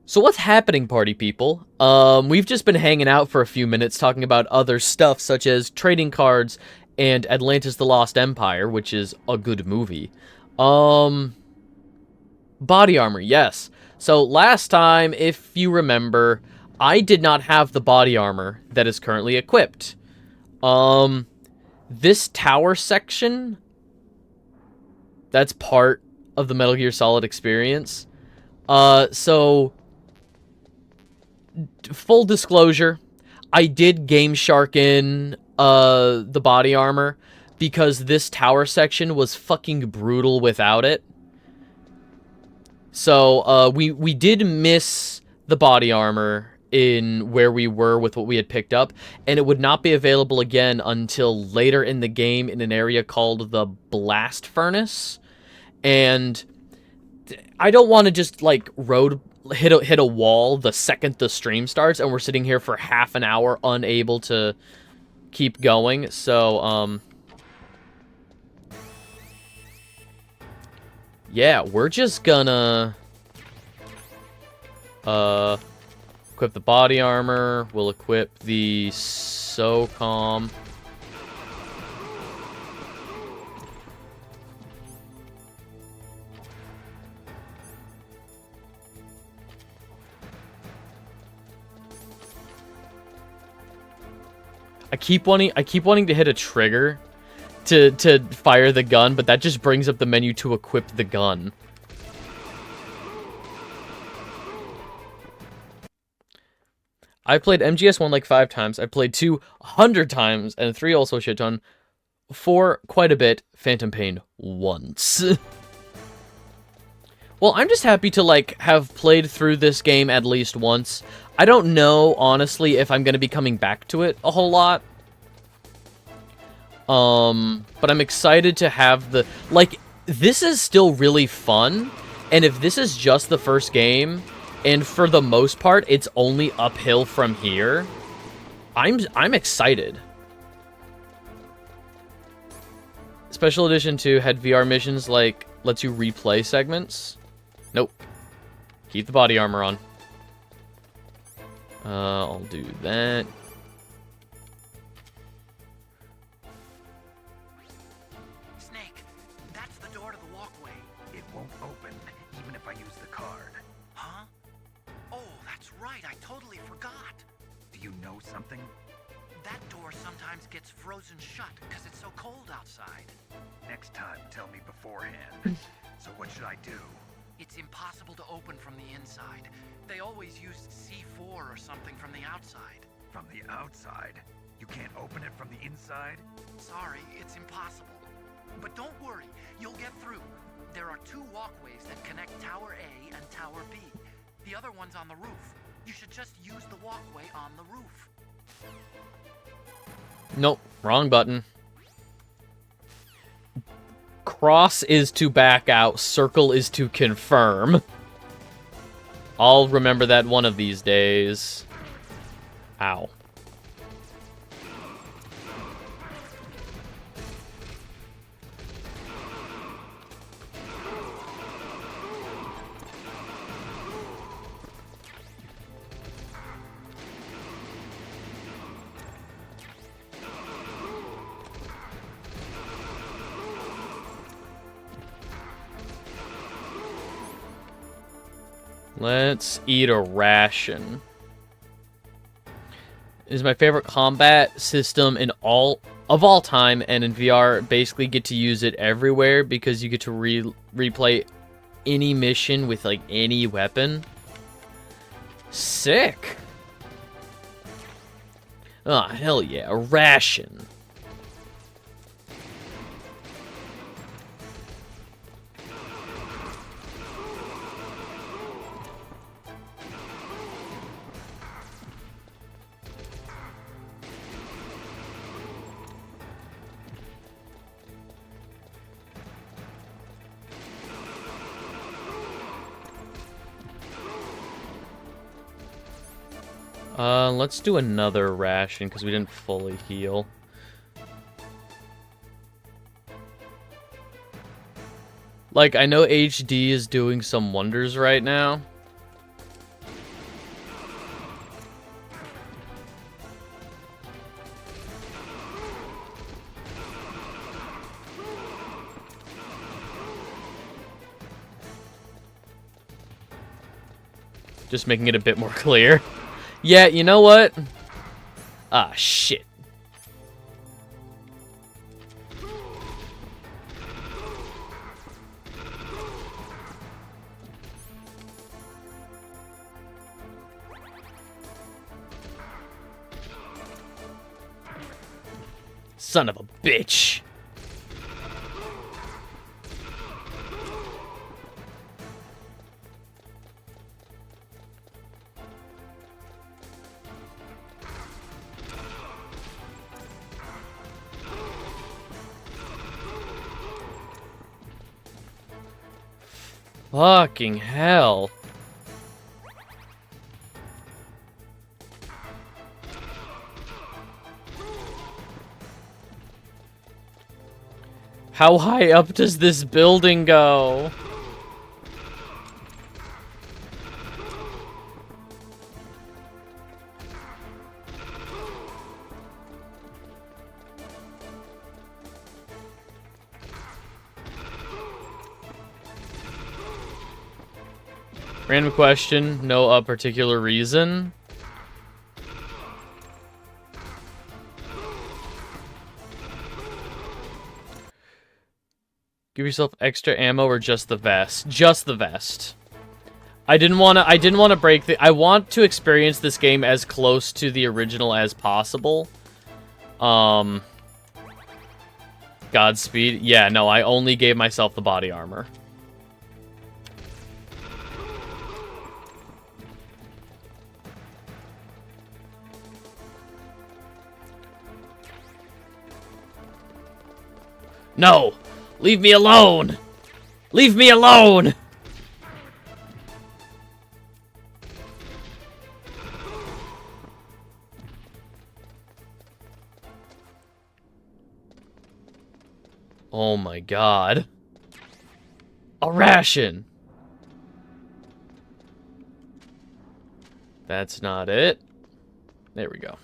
So what's happening, party people? We've just been hanging out for a few minutes talking about other stuff such as trading cards and Atlantis the Lost Empire, which is a good movie. Um, Body armor, yes. So last time, if you remember, I did not have the body armor that is currently equipped. Um, this tower section, that's part of the Metal Gear Solid experience. So full disclosure, I did Game Shark in the body armor because this tower section was fucking brutal without it. So we did miss the body armor in where we were with what we had picked up, and it would not be available again until later in the game in an area called the Blast Furnace. And I don't want to just like hit a wall the second the stream starts and we're sitting here for half an hour unable to keep going. So yeah, we're just gonna equip the body armor. We'll equip the SOCOM. I keep wanting to hit a trigger to fire the gun, but that just brings up the menu to equip the gun. I played MGS1 like 5 times. I played 2 100 times, and 3 also a shit ton. 4 quite a bit. Phantom Pain once. Well, I'm just happy to like have played through this game at least once. I don't know, honestly, if I'm going to be coming back to it a whole lot. But I'm excited to have the... Like, this is still really fun, and if this is just the first game, and for the most part, it's only uphill from here, I'm excited. Special Edition 2 had VR missions, like, lets you replay segments. Nope. Keep the body armor on. I'll do that. Snake, that's the door to the walkway. It won't open, even if I use the card. Huh? Oh, that's right, I totally forgot. Do you know something? That door sometimes gets frozen shut because it's so cold outside. Next time, tell me beforehand. So what should I do? It's impossible to open from the inside. They always used C4 or something from the outside. From the outside? You can't open it from the inside? Sorry, it's impossible. But don't worry, you'll get through. There are 2 walkways that connect Tower A and Tower B. The other one's on the roof. You should just use the walkway on the roof. Nope, wrong button. Cross is to back out, circle is to confirm. I'll remember that one of these days. Ow. Let's eat a ration. It is my favorite combat system in all time, and in VR, basically get to use it everywhere because you get to replay any mission with like any weapon. Sick. Oh, hell yeah, a ration. Let's do another ration, because we didn't fully heal. Like, I know HD is doing some wonders right now. Just making it a bit more clear. Yeah, you know what? Ah, shit. Son of a bitch. Fucking hell. How high up does this building go? Random question, no particular reason. Give yourself extra ammo or just the vest? Just the vest. I didn't want to break the I want to experience this game as close to the original as possible. Godspeed. Yeah, no, I only gave myself the body armor. No! Leave me alone! Leave me alone! Oh my god. A ration! That's not it. There we go.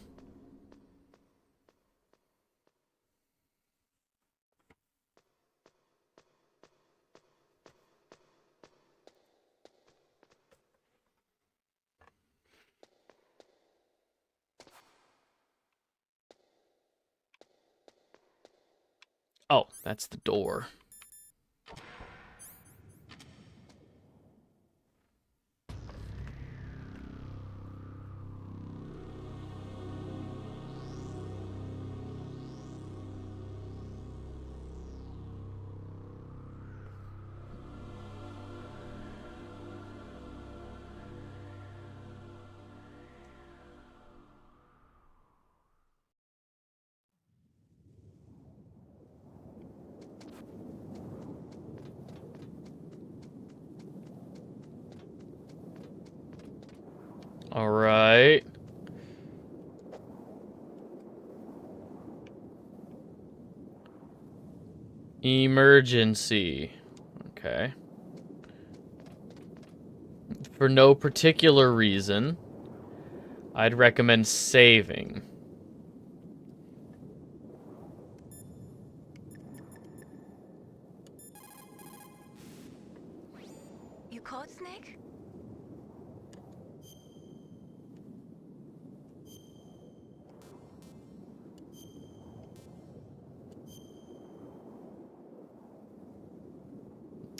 Oh, that's the door. Alright. Emergency. Okay. For no particular reason, I'd recommend saving. You caught Snake?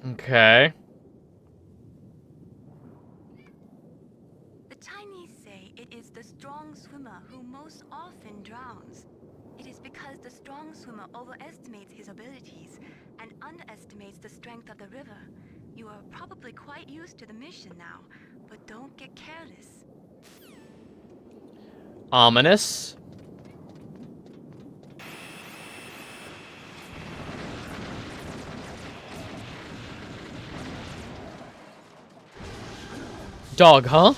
Okay. The Chinese say it is the strong swimmer who most often drowns. It is because the strong swimmer overestimates his abilities and underestimates the strength of the river. You are probably quite used to the mission now, but don't get careless. Ominous. Dog, huh?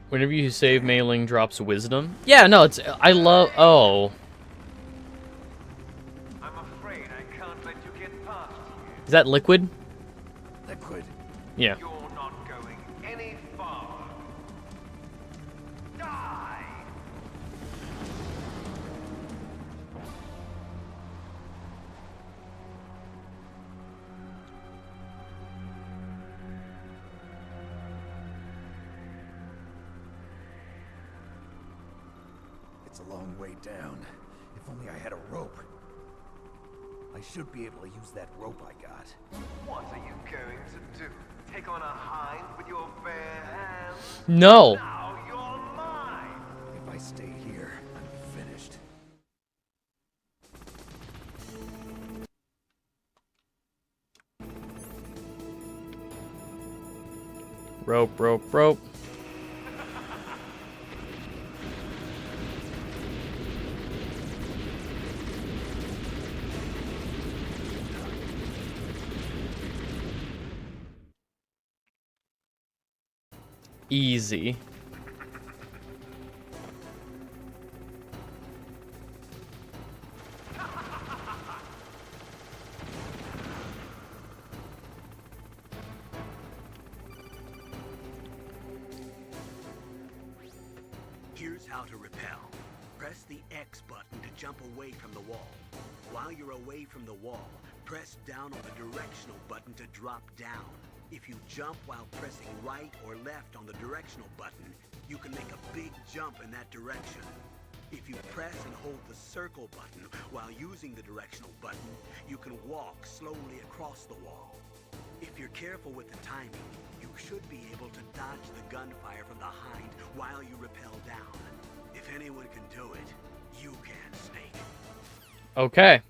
Whenever you save, Mei Ling drops wisdom. Yeah, no, it's... I love... Oh. Is that liquid? Liquid. Yeah. You're not going any far. Die! It's a long way down. If only I had a rope. I should be able to use that rope I got. What are you going to do? Take on a hind with your bare hands? No. Now you're mine! If I stay here, I'm finished. Rope, rope, rope. Easy. Here's how to repel. Press the X button to jump away from the wall. While you're away from the wall, press down on the directional button to drop down. If you jump while pressing right or left on the directional button, you can make a big jump in that direction. If you press and hold the circle button while using the directional button, you can walk slowly across the wall. If you're careful with the timing, you should be able to dodge the gunfire from behind while you rappel down. If anyone can do it, you can, Snake. Okay.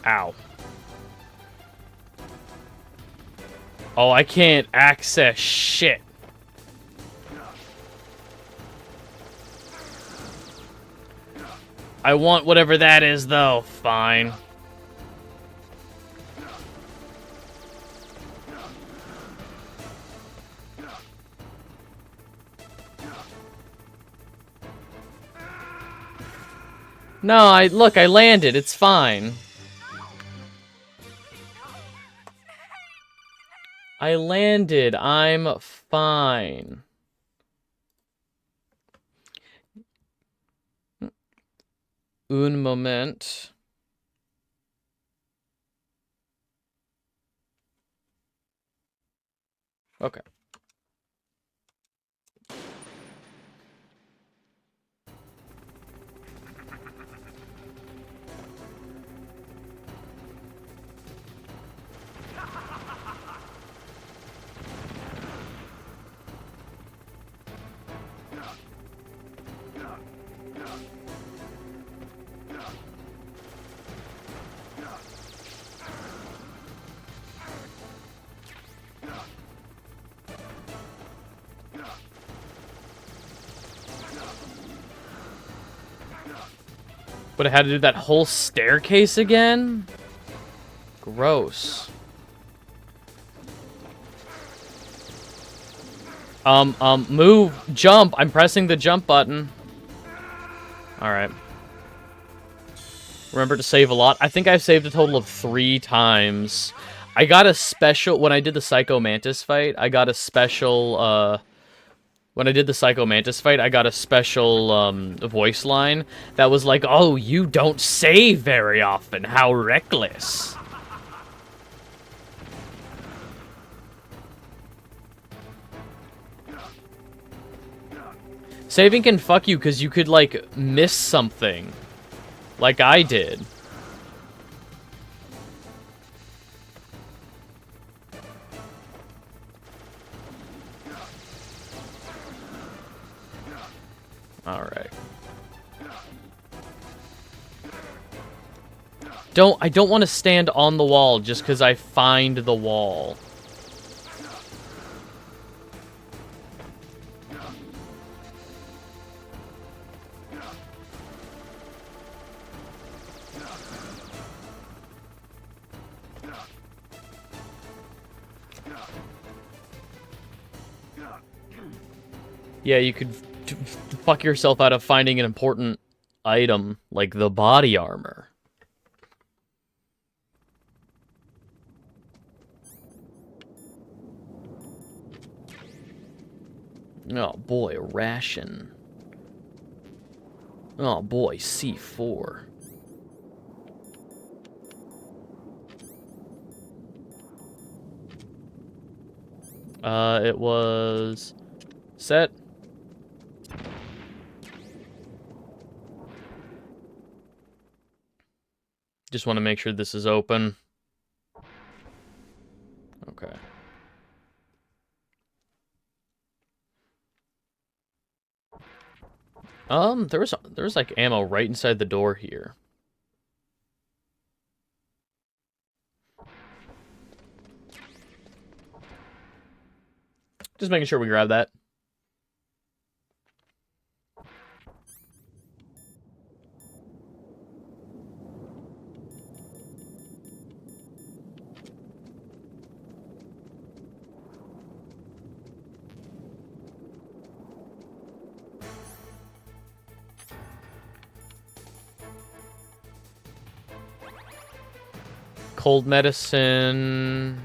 Ow. Oh, I can't access shit. I want whatever that is, though. Fine. No, look, I landed. It's fine. I landed. I'm fine. Un moment. Okay. But I had to do that whole staircase again? Gross. Move, jump. I'm pressing the jump button. Alright. Remember to save a lot. I think I've saved a total of 3 times. I got a special, when I did the Psycho Mantis fight, I got a special, when I did the Psycho Mantis fight, I got a special, voice line that was like, oh, you don't save very often, how reckless. Saving can fuck you because you could, like, miss something. Like I did. Alright. I don't want to stand on the wall just because I find the wall. Yeah, you could fuck yourself out of finding an important item like the body armor. Oh boy, a ration. Oh boy, C4. It was set. Just want to make sure this is open. Okay. There was like ammo right inside the door here. Just making sure we grab that. Cold medicine,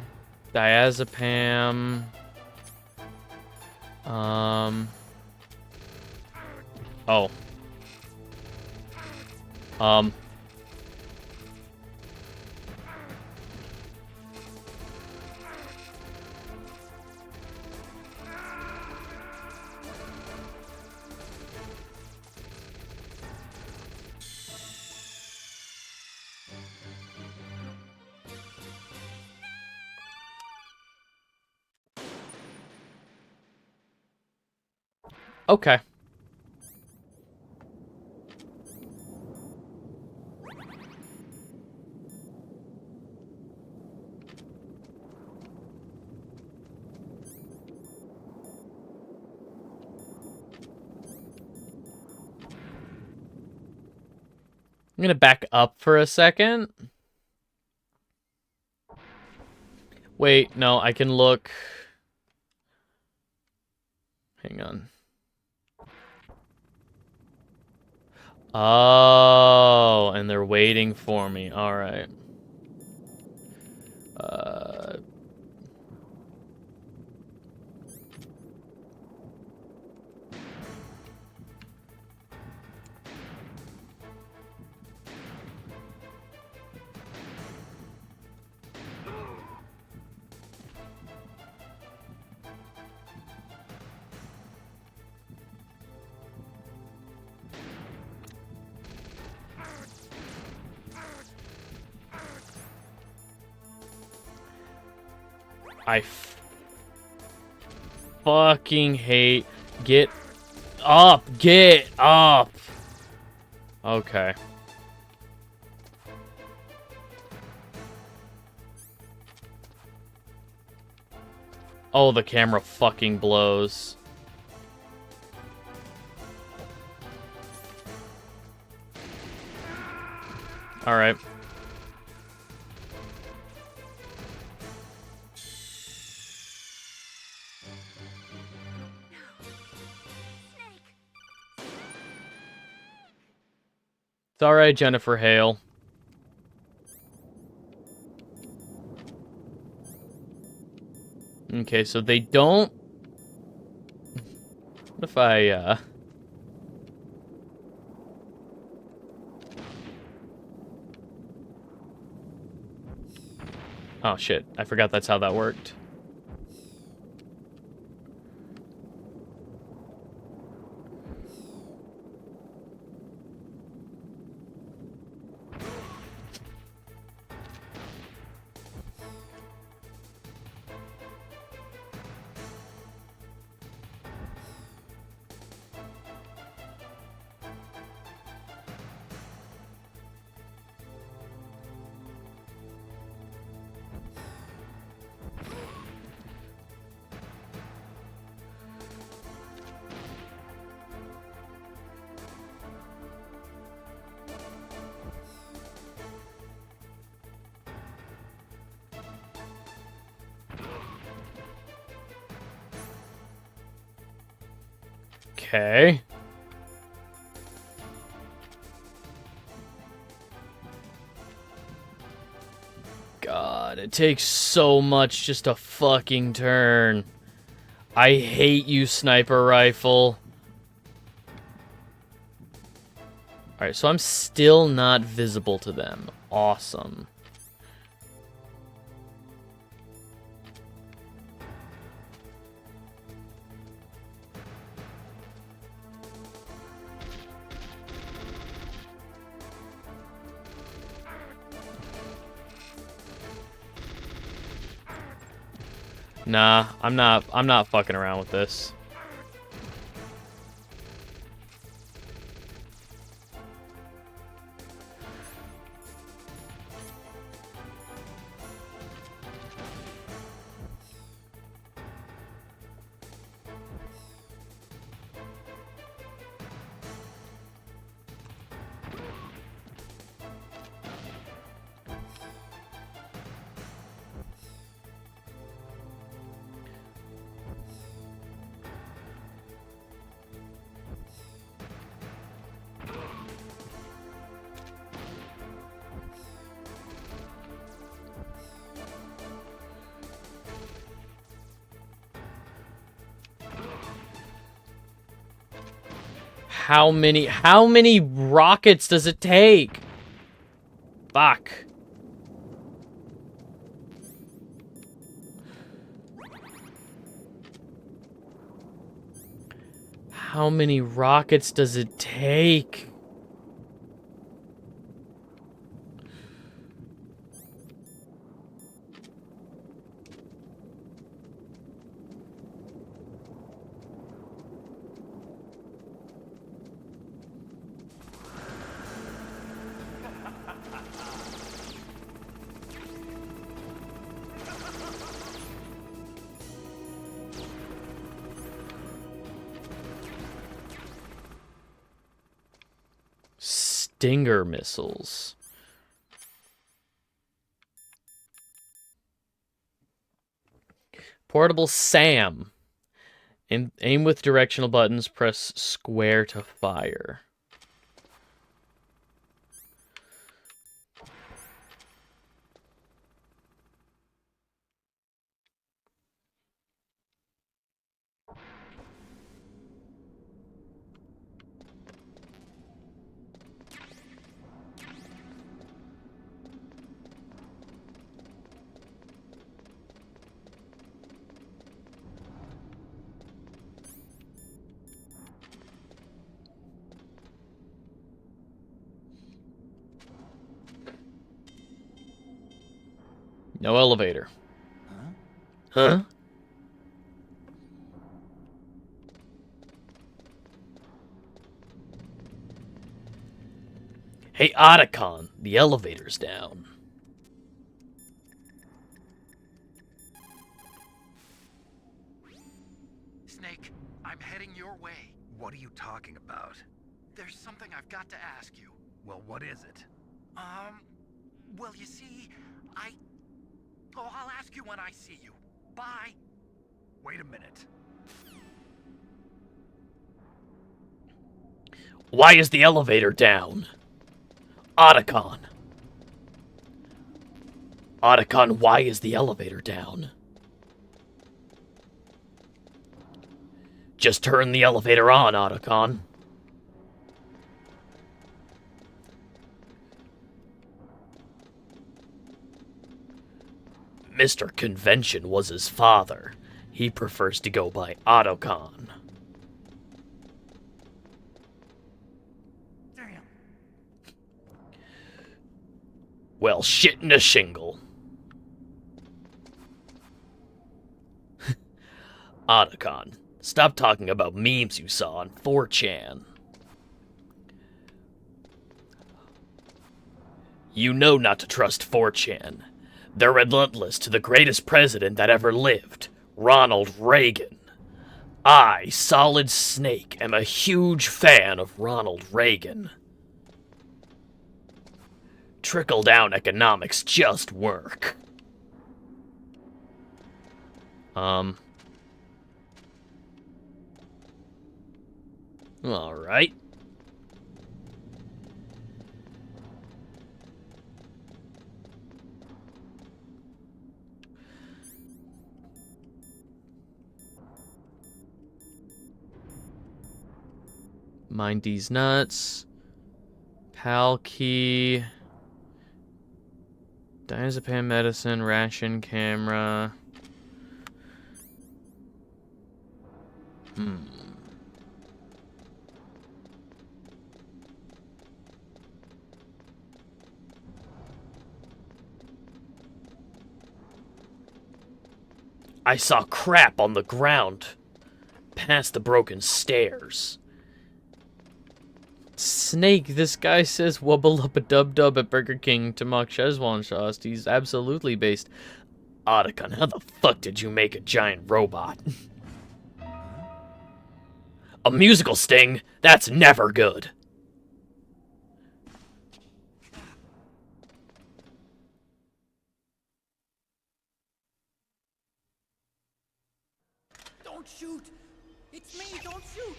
diazepam. Oh. Okay. I'm gonna back up for a second. Wait, no, I can look. Hang on. Oh, and they're waiting for me. All right. I fucking hate. Get up! Get up! Okay. Oh, the camera fucking blows. Alright. It's alright, Jennifer Hale. Okay, so they don't... What if I, Oh, shit. I forgot that's how that worked. Okay. God, it takes so much just to fucking turn. I hate you, sniper rifle. Alright, so I'm still not visible to them. Awesome. Nah, I'm not fucking around with this. How many rockets does it take? Fuck. How many rockets does it take? Stinger missiles. Portable SAM. Aim with directional buttons, press square to fire. No elevator. Huh? Hey, Otacon, the elevator's down. Snake, I'm heading your way. What are you talking about? There's something I've got to ask you. Well, what is it? Well, you see, I'll ask you when I see you. Bye. Wait a minute. Why is the elevator down? Otacon. Otacon, why is the elevator down? Just turn the elevator on, Otacon. Mr. Convention was his father. He prefers to go by Otacon. Damn. Well, shit in a shingle. Otacon, stop talking about memes you saw on 4chan. You know not to trust 4chan. They're relentless to the greatest president that ever lived, Ronald Reagan. I, Solid Snake, am a huge fan of Ronald Reagan. Trickle-down economics just work. Alright. Mind these nuts. Pal key. Diazepam medicine, ration camera. I saw crap on the ground. Past the broken stairs. Snake, this guy says wubble up a dub dub at Burger King to mock Szechuan sauce. He's absolutely based. Otacon, how the fuck did you make a giant robot? A musical sting? That's never good. Don't shoot! It's me, don't shoot!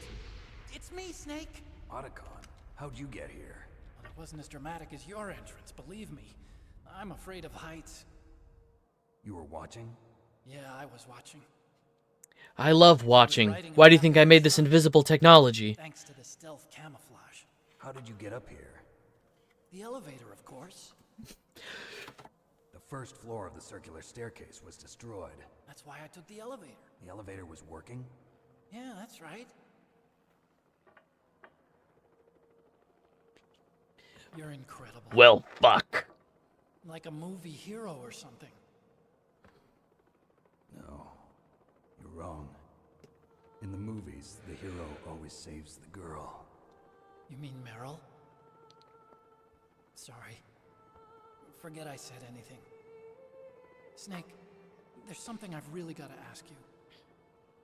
It's me, Snake! Otacon, how'd you get here? Well, it wasn't as dramatic as your entrance, believe me. I'm afraid of heights. You were watching? Yeah, I was watching. I love watching. Why do you think I made this invisible technology? Thanks to the stealth camouflage. How did you get up here? The elevator, of course. The first floor of the circular staircase was destroyed. That's why I took the elevator. The elevator was working? Yeah, that's right. You're incredible. Well, fuck. Like a movie hero or something. No, you're wrong. In the movies, the hero always saves the girl. You mean Meryl? Sorry. Forget I said anything. Snake, there's something I've really got to ask you.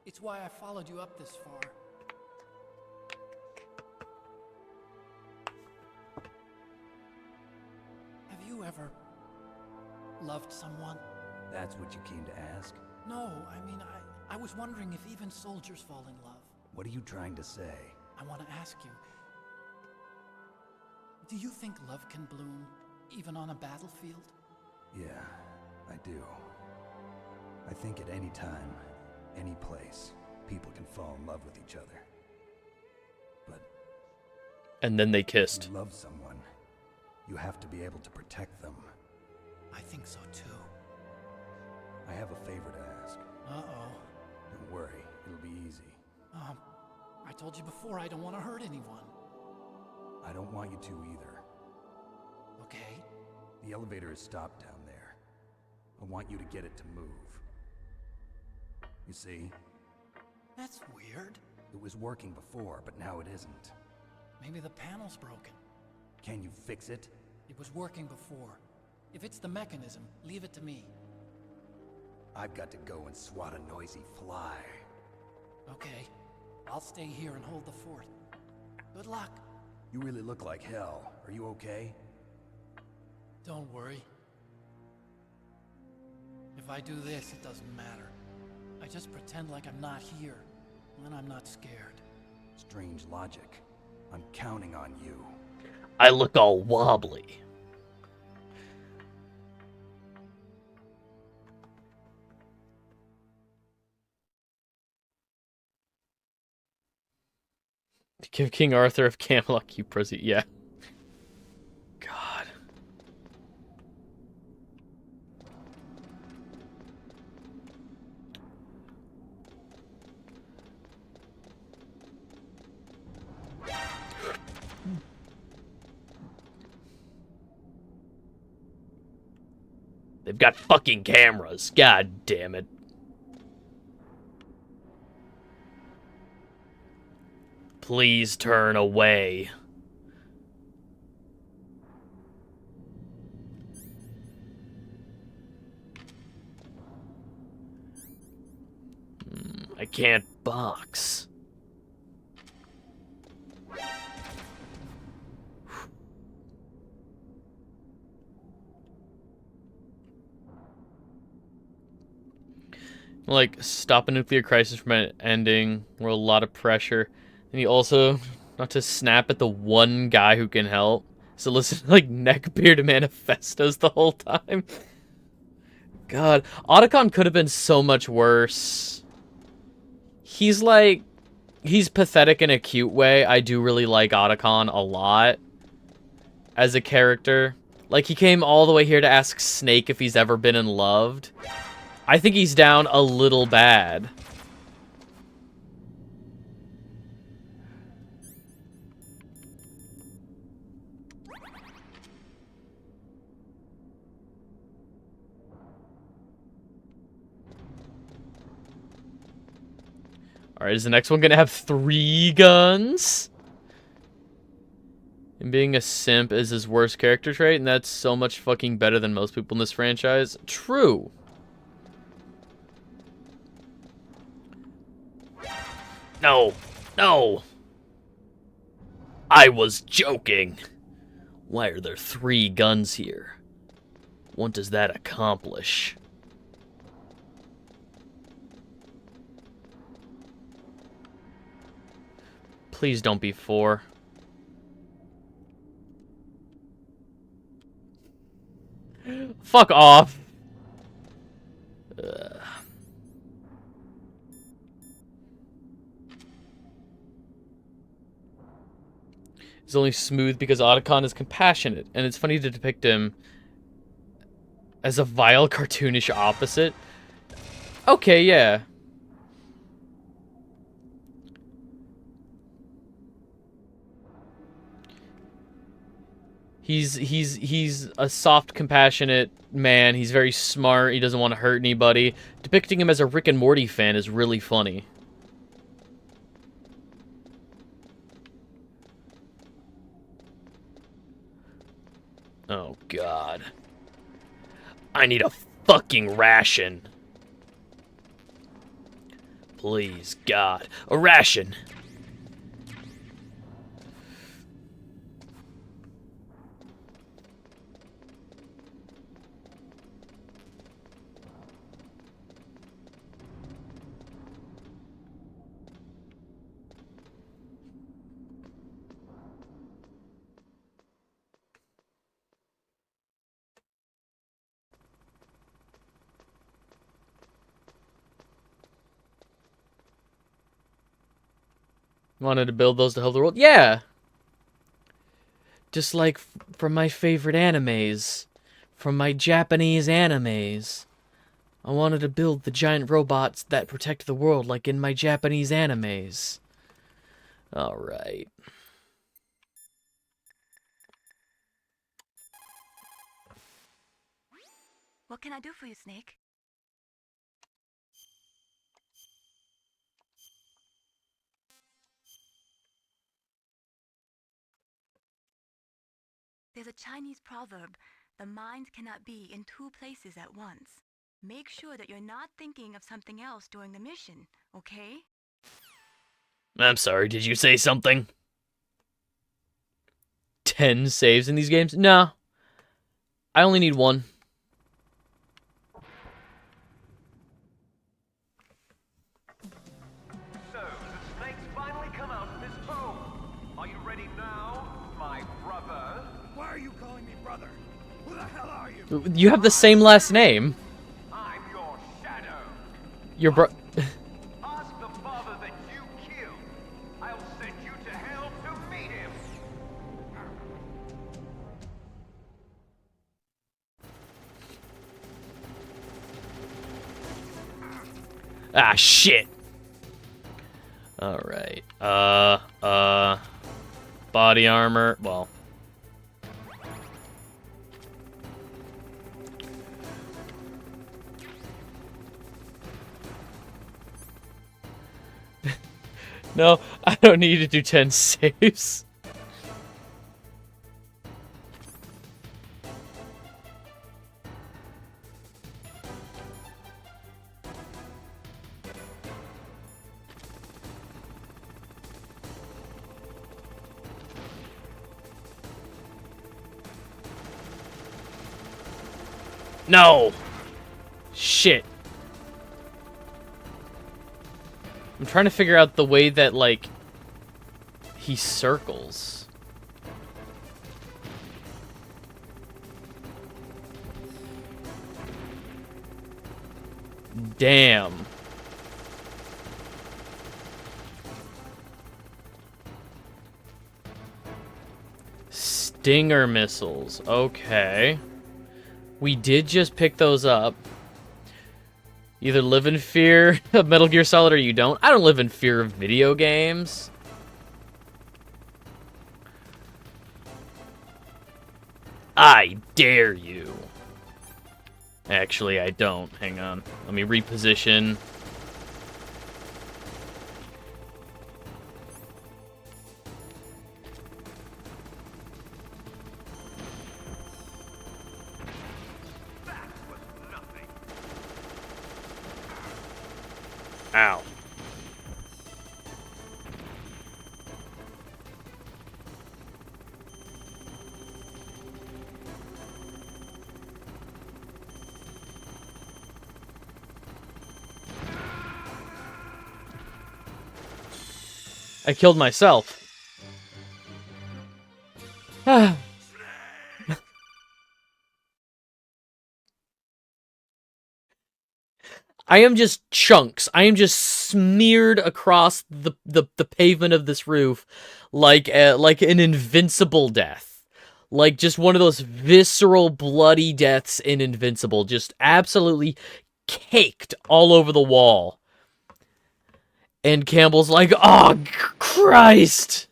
It's why I followed you up this far. Have you ever loved someone? That's what you came to ask? No, I mean, I was wondering if even soldiers fall in love. What are you trying to say? I want to ask you, do you think love can bloom even on a battlefield? Yeah, I do. I think at any time, any place, people can fall in love with each other. But And then they if kissed. you love someone, you have to be able to protect them. I think so too. I have a favor to ask. Uh-oh. Don't worry, it'll be easy. I told you before I don't want to hurt anyone. I don't want you to either. Okay? The elevator is stopped down there. I want you to get it to move. You see, That's weird. it was working before, but now it isn't. Maybe the panel's broken. Can you fix it? It was working before. If it's the mechanism, leave it to me. I've got to go and swat a noisy fly. Okay. I'll stay here and hold the fort. Good luck. You really look like hell. Are you okay? Don't worry. If I do this, it doesn't matter. I just pretend like I'm not here, and then I'm not scared. Strange logic. I'm counting on you. I look all wobbly. Give King Arthur of Camelot keep proceed. Yeah. God. They've got fucking cameras. God damn it. Please turn away. I can't box. Like, stop a nuclear crisis from ending. We're a lot of pressure. And he also, not to snap at the one guy who can help. So listen to, like, neckbeard manifestos the whole time. God, Otacon could have been so much worse. He's like... He's pathetic in a cute way. I do really like Otacon a lot. As a character. Like, he came all the way here to ask Snake if he's ever been in love. I think he's down a little bad. Alright, is the next one gonna have 3 guns? And being a simp is his worst character trait, and that's so much fucking better than most people in this franchise. True. No. No. I was joking. Why are there 3 guns here? What does that accomplish? Please don't be 4. Fuck off. It's only smooth because Otacon is compassionate, and it's funny to depict him as a vile, cartoonish opposite. Okay, yeah. He's a soft, compassionate man. He's very smart. He doesn't want to hurt anybody. Depicting him as a Rick and Morty fan is really funny. Oh, God. I need a fucking ration. Please, God. A ration. Wanted to build those to help the world? Yeah! Just like from my favorite animes. From my Japanese animes. I wanted to build the giant robots that protect the world like in my Japanese animes. Alright. What can I do for you, Snake? There's a Chinese proverb, the mind cannot be in 2 places at once. Make sure that you're not thinking of something else during the mission, okay? I'm sorry, did you say something? 10 saves in these games? No. I only need 1. So, the snakes finally come out of this home. Are you ready now, my brother? Why are you calling me brother? Who the hell are you? You have the same last name. I'm your shadow. Your bro... Ask the father that you killed. I'll send you to hell to meet him. Ah, shit. Alright. Body armor. Well. No, I don't need to do 10 saves. No! Shit. I'm trying to figure out the way that, like, He circles. Damn. Stinger missiles. Okay. We did just pick those up. Either live in fear of Metal Gear Solid or you don't. I don't live in fear of video games. I dare you. Actually, I don't. Hang on. Let me reposition. Ow. I killed myself. I am just chunks. I am just smeared across the pavement of this roof like an invincible death. Like just one of those visceral, bloody deaths in Invincible. Just absolutely caked all over the wall. And Campbell's like, oh, Christ!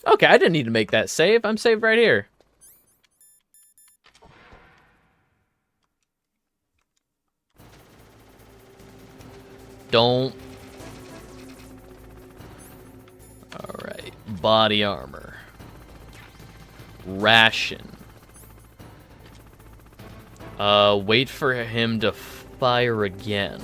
Okay, I didn't need to make that save. I'm saved right here. Don't. Alright. Body armor. Ration. Wait for him to fire again.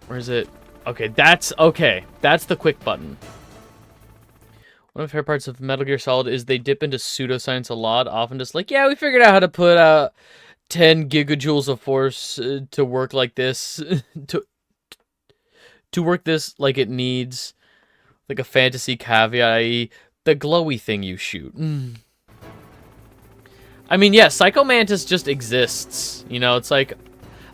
Where is it? Okay, that's the quick button. One of the favorite parts of Metal Gear Solid is they dip into pseudoscience a lot, often just like, yeah, we figured out how to put 10 gigajoules of force to work like this, to work this like it needs, like a fantasy caveat, i.e. the glowy thing you shoot. I mean, yeah, Psycho Mantis just exists. You know, it's like,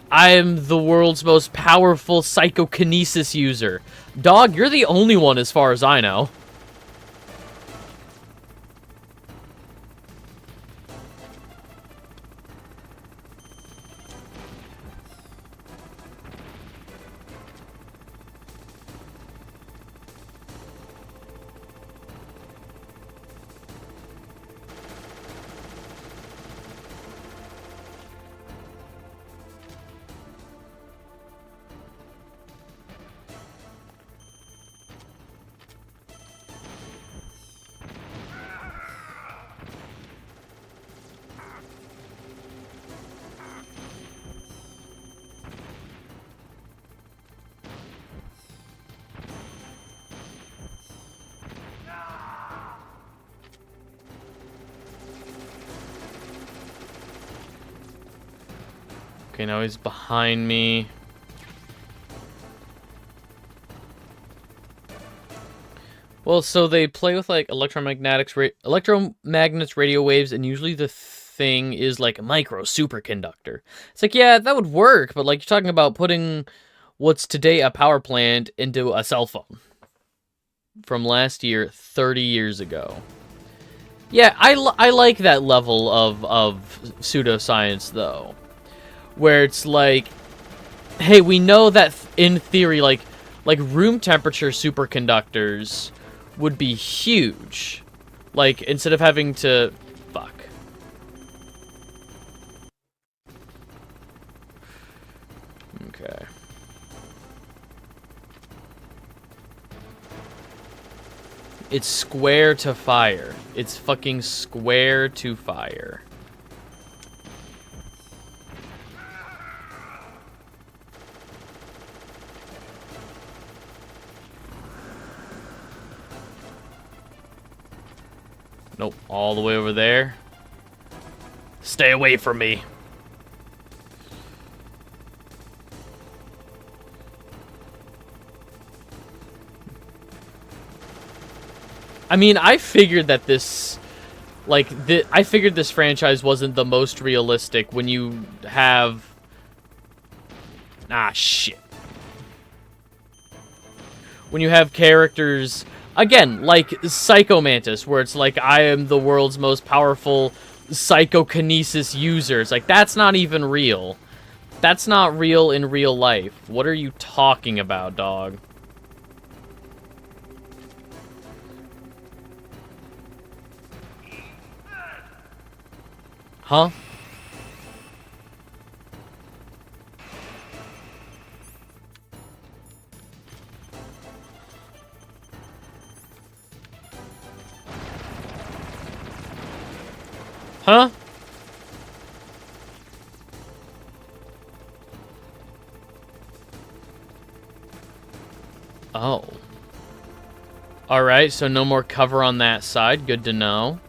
I'm the world's most powerful psychokinesis user. Dog, you're the only one as far as I know. Okay, now he's behind me. Well, so they play with like electromagnets, radio waves, and usually the thing is like a micro superconductor. It's like, yeah, that would work, but like you're talking about putting what's today a power plant into a cell phone from last year, 30 years ago. Yeah, I like that level of pseudoscience though, where it's like, hey, we know that in theory, like room temperature superconductors would be huge. Like, instead of having to... Fuck. Okay. It's square to fire. It's fucking square to fire. Nope, all the way over there. Stay away from me. I mean, I figured that this, like, I figured this franchise wasn't the most realistic when you have... Ah, shit. When you have characters, again, like Psycho Mantis, where it's like, I am the world's most powerful psychokinesis user. It's like, that's not even real. That's not real in real life. What are you talking about, dog? Huh? Huh? Oh. Alright, so no more cover on that side. Good to know.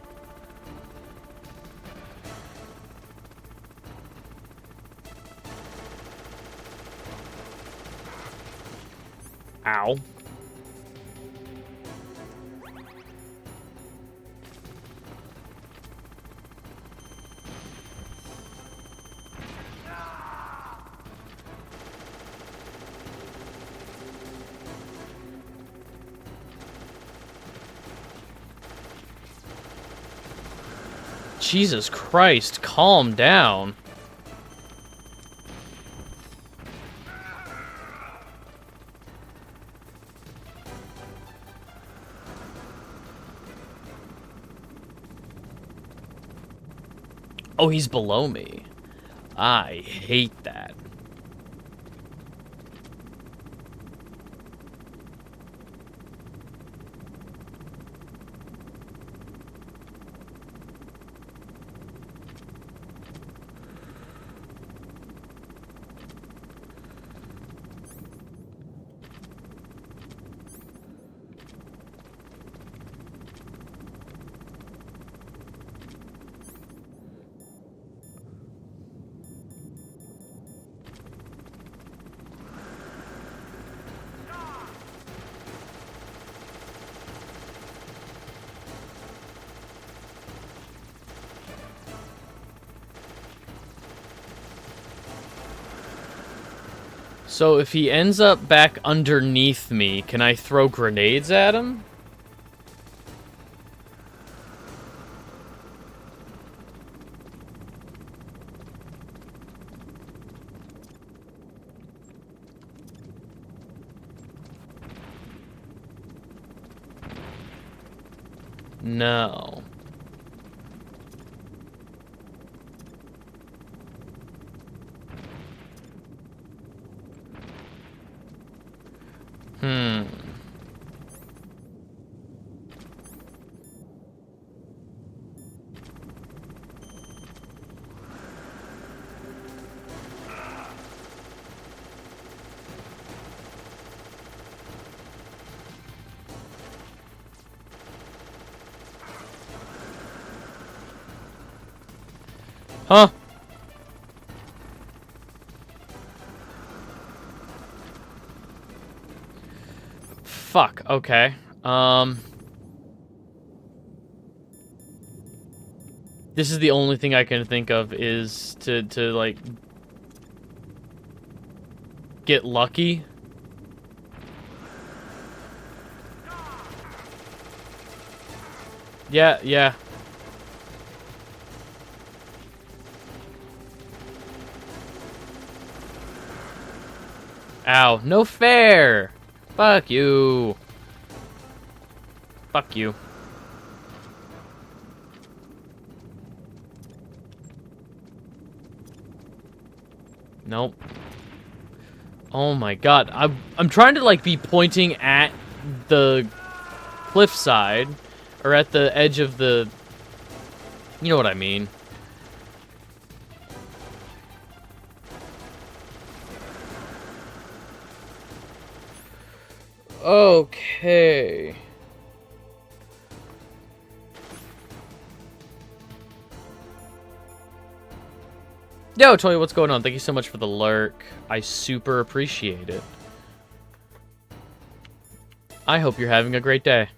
Ow. Jesus Christ, calm down. Oh, he's below me. I hate that. So if he ends up back underneath me, can I throw grenades at him? No. Huh? Fuck, okay. This is the only thing I can think of is to like get lucky. Yeah. Ow, no fair! Fuck you. Fuck you. Nope. Oh my god. I'm trying to like be pointing at the cliffside, or at the edge of the... You know what I mean. Okay. Yo, Toy, what's going on? Thank you so much for the lurk. I super appreciate it. I hope you're having a great day.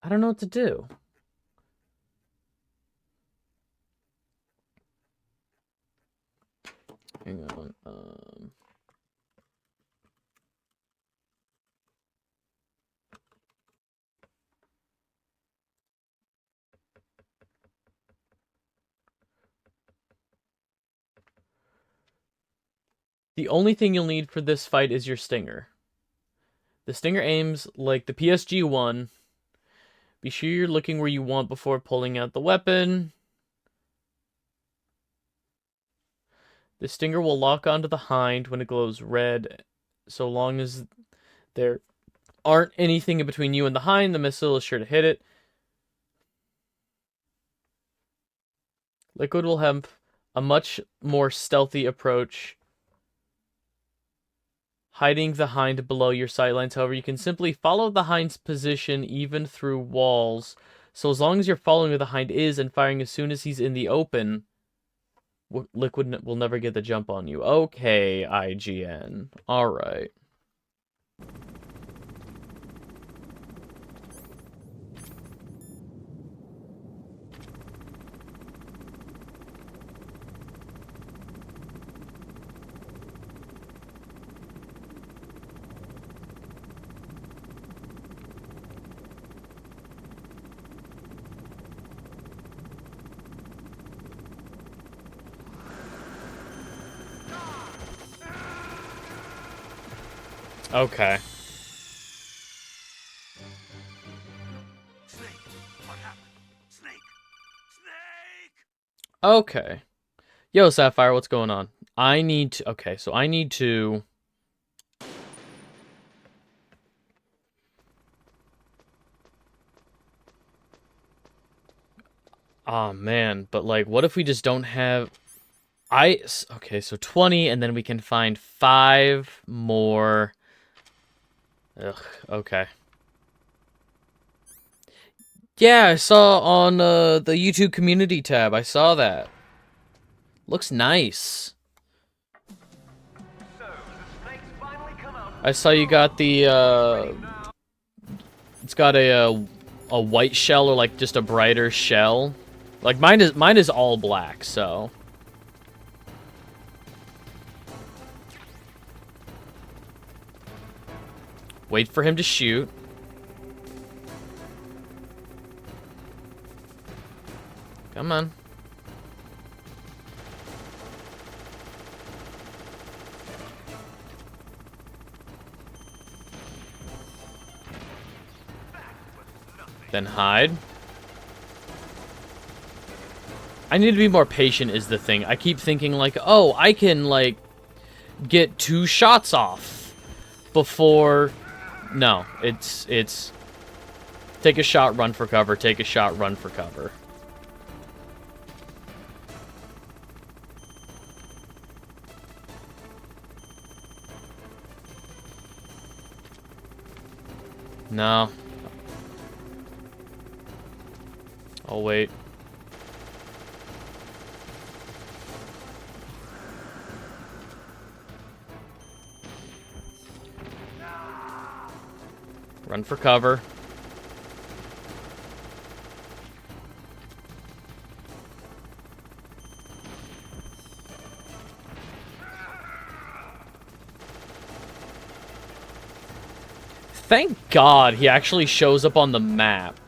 I don't know what to do. Hang on. The only thing you'll need for this fight is your stinger. The stinger aims like the PSG one. Be sure you're looking where you want before pulling out the weapon. The stinger will lock onto the hind when it glows red. So long as there aren't anything in between you and the hind, the missile is sure to hit it. Liquid will have a much more stealthy approach, hiding the hind below your sightlines. However, you can simply follow the hind's position even through walls. So as long as you're following where the hind is and firing as soon as he's in the open, Liquid will never get the jump on you. Okay, IGN. Alright. Okay. Snake, what happened? Snake! Snake! Okay. Yo, Sapphire, what's going on? I need to... Okay, so I need to... Oh, man. But, like, what if we just don't have... Okay, so 20, and then we can find 5 more... Ugh, okay. Yeah, I saw on the YouTube community tab. I saw that. Looks nice. I saw you got the, it's got a white shell or, like, just a brighter shell. Like, mine is all black, so... Wait for him to shoot. Come on. Then hide. I need to be more patient is the thing. I keep thinking like, oh, I can like get 2 shots off before... No, it's take a shot, run for cover, take a shot, run for cover. No. I'll wait. Run for cover. Thank God he actually shows up on the map.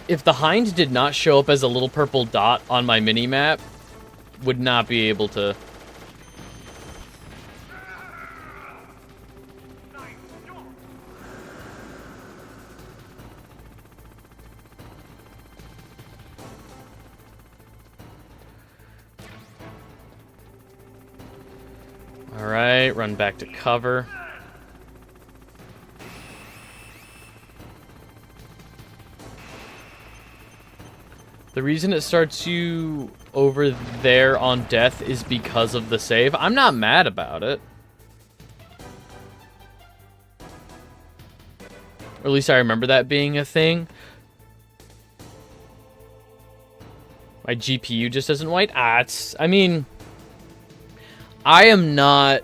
If the Hind did not show up as a little purple dot on my mini-map, would not be able to... Alright, run back to cover. The reason it starts you over there on death is because of the save. I'm not mad about it. Or at least I remember that being a thing. My GPU just isn't white? I mean... I am not...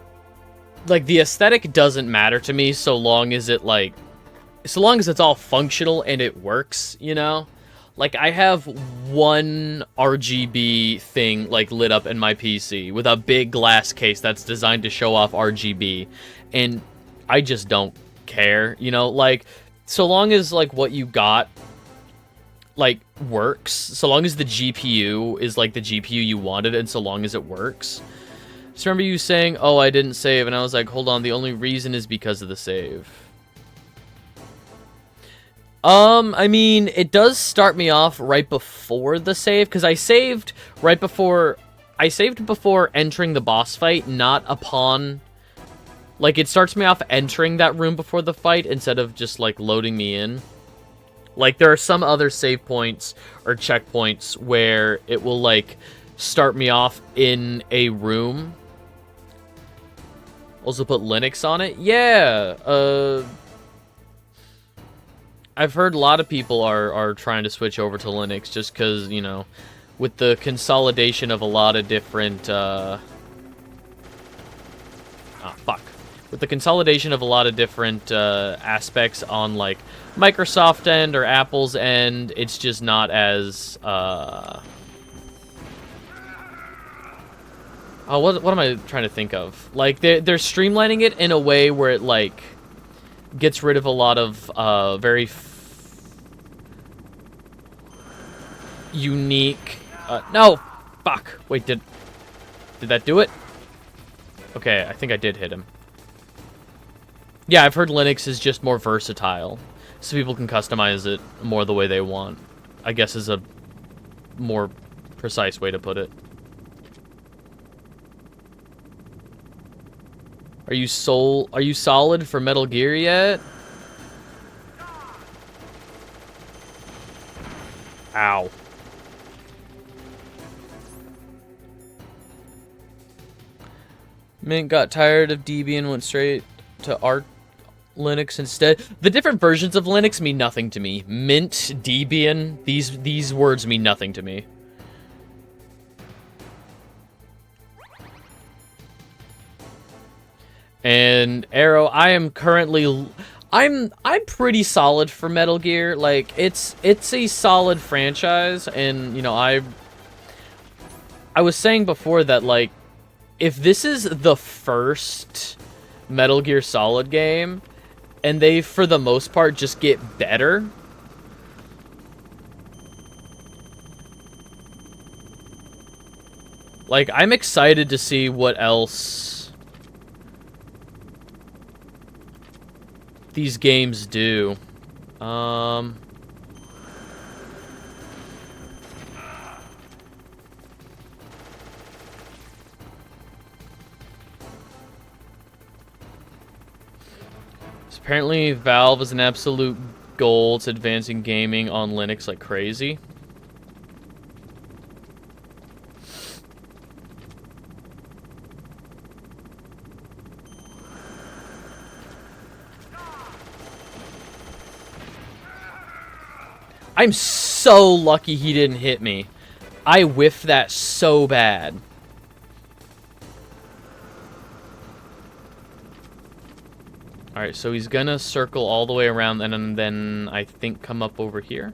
Like, the aesthetic doesn't matter to me so long as it, like... So long as it's all functional and it works, you know? Like, I have one RGB thing, like, lit up in my PC with a big glass case that's designed to show off RGB. And I just don't care, you know? Like, so long as, like, what you got, like, works, so long as the GPU is, like, the GPU you wanted, and so long as it works. Just remember you saying, oh, I didn't save, and I was like, hold on, the only reason is because of the save. I mean, it does start me off right before the save, because I saved right before... I saved before entering the boss fight, not upon... Like, it starts me off entering that room before the fight, instead of just, like, loading me in. Like, there are some other save points, or checkpoints, where it will, like, start me off in a room. Also put Linux on it? Yeah, I've heard a lot of people are trying to switch over to Linux just because, you know, with the consolidation of a lot of different, With the consolidation of a lot of different aspects on, like, Microsoft end or Apple's end, it's just not as, Oh, what am I trying to think of? Like, they're streamlining it in a way where it, like, gets rid of a lot of very unique... no! Fuck! Wait, did that do it? Okay, I think I did hit him. Yeah, I've heard Linux is just more versatile, so people can customize it more the way they want. I guess is a more precise way to put it. Are you solid for Metal Gear yet? Ow. Mint got tired of Debian and went straight to Arch Linux instead. The different versions of Linux mean nothing to me. Mint, Debian, these words mean nothing to me. And Arrow, I am currently... I'm pretty solid for Metal Gear. Like, it's a solid franchise, and, you know, I was saying before that, like, if this is the first Metal Gear Solid game, and they, for the most part, just get better... Like, I'm excited to see what else these games do. Apparently, Valve is an absolute goal. It's advancing gaming on Linux like crazy. I'm so lucky he didn't hit me. I whiffed that so bad. Alright, so he's gonna circle all the way around and then I think come up over here.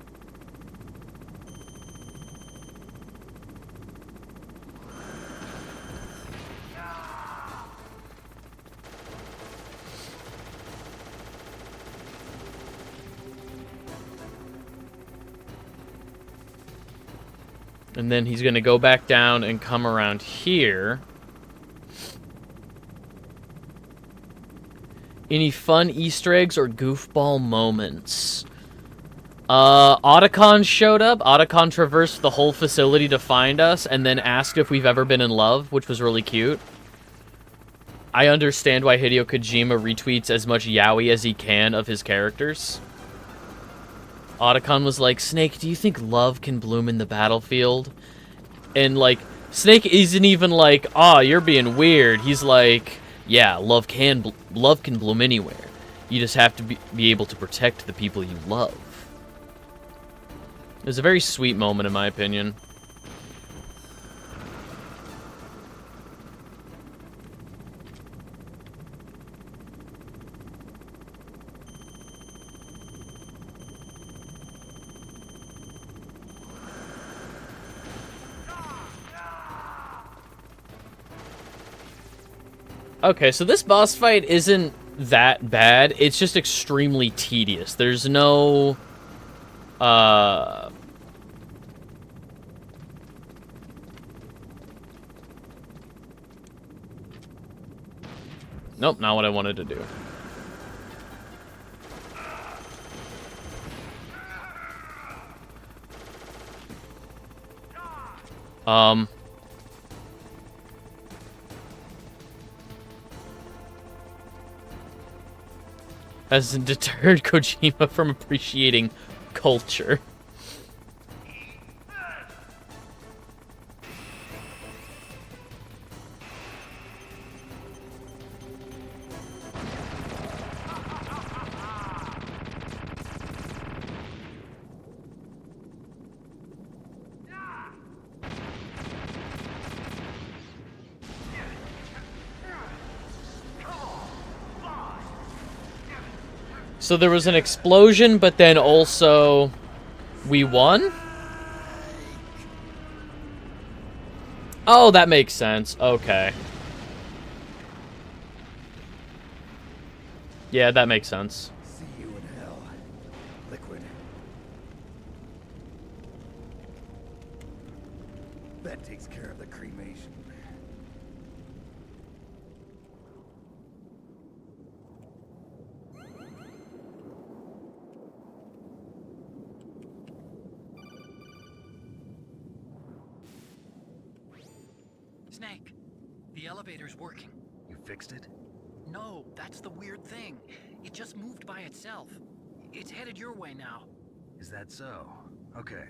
And then he's going to go back down and come around here. Any fun Easter eggs or goofball moments? Otacon showed up. Otacon traversed the whole facility to find us and then asked if we've ever been in love, which was really cute. I understand why Hideo Kojima retweets as much yaoi as he can of his characters. Otacon was like, Snake, do you think love can bloom in the battlefield? And, like, Snake isn't even like, ah, you're being weird. He's like, yeah, love can bloom anywhere. You just have to be able to protect the people you love. It was a very sweet moment, in my opinion. Okay, so this boss fight isn't that bad. It's just extremely tedious. There's no... Nope, not what I wanted to do. Hasn't deterred Kojima from appreciating culture. So there was an explosion, but then also we won? Oh, that makes sense. Okay. Yeah, that makes sense. See you in hell, Liquid. That takes care of the cremation. Snake, the elevator's working. You fixed it? No, that's the weird thing. It just moved by itself. It's headed your way now. Is that so? Okay.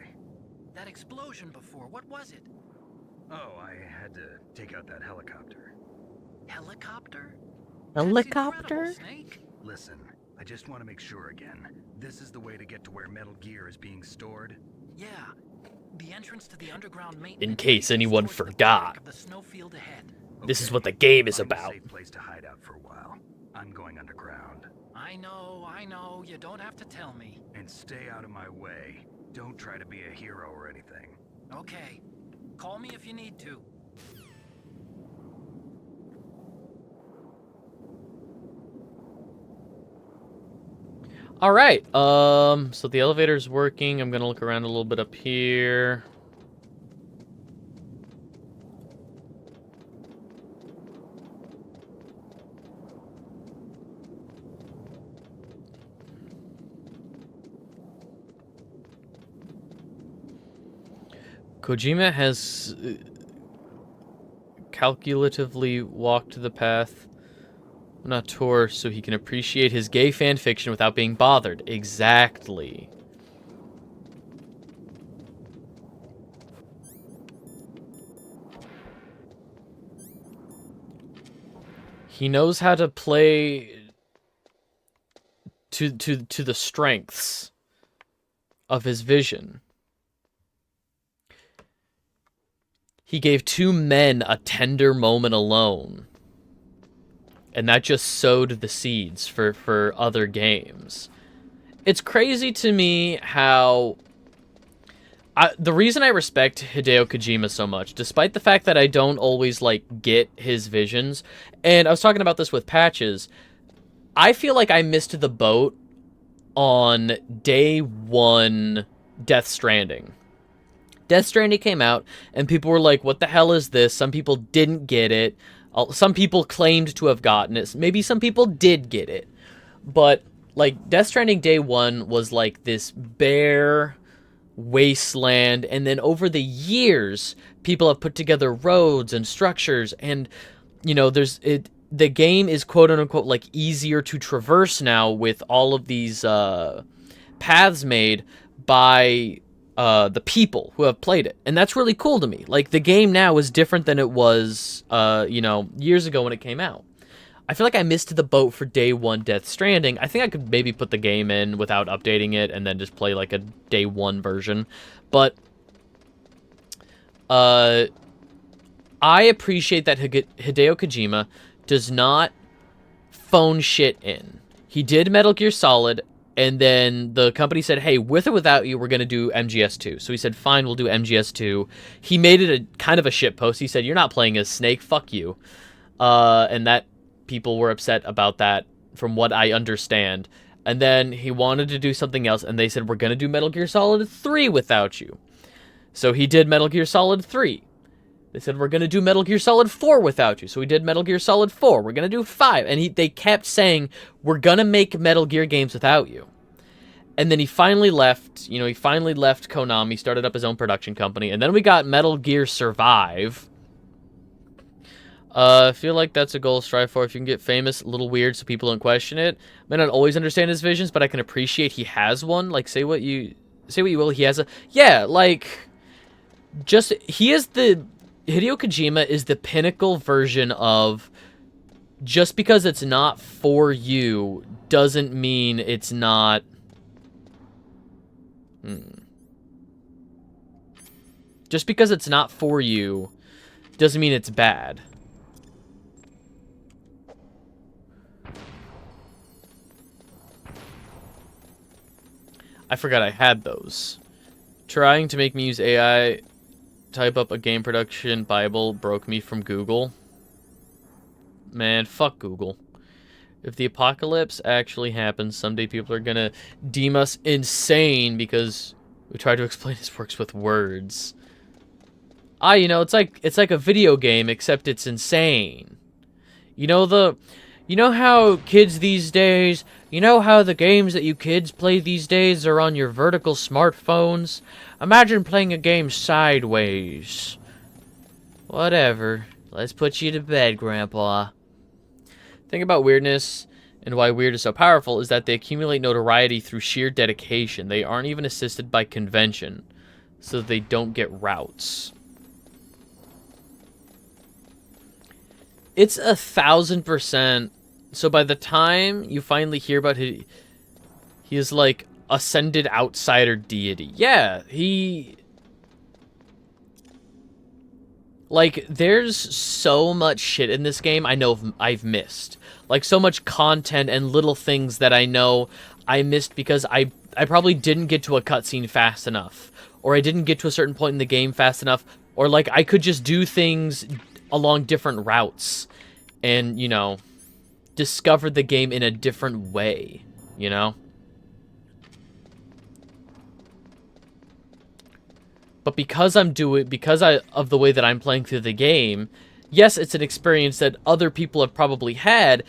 That explosion before, what was it? Oh, I had to take out that helicopter. Helicopter? Helicopter? That's incredible, Snake. Listen, I just want to make sure again. This is the way to get to where Metal Gear is being stored? Yeah. The entrance to the underground maintenance In case anyone towards the forgot. back of the snowfield ahead. This is what the game is Find a about. safe place to hide out for a while. I'm going underground. I know. You don't have to tell me. And stay out of my way. Don't try to be a hero or anything. Okay. Call me if you need to. Alright, so the elevator's working. I'm gonna look around a little bit up here. Kojima has calculatively walked the path on a tour so he can appreciate his gay fan fiction without being bothered. Exactly. He knows how to play to the strengths of his vision. He gave two men a tender moment alone. And that just sowed the seeds for other games. It's crazy to me how... the reason I respect Hideo Kojima so much, despite the fact that I don't always, like, get his visions, and I was talking about this with Patches, I feel like I missed the boat on day one Death Stranding. Death Stranding came out, and people were like, what the hell is this? Some people didn't get it. Some people claimed to have gotten it. Maybe some people did get it. But, like, Death Stranding Day 1 was, like, this bare wasteland, and then over the years, people have put together roads and structures, and, you know, the game is quote-unquote, like, easier to traverse now with all of these, paths made by the people who have played it, and that's really cool to me. Like, the game now is different than it was, you know, years ago when it came out. I feel like I missed the boat for Day 1 Death Stranding. I think I could maybe put the game in without updating it and then just play, like, a Day 1 version. But, I appreciate that Hideo Kojima does not phone shit in. He did Metal Gear Solid, and then the company said, hey, with or without you, we're going to do MGS2. So he said, fine, we'll do MGS2. He made it a kind of a shitpost. He said, you're not playing as Snake, fuck you. And that people were upset about that, from what I understand. And then he wanted to do something else, and they said, we're going to do Metal Gear Solid 3 without you. So he did Metal Gear Solid 3. They said, we're going to do Metal Gear Solid 4 without you. So we did Metal Gear Solid 4. We're going to do 5. And they kept saying, we're going to make Metal Gear games without you. And then he finally left. You know, he finally left Konami, started up his own production company. And then we got Metal Gear Survive. I feel like that's a goal to strive for. If you can get famous, a little weird so people don't question it. I may not always understand his visions, but I can appreciate he has one. Like, say what you will, he has a... Yeah, like... Just... He is the... Hideo Kojima is the pinnacle version of... Just because it's not for you doesn't mean it's not... Just because it's not for you doesn't mean it's bad. I forgot I had those. Trying to make me use AI, type up a game production Bible broke me from Google. Man, fuck Google. If the apocalypse actually happens, someday people are gonna deem us insane because we try to explain his works with words. You know, it's like a video game, except it's insane. You know how kids these days, you know how the games that you kids play these days are on your vertical smartphones? Imagine playing a game sideways. Whatever. Let's put you to bed, Grandpa. Thing about weirdness and why weird is so powerful is that they accumulate notoriety through sheer dedication. They aren't even assisted by convention, so they don't get routes. It's 1,000%. So by the time you finally hear about he is like ascended outsider deity. Yeah, like, there's so much shit in this game I know I've missed. Like, so much content and little things that I know I missed because I probably didn't get to a cutscene fast enough. Or I didn't get to a certain point in the game fast enough. Or, like, I could just do things along different routes. And, you know, discover the game in a different way, you know? But because of the way that I'm playing through the game, yes, it's an experience that other people have probably had.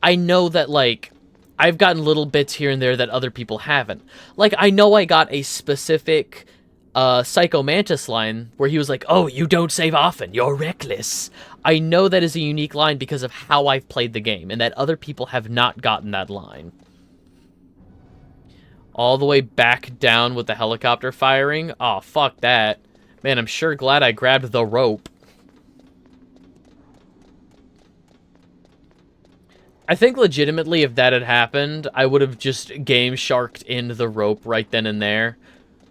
I know that, like, I've gotten little bits here and there that other people haven't. Like, I know I got a specific Psycho Mantis line where he was like, oh, you don't save often, you're reckless. I know that is a unique line because of how I've played the game, and that other people have not gotten that line. All the way back down with the helicopter firing? Oh, fuck that. Man, I'm sure glad I grabbed the rope. I think legitimately if that had happened, I would have just game sharked in the rope right then and there.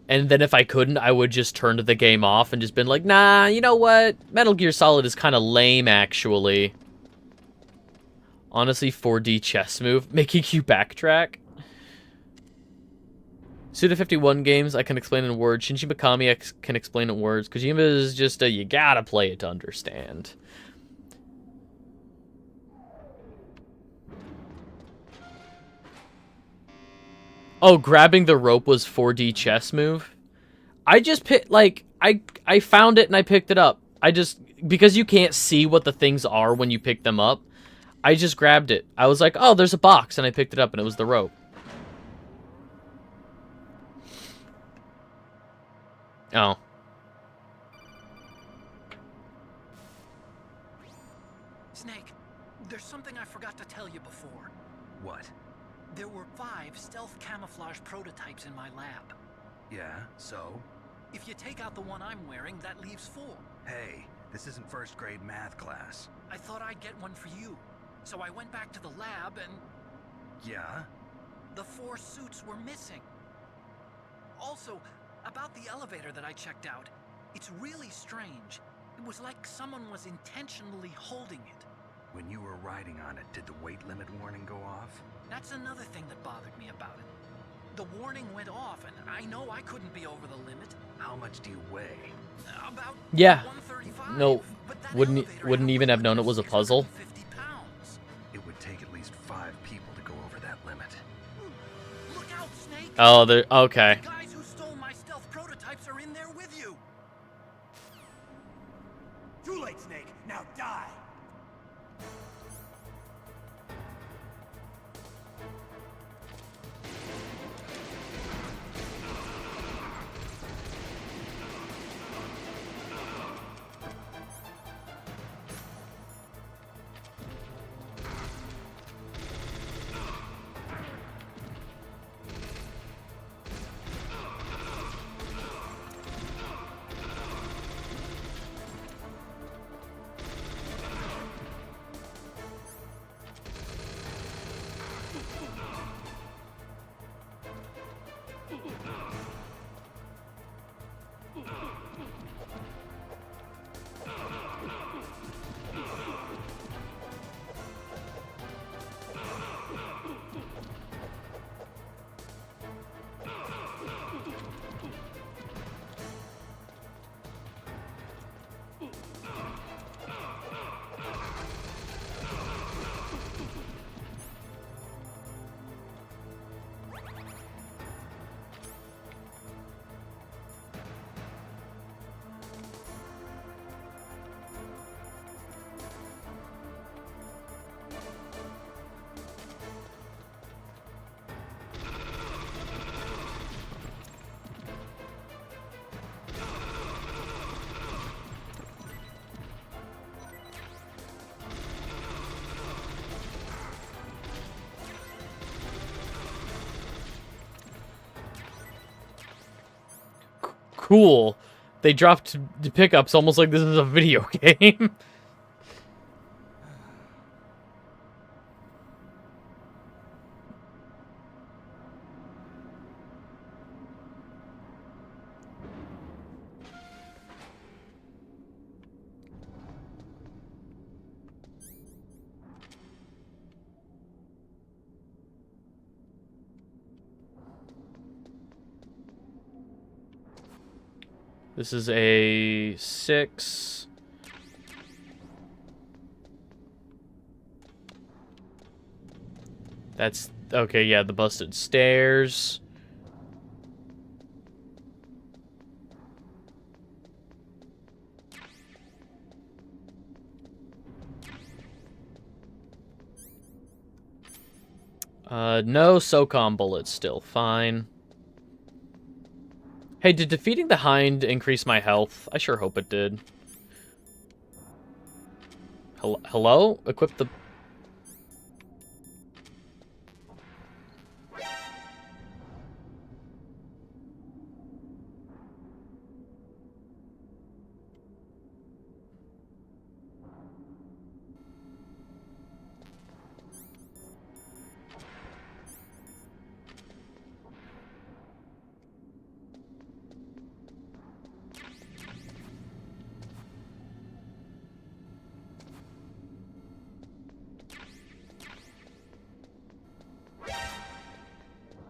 And then if I couldn't, I would just turn the game off and just been like, nah, you know what? Metal Gear Solid is kind of lame, actually. Honestly, 4D chess move, making you backtrack. Suda51 games, I can explain in words. Shinji Mikami can explain in words. Kojima is just a, you gotta play it to understand. Oh, grabbing the rope was 4D chess move? I just picked, like, I found it and I picked it up. I just, because you can't see what the things are when you pick them up, I just grabbed it. I was like, oh, there's a box, and I picked it up, and it was the rope. Oh. Snake, there's something I forgot to tell you before. What? There were 5 stealth camouflage prototypes in my lab. Yeah, so? If you take out the one I'm wearing, that leaves 4. Hey, this isn't first grade math class. I thought I'd get one for you. So I went back to the lab and Yeah? the 4 suits were missing. Also, about the elevator that I checked out, it's really strange. It was like someone was intentionally holding it. When you were riding on it, did the weight limit warning go off? That's another thing that bothered me about it. The warning went off, and I know I couldn't be over the limit. How much do you weigh? About Yeah. 135. No, But that wouldn't elevator even have known it had was a puzzle. 650 pounds. It would take at least 5 people to go over that limit. Look out, Snake! Oh, there. Okay. The guys who stole my stealth prototypes are in there with you. Too late, Snake. Now die. Cool. They dropped the pickups almost like this is a video game. This is a 6. That's okay, yeah, the busted stairs. No SOCOM bullets, still fine. Hey, did defeating the Hind increase my health? I sure hope it did. Hello? Equip the...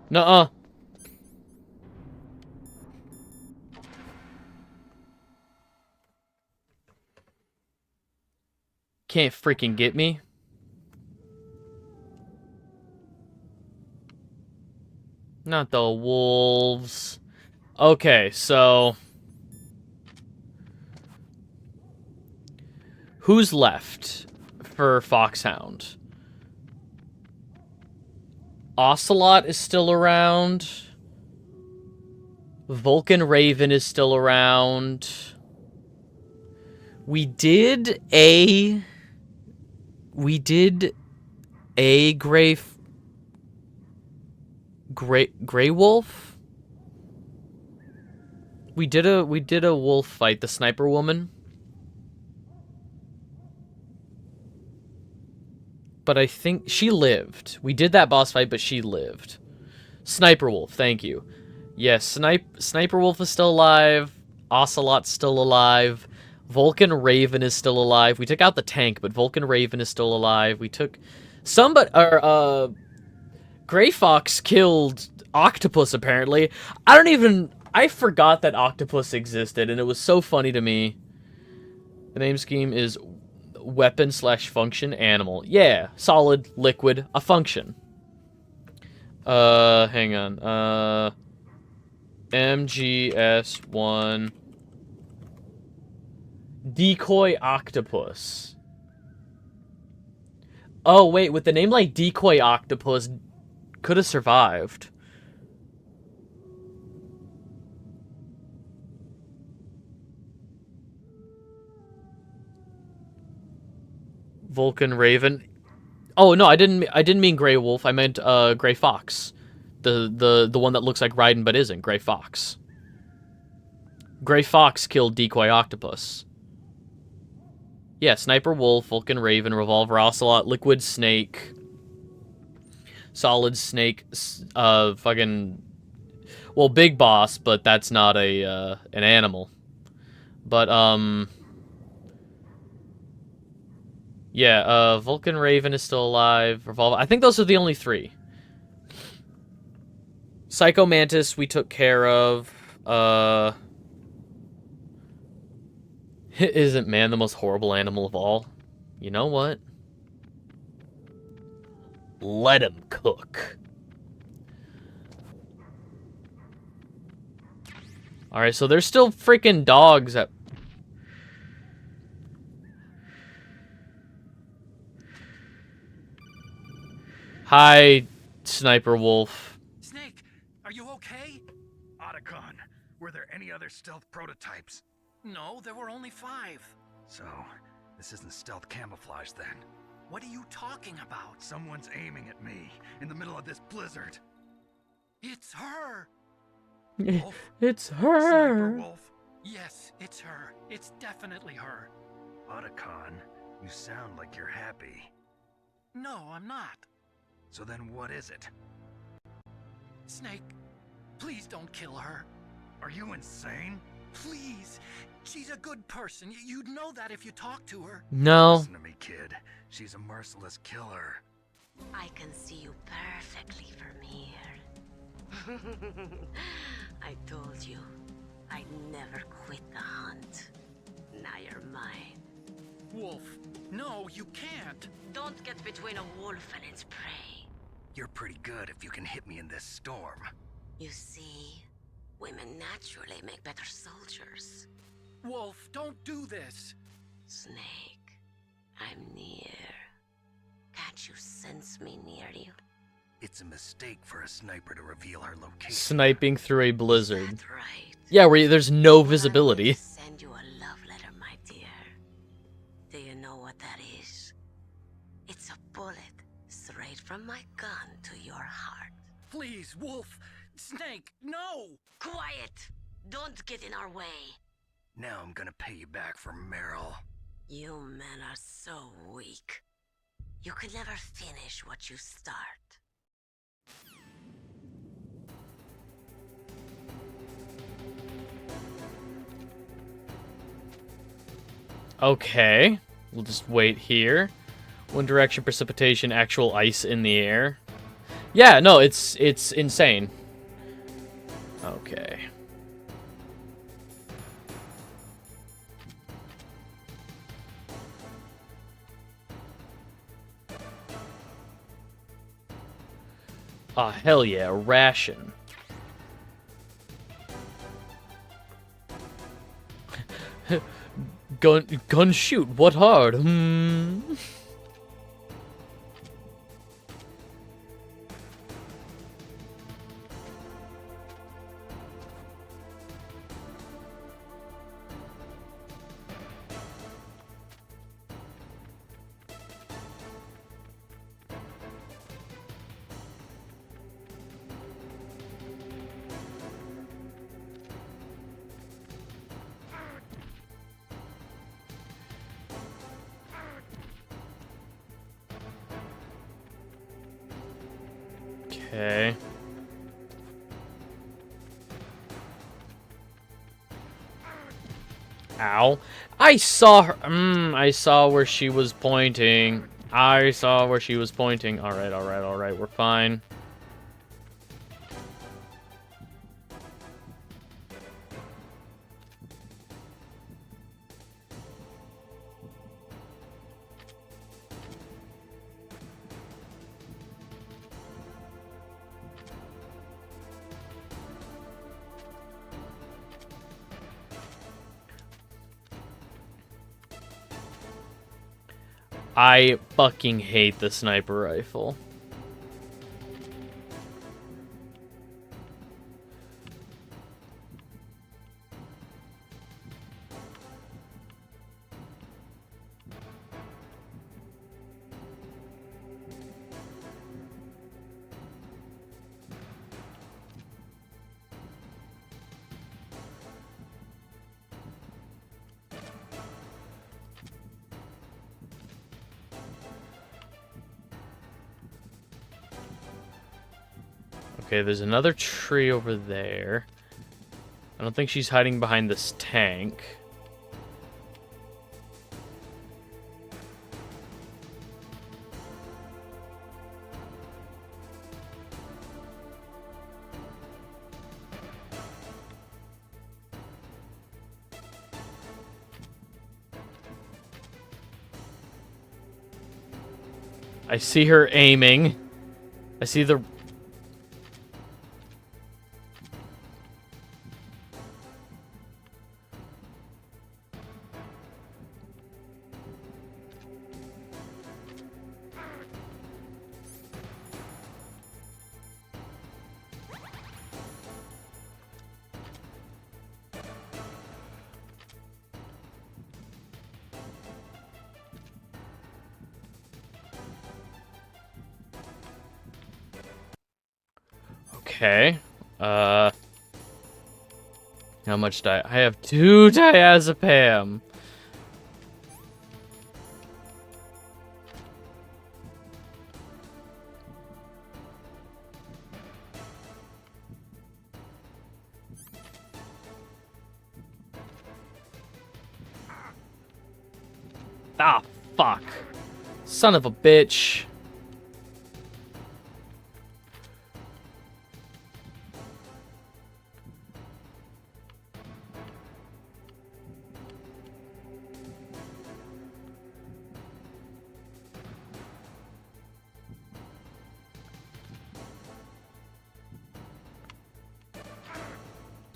Nuh-uh. Can't freaking get me. Not the wolves. Okay, so... who's left for Foxhound? Ocelot is still around. Vulcan Raven is still around. We did a Grey Wolf. We did a wolf fight, the sniper woman. But I think she lived. We did that boss fight, but she lived. Sniper Wolf, thank you. Yes, Sniper Wolf is still alive. Ocelot's still alive. Vulcan Raven is still alive. We took out the tank, but Vulcan Raven is still alive. We took Gray Fox killed Octopus, apparently. I forgot that Octopus existed, and it was so funny to me. The name scheme is weapon/function animal. Yeah, solid, liquid, a function. Hang on. MGS1 Decoy Octopus. Oh, wait, with the name like Decoy Octopus, could have survived. Vulcan Raven. Oh no, I didn't mean Grey Wolf. I meant Grey Fox. The one that looks like Raiden but isn't, Grey Fox. Grey Fox killed Decoy Octopus. Yeah, Sniper Wolf, Vulcan Raven, Revolver Ocelot, Liquid Snake, Solid Snake, fucking, well, Big Boss, but that's not an animal. But yeah, Vulcan Raven is still alive. Revolver. I think those are the only three. Psycho Mantis we took care of. Isn't man the most horrible animal of all? You know what? Let him cook. Alright, so there's still freaking dogs at... Hi, Sniper Wolf. Snake, are you okay? Otacon, were there any other stealth prototypes? No, there were only 5. So, this isn't stealth camouflage then. What are you talking about? Someone's aiming at me in the middle of this blizzard. It's her! Wolf? It's Sniper her. Wolf? Yes, it's her. It's definitely her. Otacon, you sound like you're happy. No, I'm not. So then what is it? Snake, please don't kill her. Are you insane? Please. She's a good person. You'd know that if you talked to her. No. Listen to me, kid. She's a merciless killer. I can see you perfectly from here. I told you, I'd never quit the hunt. Now you're mine. Wolf, no, you can't. Don't get between a wolf and its prey. You're pretty good if you can hit me in this storm. You see, women naturally make better soldiers. Wolf, don't do this. Snake, I'm near. Can't you sense me near you? It's a mistake for a sniper to reveal her location. Sniping through a blizzard. That's right. Yeah, where there's no Well, I'm visibility. going to send you a love letter, my dear. Do you know what that is? It's a bullet straight from my gun to your heart. Please, Wolf. Snake, no! Quiet! Don't get in our way. Now I'm gonna pay you back for Meryl. You men are so weak. You could never finish what you start. Okay. We'll just wait here. One direction precipitation, actual ice in the air. Yeah, no, it's insane. Okay. Ah, hell yeah, a ration. gun shoot. What hard? Hmm. Okay. Ow. I saw her. I saw where she was pointing. I saw where she was pointing. Alright, alright, alright. We're fine. I fucking hate the sniper rifle. Okay, there's another tree over there. I don't think she's hiding behind this tank. I see her aiming. I see the... Okay. How much I have 2 diazepam. Ah, fuck. Son of a bitch.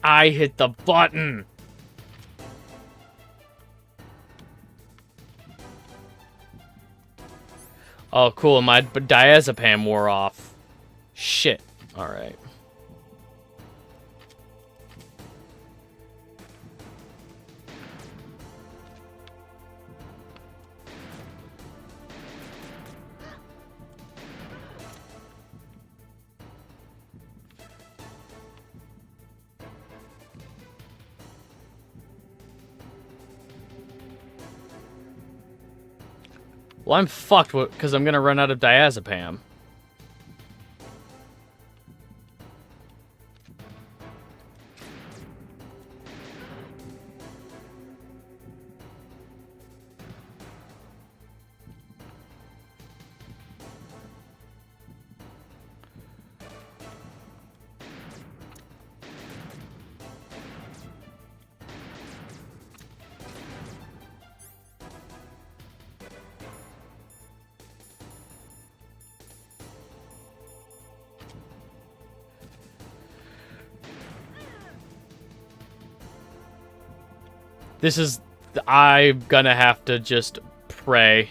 I hit the button. Oh, cool. My diazepam wore off. Shit. Alright. Well, I'm fucked because I'm gonna run out of diazepam. I'm gonna have to just pray.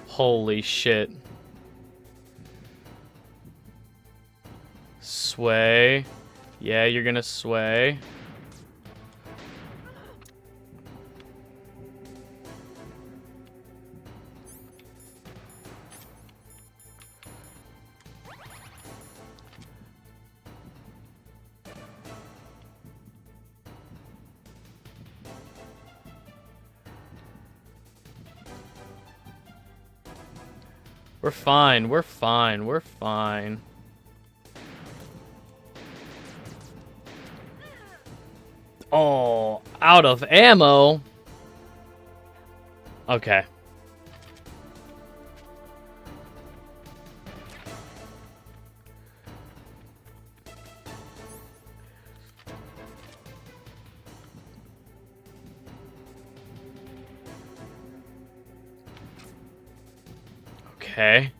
Holy shit. Sway. Yeah, you're gonna sway. We're fine, we're fine, we're fine. Oh, out of ammo? Okay. Okay.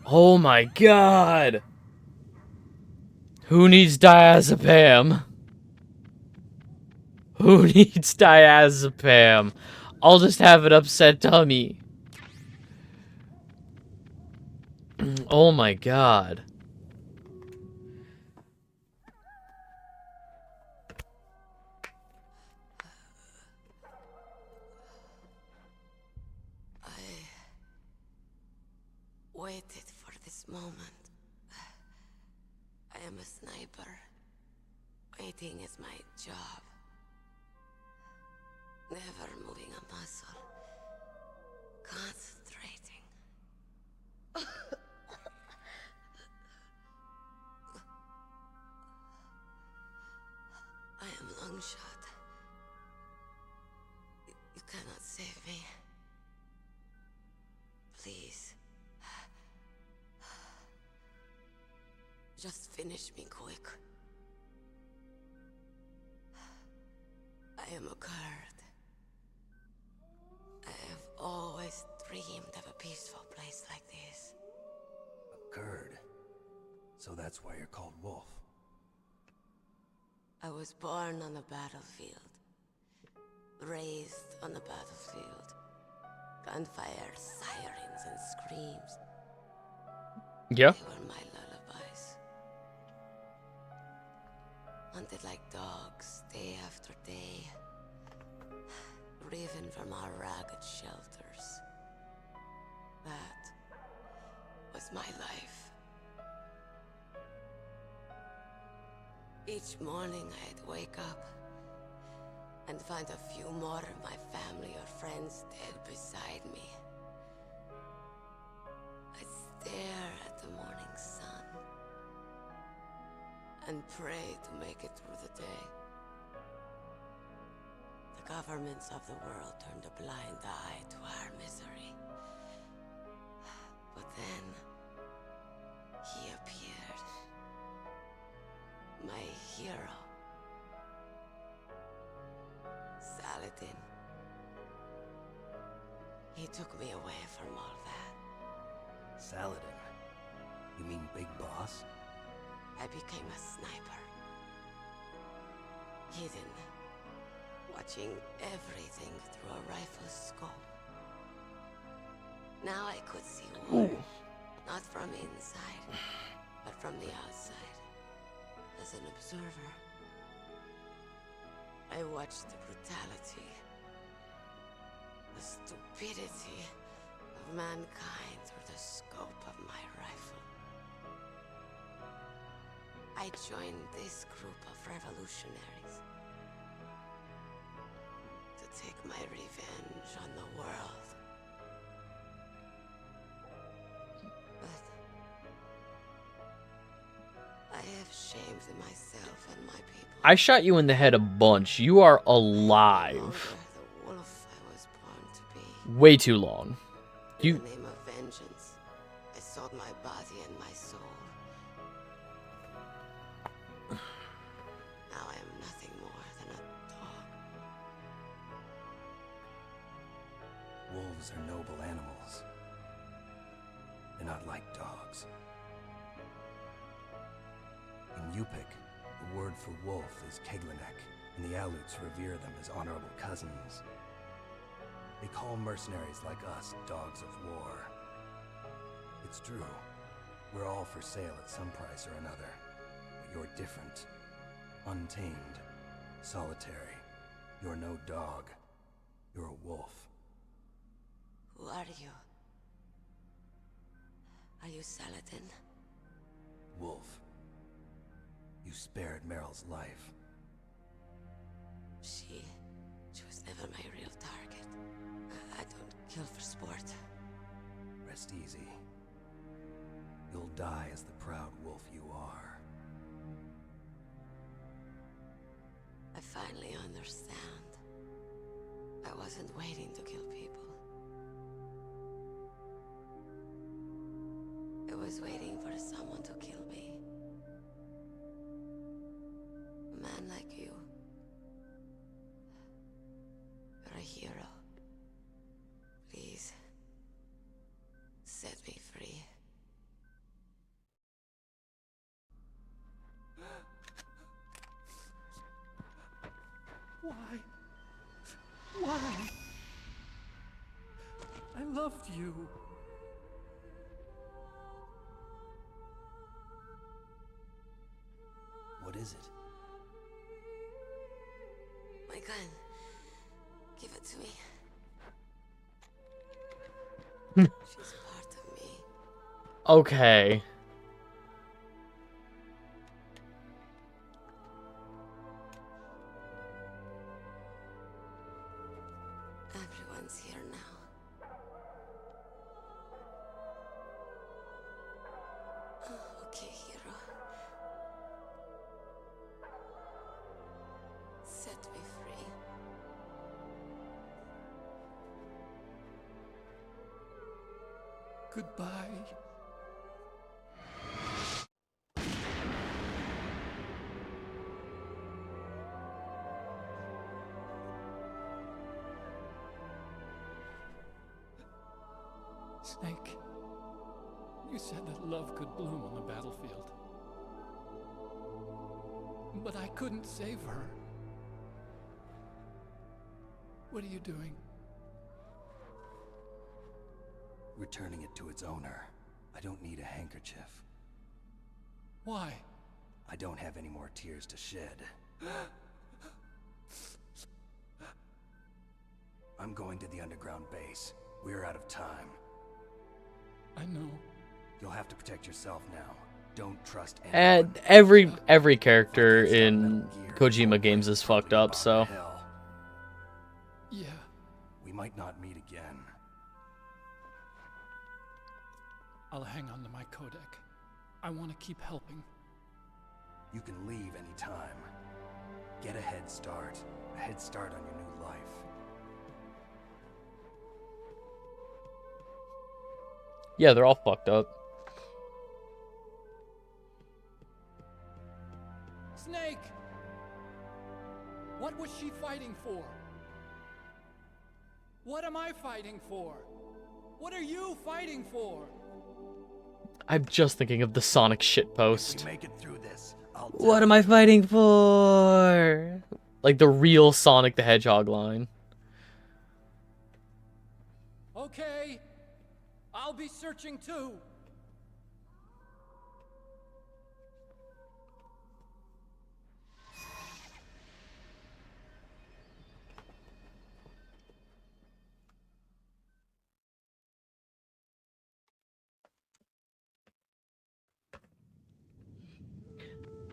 Oh my god! Who needs diazepam? Who needs diazepam? I'll just have an upset tummy. Oh my god. Waited for this moment. I am a sniper. Waiting is my job. Never moving a muscle. Concentrating. I am long shot. You cannot save me. Please. Just finish me quick. I am a Kurd. I have always dreamed of a peaceful place like this. A Kurd. So that's why you're called Wolf. I was born on the battlefield. Raised on the battlefield. Gunfire, sirens, and screams. Yeah. They were my lullabies. Hunted like dogs, day after day. Driven from our ragged shelters. That was my life. Each morning I'd wake up and find a few more of my family or friends dead beside me. I'd stare at the morning sun and pray to make it through the day. The governments of the world turned a blind eye to our misery. But then, he appeared. My hero. Saladin. He took me away from all that. Saladin? You mean Big Boss? I became a sniper. Hidden. Watching everything through a rifle's scope. Now I could see war. Not from inside, but from the outside. As an observer. I watched the brutality, the stupidity of mankind through the scope of my rifle. I joined this group of revolutionaries to take my revenge on the world. But I have shamed myself and my people. I shot you in the head a bunch. You are No alive. longer the wolf I was born to be. Way too long. In You... the name of vengeance, I sold my body and my soul. Now I am nothing more than a Wolves are noble animals. They're not like dogs. In Yupik, the word for wolf is Keglenek, and the Aleuts revere them as honorable cousins. They call mercenaries like us dogs of war. It's true. We're all for sale at some price or another. But you're different. Untamed. Solitary. You're no dog. You're a wolf. Who are you? Are you Saladin? Wolf. You spared Meryl's life. She was never my real target. I don't kill for sport. Rest easy. You'll die as the proud wolf you are. I finally understand. I wasn't waiting to kill people. I was waiting for someone to kill me. A man like you. You're a hero. Please, set me free. Why? Why? I loved you. What is it? My gun. Give it to me. She's part of me. Okay. Everyone's here now. Okay, hero. Set me free. Goodbye. Snake, you said that love could bloom on the battlefield. But I couldn't save her. What are you doing? Returning it to its owner. I don't need a handkerchief. Why? I don't have any more tears to shed. I'm going to the underground base. We're out of time. I know. You'll have to protect yourself now. Don't trust anyone. And every character in Kojima games is fucked up, so. Hell, Yeah. we might not meet again. I'll hang on to my codec. I want to keep helping. You can leave anytime. Get a head start. A head start on your new life. Yeah, they're all fucked up. Snake! What was she fighting for? What am I fighting for? What are you fighting for? I'm just thinking of the Sonic shitpost. If we make it through this, I'll What am I fighting for? Like the real Sonic the Hedgehog line. Okay. I'll be searching too.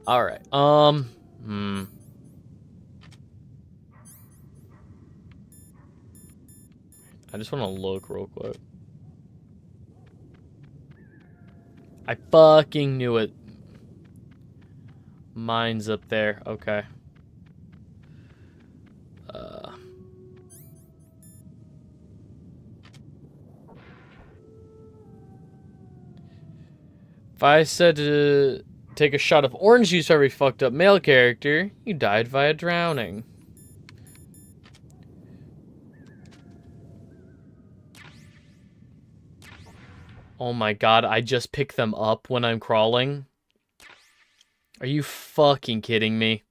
All right. I just want to look real quick. I fucking knew it. Mine's up there. Okay. If I said to take a shot of orange juice for every fucked up male character, you died via drowning. Oh my god, I just pick them up when I'm crawling? Are you fucking kidding me?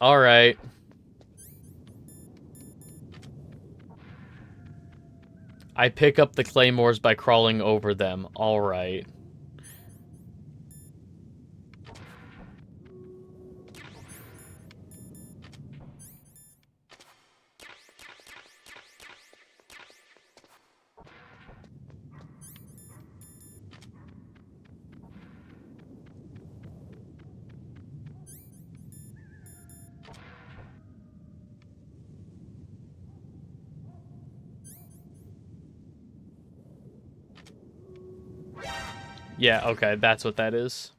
Alright. I pick up the claymores by crawling over them. Alright. Yeah, okay, that's what that is.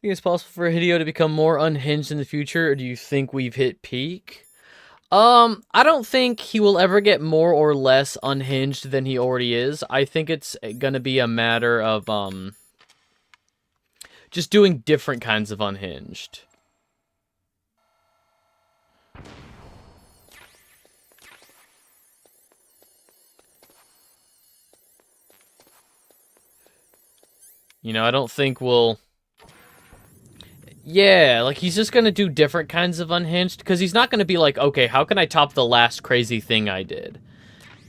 Think it's possible for Hideo to become more unhinged in the future, or do you think we've hit peak? I don't think he will ever get more or less unhinged than he already is. I think it's gonna be a matter of, just doing different kinds of unhinged. You know, I don't think we'll... Yeah, like, he's just gonna do different kinds of unhinged, because he's not gonna be like, okay, how can I top the last crazy thing I did?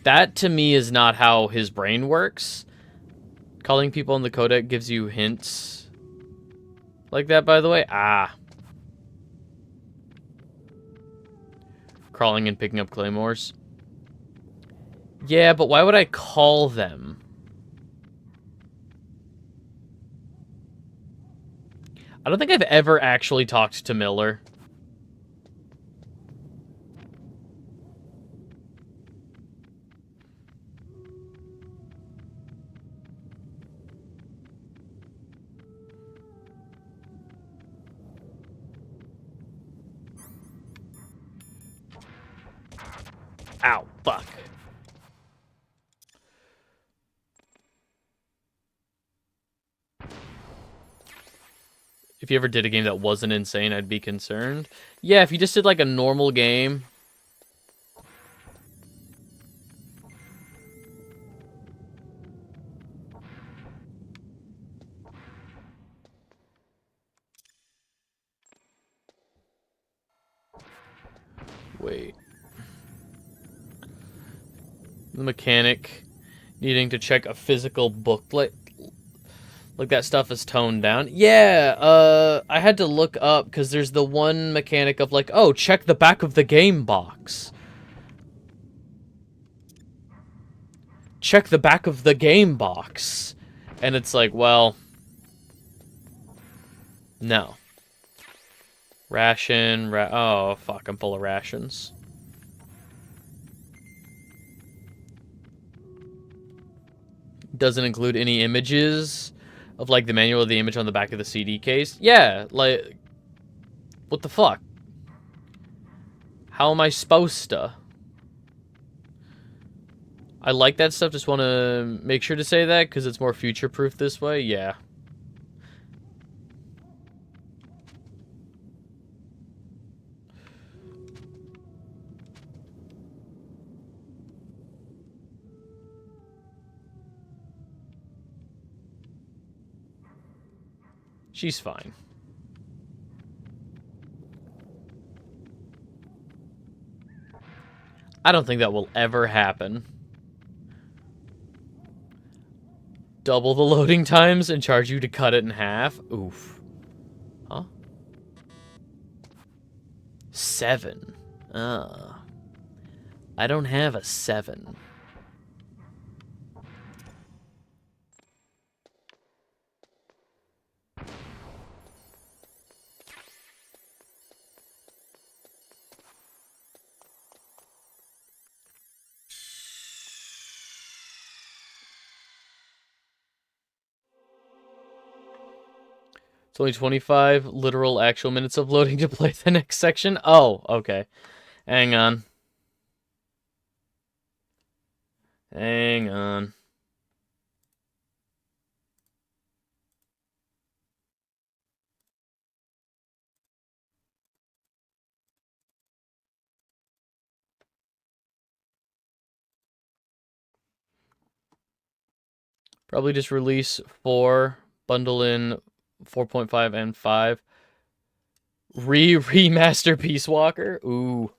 That, to me, is not how his brain works. Calling people in the codec gives you hints like that, by the way. Ah. Crawling and picking up claymores. Yeah, but why would I call them? I don't think I've ever actually talked to Miller. Ow, fuck. If you ever did a game that wasn't insane, I'd be concerned. Yeah, if you just did like a normal game. Wait. The mechanic needing to check a physical booklet. Like that stuff is toned down. Yeah, I had to look up because there's the one mechanic of like, oh, check the back of the game box. Check the back of the game box. And it's like, well, no. Ration, oh, fuck, I'm full of rations. Doesn't include any images of, like, the manual of the image on the back of the CD case. Yeah, like, what the fuck? How am I supposed to? I like that stuff, just want to make sure to say that, because it's more future-proof this way, yeah. She's fine. I don't think that will ever happen. Double the loading times and charge you to cut it in half? Oof. Huh? 7. I don't have a 7. It's only 25 literal actual minutes of loading to play the next section. Oh, okay. Hang on. Hang on. Probably just release 4, bundle in 4.5 and 5. Remaster Peace Walker? Ooh.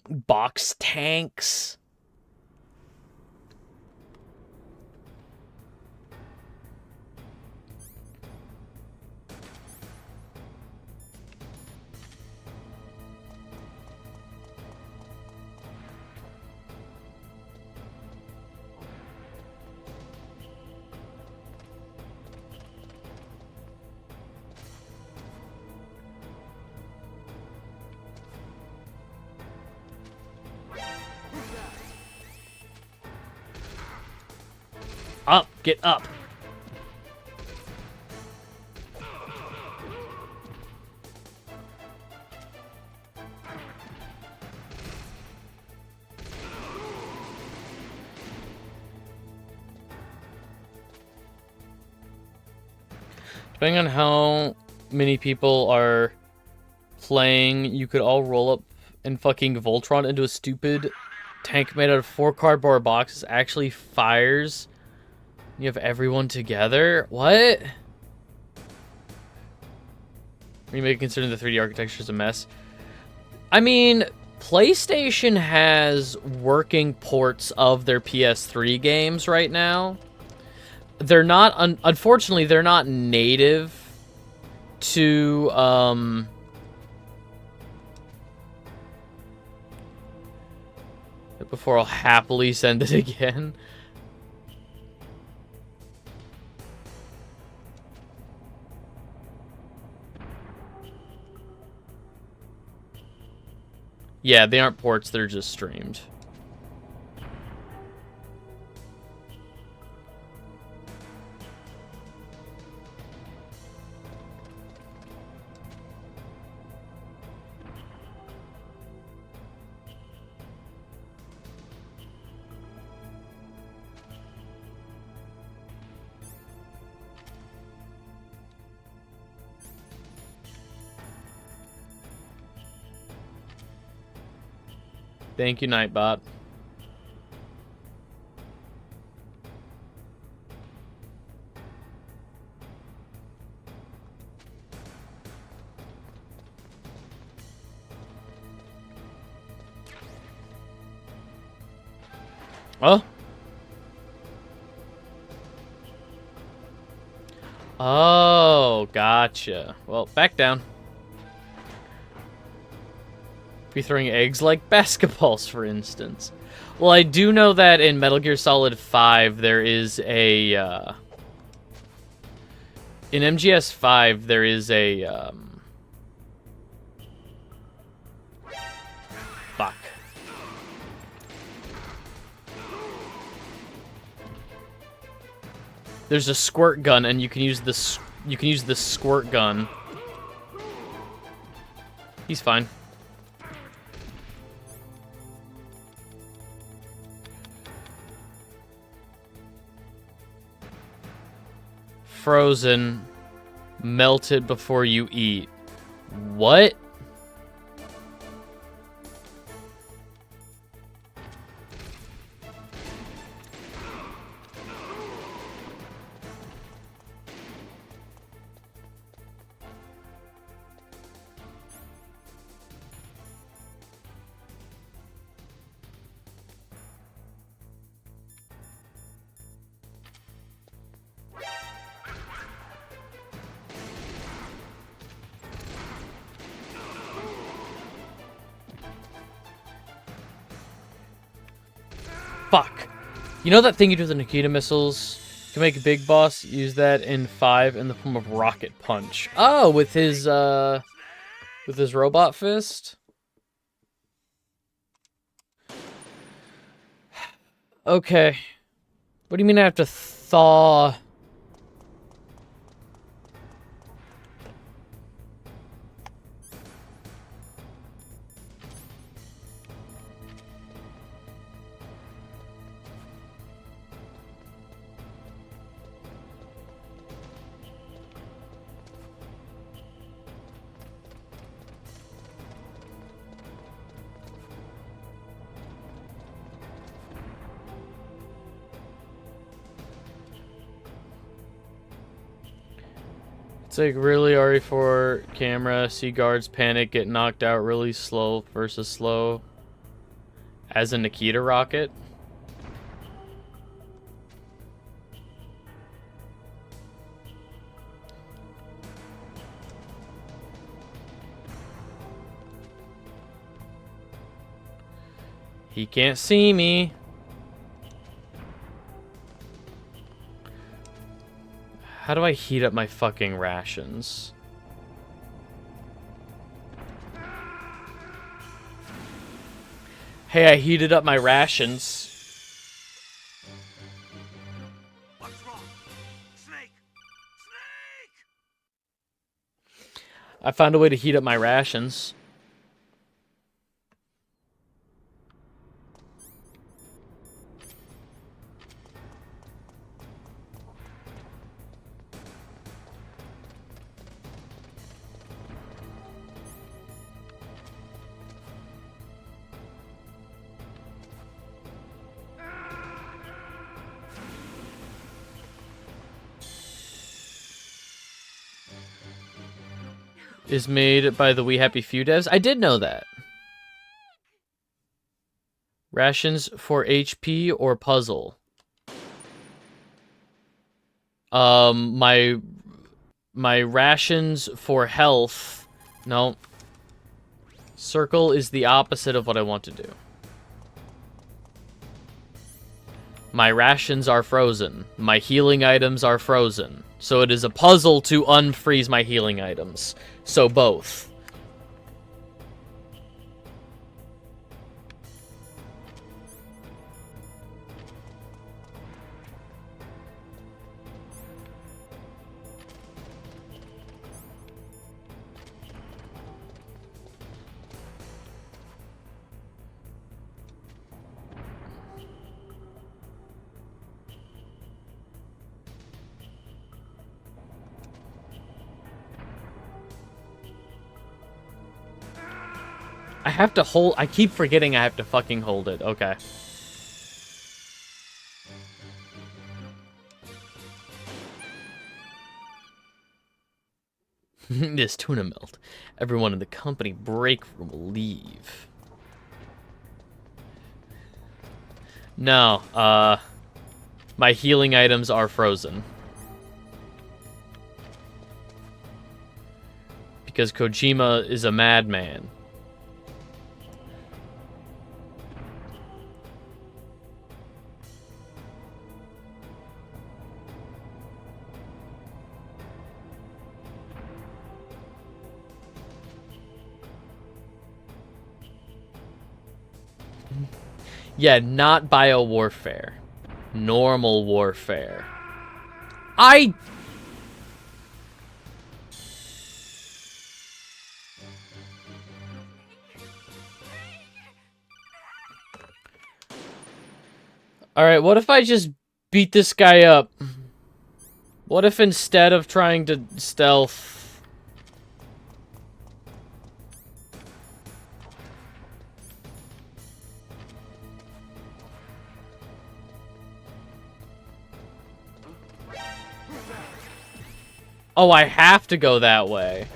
Box tanks. Up, get up. Depending on how many people are playing, you could all roll up and fucking Voltron into a stupid tank made out of 4 cardboard boxes. Actually fires. You have everyone together? What? Remake considering the 3D architecture is a mess. I mean, PlayStation has working ports of their PS3 games right now. They're not, unfortunately, they're not native to, before I'll happily send it again. Yeah, they aren't ports, they're just streamed. Thank you, Nightbot. Oh. Oh, gotcha. Well, back down. Be throwing eggs like basketballs, for instance. Well, I do know that in Metal Gear Solid 5, there is a, in MGS 5, there is a, fuck. There's a squirt gun, and you can use this, the squirt gun. He's fine. Frozen, melted before you eat. What? Fuck. You know that thing you do with the Nikita missiles? To make a big boss, use that in 5 in the form of rocket punch. Oh, with his robot fist? Okay. What do you mean I have to thaw? It's like really RE4 camera, see guards panic, get knocked out really slow versus slow. As a Nikita rocket. He can't see me. How do I heat up my fucking rations? Hey, I heated up my rations. What's wrong? Snake! Snake! I found a way to heat up my rations. Is made by the We Happy Few devs. I did know that. Rations for HP or puzzle. My rations for health. No. Circle is the opposite of what I want to do. My rations are frozen. My healing items are frozen. So it is a puzzle to unfreeze my healing items. So both. I have to hold... I keep forgetting I have to fucking hold it. Okay. This tuna melt. Everyone in the company break room will leave. No, my healing items are frozen. Because Kojima is a madman. Yeah, not bio-warfare. Normal warfare. Alright, what if I just beat this guy up? What if instead of trying to stealth... Oh, I have to go that way.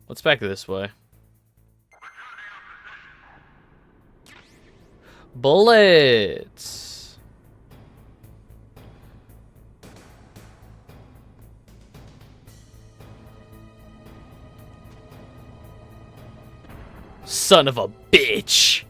Let's back this way. Bullets! Son of a bitch!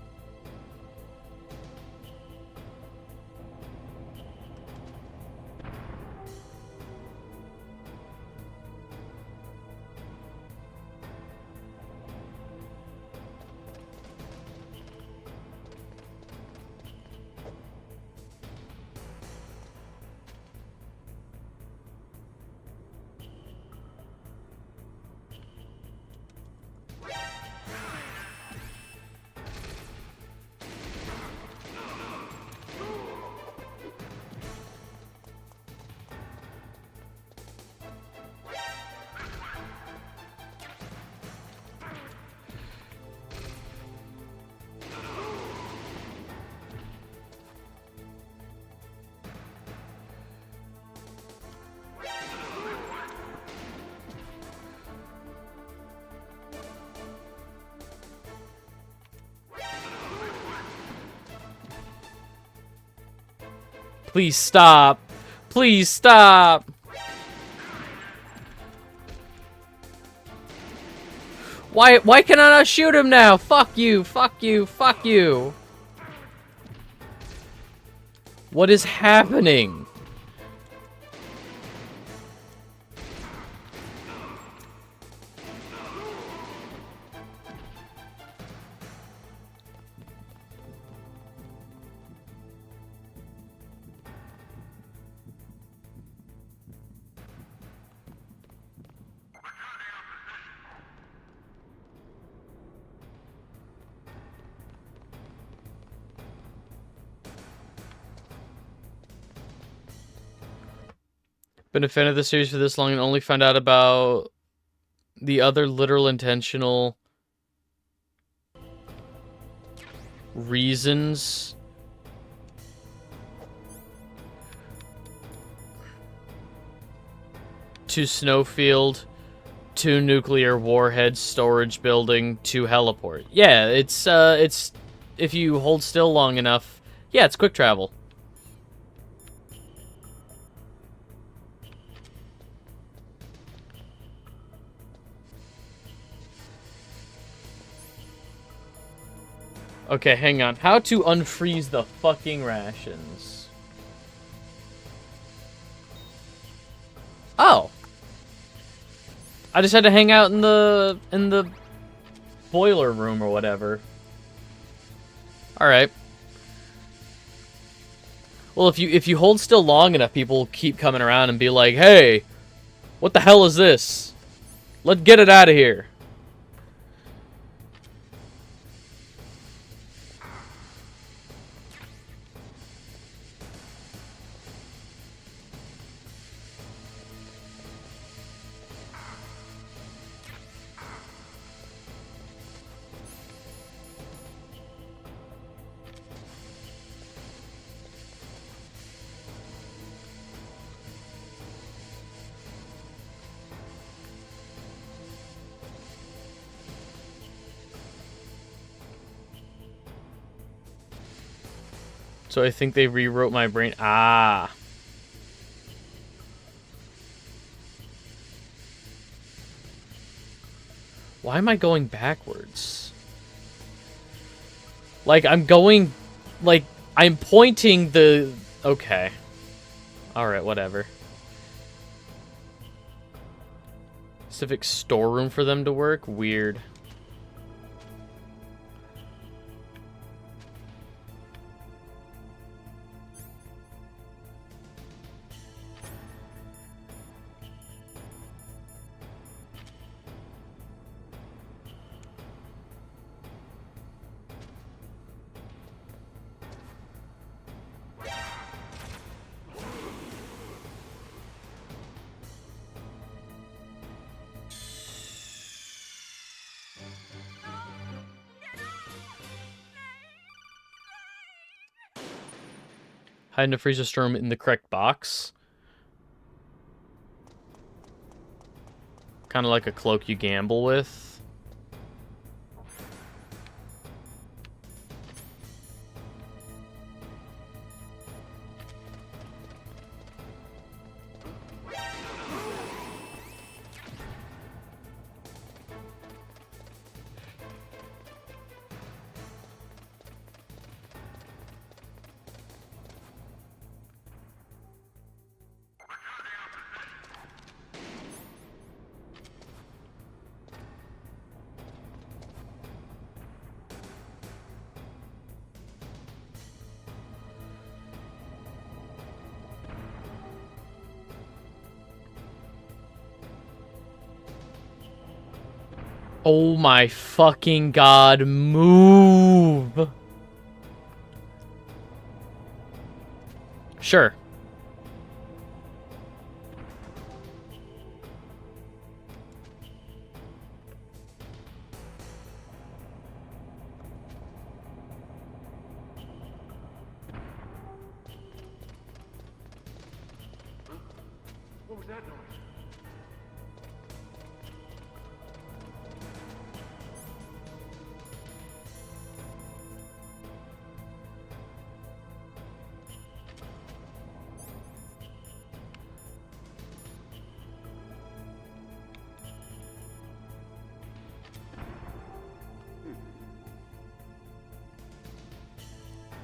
Please stop. Please stop. Why can I not shoot him now? Fuck you, fuck you, fuck you. What is happening? Been a fan of the series for this long and only found out about the other literal intentional reasons to Snowfield, to nuclear warhead storage building, to heliport. Yeah, it's if you hold still long enough, yeah, it's quick travel. Okay, hang on. How to unfreeze the fucking rations? Oh. I just had to hang out in the boiler room or whatever. All right. Well, if you hold still long enough, people keep coming around and be like, "Hey, what the hell is this? Let's get it out of here." So I think they rewrote my brain. Ah. Why am I going backwards? Like, I'm going... Like, I'm pointing the... Okay. Alright, whatever. Specific storeroom for them to work? Weird. Hide in a freezer storm in the correct box. Kind of like a cloak you gamble with. Oh my fucking god, move! Sure. What was that noise?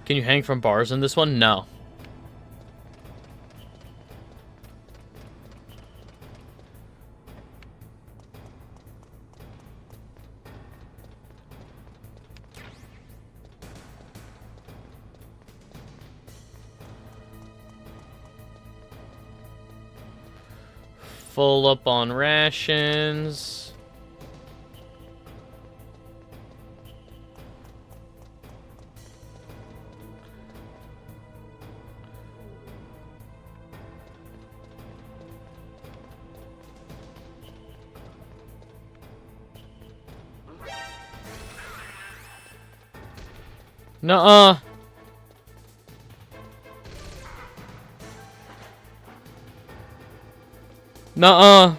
Can you hang from bars in this one? No. Full up on rations. Nuh-uh. Nuh-uh.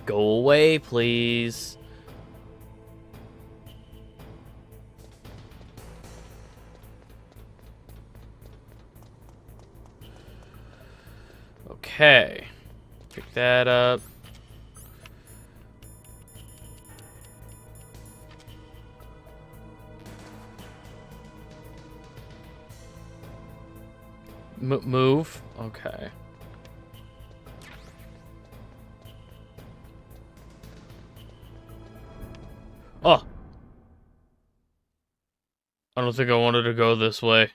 Go away, please. Okay. Pick that up. Move? Okay. Oh! I don't think I wanted to go this way.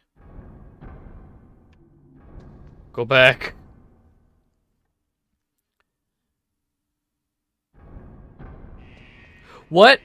Go back. What?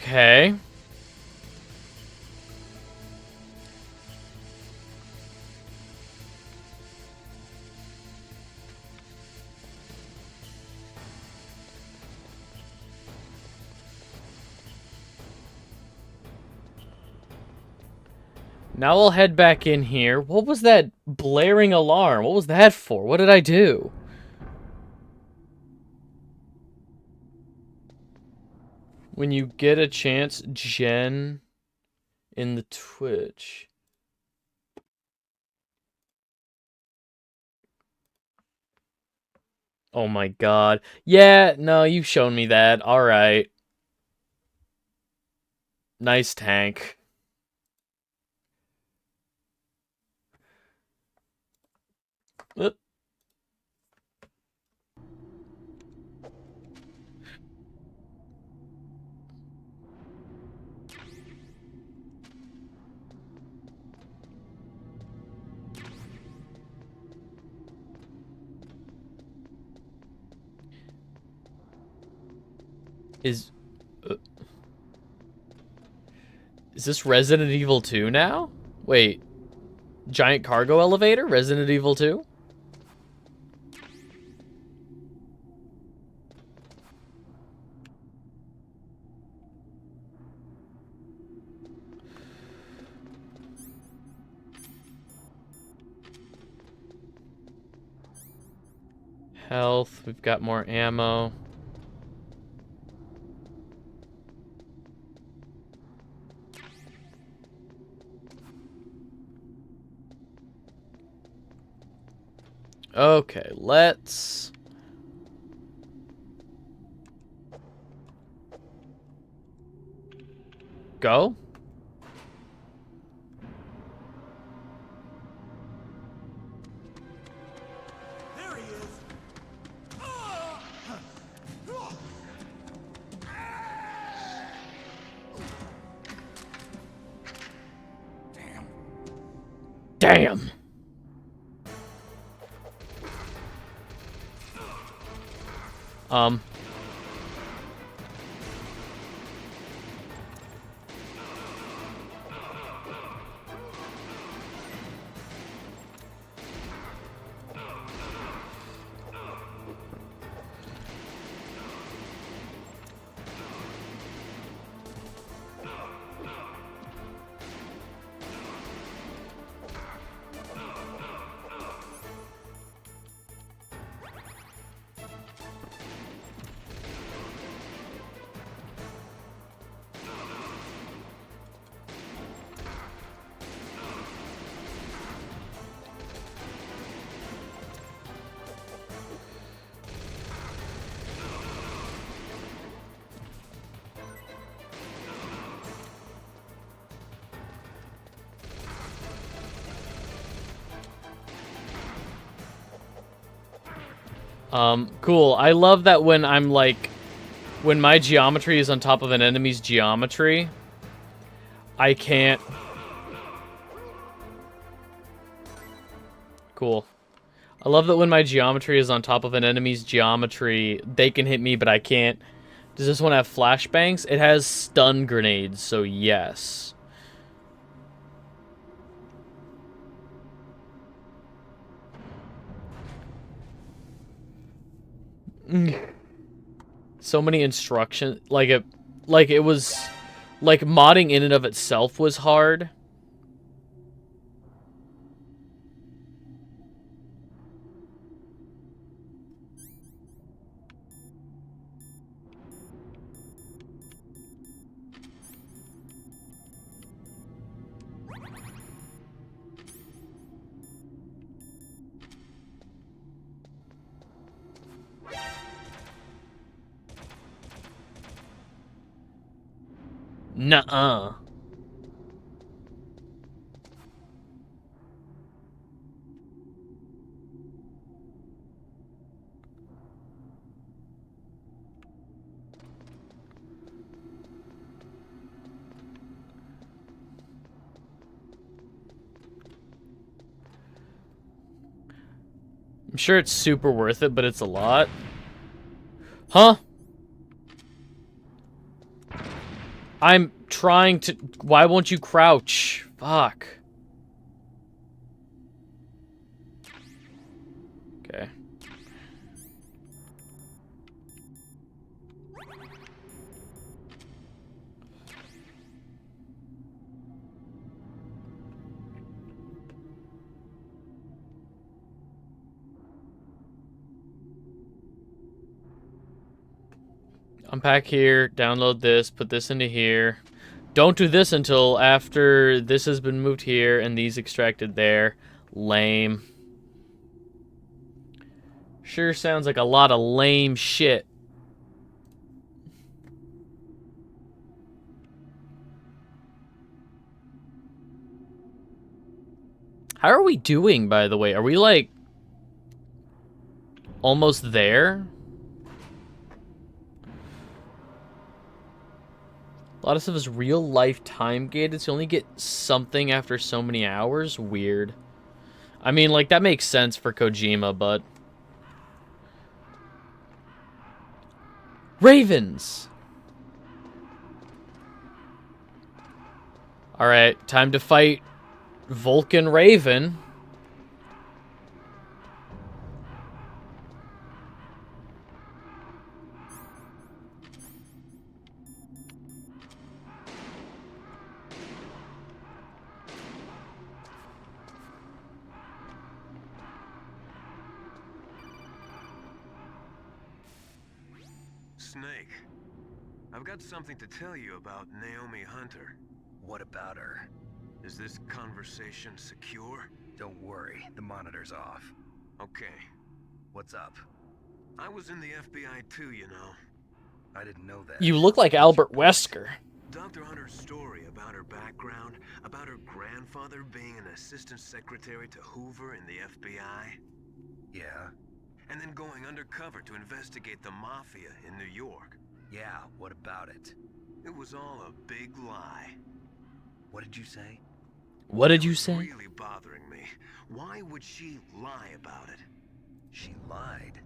Okay. Now I'll head back in here. What was that blaring alarm? What was that for? What did I do? When you get a chance, Jen in the Twitch. Oh my god. Yeah, no, you've shown me that. Alright. Nice tank. Oop. Is... uh, is this Resident Evil 2 now? Wait. Giant cargo elevator? Resident Evil 2? Health. We've got more ammo. Okay, let's... go? There he is. Damn! Um... Cool. I love that when I'm like, when my geometry is on top of an enemy's geometry, I can't... Cool. I love that when my geometry is on top of an enemy's geometry, they can hit me, but I can't. Does this one have flashbangs? It has stun grenades, so yes. So many instructions, like it was, like modding in and of itself was hard. Nuh-uh. I'm sure it's super worth it, but it's a lot. Huh? I'm trying to... Why won't you crouch? Fuck. Okay. Unpack here, download this, put this into here. Don't do this until after this has been moved here and these extracted there. Lame. Sure sounds like a lot of lame shit. How are we doing, by the way? Are we, like, almost there? A lot of stuff is real-life time-gated, so you only get something after so many hours? Weird. I mean, like, that makes sense for Kojima, but... Ravens! Alright, time to fight Vulcan Raven. Snake, I've got something to tell you about Naomi Hunter. What about her? Is this conversation secure? Don't worry, the monitor's off. Okay. What's up? I was in the FBI too, you know. I didn't know that. You look like Albert Wesker. Dr. Hunter's story about her background, about her grandfather being an assistant secretary to Hoover in the FBI. Yeah? And then going undercover to investigate the mafia in New York. Yeah, what about it? It was all a big lie. What did you say? What did you It was say? really bothering me. Why would she lie about it? She lied.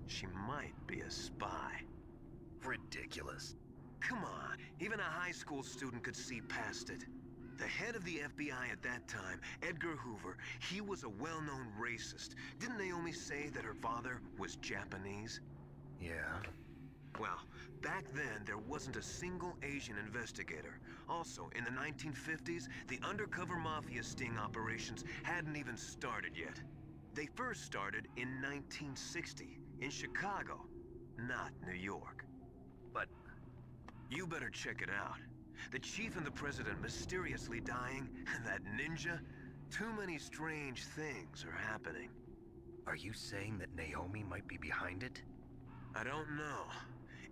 She might be a spy. Ridiculous. Come on, even a high school student could see past it. The head of the FBI at that time, Edgar Hoover, he was a well-known racist. Didn't Naomi say that her father was Japanese? Yeah. Well, back then there wasn't a single Asian investigator. Also, in the 1950s, the undercover mafia sting operations hadn't even started yet. They first started in 1960, in Chicago, not New York. But You better check it out. The chief and the president mysteriously dying, and that ninja? Too many strange things are happening. are you saying that Naomi might be behind it? I don't know.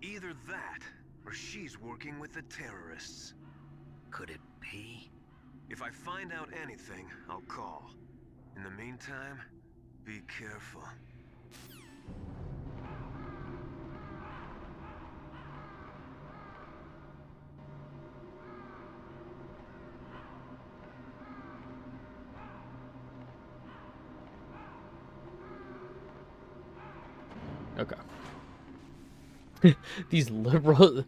Either that, or she's working with the terrorists. Could it be? If I find out anything, I'll call. In the meantime, be careful. Okay. These liberal...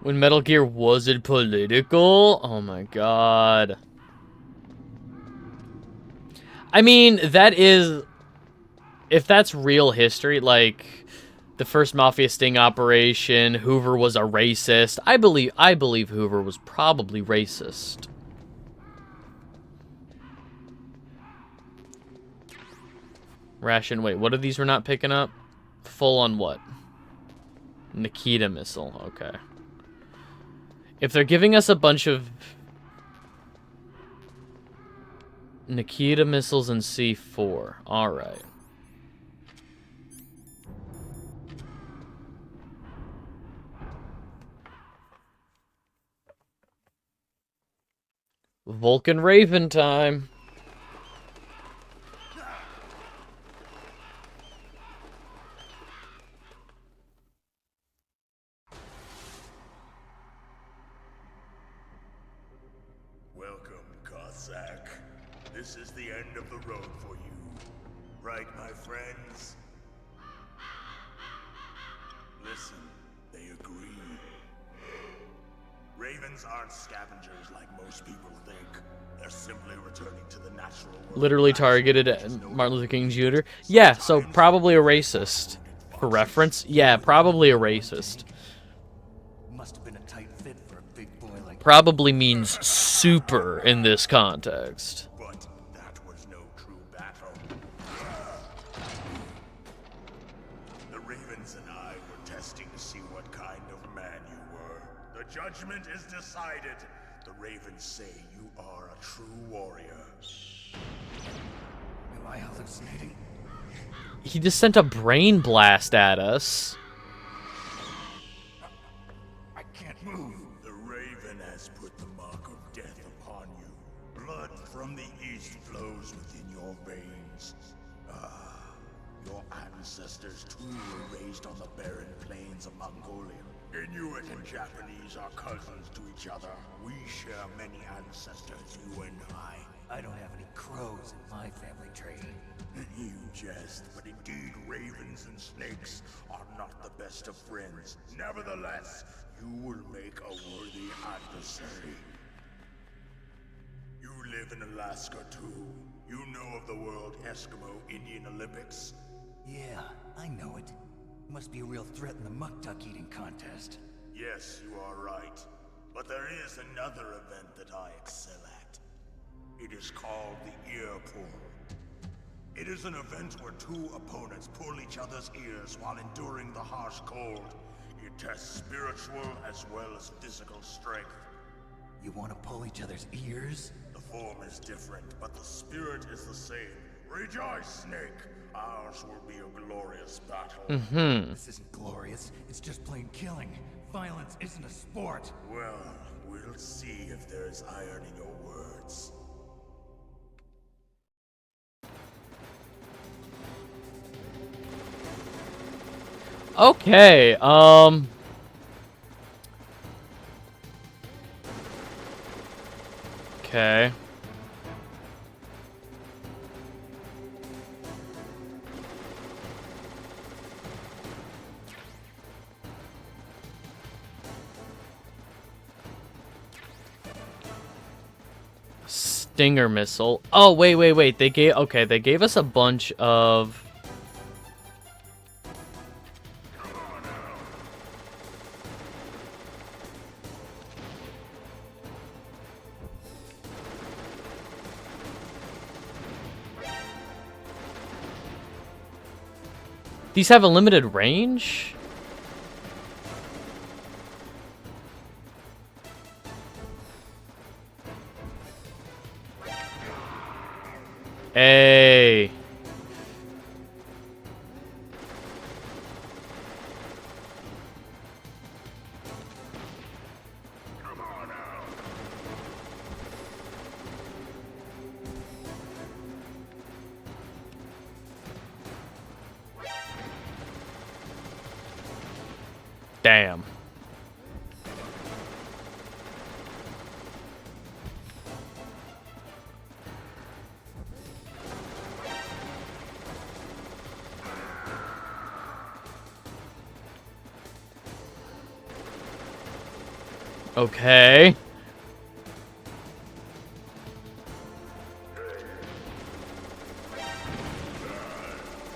When Metal Gear wasn't political? Oh my god. I mean, that is... If that's real history, like... The first Mafia sting operation, Hoover was a racist. I believe Hoover was probably racist. Ration, wait, what are these we're not picking up? Full on what? Nikita missile, okay. If they're giving us a bunch of Nikita missiles and C4, alright. Vulcan Raven time. Welcome, Cossack. This is the end of the road for you. Right, my friends? Listen, they agree. Ravens aren't scavengers like most people think. They're simply returning to the natural world. Literally targeted at Martin Luther King Jr. Yeah, so probably a racist. For reference? Yeah, probably a racist. Must have been a tight fit for a big boy like Probably means super in this context. But that was no true battle. The Ravens and I were testing to see what kind of man you were. The judgment is decided. The Ravens say you are a true warrior. Am I hallucinating? He just sent a brain blast at us. I can't move. The Raven has put the mark of death upon you. Blood from the east flows within your veins. Ah, your ancestors too were raised on the barren plains of Mongolia. Inuit and Japanese are cousins to each other. We share many ancestors, you and I. I don't have any crows in my family tree. You jest, but indeed ravens and snakes are not the best of friends. Nevertheless, you will make a worthy adversary. You live in Alaska too. You know of the World Eskimo Indian Olympics? Yeah, I know it. Must be a real threat in the muck-duck eating contest. Yes, you are right. But there is another event that I excel at. It is called the ear pull. It is an event where two opponents pull each other's ears while enduring the harsh cold. It tests spiritual as well as physical strength. You want to pull each other's ears? The form is different, but the spirit is the same. Rejoice, Snake. Ours will be a glorious battle. This isn't glorious. It's just plain killing. Violence isn't a sport. Well, we'll see if there's iron in your words. Okay, okay. Stinger missile. Oh, wait. They gave us a bunch of... These have a limited range? Hey. Damn. Okay.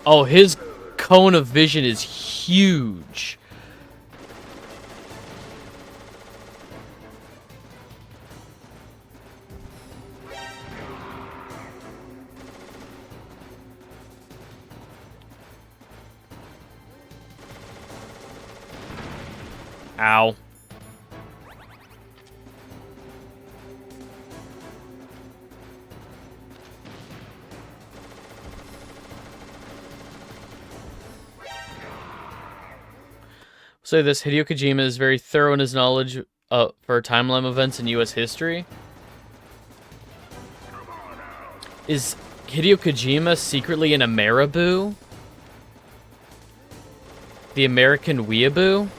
Oh, his cone of vision is huge. Ow. Say this, Hideo Kojima is very thorough in his knowledge for timeline events in US history. Is Hideo Kojima secretly an Ameriboo? The American weeaboo?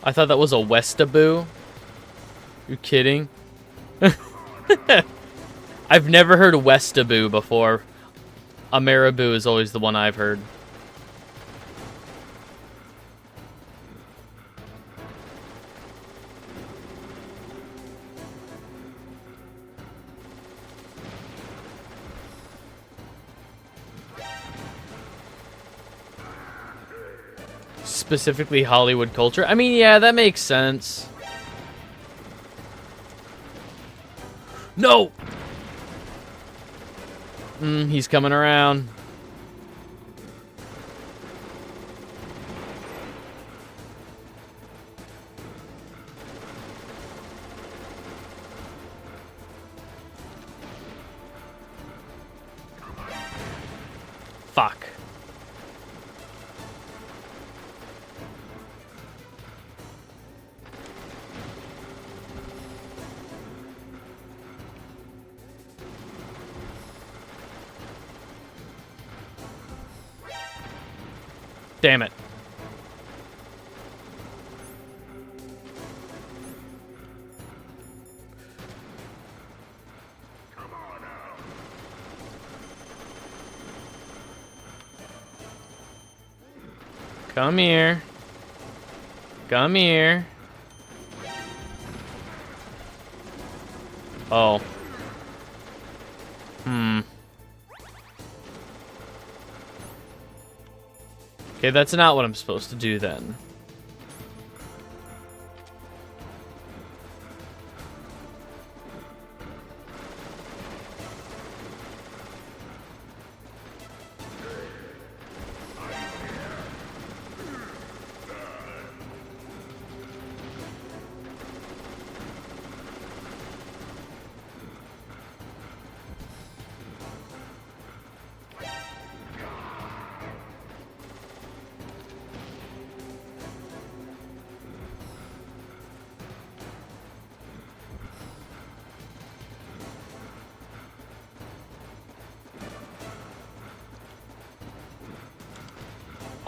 I thought that was a Westaboo. You kidding? I've never heard Westaboo before. Ameriboo is always the one I've heard. Specifically Hollywood culture. I mean, yeah, that makes sense. No! He's coming around. Fuck. Damn it. Come here. Come here. Oh. Okay, that's not what I'm supposed to do then.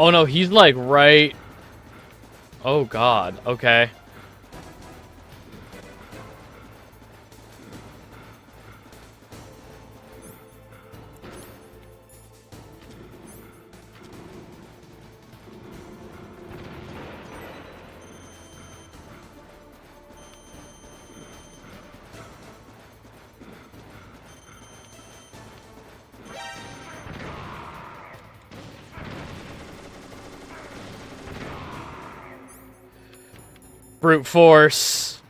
Oh no, he's like right... Oh god, okay. Brute force.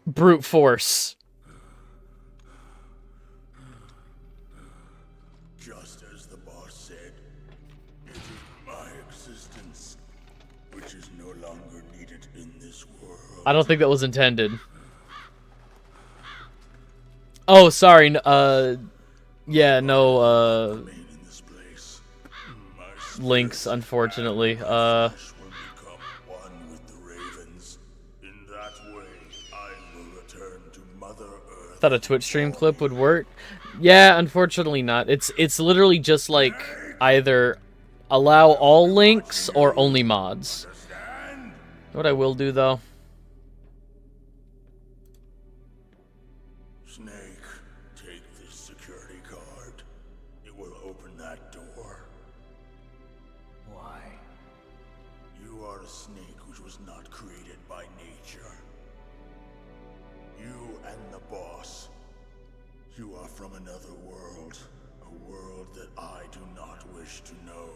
Brute force. Just as the boss said, it is my existence which is no longer needed in this world. I don't think that was intended. Oh, sorry. Yeah, no, Remain in this place. links, unfortunately. Flesh will become one with the ravens. In that way, I will return to Mother Earth. Thought a Twitch stream clip would work. Yeah, unfortunately not. It's literally just like either allow all links or only mods. Understand? What I will do though. Snake, take this security card. It will open that door. Why? You are a snake which was not created by nature. You and the boss. You are from another world. A world that I do not wish to know.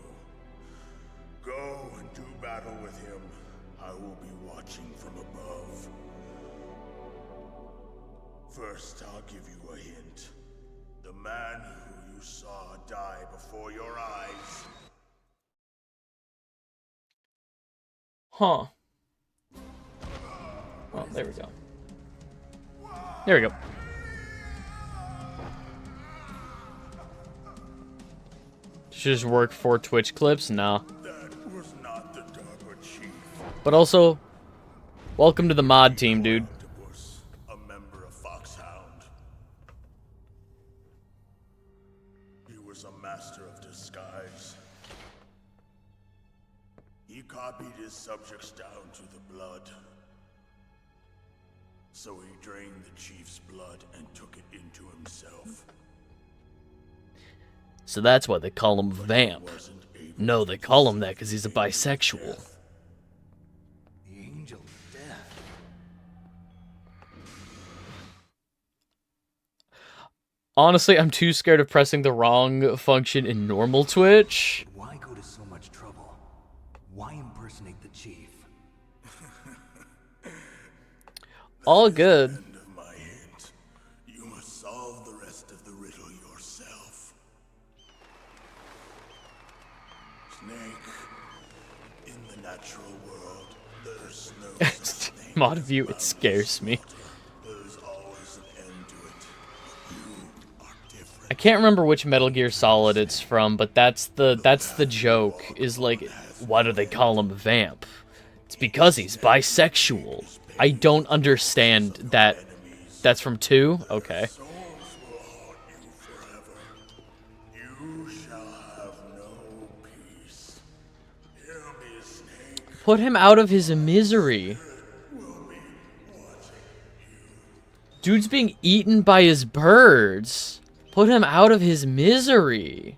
Go and do battle with him. I will be watching from above. First, I'll give you a hint. The man who you saw die before your eyes. Huh. Oh, there we go. There we go. Should just work for Twitch clips? No. That was not the DARPA chief. But also, welcome to the mod team, dude. Octopus, a member of Foxhound. He was a master of disguise. He copied his subjects down to the blood. So he drained the chief's blood and took it into himself. So that's why they call him Vamp. Wasn't able No, they call him that because he's a bisexual. The Angel of Death. Honestly, I'm too scared of pressing the wrong function in normal Twitch. Why go to so much trouble? Why impersonate the chief? All good. End of my hint. You must solve the rest of the riddle yourself. Snake, in the natural world, there's no such thing. Mod view, it scares me. There's always an end to it. You are different. I can't remember which Metal Gear Solid it's from, but that's the joke. Is like, why do they call him Vamp? It's because he's bisexual. I don't understand that. That's from 2? Okay. Souls will haunt you forever. You shall have no peace. Hear me, Snake. Put him out of his misery. Dude's being eaten by his birds. Put him out of his misery.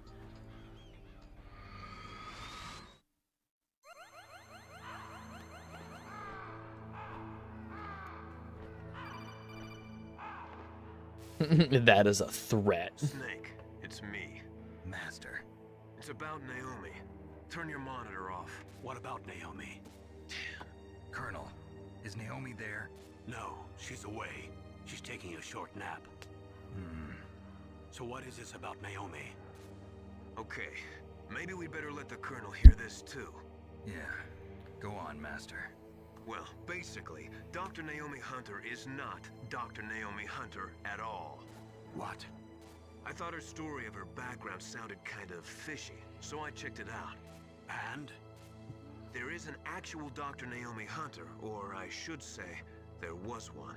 That is a threat. Snake, it's me. Master. It's about Naomi. Turn your monitor off. What about Naomi? Colonel, is Naomi there? No, she's away. She's taking a short nap. So what is this about Naomi? Okay, maybe we'd better let the Colonel hear this too. Yeah. Go on, Master. Well, basically, Dr. Naomi Hunter is not Dr. Naomi Hunter at all. What? I thought her story of her background sounded kind of fishy, so I checked it out. And? There is an actual Dr. Naomi Hunter, or I should say, There was one.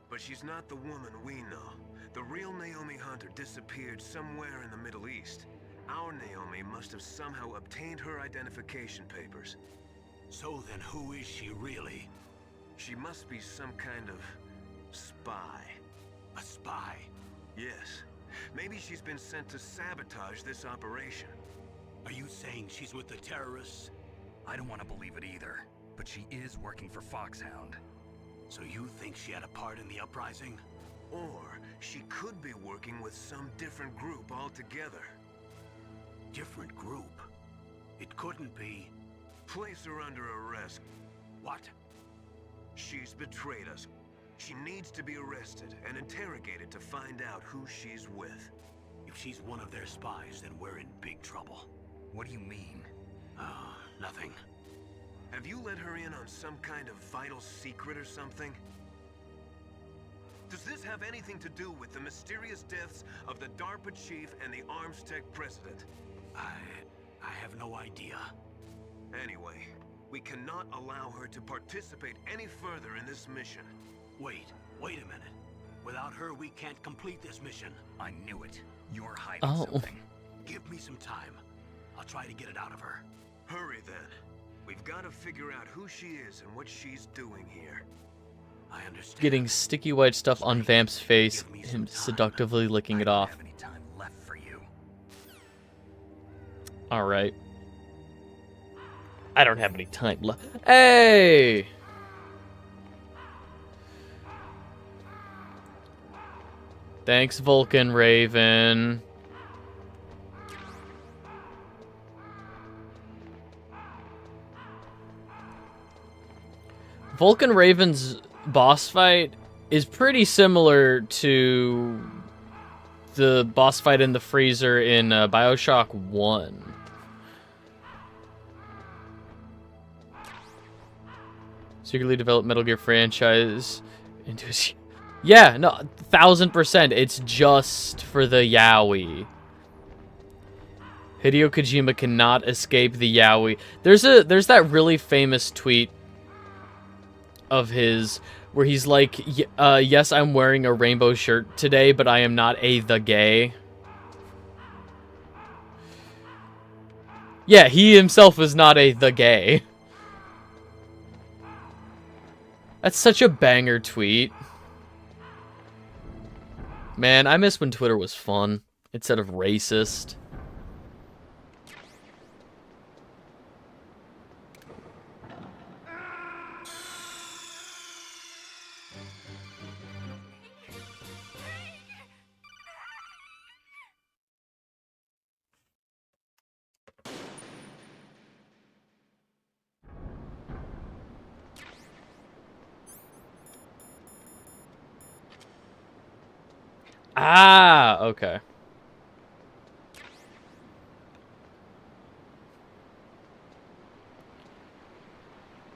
But she's not the woman we know. The real Naomi Hunter disappeared somewhere in the Middle East. Our Naomi must have somehow obtained her identification papers. So then who is she really? She must be some kind of spy. A spy? Yes. Maybe she's been sent to sabotage this operation. Are you saying she's with the terrorists? I don't want to believe it either, but she is working for Foxhound. So you think she had a part in the uprising? Or she could be working with some different group altogether. Different group? It couldn't be. Place her under arrest. What? She's betrayed us. She needs to be arrested and interrogated to find out who she's with. If she's one of their spies, then we're in big trouble. What do you mean? Oh, nothing. Have you let her in on some kind of vital secret or something? Does this have anything to do with the mysterious deaths of the DARPA chief and the ArmsTech president? I have no idea. Anyway, we cannot allow her to participate any further in this mission. Wait a minute. Without her, we can't complete this mission. I knew it. You're hiding something. Give me some time. I'll try to get it out of her. Hurry then. We've got to figure out who she is and what she's doing here. I understand. Getting sticky white stuff on Vamp's face, him seductively licking it off. I don't have any time left for you. Alright. I don't have any time left. Hey! Thanks, Vulcan Raven. Vulcan Raven's boss fight is pretty similar to the boss fight in the freezer in Bioshock 1. Secretly developed Metal Gear franchise into his... Yeah, no, 1000%. It's just for the Yaoi. Hideo Kojima cannot escape the Yaoi. There's that really famous tweet of his where he's like, yes, I'm wearing a rainbow shirt today, but I am not the gay. Yeah, he himself is not the gay. That's such a banger tweet. Man, I miss when Twitter was fun instead of racist. Ah, okay.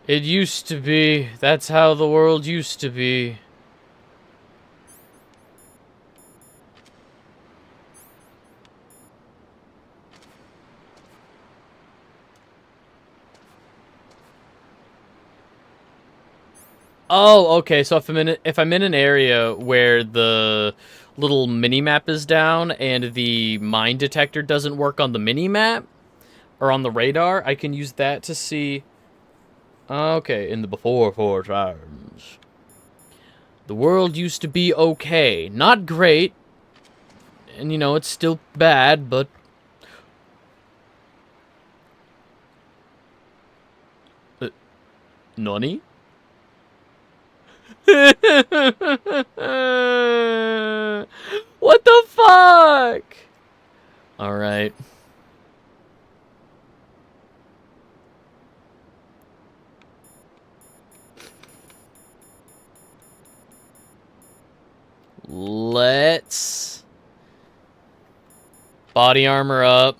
It used to be. That's how the world used to be. Oh, okay. So if I'm in an area where the little mini-map is down and the mine detector doesn't work on the mini-map or on the radar, I can use that to see. Okay, in the before times. The world used to be okay. Not great. And, you know, it's still bad, but... Nani? What the fuck? Alright. Let's body armor up.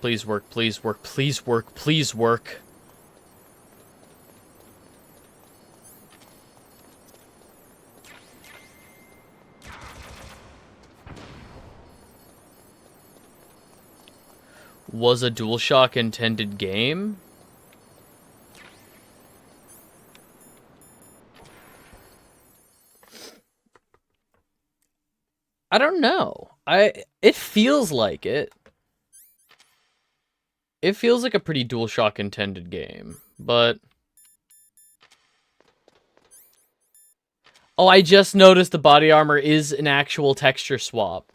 Please work, please work, please work, please work. was a DualShock intended game? I don't know. It feels like it. It feels like a pretty DualShock intended game, but... Oh, I just noticed the body armor is an actual texture swap.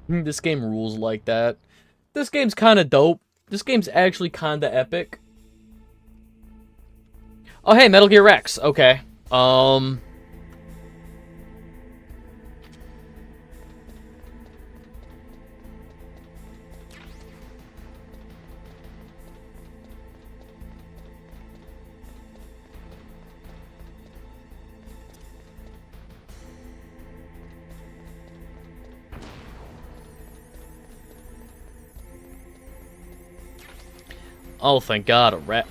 This game rules like that. This game's kind of dope. This game's actually kind of epic. Oh, hey, Metal Gear Rex. Okay. Oh, thank God, a rat.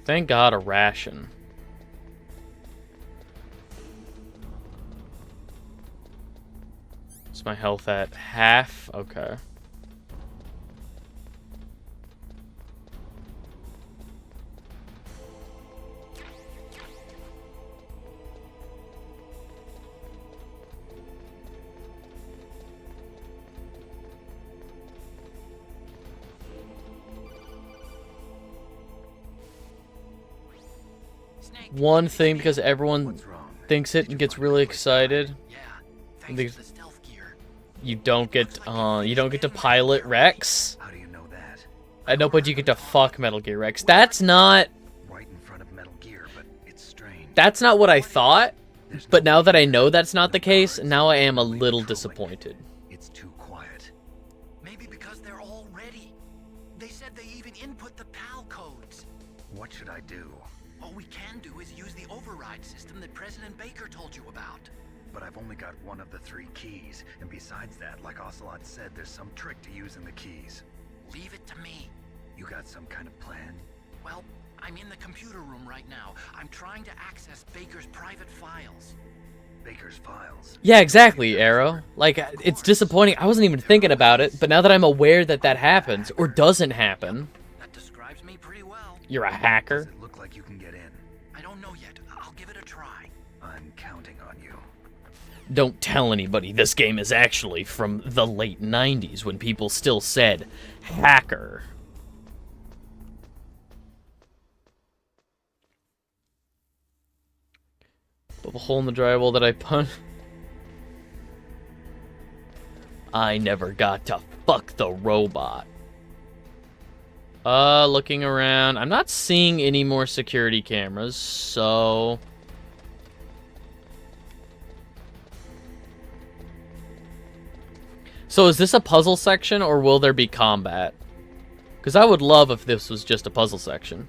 Thank God, a ration. Is my health at half? Okay. One thing, because everyone thinks it and gets really excited. You don't get to pilot Rex. How do you know that? I know, but you get to fuck Metal Gear Rex. That's not. Right in front of Metal Gear, but it's strange. That's not what I thought. But now that I know that's not the case, now I am a little disappointed. It's too quiet. Maybe because they're all ready. They said they even input the PAL codes. What should I do? All we can do is use the override system that President Baker told you about. But I've only got one of the 3 keys, and besides that, like Ocelot said, there's some trick to using the keys. Leave it to me. You got some kind of plan? Well, I'm in the computer room right now. I'm trying to access Baker's private files. Baker's files? Yeah, exactly, Arrow. Like, it's disappointing. I wasn't even thinking about it, but now that I'm aware that that happens, or doesn't happen... That describes me pretty well. You're a hacker? Does it look like you can get in? I don't know yet. I'll give it a try. I'm counting on you. Don't tell anybody this game is actually from the late 90s when people still said hacker. But the hole in the drywall that I punched. I never got to fuck the robot. Looking around. I'm not seeing any more security cameras, so... So is this a puzzle section, or will there be combat? Because I would love if this was just a puzzle section.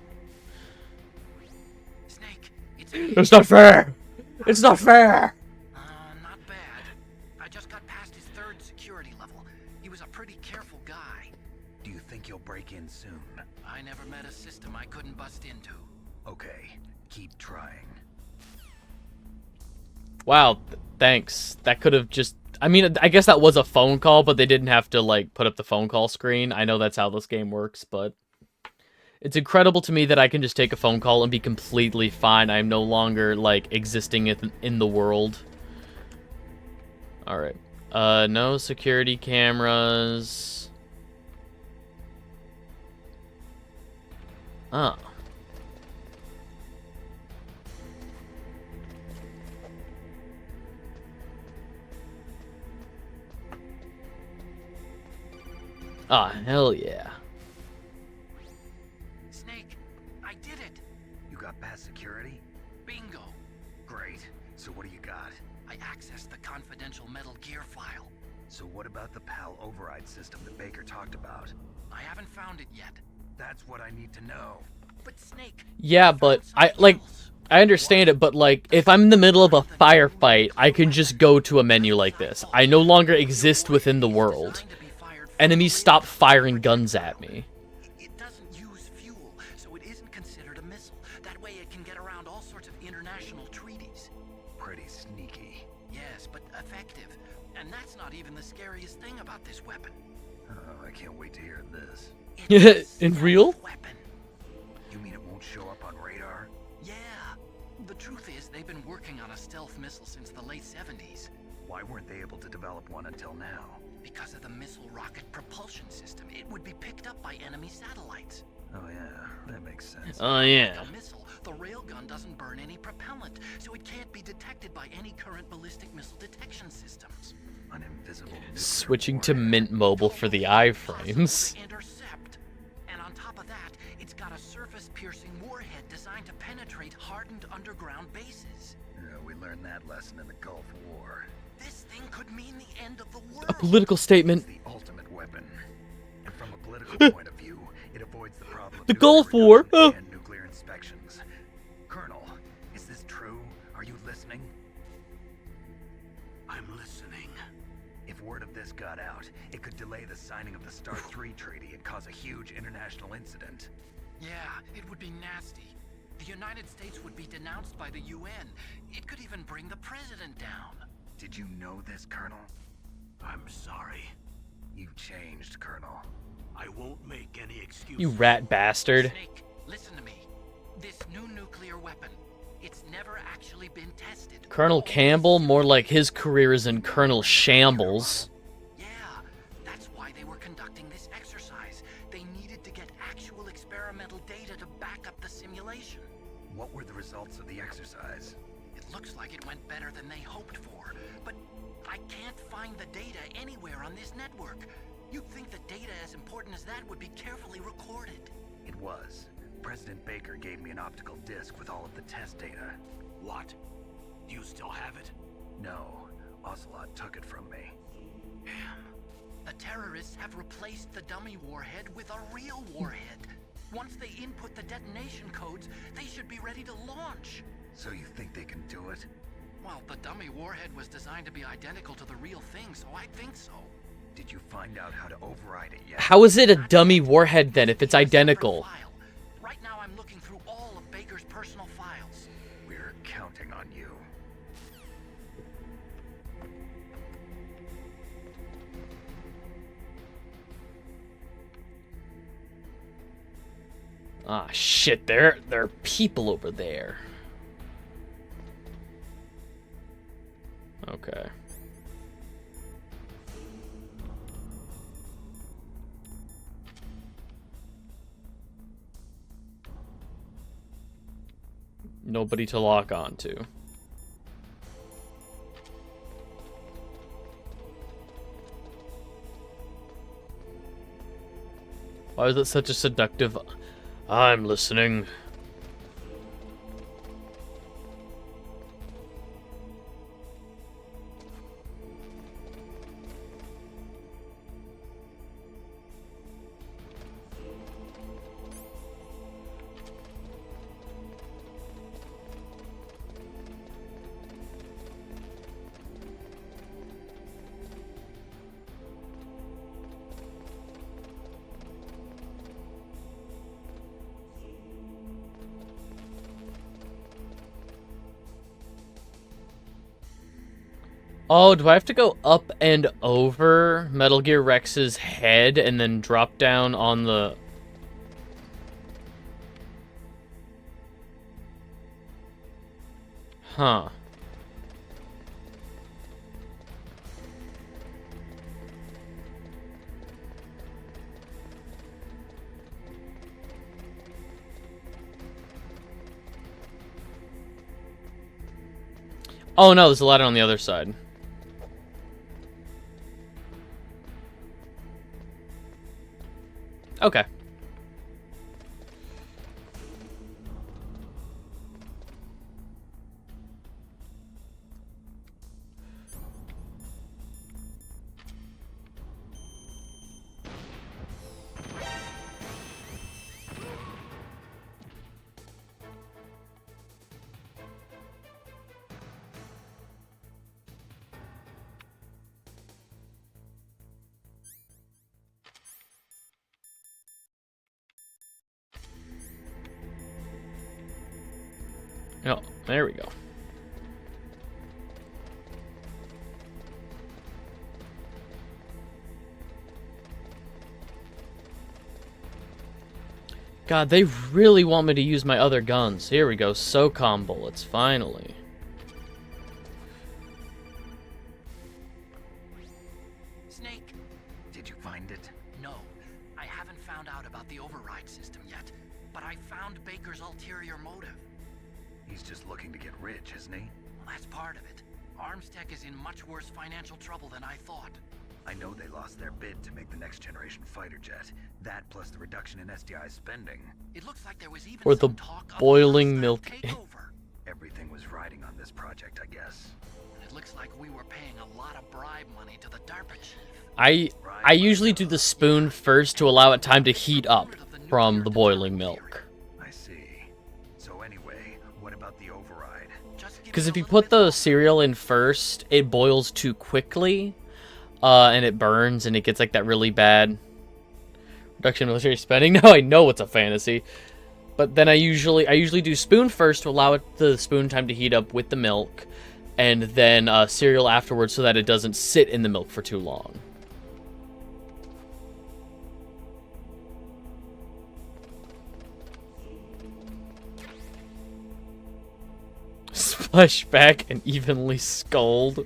Snake, It's not fair! It's not fair! not bad. I just got past his 3rd security level. He was a pretty careful guy. Do you think you'll break in soon? I never met a system I couldn't bust into. Okay, keep trying. Wow, thanks. That could have just... I mean, I guess that was a phone call, but they didn't have to, like, put up the phone call screen. I know that's how this game works, but... It's incredible to me that I can just take a phone call and be completely fine. I'm no longer, like, existing in the world. Alright. No security cameras. Oh. Ah, hell yeah. Snake, I did it. You got past security? Bingo. Great. So what do you got? I accessed the confidential Metal Gear file. So what about the PAL override system that Baker talked about? I haven't found it yet. That's what I need to know. But Snake... Yeah, but I understand it, but like, if I'm in the middle of a firefight, I can just go to a menu like this. I no longer exist within the world. Enemies stop firing guns at me. It doesn't use fuel, so it isn't considered a missile. That way it can get around all sorts of international treaties. Pretty sneaky. Yes, but effective. And that's not even the scariest thing about this weapon. Oh, I can't wait to hear this. It's a In real? stealth weapon. You mean it won't show up on radar? Yeah. The truth is, they've been working on a stealth missile since the late 70s. Why weren't they able to develop one until now? Because of the missile rocket propulsion system, it would be picked up by enemy satellites. Oh yeah, that makes sense. Oh yeah. Like a missile, the railgun doesn't burn any propellant, so it can't be detected by any current ballistic missile detection systems. An invisible nuclear Switching to warhead. Mint Mobile for the iframes. Impossible to intercept. And on top of that, it's got a surface-piercing warhead designed to penetrate hardened underground bases. Yeah, we learned that lesson in the Gulf War. This thing could mean the end of the world. A political statement. It's the ultimate weapon. And from a political point of view, it avoids the problem of The nuclear Gulf War. reduction and nuclear inspections. Colonel, is this true? Are you listening? I'm listening. If word of this got out, it could delay the signing of the Star 3 treaty and cause a huge international incident. Yeah, it would be nasty. The United States would be denounced by the UN. It could even bring the president down. Did you know this, Colonel? I'm sorry. You've changed, Colonel. I won't make any excuses. You rat bastard. Snake, listen to me. This new nuclear weapon, it's never actually been tested. Colonel Campbell, more like his career is in Colonel Shambles. Yeah, that's why they were conducting this exercise. They needed to get actual experimental data to back up the simulation. What were the results of the exercise? It looks like it went better than they hoped for, but I can't find the data anywhere on this network. You'd think the data as important as that would be carefully recorded. It was. President Baker gave me an optical disc with all of the test data. What? Do you still have it? No, Ocelot took it from me. Damn. The terrorists have replaced the dummy warhead with a real warhead. Once they input the detonation codes, they should be ready to launch. So you think they can do it? Well, the dummy warhead was designed to be identical to the real thing, so I think so. Did you find out how to override it yet? How is it a dummy warhead then if it's identical? File. Right now I'm looking through all of Baker's personal files. We're counting on you. Ah, shit, there are people over there. Okay. Nobody to lock onto. Why is it such a seductive... I'm listening. Oh, do I have to go up and over Metal Gear Rex's head and then drop down on the... Huh. Oh no, there's a ladder on the other side. Okay. Oh, there we go. God, they really want me to use my other guns. Here we go, SOCOM bullets, finally. Snake, Did you find it? no. I haven't found out about the override system yet, but I found Baker's ulterior motive. He's just looking to get rich, isn't he? Well, that's part of it. Armstech is in much worse financial trouble than I thought. I know they lost their bid to make the next generation fighter jet. That plus the reduction in SDI spending. It looks like there was even Or the some talk of boiling hostile milk. takeover. Everything was riding on this project, I guess. And it looks like we were paying a lot of bribe money to the DARPA chief. I usually do the spoon first to allow it time to heat up from the boiling milk. I see. So anyway, what about the override? Because if you put the cereal in first, it boils too quickly, and it burns, and it gets like that really bad reduction in military spending. Now I know it's a fantasy, but then I usually do spoon first to allow the spoon time to heat up with the milk, and then cereal afterwards so that it doesn't sit in the milk for too long. Splash back and evenly scald.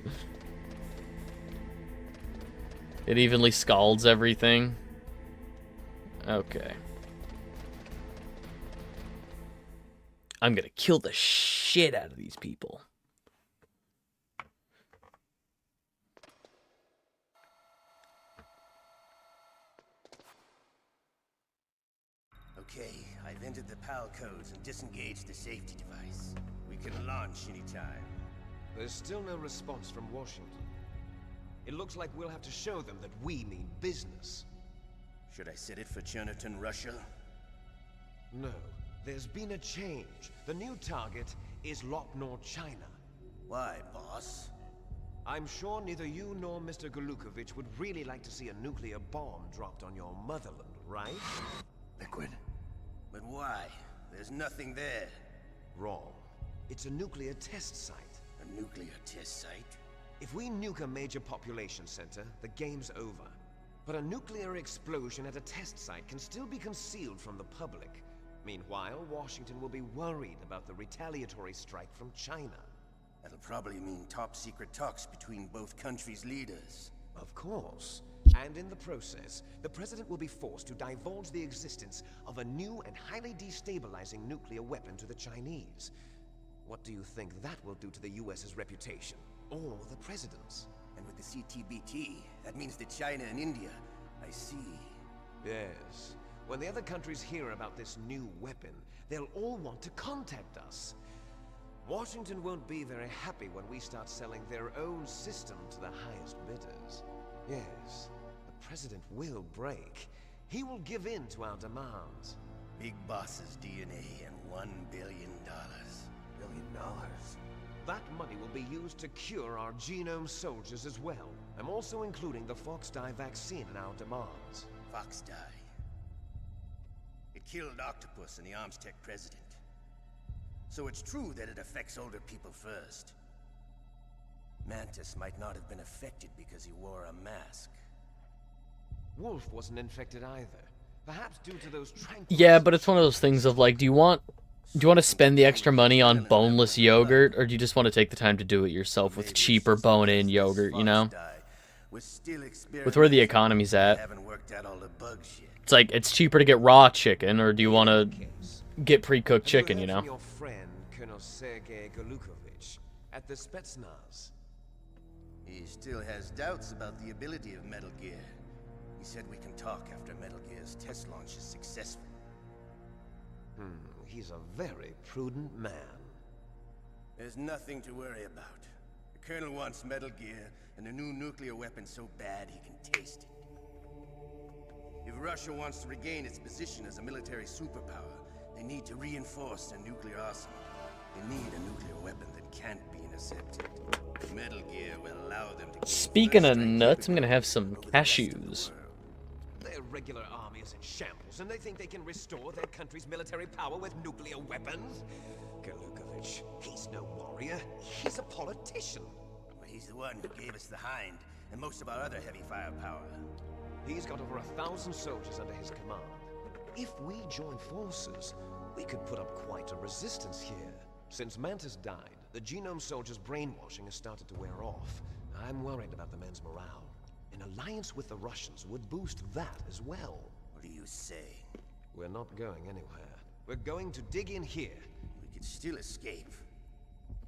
It evenly scalds everything. Okay. I'm gonna kill the shit out of these people. Okay, I've entered the PAL codes and disengaged the safety device. We can launch anytime. There's still no response from Washington. It looks like we'll have to show them that we mean business. Should I set it for Chernobyl, Russia? No, there's been a change. The new target is Lopnor, China. Why, boss? I'm sure neither you nor Mr. Golukovich would really like to see a nuclear bomb dropped on your motherland, right? Liquid. But why? There's nothing there. Wrong. It's a nuclear test site. A nuclear test site? If we nuke a major population center, the game's over. But a nuclear explosion at a test site can still be concealed from the public. Meanwhile, Washington will be worried about the retaliatory strike from China. That'll probably mean top-secret talks between both countries' leaders. Of course. And in the process, the president will be forced to divulge the existence of a new and highly destabilizing nuclear weapon to the Chinese. What do you think that will do to the US's reputation? Or the president's? And with the CTBT, that means that China and India. I see. Yes. When the other countries hear about this new weapon, they'll all want to contact us. Washington won't be very happy when we start selling their own system to the highest bidders. Yes, the president will break. He will give in to our demands. Big boss's DNA and $1 billion. $1 billion? That money will be used to cure our genome soldiers as well. I'm also including the Foxdie vaccine in our demands. Foxdie. It killed Octopus and the Armstech president. So it's true that it affects older people first. Mantis might not have been affected because he wore a mask. Wolf wasn't infected either. Perhaps due to those tranquilizers. Yeah, but it's one of those things of like, do you want to spend the extra money on boneless yogurt, or do you just want to take the time to do it yourself with cheaper bone-in yogurt, you know? With where the economy's at. It's like, it's cheaper to get raw chicken, or do you want to get pre-cooked chicken, you know? Your friend, Colonel Sergei Golukovich, at the Spetsnaz. He still has doubts about the ability of Metal Gear. He said we can talk after Metal Gear's test launch is successful. He's a very prudent man. There's nothing to worry about. The Colonel wants Metal Gear and a new nuclear weapon so bad he can taste it. If Russia wants to regain its position as a military superpower, they need to reinforce their nuclear arsenal. They need a nuclear weapon that can't be intercepted. Metal Gear will allow them to... Speaking of nuts, I'm gonna have some cashews. Their regular army is in shambles, and they think they can restore their country's military power with nuclear weapons? Galukovich. He's no warrior. He's a politician. But he's the one who gave us the Hind and most of our other heavy firepower. He's got over 1,000 soldiers under his command. If we join forces, we could put up quite a resistance here. Since Mantis died, the Genome soldiers' brainwashing has started to wear off. I'm worried about the men's morale. An alliance with the Russians would boost that as well. What do you say? We're not going anywhere. We're going to dig in here. We could still escape.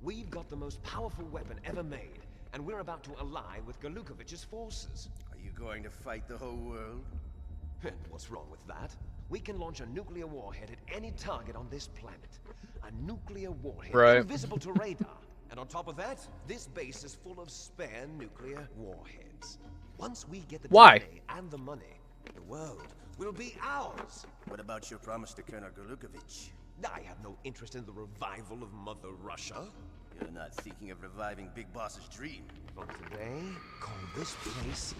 We've got the most powerful weapon ever made, and we're about to ally with Galukovich's forces. Are you going to fight the whole world? And what's wrong with that? We can launch a nuclear warhead at any target on this planet. A nuclear warhead invisible to radar. And on top of that, this base is full of spare nuclear warheads. Once we get the DNA and the money, the world will be ours. What about your promise to Colonel Galukovich? I have no interest in the revival of Mother Russia. You're not thinking of reviving Big Boss's dream. From today, call this place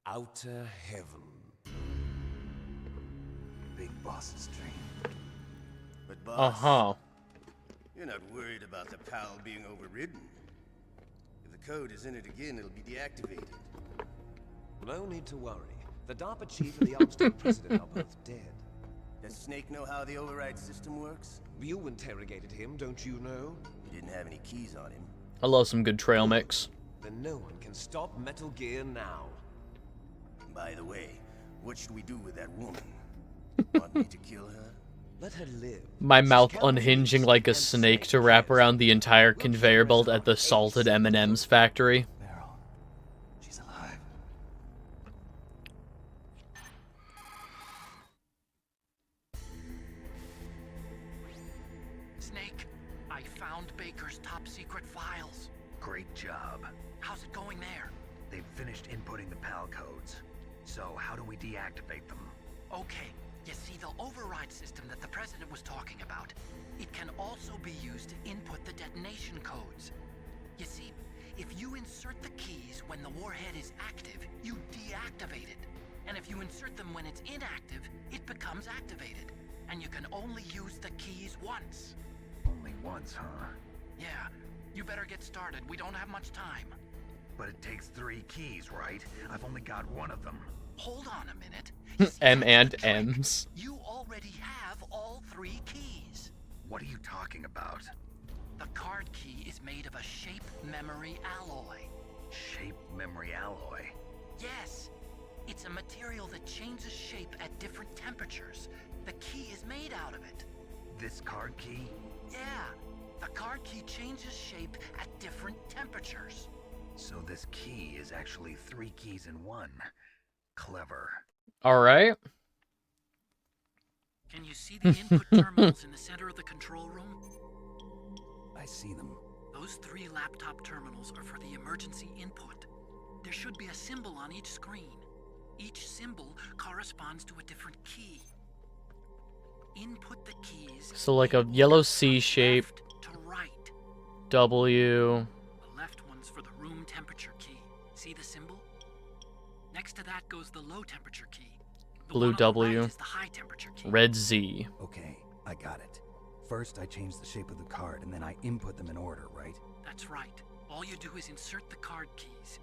Outer Heaven. Big Boss's dream. But boss, Uh-huh. you're not worried about the PAL being overridden. If the code is in it again, it'll be deactivated. No need to worry. The DARPA chief and the Armstead president are both dead. Does Snake know how the override system works? You interrogated him, don't you know? He didn't have any keys on him. I love some good trail mix. Then no one can stop Metal Gear now. By the way, what should we do with that woman? Want me to kill her? Let her live. My mouth unhinging like a snake to wrap around the entire conveyor belt at the salted M&M's factory. Meryl, she's alive. Snake, I found Baker's top secret files. Great job. How's it going there? They've finished inputting the PAL codes. So how do we deactivate them? Okay, you see the override system that the president was talking about. It can also be used to input the detonation codes. You see, if you insert the keys when the warhead is active, you deactivate it. And if you insert them when it's inactive, it becomes activated. And you can only use the keys once. Only once, huh? Yeah, you better get started. We don't have much time. But it takes 3 keys, right? I've only got 1 of them. Hold on a minute. You see, M that's and the trick. M's. You already have all 3 keys. What are you talking about? The card key is made of a shape memory alloy. Shape memory alloy? Yes, it's a material that changes shape at different temperatures. The key is made out of it. This card key? Yeah, the card key changes shape at different temperatures. So this key is actually 3 keys in 1. Clever. Alright. Can you see the input terminals in the center of the control room? I see them. Those 3 laptop terminals are for the emergency input. There should be a symbol on each screen. Each symbol corresponds to a different key. Input the keys. So like a yellow C shape. Left to right. W. The left one's for the room temperature key. See the symbol? Next to that goes the low temperature key. The Blue one on the W. right is the high temperature key. Red Z. Okay, I got it. First, I change the shape of the card, and then I input them in order, right? That's right. All you do is insert the card keys.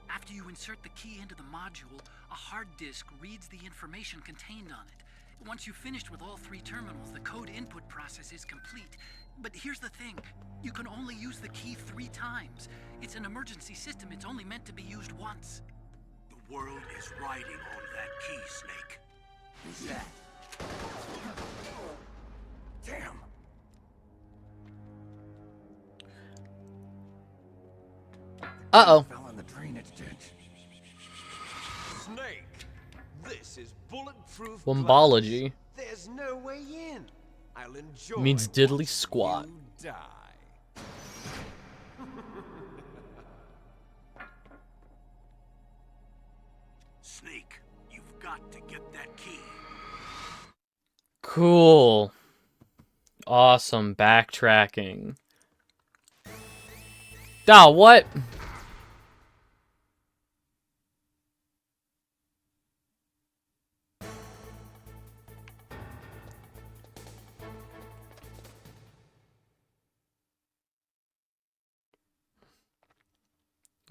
After you insert the key into the module, a hard disk reads the information contained on it. Once you've finished with all 3 terminals, the code input process is complete. But here's the thing. You can only use the key 3 times. It's an emergency system. It's only meant to be used once. The world is riding on that key, Snake. Who's that? Damn! Uh-oh. Fell in the drainage ditch. Snake, this is bulletproof Wombology. glass. There's no way in. I'll enjoy Means diddly watching squat. you die. Snake, you've got to get that key. Cool. Awesome backtracking. Ah, what?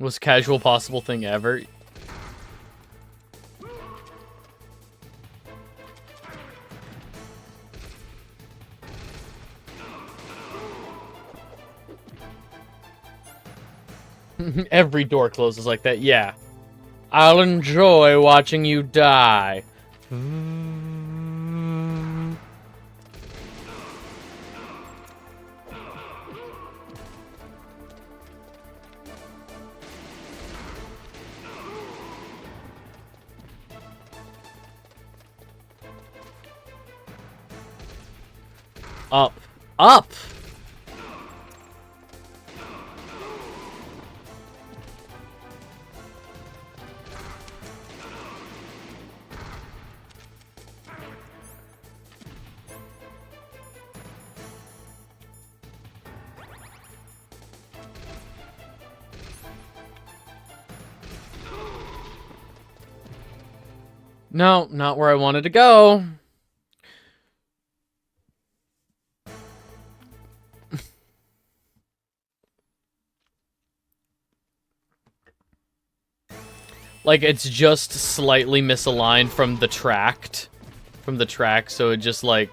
Most casual possible thing ever. Every door closes like that, yeah. I'll enjoy watching you die. Up. Up! No, not where I wanted to go. Like, it's just slightly misaligned from the track, so it just, like...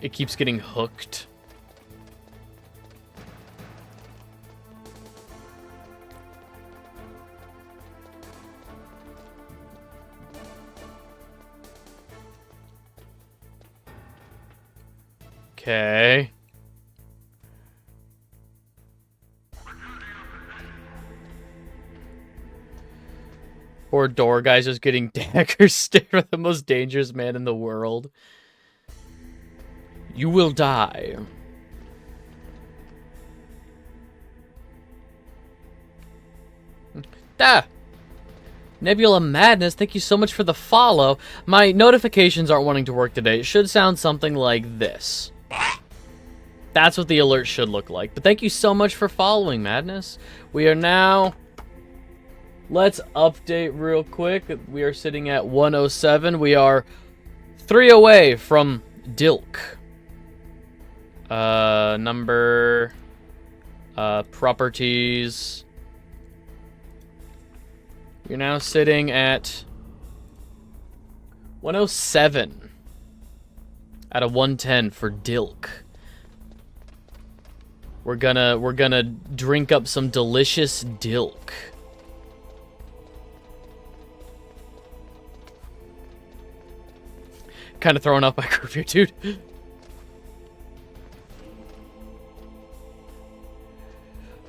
It keeps getting hooked. Okay. Poor door guy's just getting dagger stared at the most dangerous man in the world. You will die. Ah! Nebula Madness, thank you so much for the follow. My notifications aren't wanting to work today. It should sound something like this. That's what the alert should look like. But thank you so much for following, Madness. We are now... Let's update real quick. We are sitting at 107. We are 3 away from Dilk. Number... properties... You're now sitting at 107 out of 110 for Dilk. We're gonna drink up some delicious Dilk. Kind of throwing off my group here, dude.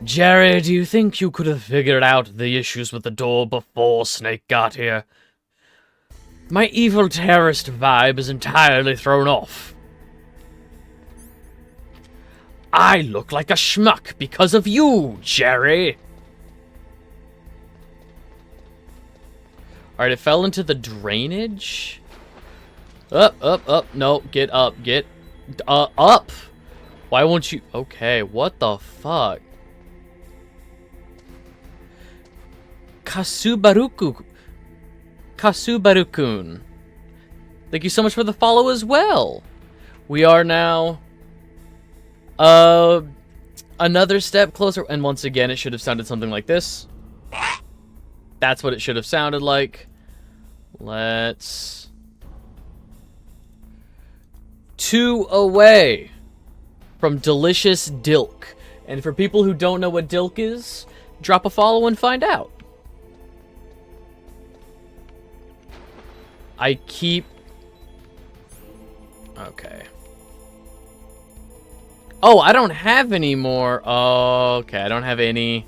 Jerry, do you think you could have figured out the issues with the door before Snake got here? My evil terrorist vibe is entirely thrown off. I look like a schmuck because of you, Jerry. Alright, it fell into the drainage. Up. No, get up. Get up. Why won't you? Okay, what the fuck? Kasubaruku. Kasubaru-kun. Thank you so much for the follow as well. We are now another step closer, and once again it should have sounded something like this. That's what it should have sounded like. Let's 2 away from delicious Dilk. And for people who don't know what Dilk is, drop a follow and find out. I keep... Okay. Oh, I don't have any more. Oh, okay, I don't have any.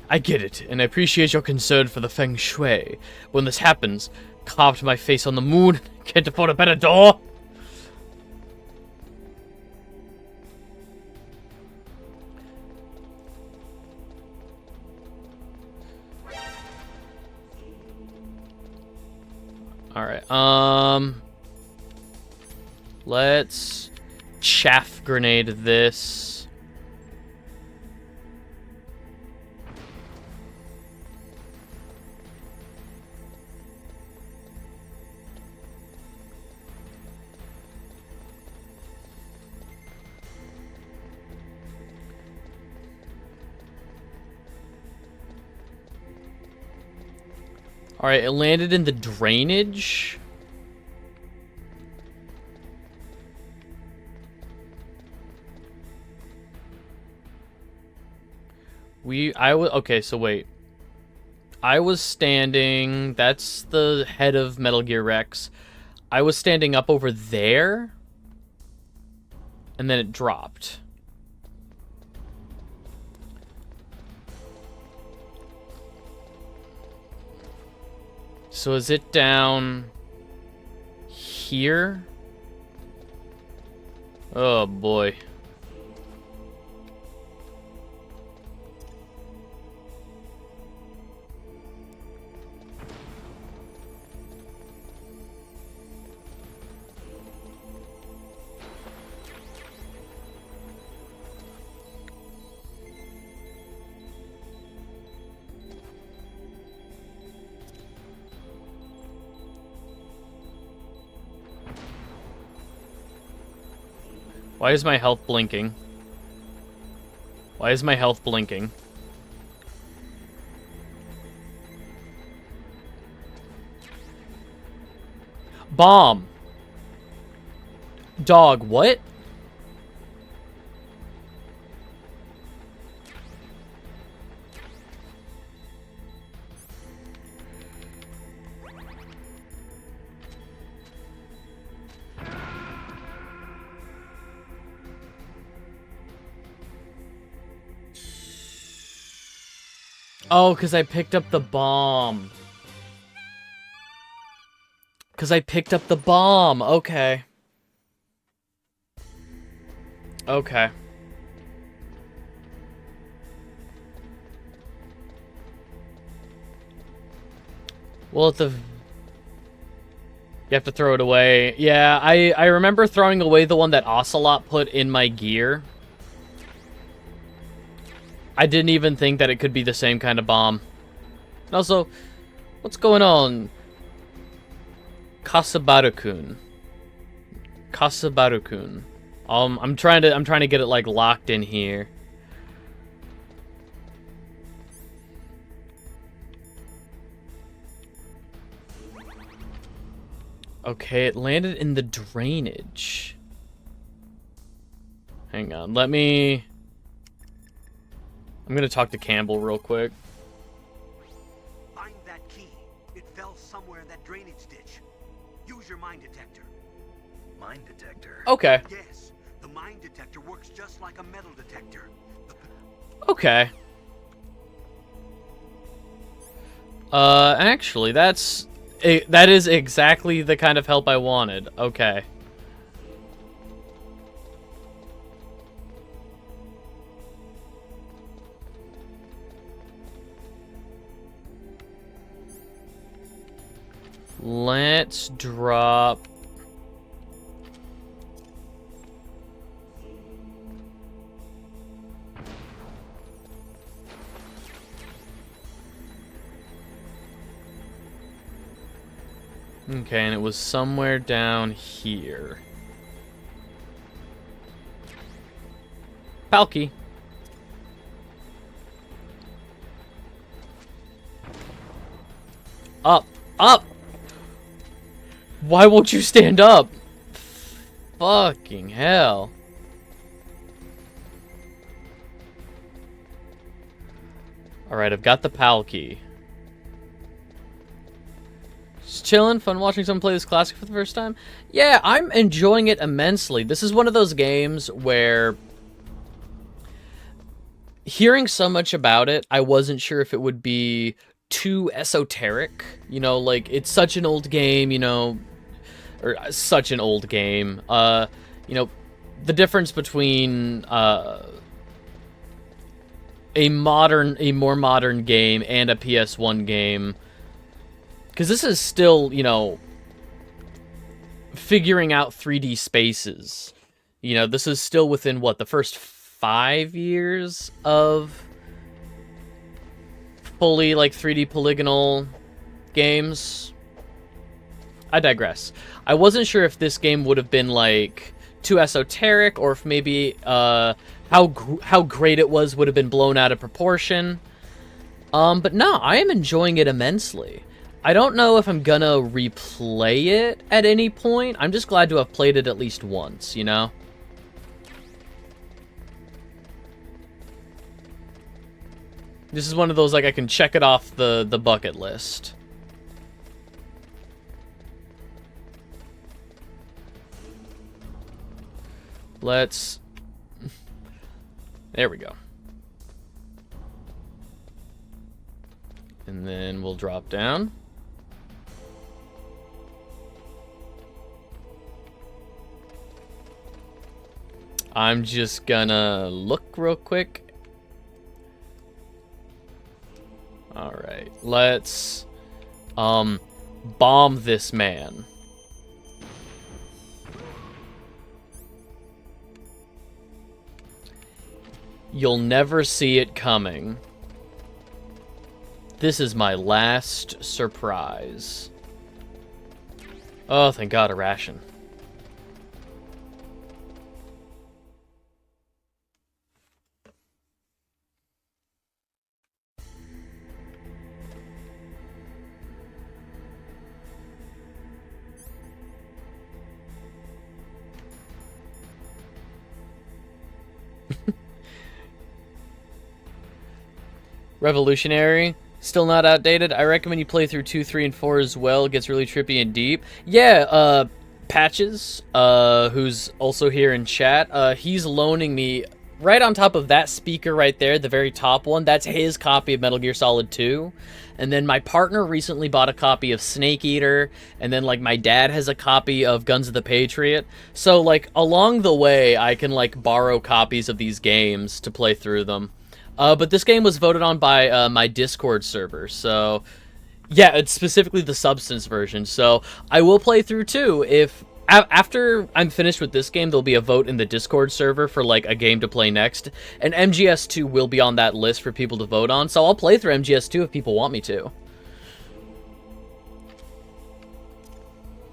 I get it, and I appreciate your concern for the feng shui. When this happens, carved my face on the moon. Can't afford a better door. Alright, let's chaff grenade this. Alright, it landed in the drainage. Okay, so wait. I was standing, that's the head of Metal Gear Rex. I was standing up over there, and then it dropped. So is it down here? Oh boy. Why is my health blinking? Why is my health blinking? Bomb! Dog, what? Oh, because I picked up the bomb. Because I picked up the bomb. Okay. Okay. Well, you have to throw it away. Yeah, I remember throwing away the one that Ocelot put in my gear. I didn't even think that it could be the same kind of bomb. And also, what's going on? Kasabaru-kun. Kasabaru-kun. I'm trying to get it like locked in here. Okay, it landed in the drainage. Hang on, I'm gonna talk to Campbell real quick. Find that key. It fell somewhere in that drainage ditch. Use your mine detector. Mine detector? Okay. Yes, the mine detector works just like a metal detector. Okay. Actually, that is exactly the kind of help I wanted. Okay. Let's drop... Okay, and it was somewhere down here. Palki. Up! Up! Why won't you stand up? Fucking hell. Alright, I've got the PAL key. Just chilling, fun watching someone play this classic for the first time. Yeah, I'm enjoying it immensely. This is one of those games where... hearing so much about it, I wasn't sure if it would be too esoteric. You know, like, it's such an old game, you know... or such an old game. You know, the difference between a more modern game and a PS1 game, because this is still, you know, figuring out 3D spaces. You know, this is still within what, the first 5 years of fully like 3D polygonal games. I digress. I wasn't sure if this game would have been like too esoteric, or if maybe how great it would have been blown out of proportion. But no, I am enjoying it immensely. I don't know if I'm gonna replay it at any point. I'm just glad to have played it at least once, you know? This is one of those, like, I can check it off the bucket list. Let's... There we go. And then we'll drop down. I'm just gonna look real quick. Alright, let's bomb this man. You'll never see it coming. This is my last surprise. Oh, thank God, a ration. Revolutionary, still not outdated. I recommend you play through 2, 3, and 4 as well. It gets really trippy and deep. Yeah, Patches, who's also here in chat, he's loaning me right on top of that speaker right there, the very top one. That's his copy of Metal Gear Solid 2. And then my partner recently bought a copy of Snake Eater, and then, like, my dad has a copy of Guns of the Patriot. So, like, along the way, I can, like, borrow copies of these games to play through them. But this game was voted on by my Discord server, so yeah, it's specifically the Substance version. So I will play through too. If after I'm finished with this game, there'll be a vote in the Discord server for like a game to play next, and MGS2 will be on that list for people to vote on. So I'll play through MGS2 if people want me to.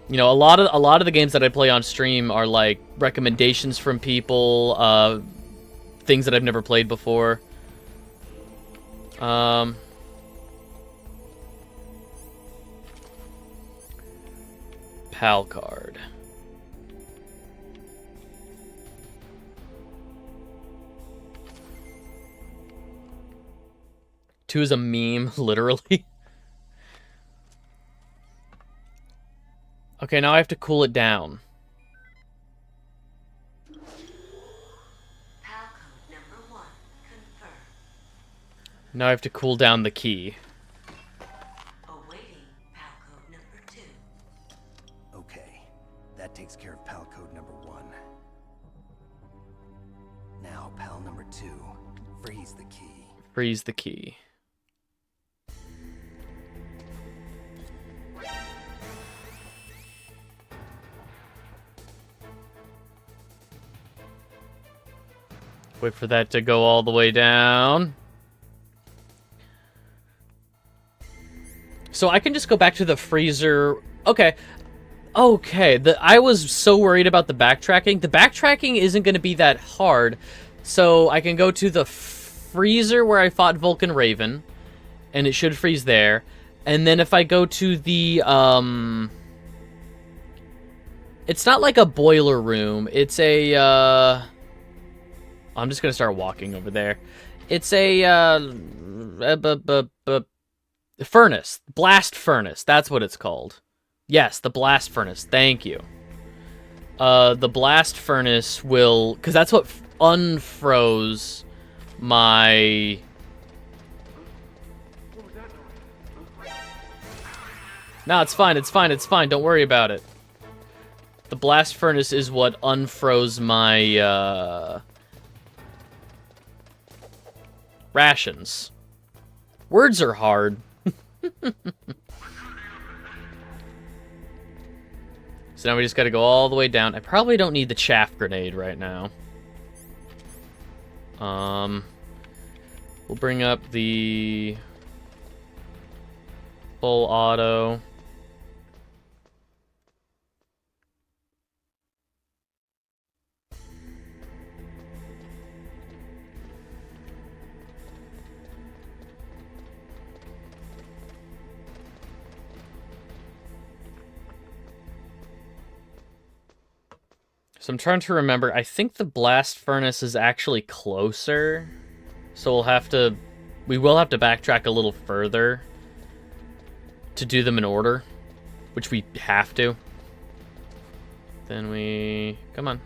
You know, a lot of the games that I play on stream are like recommendations from people, things that I've never played before. PAL card. Two is a meme, literally. Okay, now I have to cool it down. Now I have to cool down the key. Awaiting PAL code number 2. Okay, that takes care of PAL code number 1. Now, PAL number 2. Freeze the key. Freeze the key. Wait for that to go all the way down. So I can just go back to the freezer. Okay. Okay. I was so worried about the backtracking. The backtracking isn't going to be that hard. So I can go to the freezer where I fought Vulcan Raven. And it should freeze there. And then if I go to the, it's not like a boiler room. It's a, I'm just going to start walking over there. It's a, furnace. Blast furnace. That's what it's called. Yes, the blast furnace. Thank you. The blast furnace will... Because that's what unfroze my... No, it's fine. It's fine. It's fine. Don't worry about it. The blast furnace is what unfroze my, rations. Words are hard. So now we just gotta go all the way down. I probably don't need the chaff grenade right now. We'll bring up the full auto. So I'm trying to remember. I think the blast furnace is actually closer. So we will have to backtrack a little further to do them in order, which we have to. Then come on.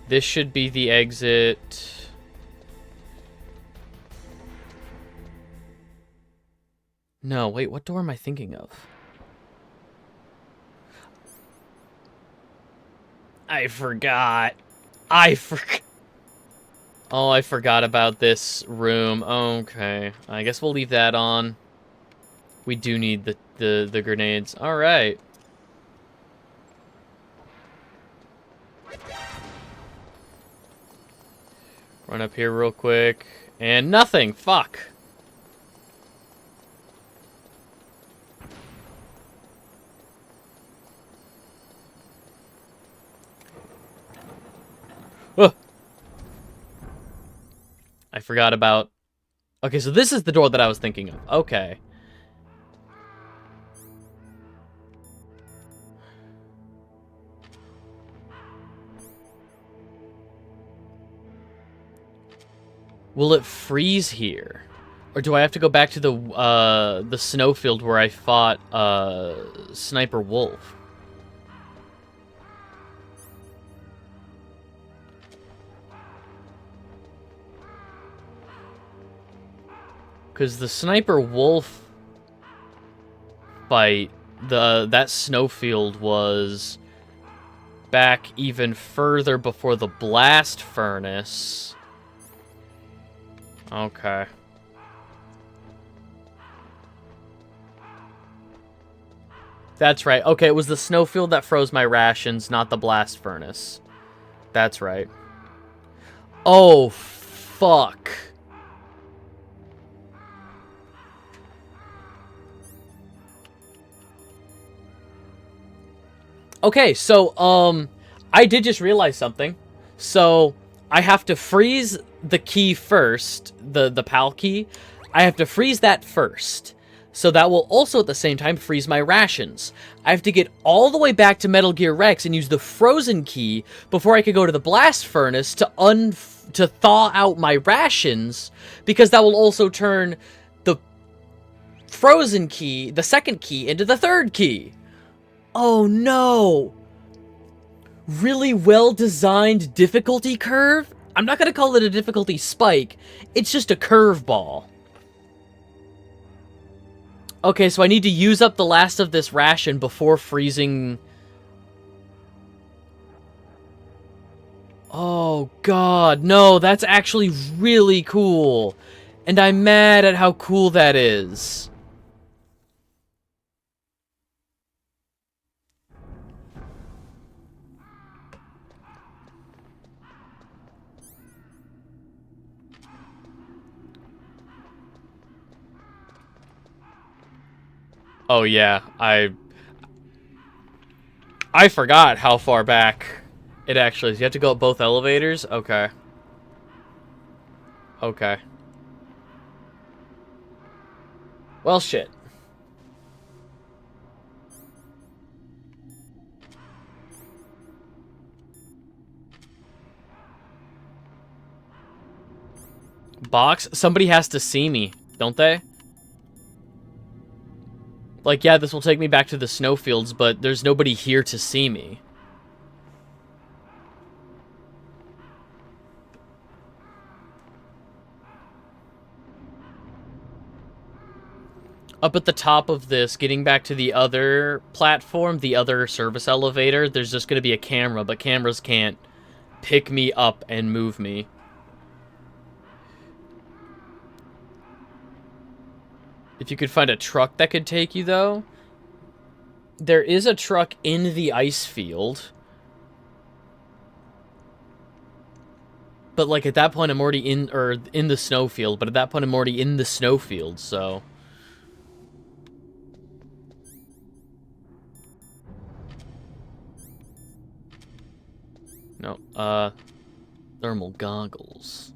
This should be the exit. No, wait, what door am I thinking of? I forgot. Oh, I forgot about this room. Okay. I guess we'll leave that on. We do need the grenades. Alright. Run up here real quick. And nothing! Fuck! Ugh. I forgot about... Okay, so this is the door that I was thinking of. Okay. Will it freeze here? Or do I have to go back to the snowfield where I fought Sniper Wolf? Because the Sniper Wolf fight, that snowfield was back even further before the blast furnace. Okay. That's right. Okay, it was the snowfield that froze my rations, not the blast furnace. That's right. Oh, fuck. Okay, so, I did just realize something. So, I have to freeze the key first, the PAL key. I have to freeze that first. So that will also at the same time freeze my rations. I have to get all the way back to Metal Gear Rex and use the frozen key before I can go to the blast furnace to thaw out my rations, because that will also turn the frozen key, the second key, into the third key. Oh no! Really well-designed difficulty curve? I'm not gonna call it a difficulty spike, it's just a curveball. Okay, so I need to use up the last of this ration before freezing... Oh god, no, that's actually really cool. And I'm mad at how cool that is. Oh yeah, I forgot how far back it actually is. You have to go up both elevators? Okay. Okay. Well, shit. Box? Somebody has to see me, don't they? Like, yeah, this will take me back to the snowfields, but there's nobody here to see me. Up at the top of this, getting back to the other platform, the other service elevator, there's just going to be a camera, but cameras can't pick me up and move me. If you could find a truck that could take you, though. There is a truck in the ice field. But, like, at that point, I'm already in the snowfield. But at that point, I'm already in the snowfield, so... No, thermal goggles.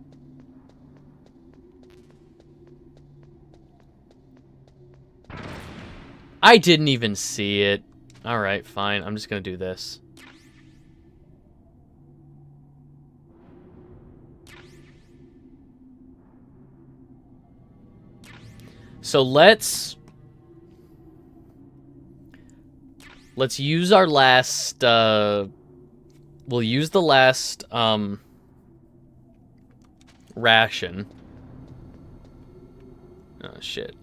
I didn't even see it. Alright, fine. I'm just gonna do this. So let's use our last, we'll use the last, ration. Oh, shit.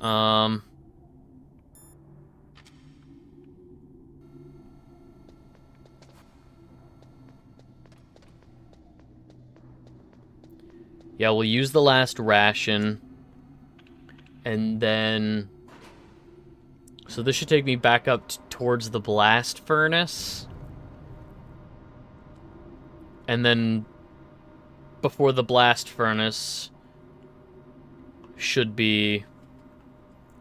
Yeah, we'll use the last ration. And then... So this should take me back up towards the blast furnace. And then... Before the blast furnace... should be...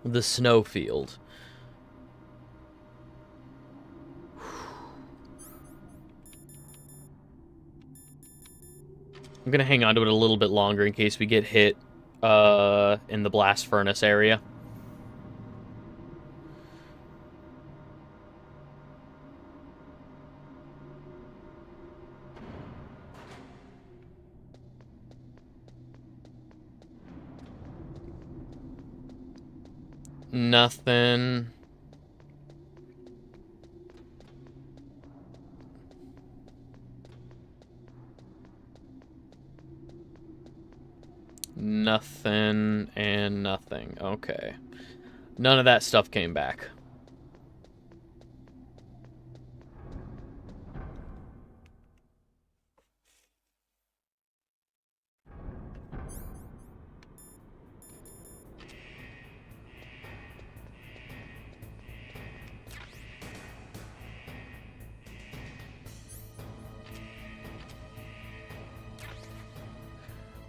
the snowfield. I'm gonna hang on to it a little bit longer in case we get hit in the blast furnace area. Nothing. Nothing and nothing. Okay. None of that stuff came back.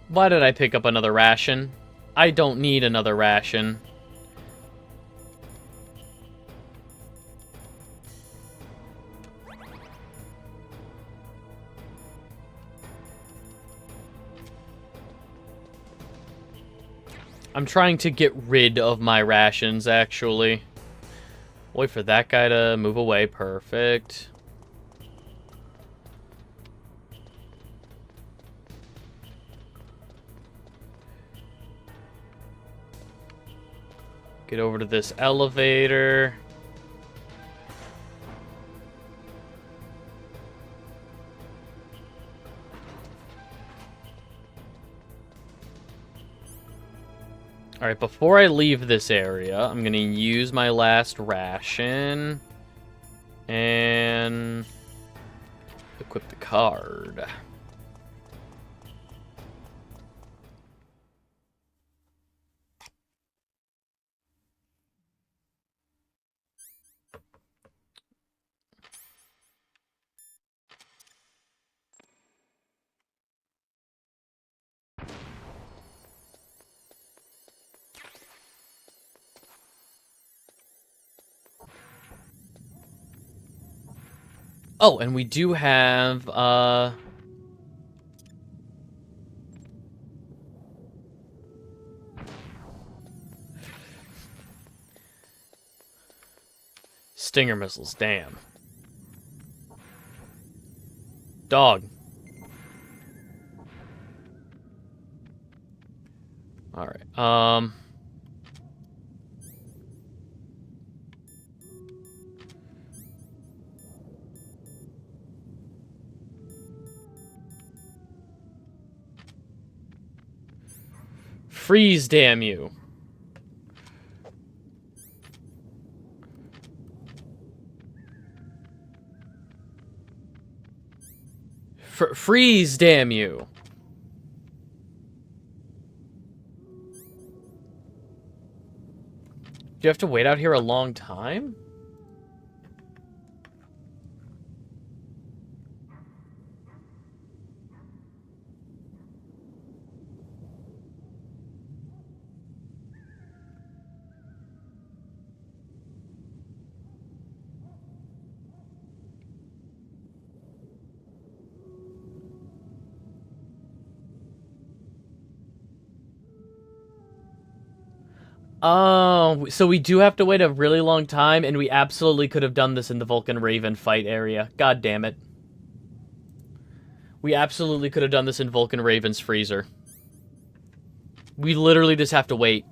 Why did I pick up another ration? I don't need another ration. I'm trying to get rid of my rations, actually. Wait for that guy to move away. Perfect. Get over to this elevator. Alright, before I leave this area, I'm gonna use my last ration. And... equip the card. Oh, and we do have, Stinger missiles, damn. Dog. Alright, freeze, damn you. Freeze, damn you. Do you have to wait out here a long time? Oh, so we do have to wait a really long time, and we absolutely could have done this in the Vulcan Raven fight area. God damn it. We absolutely could have done this in Vulcan Raven's freezer. We literally just have to wait.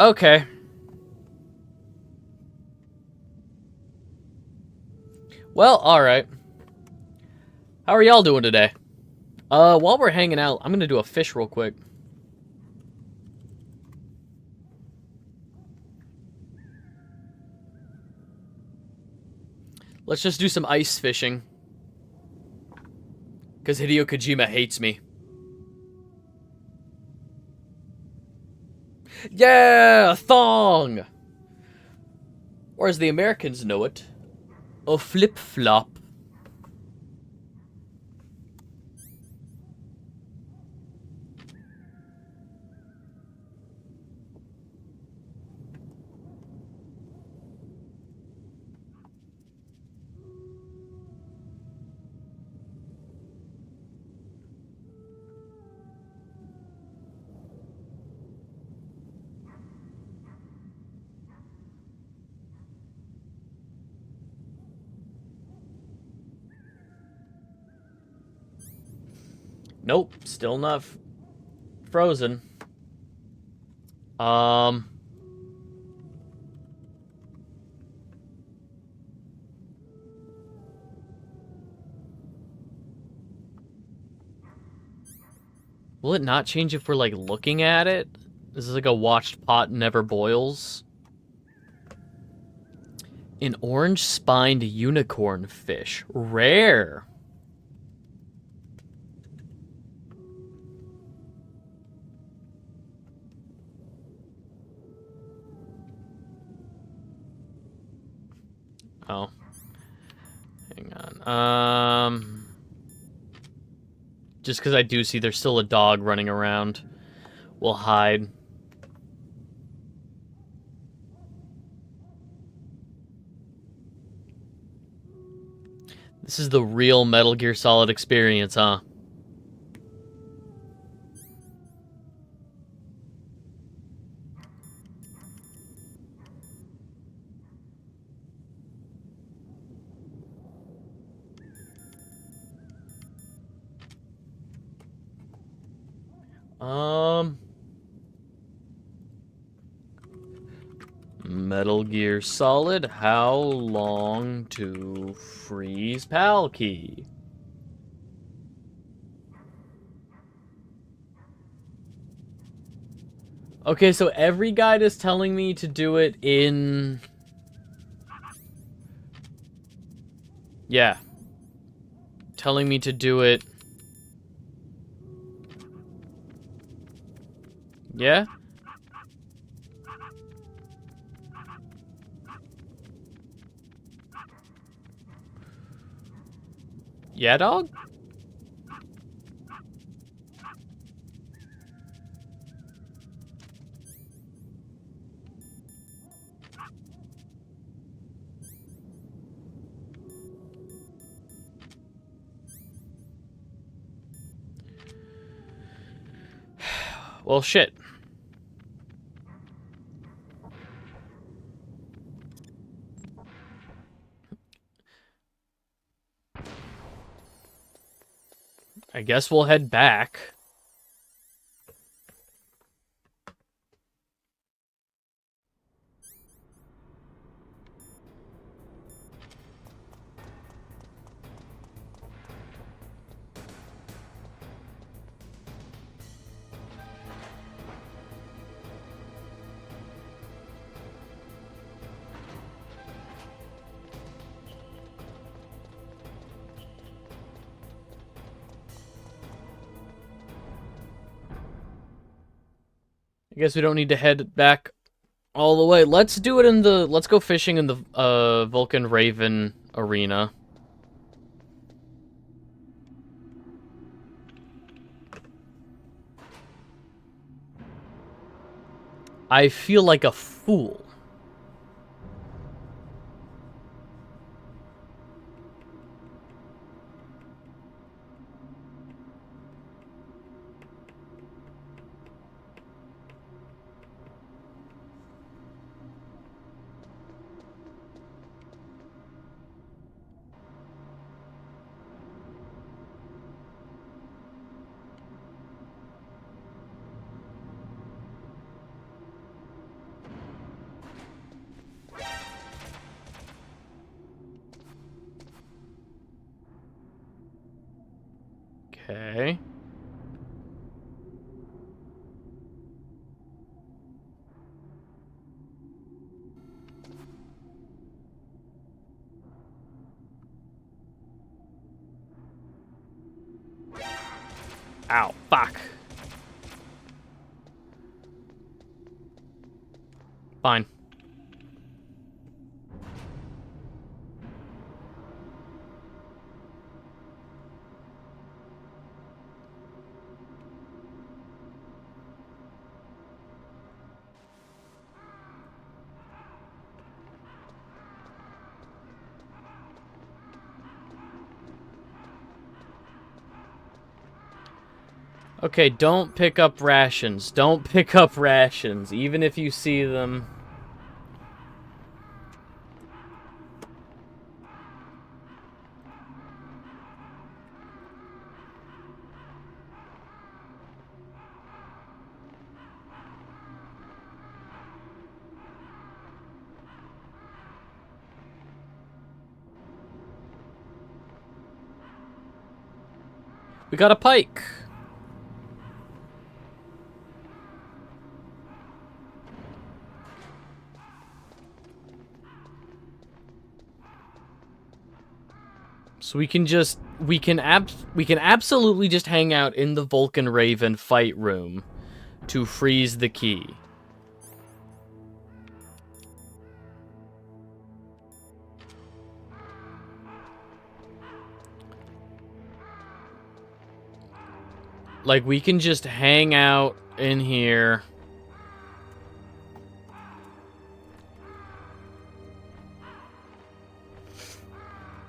Okay. Well, alright. How are y'all doing today? While we're hanging out, I'm gonna do a fish real quick. Let's just do some ice fishing. Because Hideo Kojima hates me. Yeah! A thong! Or as the Americans know it, a flip-flop. Nope, still not frozen. Will it not change if we're, like, looking at it? This is like a watched pot never boils. An orange-spined unicorn fish. Rare. Oh. Hang on. Just because I do see there's still a dog running around. We'll hide. This is the real Metal Gear Solid experience, huh? Metal Gear Solid, how long to freeze PAL key? Okay, so every guide is telling me to do it in... Yeah. Telling me to do it... Yeah? Yeah, dog? Well, shit. I guess we'll head back. I guess we don't need to head back all the way. Let's do it in the... Let's go fishing in the Vulcan Raven arena. I feel like a fool. Okay. Ow, fuck. Fine. Okay, don't pick up rations. Don't pick up rations, even if you see them. We got a pike. So we can absolutely just hang out in the Vulcan Raven fight room to freeze the key. Like, we can just hang out in here.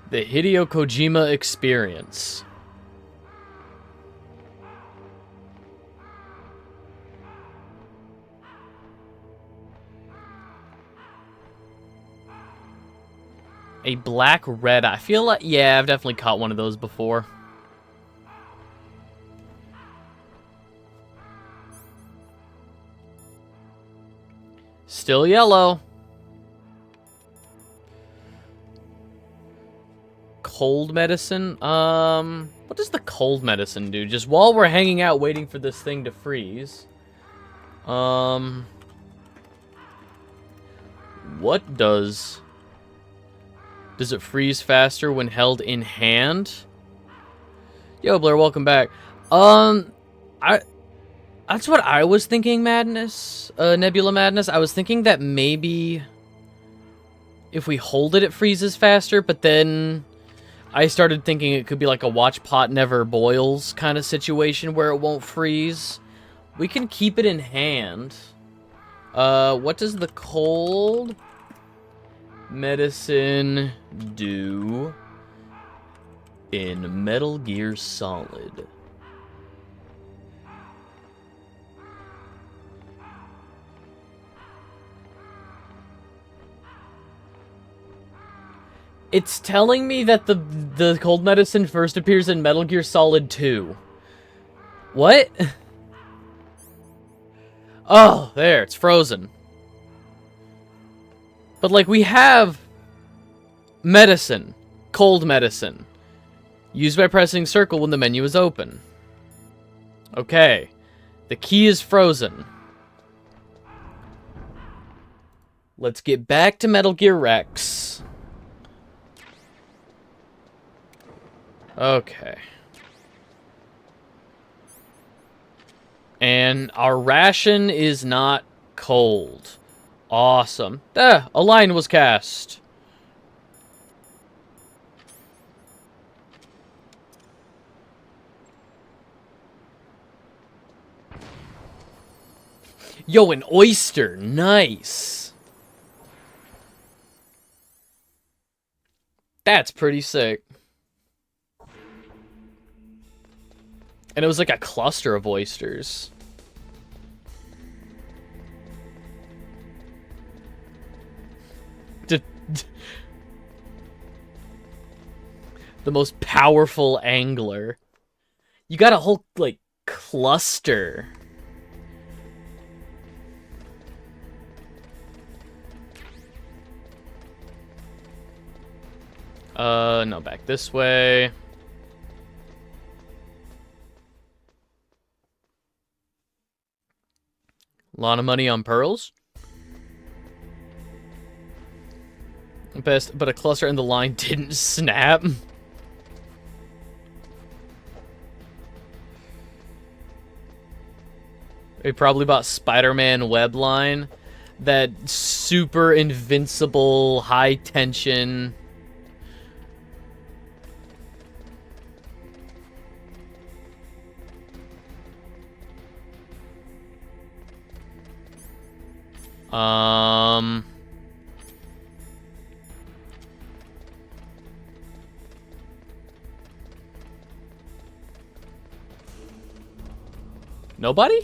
The Hideo Kojima experience. A black red eye. I feel like, yeah, I've definitely caught one of those before. Still yellow. Cold medicine? What does the cold medicine do? Just while we're hanging out waiting for this thing to freeze. What does... Does it freeze faster when held in hand? Yo, Blair, welcome back. That's what I was thinking, Madness. Nebula Madness. I was thinking that maybe if we hold it, it freezes faster, but then I started thinking it could be like a watch pot never boils kind of situation where it won't freeze. We can keep it in hand. What does the cold medicine do in Metal Gear Solid? It's telling me that the cold medicine first appears in Metal Gear Solid 2. What? Oh, there, it's frozen. But, like, we have medicine, cold medicine, used by pressing circle when the menu is open. Okay, the key is frozen. Let's get back to Metal Gear Rex. Okay. And our ration is not cold. Awesome. Ah, a line was cast. Yo, an oyster. Nice. That's pretty sick. And it was like a cluster of oysters. The most powerful angler. You got a whole, like, cluster. No, back this way. lot of money on pearls. Best, but a cluster in the line didn't snap. They probably bought Spider-Man web line. That super invincible, high tension. Nobody?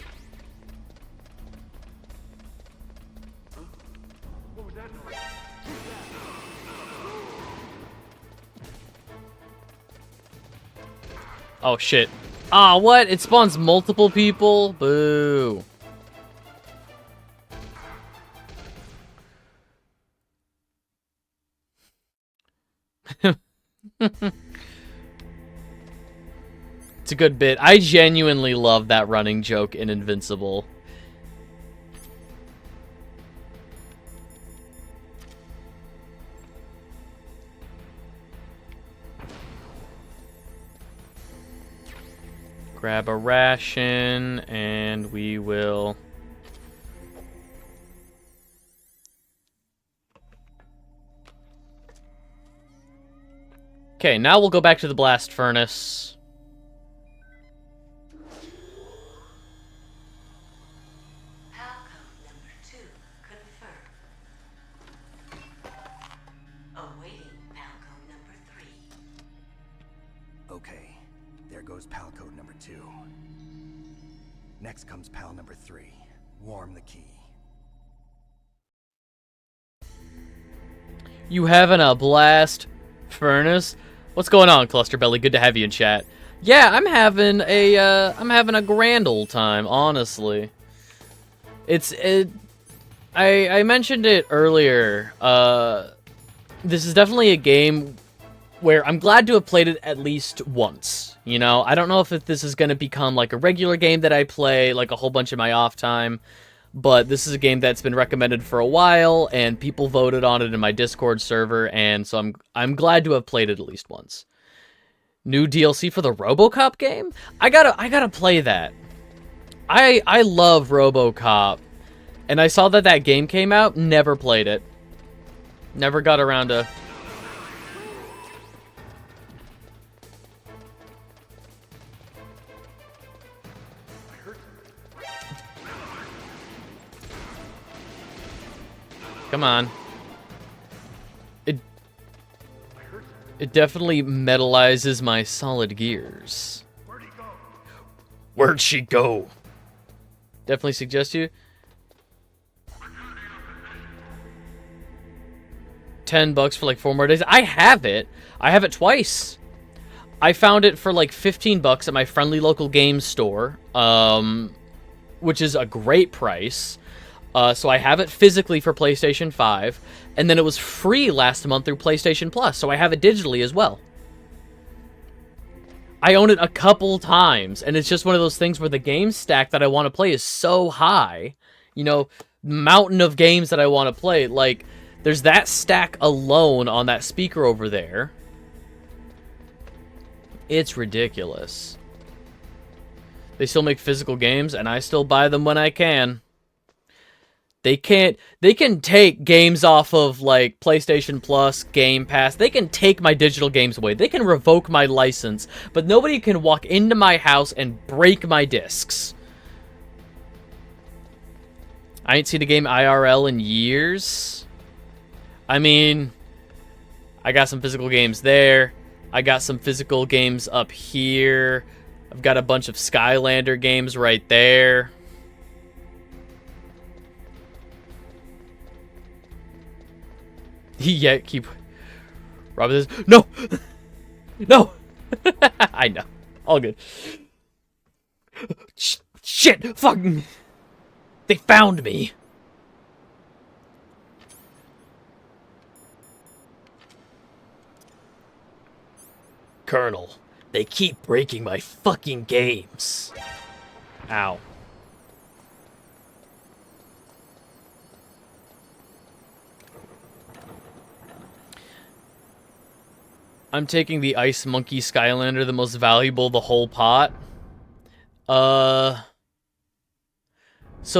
Oh shit. Ah, what? It spawns multiple people? Boo. It's a good bit. I genuinely love that running joke in Invincible. Grab a ration, and we will... Okay, now we'll go back to the blast furnace. Palcode number 2 confirmed. Awaiting palcode number 3. Okay, there goes pal code number 2. Next comes pal number 3. Warm the key. You having a blast furnace? What's going on, Clusterbelly? Good to have you in chat. Yeah, I'm having a grand old time, honestly. I mentioned it earlier. This is definitely a game where I'm glad to have played it at least once. You know, I don't know if this is going to become like a regular game that I play like a whole bunch of my off time, but this is a game that's been recommended for a while, and people voted on it in my Discord server, and so I'm glad to have played it at least once. New DLC for the RoboCop game? I gotta play that. I love RoboCop, and I saw that game came out, never played it. Never got around to... Come on. It definitely metallizes my solid gears. Where'd she go? Definitely suggest you. $10 for like 4 more days. I have it. I have it twice. I found it for like $15 at my friendly local game store, which is a great price. So I have it physically for PlayStation 5, and then it was free last month through PlayStation Plus, so I have it digitally as well. I own it a couple times, and it's just one of those things where the game stack that I want to play is so high. You know, mountain of games that I want to play. Like, there's that stack alone on that speaker over there. It's ridiculous. They still make physical games, and I still buy them when I can. They can take games off of, like, PlayStation Plus, Game Pass. They can take my digital games away. They can revoke my license, but nobody can walk into my house and break my discs. I ain't seen a game IRL in years. I mean, I got some physical games there. I got some physical games up here. I've got a bunch of Skylander games right there. Yeah, keep... Robbing this. No! No! I know. All good. Shit! Fuck! They found me! Colonel, they keep breaking my fucking games. Ow. I'm taking the Ice Monkey Skylander, the most valuable, the whole pot. So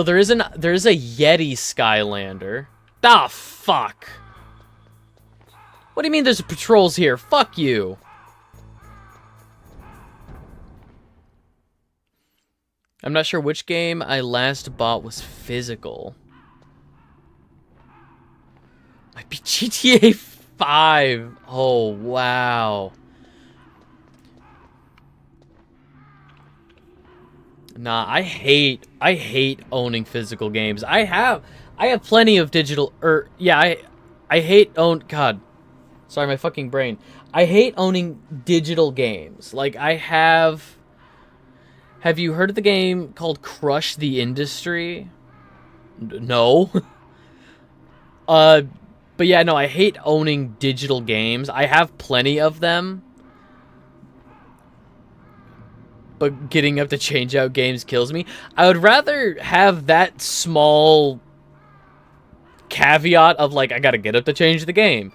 there is a Yeti Skylander. Ah, fuck. What do you mean there's patrols here? Fuck you. I'm not sure which game I last bought was physical. Might be GTA 5. Oh, wow. Nah, I hate owning physical games. I have plenty of digital, yeah, I hate God. Sorry, my fucking brain. I hate owning digital games. Like, have you heard of the game called Crush the Industry? No. But yeah, no, I hate owning digital games. I have plenty of them. But getting up to change out games kills me. I would rather have that small caveat of, like, I gotta get up to change the game,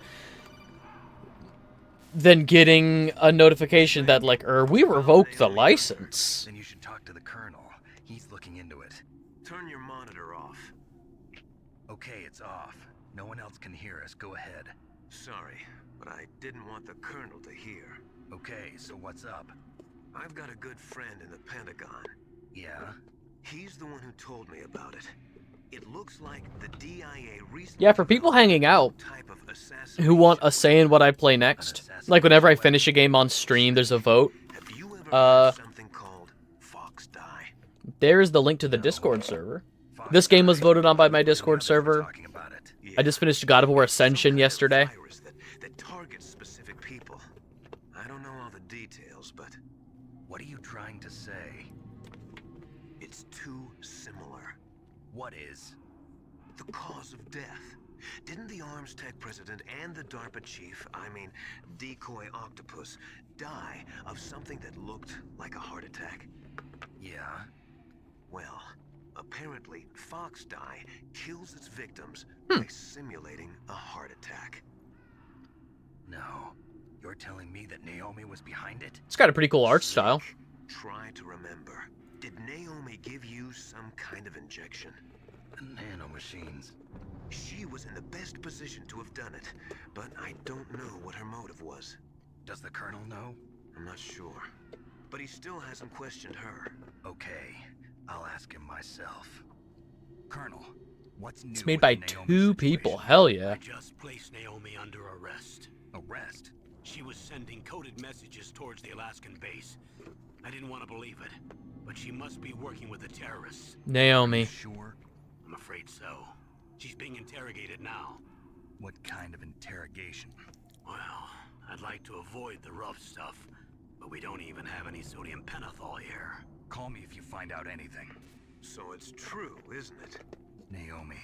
than getting a notification that, like, we revoked the license. Then you should talk to the Colonel. He's looking into it. Turn your monitor off. Okay, it's off. No one else can hear us. Go ahead. Sorry, but I didn't want the Colonel to hear. Okay, so what's up? I've got a good friend in the Pentagon. Yeah? He's the one who told me about it. It looks like the DIA recently... Yeah, for people hanging out who want a say in what I play next, like whenever I finish a game on stream, there's a vote. Have you ever heard of something called Fox Die? There's the link to the Discord server. This game was voted on by my Discord server. I just finished God of War Ascension yesterday. That targets specific people. I don't know all the details, but... What are you trying to say? It's too similar. What is? The cause of death. Didn't the Arms Tech president and the DARPA chief, I mean, Decoy Octopus, die of something that looked like a heart attack? Yeah? Well, apparently Fox Die kills its victims by simulating a heart attack. No. You're telling me that Naomi was behind it? It's got a pretty cool art style. Try to remember. Did Naomi give you some kind of injection? Nanomachines. She was in the best position to have done it, but I don't know what her motive was. Does the Colonel know? I'm not sure. But he still hasn't questioned her. Okay, I'll ask him myself. Colonel, what's new? It's made by two people. Hell yeah. I just placed Naomi under arrest. Arrest? She was sending coded messages towards the Alaskan base. I didn't want to believe it, but she must be working with the terrorists. Naomi. Sure? I'm afraid so. She's being interrogated now. What kind of interrogation? Well, I'd like to avoid the rough stuff, but we don't even have any sodium pentothal here. Call me if you find out anything. So it's true, isn't it? Naomi,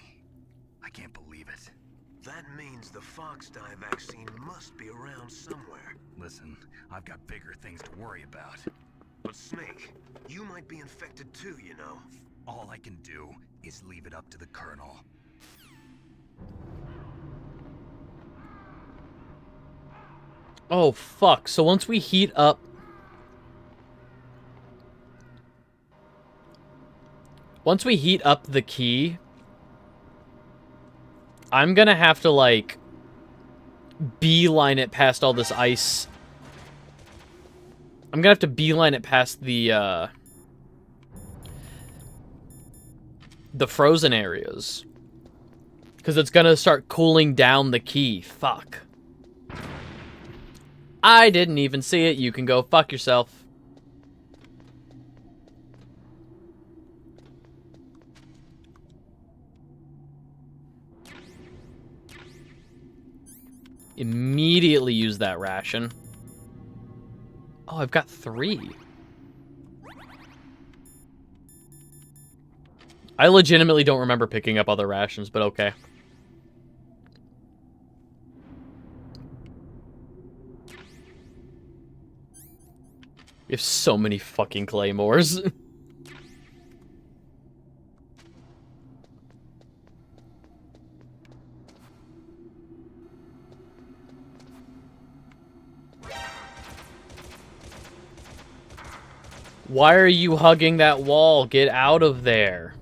I can't believe it. That means the Fox Die vaccine must be around somewhere. Listen, I've got bigger things to worry about. But Snake, you might be infected too, you know. All I can do is leave it up to the Colonel. Oh, fuck. So once we heat up... Once we heat up the key, I'm gonna have to, like, beeline it past all this ice. I'm gonna have to beeline it past the frozen areas. Because it's gonna start cooling down the key. Fuck. I didn't even see it. You can go fuck yourself. Immediately use that ration. Oh, I've got 3. I legitimately don't remember picking up other rations, but okay. We have so many fucking claymores. Why are you hugging that wall? Get out of there.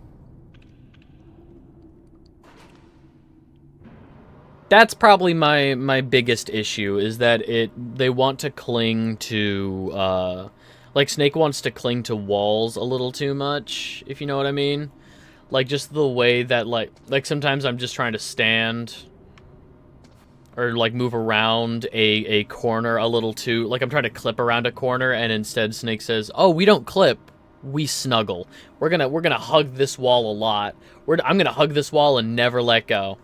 That's probably my biggest issue, is that they want to cling to, like Snake wants to cling to walls a little too much, if you know what I mean. Like, just the way that, like sometimes I'm just trying to stand or, like, move around a corner a little too, like, I'm trying to clip around a corner, and instead Snake says, oh, we don't clip, we snuggle. We're gonna hug this wall a lot. I'm gonna hug this wall and never let go.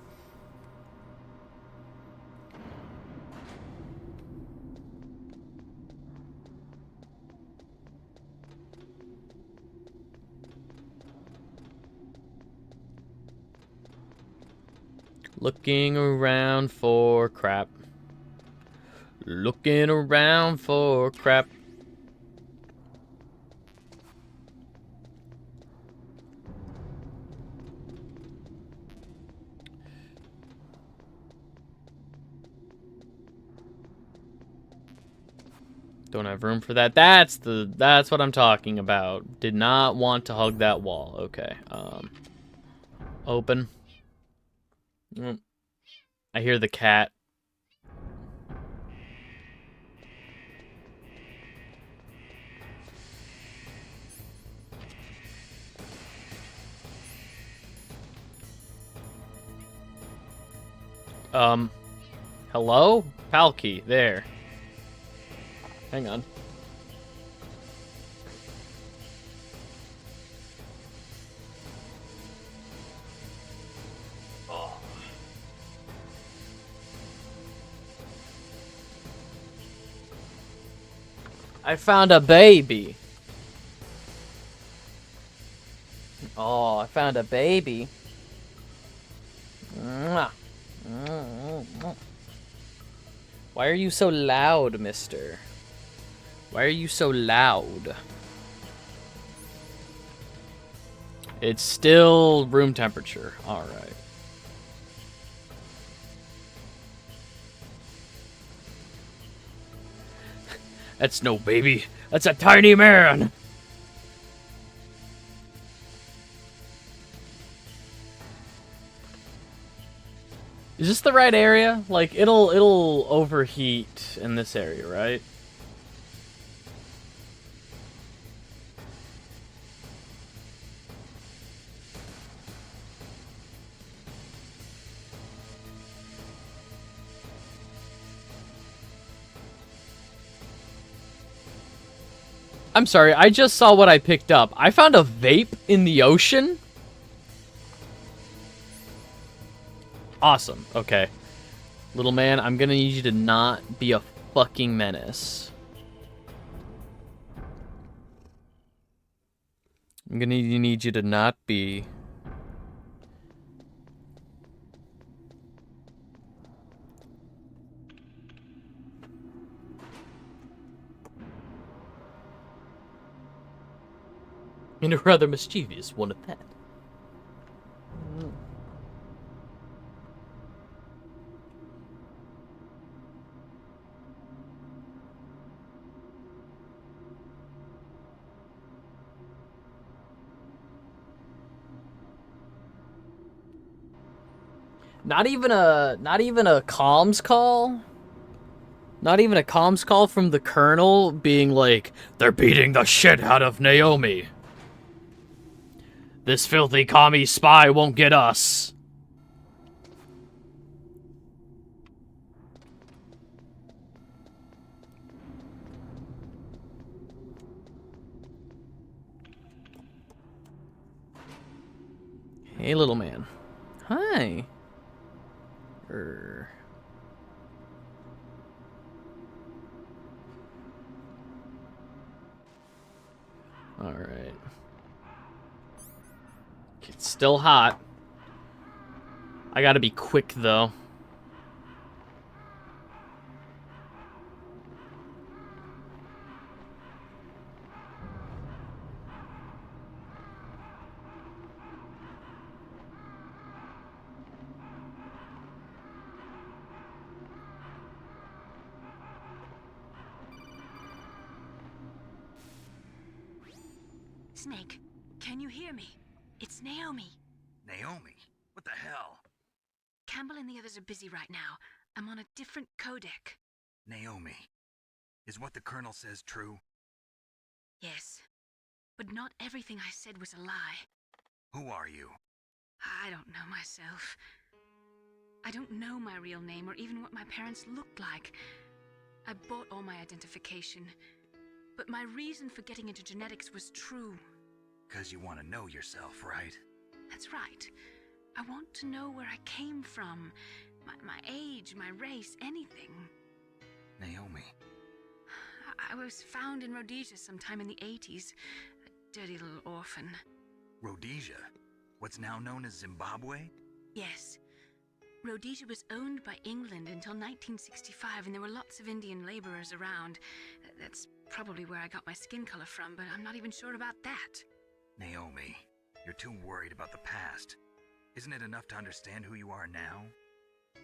Looking around for crap. Looking around for crap. Don't have room for that. That's what I'm talking about. Did not want to hug that wall. Okay. Open. I hear the cat. Hello? Palkey, there. Hang on. Oh. I found a baby. Oh, I found a baby. Mwah. Why are you so loud, mister? Why are you so loud? It's still room temperature. Alright. That's no baby. That's a tiny man. Is this the right area? Like, it'll overheat in this area, right? I'm sorry, I just saw what I picked up. I found a vape in the ocean? Awesome, okay. Little man, I'm gonna need you to not be a fucking menace. I'm gonna need you to not be... and a rather mischievous one at that. Not even a comms call? Not even a comms call from the Colonel being like, they're beating the shit out of Naomi. This filthy commie spy won't get us. Hey, little man. Hi. Alright. It's still hot. I gotta be quick, though. Snake, can you hear me? It's Naomi. Naomi? What the hell? Campbell and the others are busy right now. I'm on a different codec. Naomi, is what the Colonel says true? Yes, but not everything I said was a lie. Who are you? I don't know myself. I don't know my real name or even what my parents looked like. I bought all my identification, but my reason for getting into genetics was true. 'Cause you want to know yourself, right? That's right. I want to know where I came from. My age, my race, anything. Naomi. I was found in Rhodesia sometime in the 80s. A dirty little orphan. Rhodesia? What's now known as Zimbabwe? Yes. Rhodesia was owned by England until 1965, and there were lots of Indian laborers around. That's probably where I got my skin color from, but I'm not even sure about that. Naomi, you're too worried about the past. Isn't it enough to understand who you are now?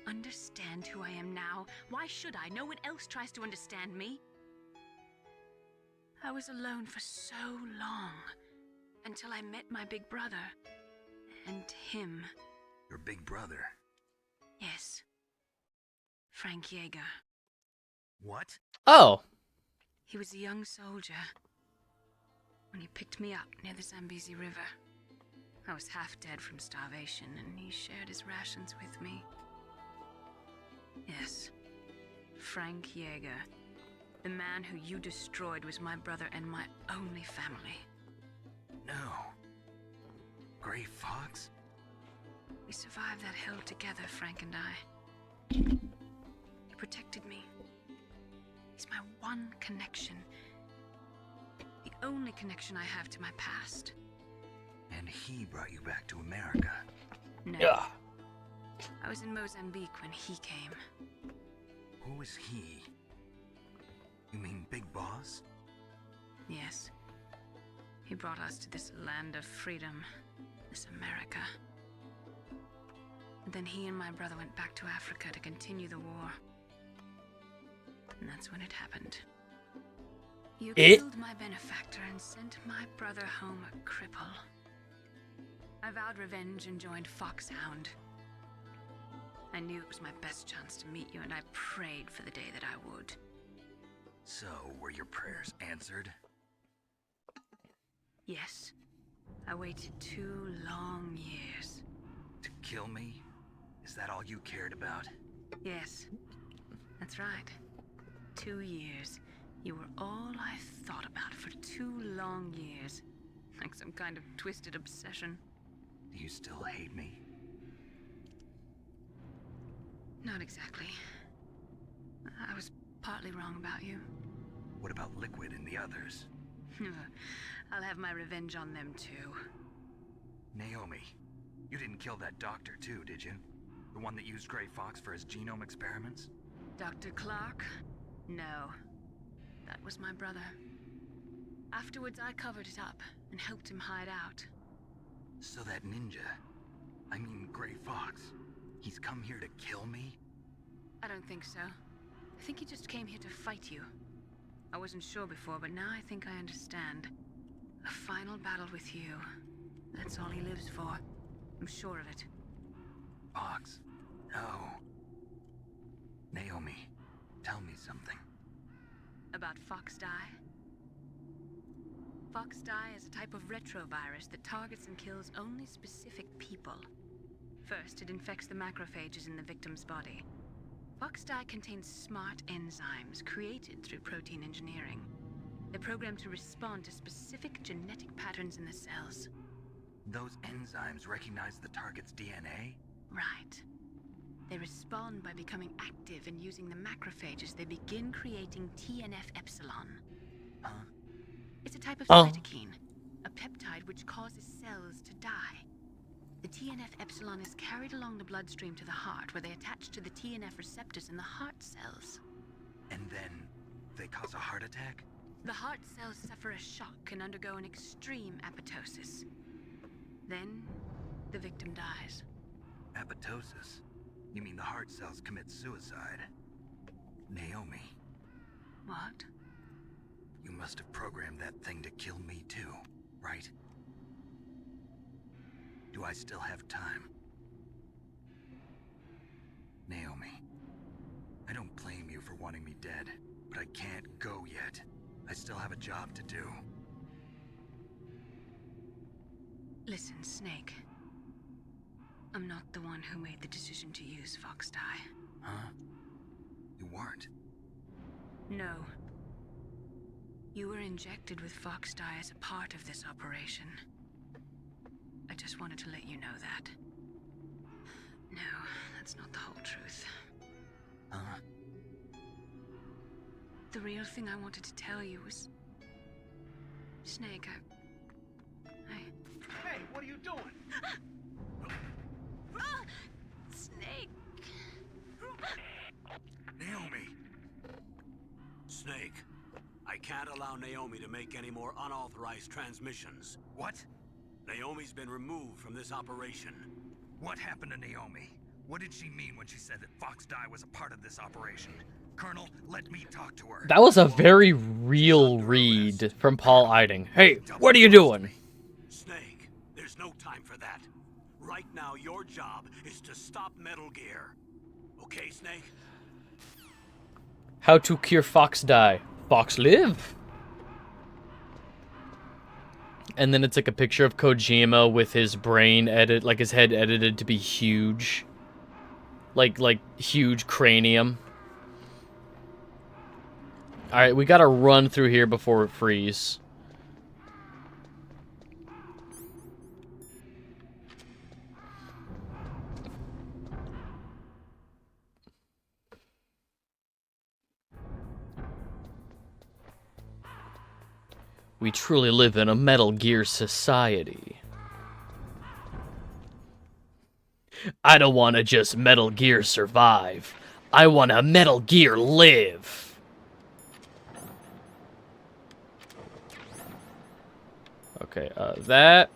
Understand who I am now? Why should I? No one else tries to understand me. I was alone for so long, until I met my big brother. And him. Your big brother? Yes. Frank Yeager. What? Oh. He was a young soldier when he picked me up near the Zambezi River. I was half dead from starvation, and he shared his rations with me. Yes. Frank Yeager. The man who you destroyed was my brother and my only family. No. Gray Fox? We survived that hell together, Frank and I. He protected me. He's my one connection. The only connection I have to my past. And he brought you back to America? No. Yeah. I was in Mozambique when he came. Who is he? You mean Big Boss? Yes. He brought us to this land of freedom, this America. And then he and my brother went back to Africa to continue the war. And that's when it happened. You killed my benefactor and sent my brother home a cripple. I vowed revenge and joined Foxhound. I knew it was my best chance to meet you, and I prayed for the day that I would. So, were your prayers answered? Yes. I waited 2 long years. To kill me? Is that all you cared about? Yes. That's right. 2 years. You were all I thought about for 2 long years. Like some kind of twisted obsession. Do you still hate me? Not exactly. I was partly wrong about you. What about Liquid and the others? I'll have my revenge on them too. Naomi, you didn't kill that doctor too, did you? The one that used Gray Fox for his genome experiments? Dr. Clark? No. That was my brother. Afterwards, I covered it up and helped him hide out. So that ninja, I mean Gray Fox, he's come here to kill me? I don't think so. I think he just came here to fight you. I wasn't sure before, but now I think I understand. A final battle with you. That's all he lives for. I'm sure of it. Fox? No. Naomi, tell me something. About Fox Die? Fox Die is a type of retrovirus that targets and kills only specific people. First, it infects the macrophages in the victim's body. Fox Die contains smart enzymes created through protein engineering. They're programmed to respond to specific genetic patterns in the cells. Those enzymes recognize the target's DNA? Right. They respond by becoming active and using the macrophages. They begin creating TNF-epsilon. Huh? It's a type of cytokine, a peptide which causes cells to die. The TNF-epsilon is carried along the bloodstream to the heart, where they attach to the TNF receptors in the heart cells. And then they cause a heart attack? The heart cells suffer a shock and undergo an extreme apoptosis. Then, the victim dies. Apoptosis? You mean the heart cells commit suicide? Naomi. What? You must have programmed that thing to kill me too. right? Do I still have time? Naomi, I don't blame you for wanting me dead, but I can't go yet. I still have a job to do. Listen, Snake. I'm not the one who made the decision to use Fox Dye. Huh? You weren't? No. You were injected with Fox Dye as a part of this operation. I just wanted to let you know that. No, that's not the whole truth. Huh? The real thing I wanted to tell you was... Snake, Hey, what are you doing? Snake! Naomi! Snake, I can't allow Naomi to make any more unauthorized transmissions. What? Naomi's been removed from this operation. What happened to Naomi? What did she mean when she said that Fox Dye was a part of this operation? Colonel, let me talk to her. That was a very real read from Paul Eiding. Hey, what are you doing? Snake, there's no time for that. Right now, your job is to stop Metal Gear. Okay, Snake? How to cure Fox Dye. Fox live. And then it's like a picture of Kojima with his brain like his head edited to be huge. Like huge cranium. Alright, we gotta run through here before it freeze. We truly live in a Metal Gear society. I don't want to just Metal Gear survive. I want to Metal Gear live. Okay, that...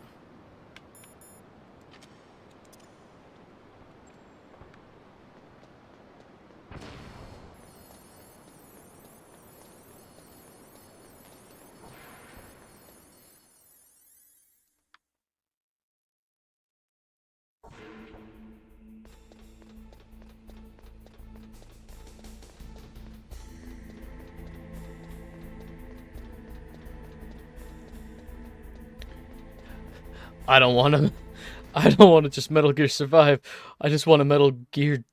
I don't want to just Metal Gear survive. I just want to Metal Gear...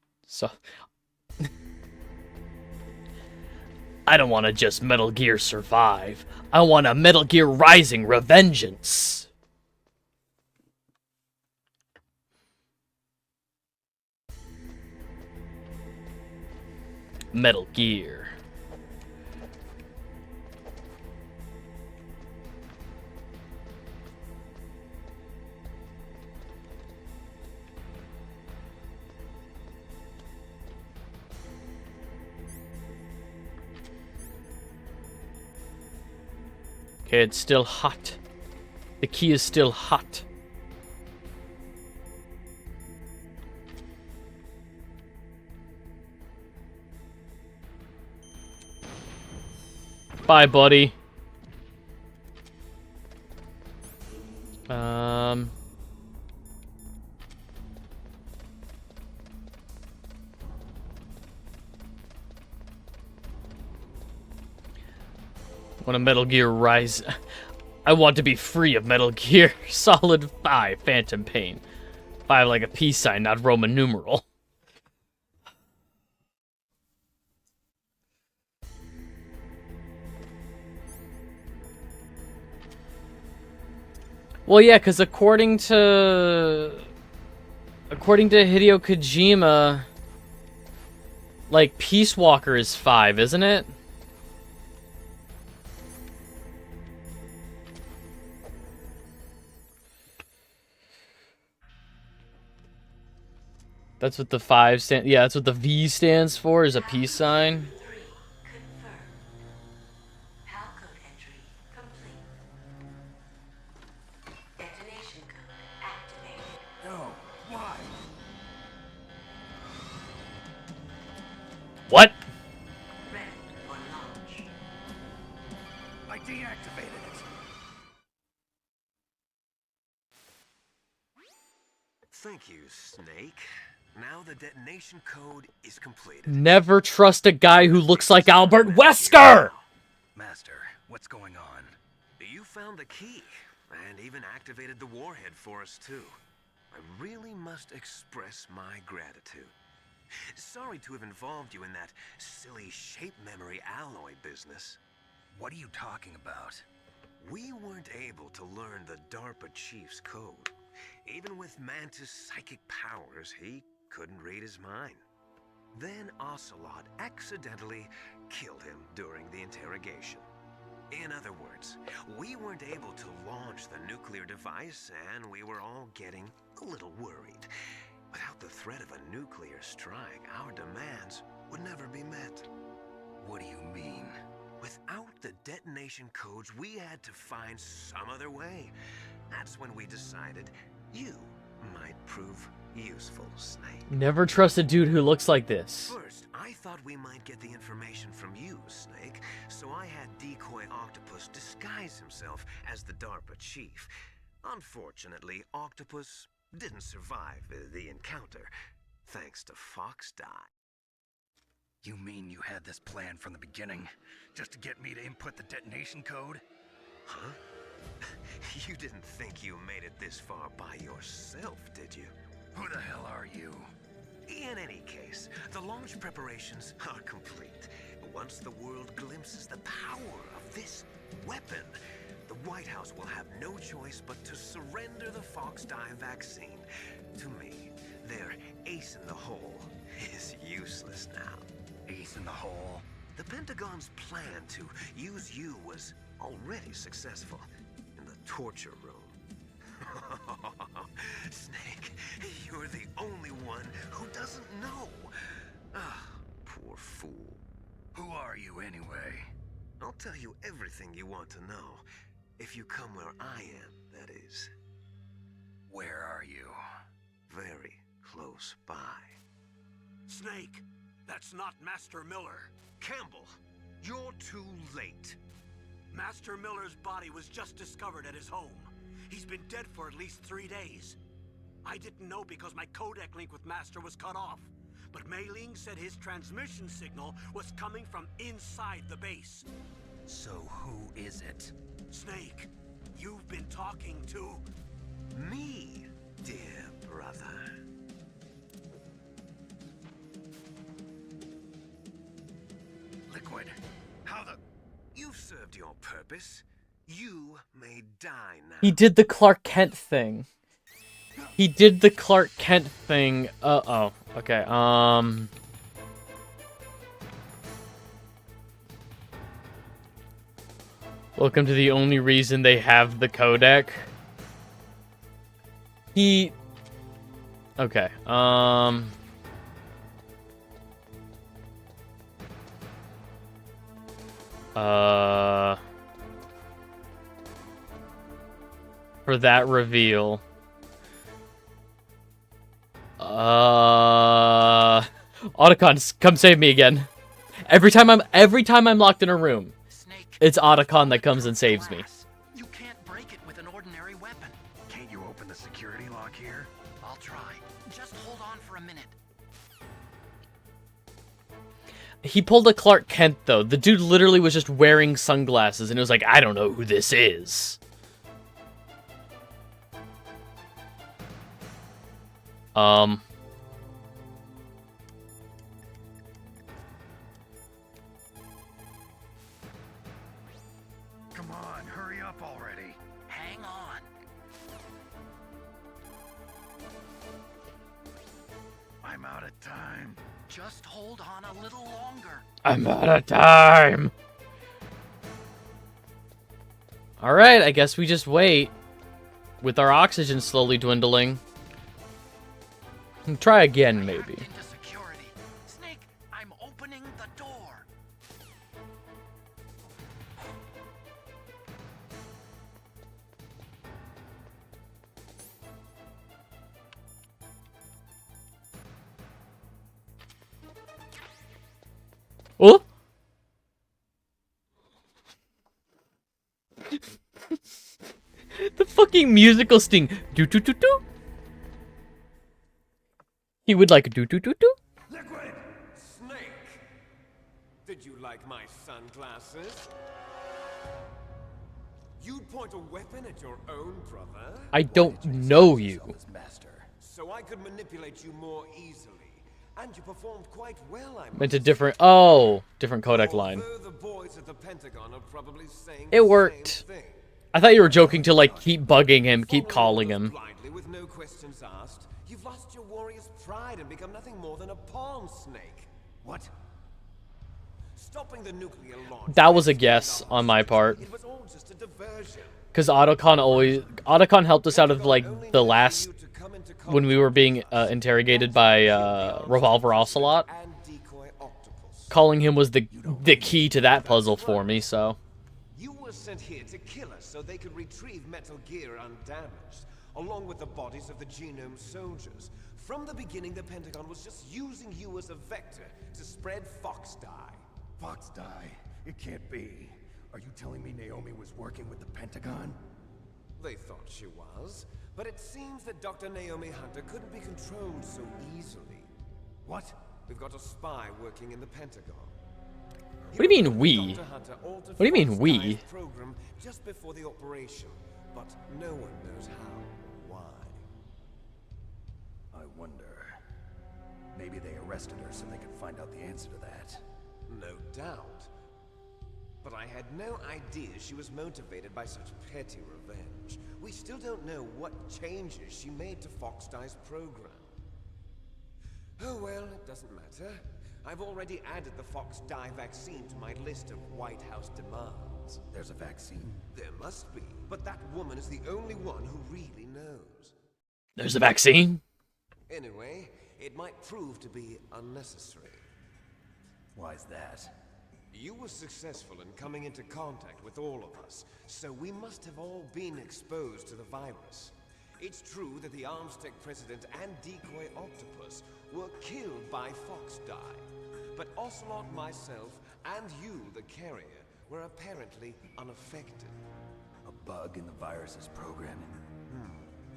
I don't want to just Metal Gear survive. I want a Metal Gear Rising revengeance. Metal Gear. Okay, it's still hot. The key is still hot. Bye, buddy. Want a Metal Gear Rise? I want to be free of Metal Gear Solid 5 Phantom Pain. 5 like a peace sign, not Roman numeral. Well, yeah, because according to Hideo Kojima, like, Peace Walker is 5, isn't it? That's what the 5 stand. Yeah, that's what the V stands for, is a peace sign. No, why? What? I deactivated it. Snake. Now the detonation code is completed. Never trust a guy who looks like Albert Wesker! Master, what's going on? You found the key, and even activated the warhead for us, too. I really must express my gratitude. Sorry to have involved you in that silly shape memory alloy business. What are you talking about? We weren't able to learn the DARPA chief's code. Even with Mantis' psychic powers, he couldn't read his mind. Then Ocelot accidentally killed him during the interrogation. In other words, we weren't able to launch the nuclear device, and we were all getting a little worried. Without the threat of a nuclear strike, our demands would never be met. What do you mean? Without the detonation codes, we had to find some other way. That's when we decided you might prove useful, Snake. Never trust a dude who looks like this. First, I thought we might get the information from you, Snake, so I had Decoy Octopus disguise himself as the DARPA chief. Unfortunately, Octopus didn't survive the encounter, thanks to Fox Die. You mean you had this plan from the beginning? Just to get me to input the detonation code? Huh? You didn't think you made it this far by yourself, did you? Who the hell are you? In any case, the launch preparations are complete. Once the world glimpses the power of this weapon, the White House will have no choice but to surrender the Fox Die vaccine to me. Their ace in the hole is useless now. Ace in the hole? The Pentagon's plan to use you was already successful in the torture room. Snake, you're the only one who doesn't know. Ah, poor fool. Who are you anyway? I'll tell you everything you want to know. If you come where I am, that is. Where are you? Very close by. Snake, that's not Master Miller. Campbell, you're too late. Master Miller's body was just discovered at his home. He's been dead for at least 3 days. I didn't know because my codec link with Master was cut off. But Mei Ling said his transmission signal was coming from inside the base. So who is it? Snake, you've been talking to... Me, dear brother. Liquid, how the... You've served your purpose. You may die now. He did the Clark Kent thing. He did the Clark Kent thing. Uh-oh. Okay, Welcome to the only reason they have the codec. He... Okay, for that reveal. Otacon, come save me again. Every time I'm locked in a room, Snake, it's Otacon that comes and saves me. You can't break it with an ordinary weapon. Can't you open the security lock here? I'll try. Just hold on for a minute. He pulled a Clark Kent, though. The dude literally was just wearing sunglasses, and it was like, I don't know who this is. Come on, hurry up already. Hang on. I'm out of time. Just hold on a little longer. I'm out of time. Alright, I guess we just wait. With our oxygen slowly dwindling. Try again, maybe. Into security. Snake, I'm opening the door. Oh! The fucking musical sting. Do do do do. He would like do do do do. Liquid! Snake! Did you like my sunglasses? You'd point a weapon at your own brother? I don't know you. So I could manipulate you more easily. And you performed quite well, I Went to must different. say. Oh, different codec line. Although the boys at the Pentagon are probably saying It the worked. same thing. I thought you were joking to like keep bugging him, keep calling him. Blindly with no questions asked, you've lost your warrior's pride and become nothing more than a pawn snake. What? Stopping the nuclear launch. That was a guess on my part. It was all just a diversion. Because Otacon helped us out of like the last when we were being interrogated by Revolver Ocelot. Calling him was the key to that puzzle for me. So You were sent here to kill us so they could retrieve Metal Gear undamaged, along with the bodies of the Genome soldiers. From the beginning, the Pentagon was just using you as a vector to spread Fox dye. Fox die? It can't be. Are you telling me Naomi was working with the Pentagon? They thought she was, but it seems that Dr. Naomi Hunter couldn't be controlled so easily. What? We've got a spy working in the Pentagon. what do you mean we? What do you mean we? Program just before the operation, but no one knows how, why. I wonder. Maybe they arrested her so they could find out the answer to that. No doubt. But I had no idea she was motivated by such petty revenge. We still don't know what changes she made to Fox Dye's program. Oh well, it doesn't matter. I've already added the Fox Dye vaccine to my list of White House demands. There's a vaccine? There must be, but that woman is the only one who really knows. There's a vaccine? Anyway, it might prove to be unnecessary. Why's that? You were successful in coming into contact with all of us, so we must have all been exposed to the virus. It's true that the Armstech president and decoy octopus were killed by Fox Dye, but Ocelot, myself, and you, the carrier, were apparently unaffected. A bug in the virus's programming?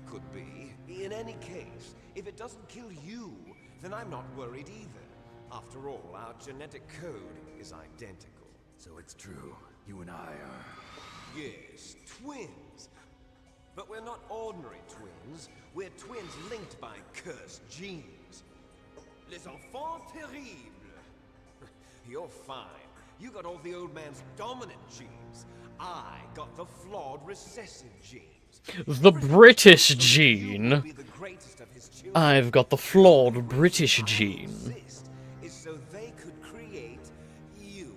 Could be. In any case, if it doesn't kill you, then I'm not worried either. After all, our genetic code is identical. So it's true. You and I are... Yes, twins. But we're not ordinary twins. We're twins linked by cursed genes. Les enfants terribles. You're fine. You got all the old man's dominant genes. I got the flawed recessive genes. The British gene. I've got the flawed British gene. Is so they could create you.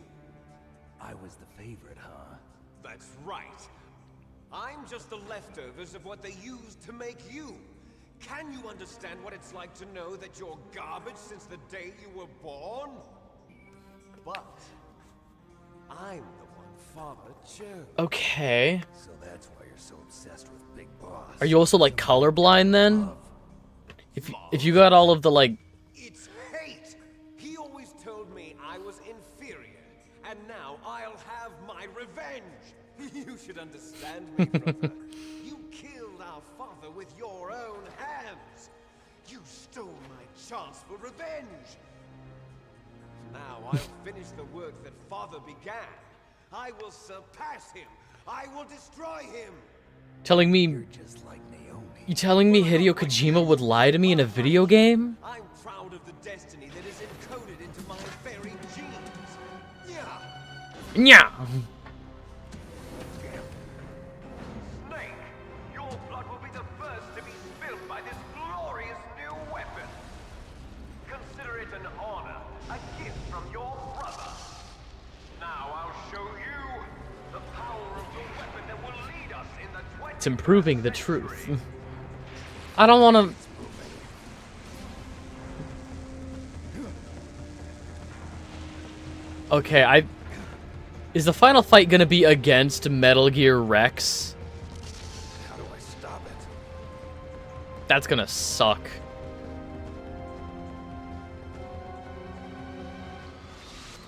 I was the favorite, huh? That's right. I'm just the leftovers of what they used to make you. Can you understand what it's like to know that you're garbage since the day you were born? But I'm the one Father chose. Okay. So that's why you're so obsessed with Big Boss. Are you also like colorblind then? If you got all of the like... It's hate! He always told me I was inferior, and now I'll have my revenge! You should understand me, brother. You killed our father with your own hands! You stole my chance for revenge! Now I'll finish the work that Father began. I will surpass him! I will destroy him! Telling me... You're just like Naomi. You telling me Hideo Kojima would lie to me in a video game? I'm proud of the destiny that is encoded into my very genes. Yeah. Nya! Snake, your blood will be the first to be spilled by this glorious new weapon. Consider it an honor, a gift from your brother. Now I'll show you the power of the weapon that will lead us in the 20th It's improving the truth. I don't want to... Okay, Is the final fight gonna be against Metal Gear Rex? How do I stop it? That's gonna suck.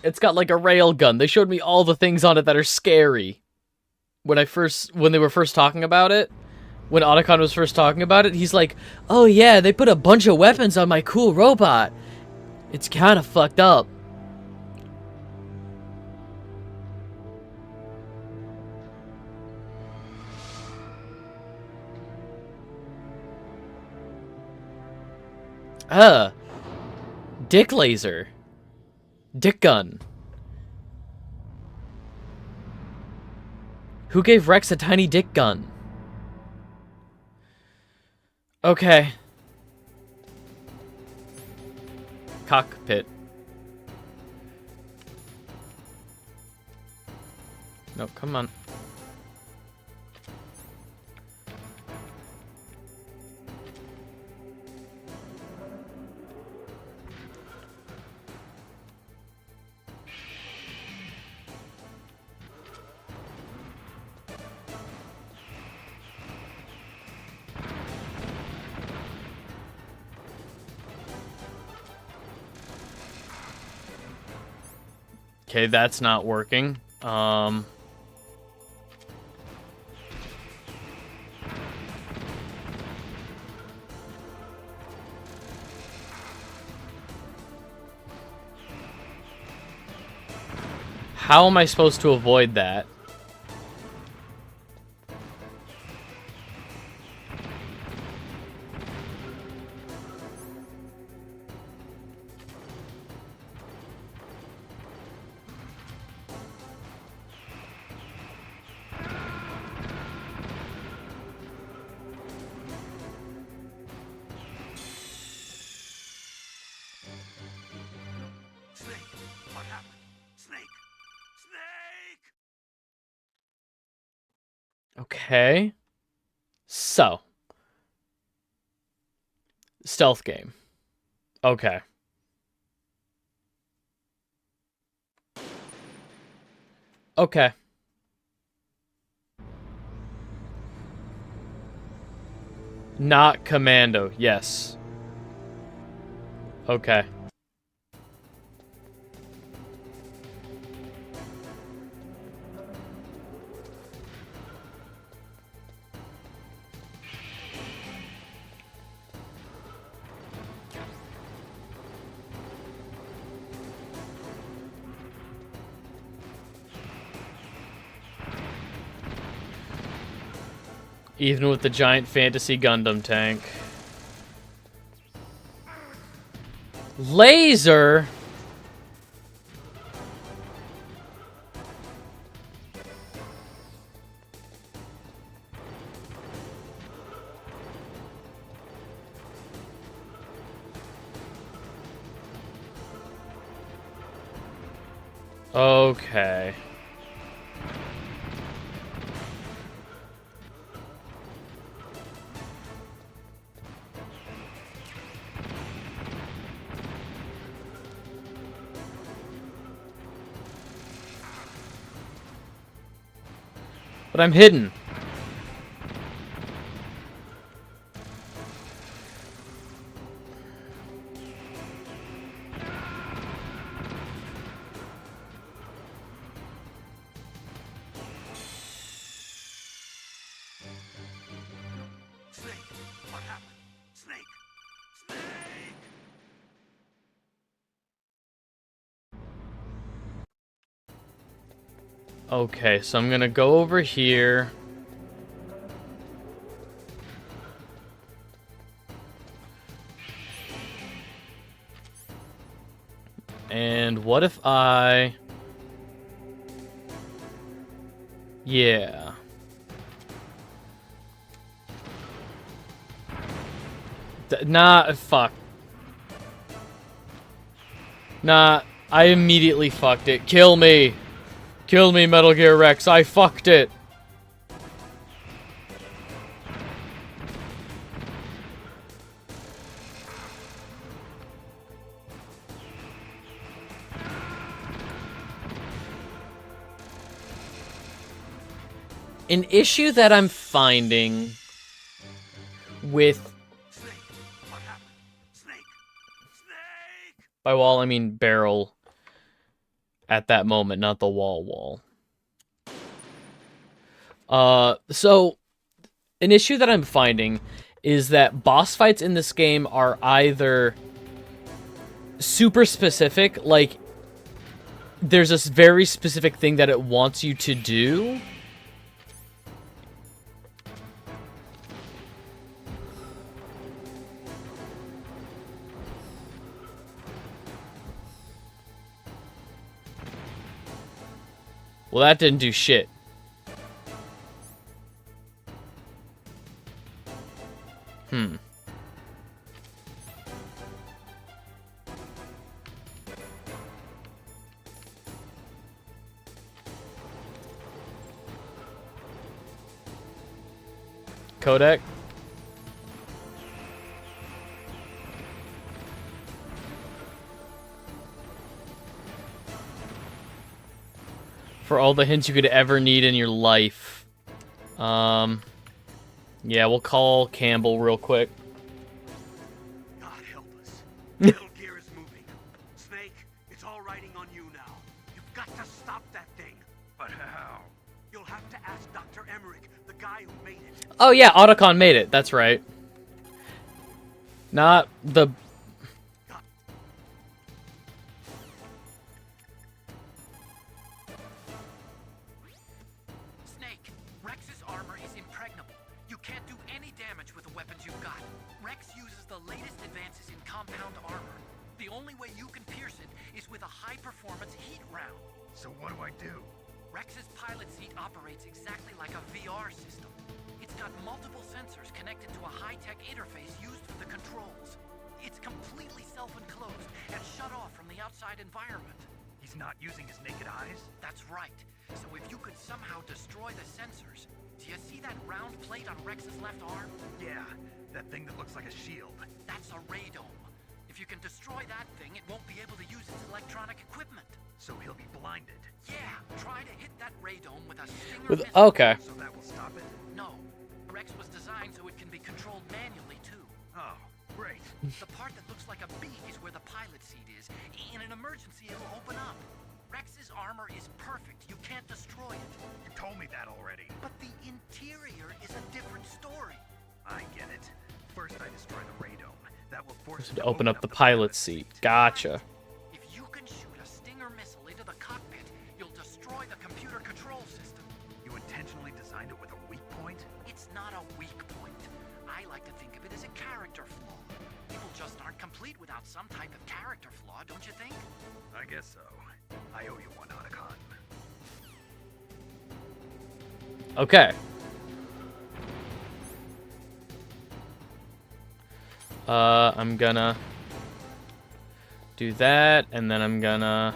It's got like a rail gun. They showed me all the things on it that are scary. When they were first talking about it, when Otacon was first talking about it, he's like, "Oh yeah, they put a bunch of weapons on my cool robot. It's kind of fucked up." Dick laser. Dick gun. Who gave Rex a tiny dick gun? Okay. Cockpit. No, come on. Okay, that's not working. How am I supposed to avoid that? Snake, what happened? Snake! Snake! Okay. So. Stealth game. Okay. Okay. Not commando. Yes. Okay. Even with the giant fantasy Gundam tank. Laser? Okay. But I'm hidden. Snake, what happened? Snake! Snake! Okay, so I'm gonna go over here. And what if I... Yeah. Nah, fuck. Nah, I immediately fucked it. Kill me. Kill me, Metal Gear Rex. I fucked it. An issue that I'm finding with... Snake, what happened? Snake! Snake! By wall, I mean barrel. At that moment, not the wall. So An issue that I'm finding is that boss fights in this game are either super specific, like there's this very specific thing that it wants you to do. Well, that didn't do shit. Codec. For all the hints you could ever need in your life. Yeah, we'll call Campbell real quick. God help us. Metal Gear is moving. Snake, it's all riding on you now. You've got to stop that thing. But how? You'll have to ask Dr. Emmerich, the guy who made it. Oh yeah, Otacon made it. That's right. Not the... Snake, Rex's armor is impregnable. You can't do any damage with the weapons you've got. Rex uses the latest advances in compound armor. The only way you can pierce it is with a high-performance heat round. So what do I do? Rex's pilot seat operates exactly like a VR system. It's got multiple sensors connected to a high-tech interface used for the controls. It's completely self-enclosed and shut off from the outside environment. He's not using his naked eyes? That's right. So if you could somehow destroy the sensors... Do you see that round plate on Rex's left arm? Yeah, that thing that looks like a shield. That's a radome. If you can destroy that thing, it won't be able to use its electronic equipment. So he'll be blinded. Yeah, try to hit that radome with a stinger With, missile. okay. So that will stop it? No. Rex was designed so it can be controlled manually, too. Oh, great. The part that looks like a beak is where the pilot seat is. In an emergency, it'll open up. Rex's armor is perfect. You can't destroy it. You told me that already. But the interior is a different story. I get it. First I destroy the radome. That will force To open up the pilot seat. Gotcha. If you can shoot a Stinger missile into the cockpit, you'll destroy the computer control system. You intentionally designed it with a weak point? It's not a weak point. I like to think of it as a character flaw. People just aren't complete without some type of character flaw, don't you think? I guess so. I owe you one, Otacon. Okay. I'm gonna do that, and then I'm gonna...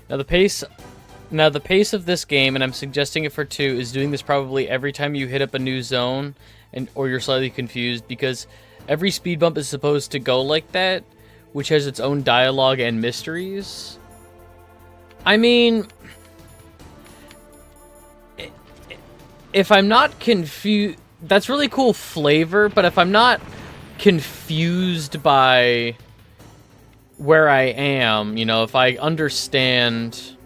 Now the pace of this game, and I'm suggesting it for 2, is doing this probably every time you hit up a new zone or you're slightly confused, because every speed bump is supposed to go like that, which has its own dialogue and mysteries. I mean, if I'm not confused, that's really cool flavor, but if I'm not confused by where I am, you know, if I understand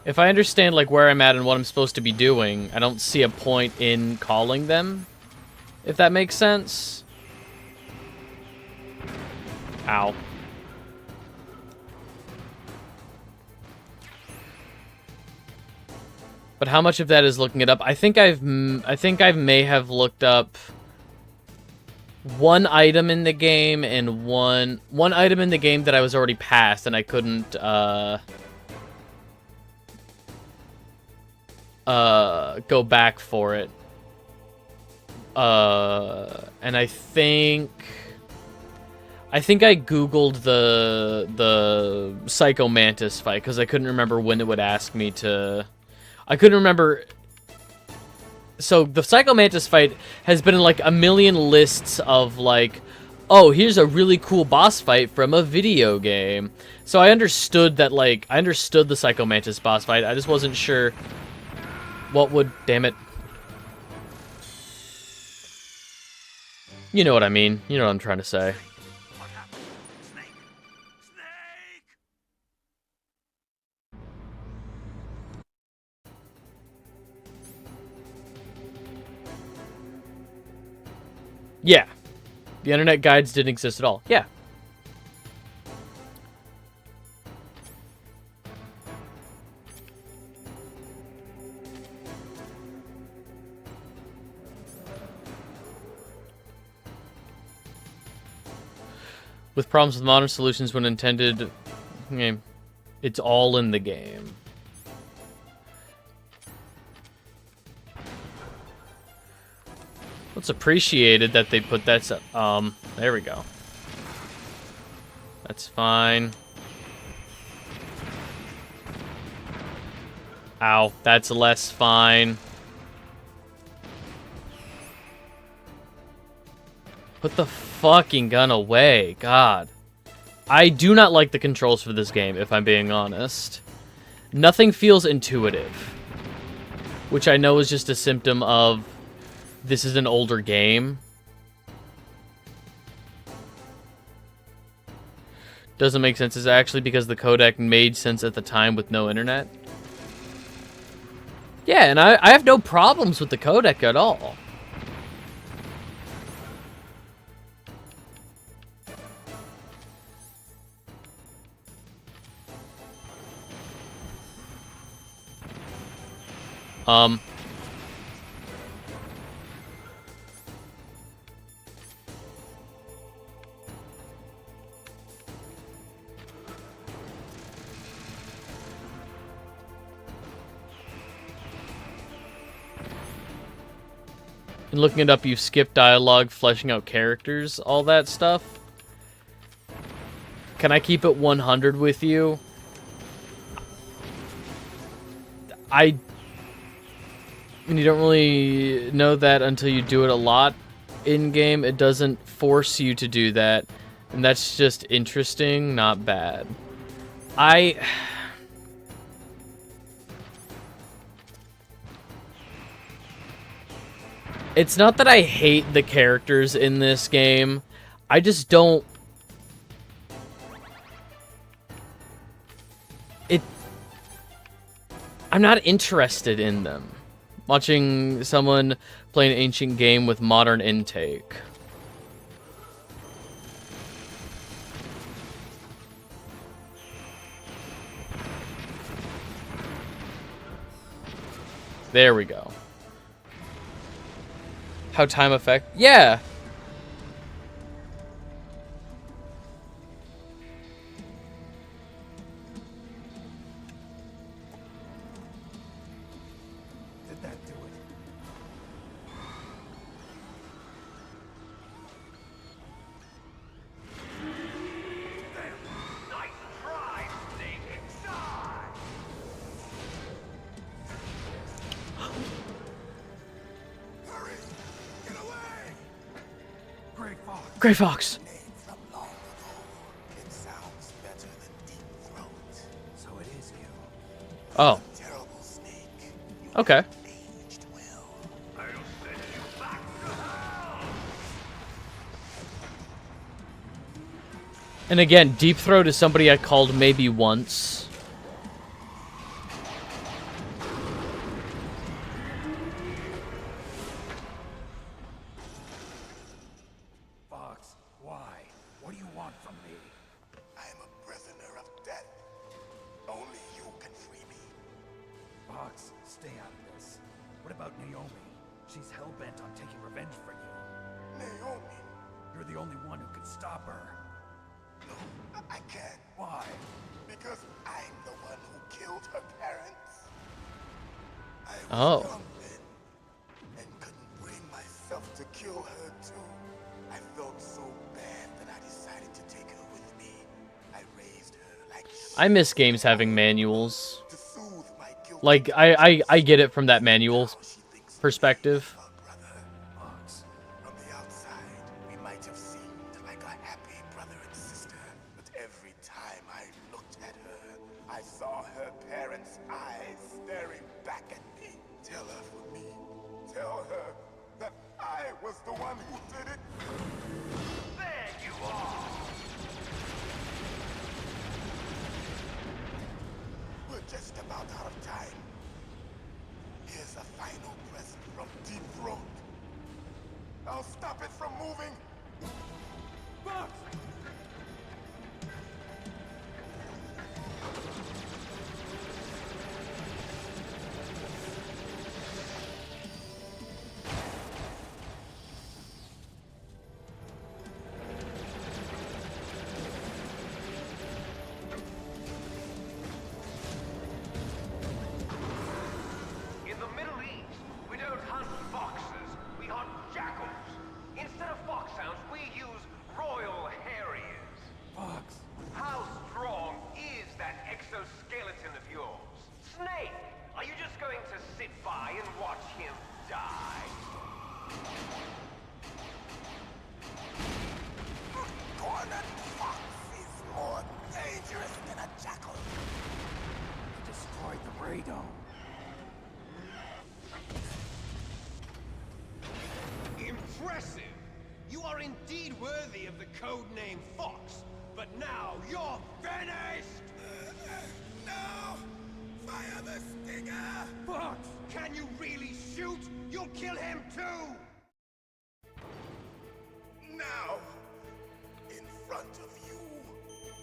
like where I'm at and what I'm supposed to be doing, I don't see a point in calling them, if that makes sense. Ow. But how much of that is looking it up? I think I may have looked up one item in the game and one item in the game that I was already past and I couldn't go back for it. And I think I googled the Psycho Mantis fight because I couldn't remember when it would ask me to. I couldn't remember. So the Psycho Mantis fight has been in like a million lists of like oh, here's a really cool boss fight from a video game. So I understood that, like, I understood the Psycho Mantis boss fight. I just wasn't sure what would, damn it. You know what I mean. You know what I'm trying to say. What happened? Snake! Snake! Yeah. The internet guides didn't exist at all. Yeah. With problems with modern solutions when intended, it's all in the game. It's appreciated that they put that. There we go. That's fine. Ow, that's less fine. Put the fucking gun away, God. I do not like the controls for this game, if I'm being honest. Nothing feels intuitive. Which I know is just a symptom of this is an older game. Doesn't make sense. Is it actually because the codec made sense at the time with no internet? Yeah, and I have no problems with the codec at all. And looking it up, you skip dialogue, fleshing out characters, all that stuff. Can I keep it 100 with you? And you don't really know that until you do it a lot in-game. It doesn't force you to do that. And that's just interesting, not bad. It's not that I hate the characters in this game. I just don't... I'm not interested in them. Watching someone play an ancient game with modern intake. There we go. How time effect? Yeah. Did that do it? Nice try, Snake! Die! Hurry! Get away! Gray Fox. Gray Fox. Name from long ago. It sounds better than Deep Throat. So it is you. Oh. Terrible snake. You Okay. aged well. I'll send you back to hell! And again, Deep Throat is somebody I called maybe once. Fox, why? What do you want from me? I am a prisoner of death. Only you can free me. Fox, stay out of this. What about Naomi? She's hell-bent on taking revenge for you. Naomi? You're the only one who can stop her. No, I can't. Why? Because I'm the one who killed her parents. I was young then, and couldn't bring myself to kill her too. I felt so bad that I decided to take her with me. I raised her like I miss games having manuals. to soothe my guilt. Like, I get it from that manual perspective. Fox, from the outside, we might have seemed like like a happy brother and sister, but every time I looked at her, I saw her parents' eyes staring back at me. Tell her for me. Tell her that I was the one who did it. There you are! We're just about out of time. Here's a final present from Deep Throat. I'll stop it from moving. Fox! In the Middle East, we don't hunt foxes, we hunt jackals. Instead of foxhounds, we use royal harriers. Fox. How strong is that exoskeleton of yours? Snake, are you just going to sit by and watch him die? Cornered fox is more dangerous than a jackal. Destroyed the radome. Impressive! You are indeed worthy of the codename Fox, but now you're finished! No! Fire the stinger! Fox! Can you really shoot? You'll kill him too! Now, in front of you,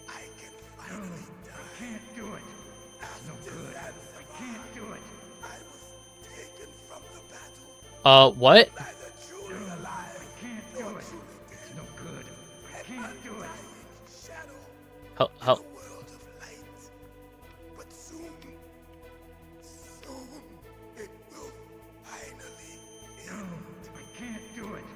I can finally die. I can't do it. No good. I can't do it. I was taken from the battle. What? Neither truly alive. I can't do it. It's no good. I can't do it. Shadow. How? The world of light. But soon, it will finally end. No, I can't do it.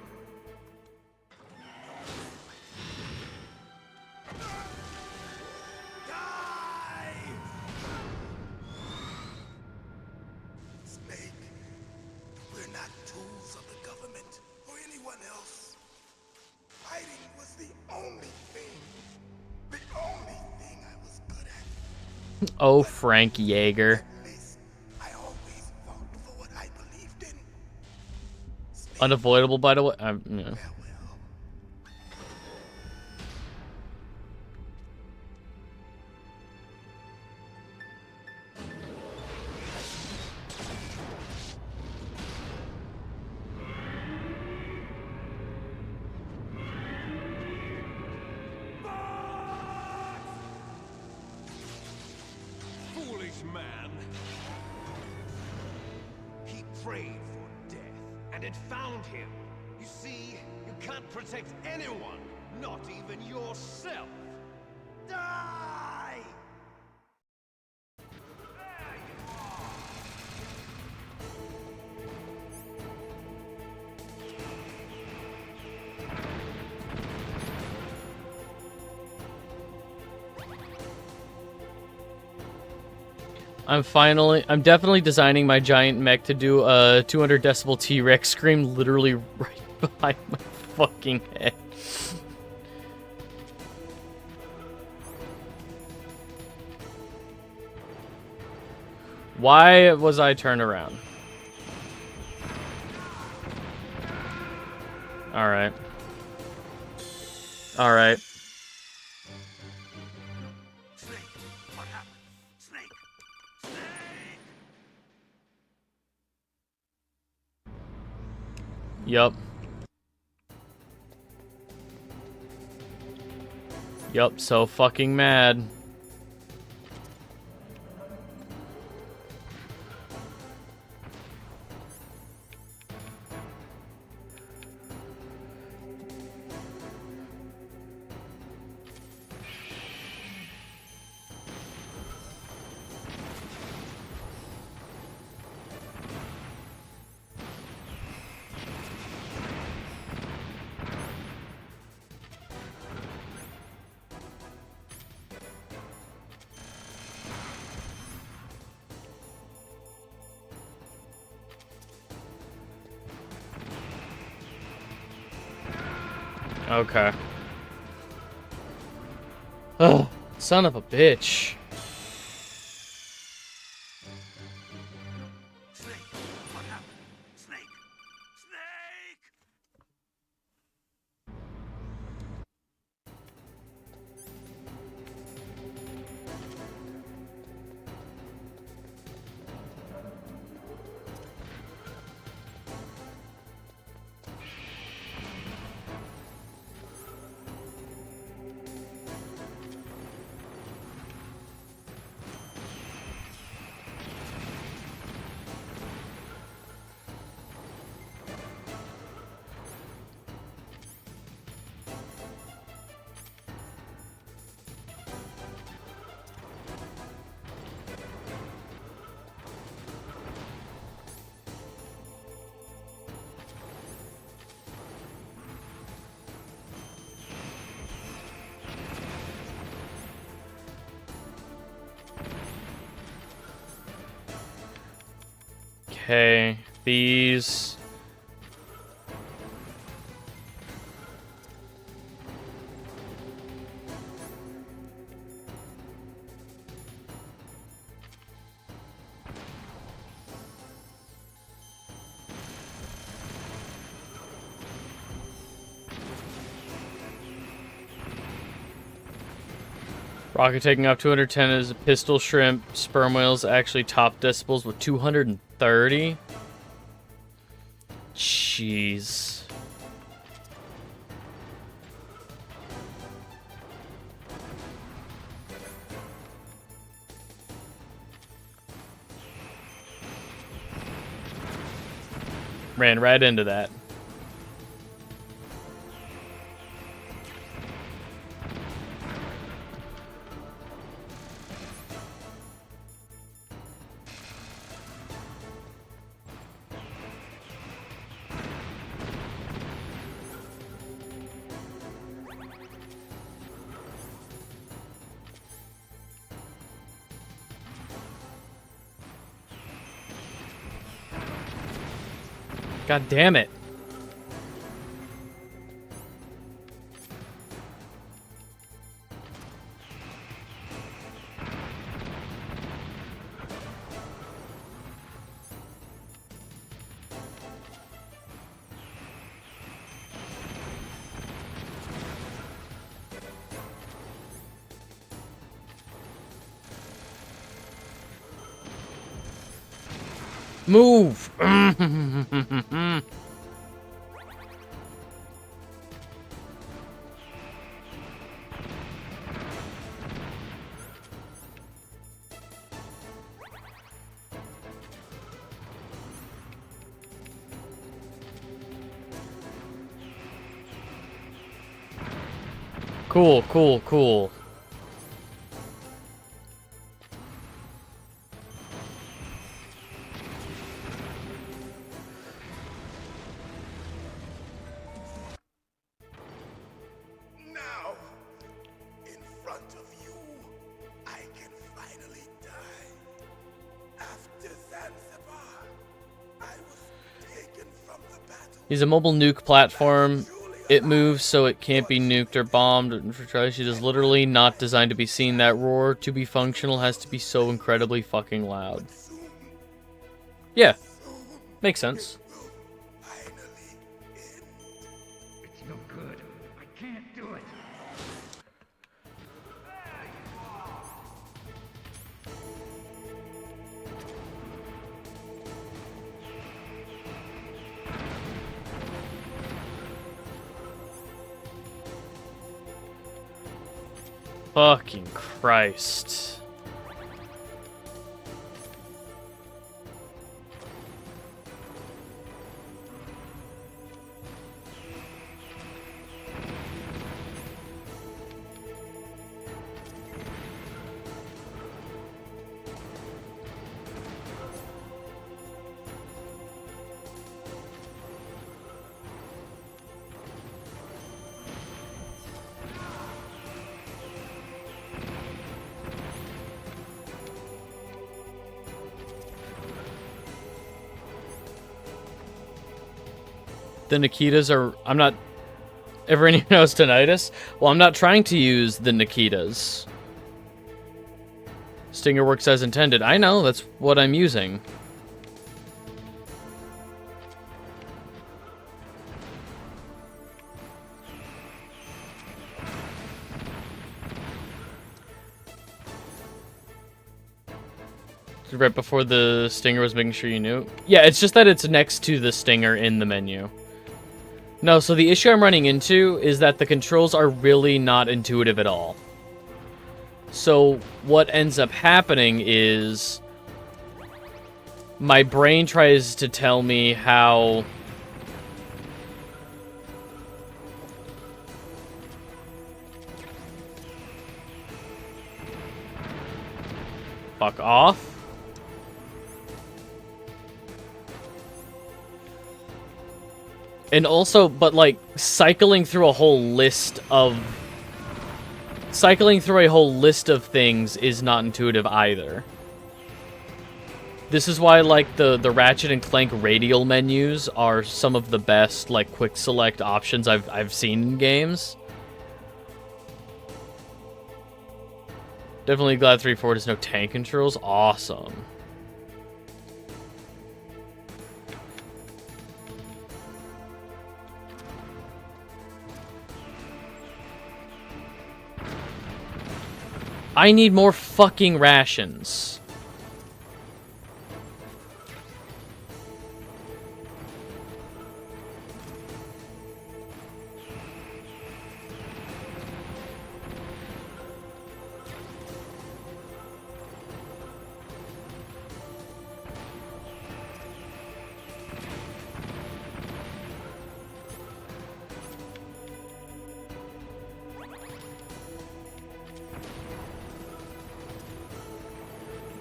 Die! Snake, we're not tools of the government or anyone else. Fighting was the only thing I was good at. Oh, Frank Yeager. At least I always fought for what I believed in. Snake, Unavoidable, by the way. Yeah. farewell. Foolish man! He prayed for death, and it found him. You see, you can't protect anyone, not even yourself. Die! There you are! I'm definitely designing my giant mech to do a 200 decibel T-Rex scream literally right behind my fucking head. Why was I turned around? Alright. Alright. Snake, what happened? Snake! Snake! Yup. Yup, so fucking mad. Okay. Ugh, son of a bitch. Snake, what happened? Snake! Snake! Okay, these... Rocket taking off 210 is a pistol shrimp. Sperm whales actually top decibels with 230. Jeez. Ran right into that. God damn it. Move! Cool, cool, cool. Now, in front of you, I can finally die. After Zanzibar, I was taken from the battle. He's a mobile nuke platform. It moves so it can't be nuked or bombed. It is literally not designed to be seen. That roar, to be functional, has to be so incredibly fucking loud. Yeah, makes sense. It's no good. I can't do it. Fucking Christ. The Nikitas are... I'm not Everyone here knows tinnitus? Well, I'm not trying to use the Nikitas. Stinger works as intended. I know, that's what I'm using. Right before the Stinger was making sure you knew? Yeah, it's just that it's next to the Stinger in the menu. No, so the issue I'm running into is that the controls are really not intuitive at all. So what ends up happening is my brain tries to tell me how fuck off. And also, but like, cycling through a whole list of things is not intuitive either. This is why, like, the Ratchet and Clank radial menus are some of the best, like, quick select options I've seen in games. Definitely glad 3.4 has no tank controls. Awesome. I need more fucking rations.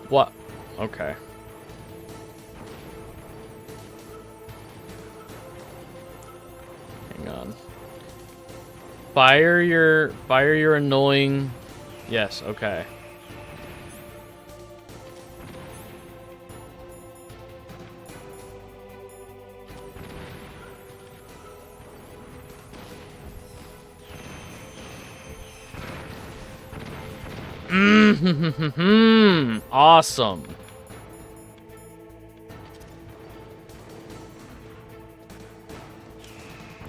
What? Okay. Hang on. Fire your annoying... Yes, okay. Awesome.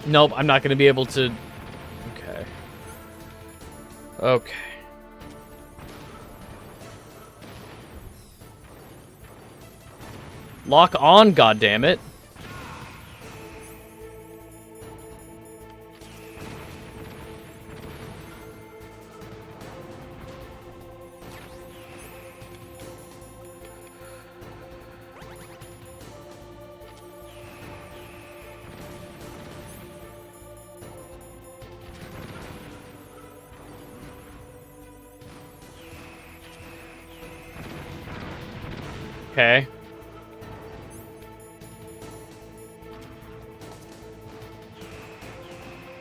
Nope, I'm not going to be able to... Okay. Okay. Lock on, goddammit. Okay.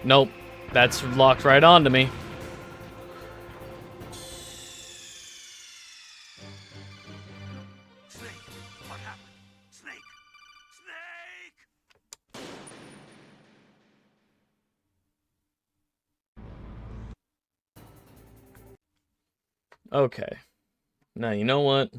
Nope. That's locked right onto me. Snake! What happened? Snake! Snake! Okay. Now, you know what?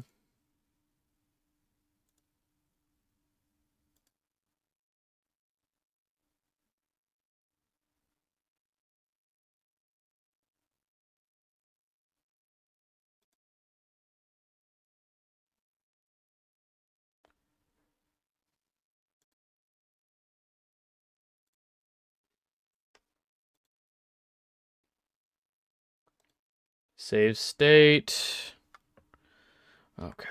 Save state. Okay.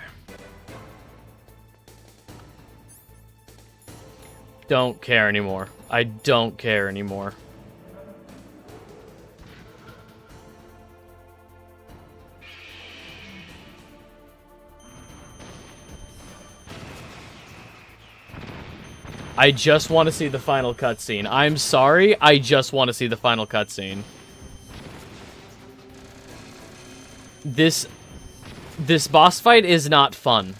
Don't care anymore. I don't care anymore. I just want to see the final cutscene. I'm sorry, I just want to see the final cutscene. This boss fight is not fun.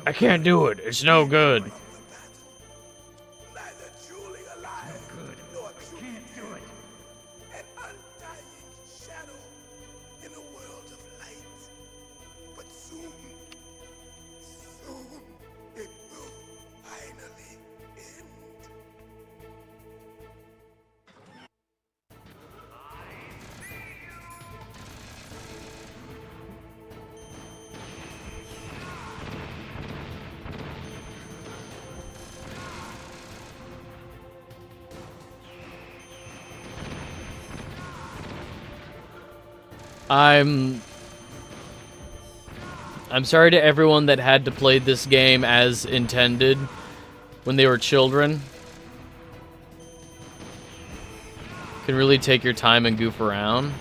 I can't do it. It's no good. Neither truly alive nor truly dead. An undying shadow in a world of light. But soon it will finally end. I'm sorry to everyone that had to play this game as intended when they were children. Can really take your time and goof around.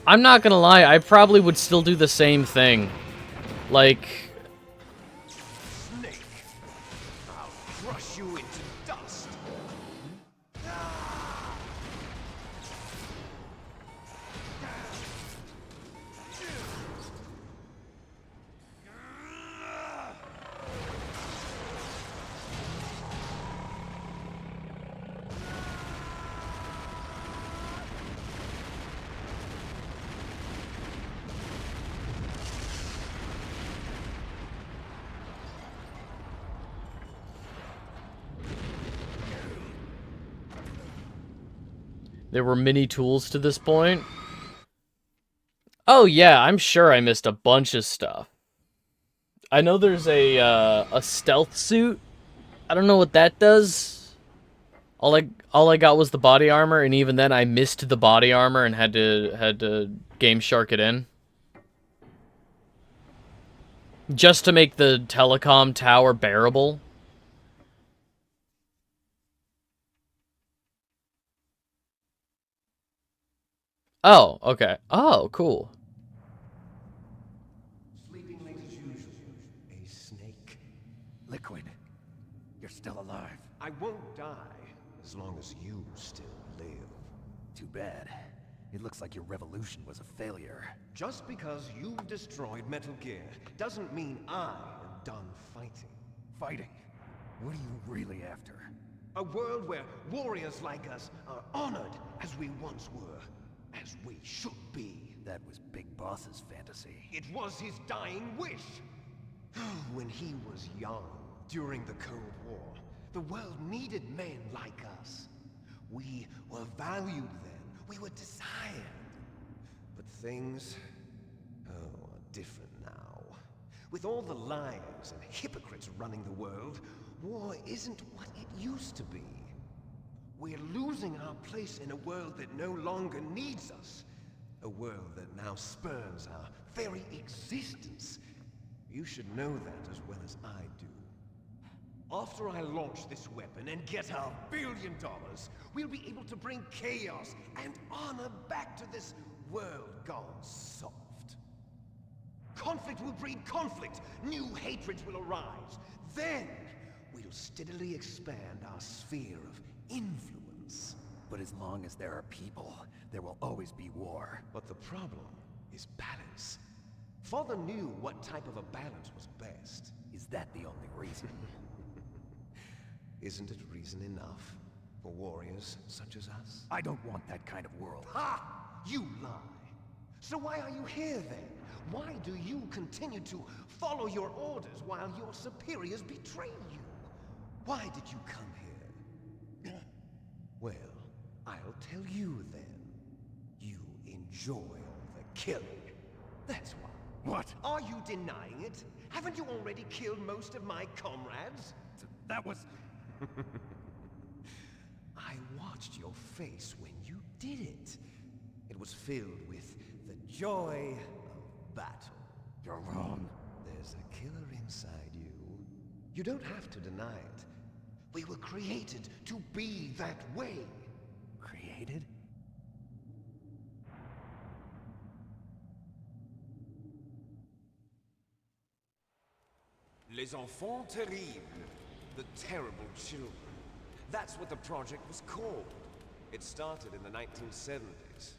I'm not gonna lie, I probably would still do the same thing. Like, Snake, I'll crush you into dust. there were many tools to this point. Oh yeah, I'm sure I missed a bunch of stuff. I know there's a stealth suit. I don't know what that does. All I got was the body armor, and even then I missed the body armor and had to Game Shark it in. Just to make the telecom tower bearable. Oh, okay. Oh, cool. Sleeping late as usual, a snake. Liquid, you're still alive. I won't die as long as you still live. Too bad. It looks like your revolution was a failure. Just because you've destroyed Metal Gear doesn't mean I am done fighting. Fighting? What are you really after? A world where warriors like us are honored as we once were, as we should be. That was Big Boss's fantasy. It was his dying wish. When he was young, during the Cold War, the world needed men like us. We were valued then. We were desired. But things, are different now. With all the liars and hypocrites running the world, war isn't what it used to be. We're losing our place in a world that no longer needs us. A world that now spurns our very existence. You should know that as well as I do. After I launch this weapon and get our $1 billion, we'll be able to bring chaos and honor back to this world gone soft. Conflict will breed conflict. New hatreds will arise. Then, we'll steadily expand our sphere of influence. But as long as there are people, there will always be war. But the problem is balance. Father knew what type of a balance was best. Is that the only reason? Isn't it reason enough for warriors such as us? I don't want that kind of world. Ha! You lie. So why are you here then? Why do you continue to follow your orders while your superiors betray you? Why did you come here? Well, I'll tell you then. You enjoy all the killing. That's why. What? Are you denying it? Haven't you already killed most of my comrades? That was... I watched your face when you did it. It was filled with the joy of battle. You're wrong. There's a killer inside you. You don't have to deny it. We were created to be that way. Created? Les enfants terribles. The terrible children. That's what the project was called. It started in the 1970s.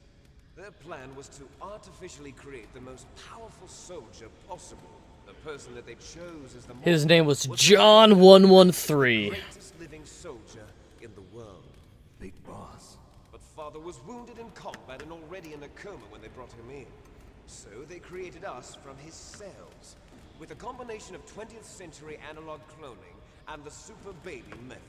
Their plan was to artificially create the most powerful soldier possible. The person that they chose as the His model name was the John 113. greatest living soldier in the world. Big boss. But Father was wounded in combat and already in a coma when they brought him in. So they created us from his cells, with a combination of 20th century analog cloning and the super baby method.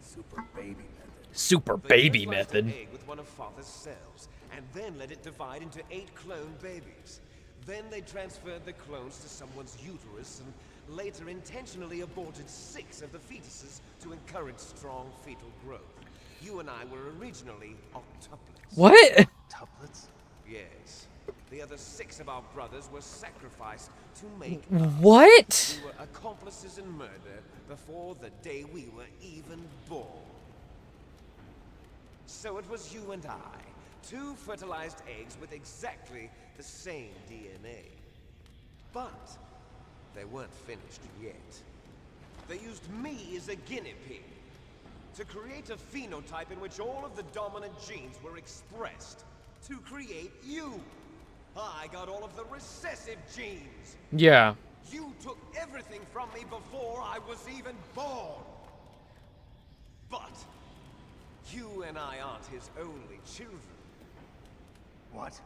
Super baby method. Super They baby fertilized an method. egg with one of Father's cells, and then let it divide into 8 clone babies. Then they transferred the clones to someone's uterus and later intentionally aborted 6 of the fetuses to encourage strong fetal growth. You and I were originally octuplets. What? Tuplets? Yes. The other 6 of our brothers were sacrificed to make What? We were accomplices in murder before the day we were even born. So it was you and I, 2 fertilized eggs with exactly the same DNA. But they weren't finished yet. They used me as a guinea pig to create a phenotype in which all of the dominant genes were expressed. To create you. I got all of the recessive genes. Yeah. You took everything from me before I was even born. But you and I aren't his only children. What?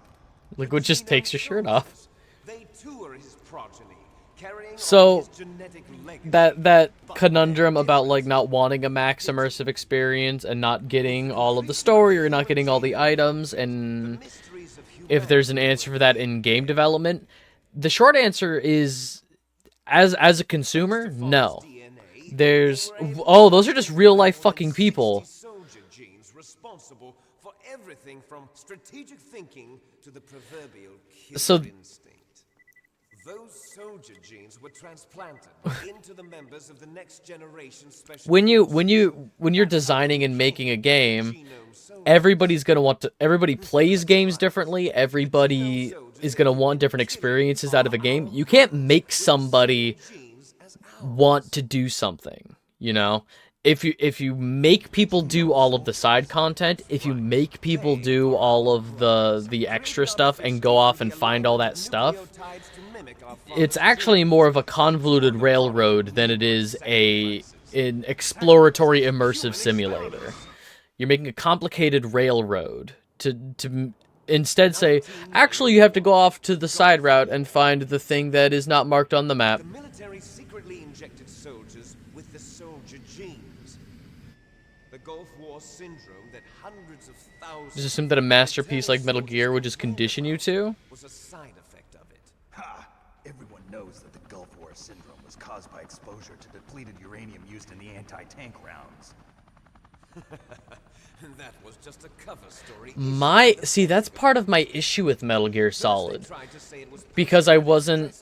Liquid just takes your shirt off. They too are his progeny, carrying So, on his genetic legacy. that conundrum about like not wanting a max immersive experience and not getting all of the story or not getting all the items, and if there's an answer for that in game development, the short answer is, as a consumer, no. There's those are just real life fucking people. Soldier genes responsible for everything from strategic thinking to the proverbial killer instinct. Those soldier genes were transplanted into the members of the next generation special. When you're designing and making a game, everybody's gonna want to. Everybody plays games differently. Everybody is gonna want different experiences out of a game. You can't make somebody want to do something. You know, if you make people do all of the side content, if you make people do all of the extra stuff and go off and find all that stuff, it's actually more of a convoluted railroad than it is an exploratory immersive simulator. You're making a complicated railroad to instead say, actually you have to go off to the side route and find the thing that is not marked on the map. The military secretly injected soldiers with the soldier genes. The Gulf War syndrome that hundreds of thousands Just assume that a masterpiece like Metal Gear would just condition you to. was a side effect of it. Ha! Everyone knows that the Gulf War syndrome was caused by exposure to depleted uranium used in the anti-tank rounds. That was just a cover story. See, that's part of my issue with Metal Gear Solid, because I wasn't,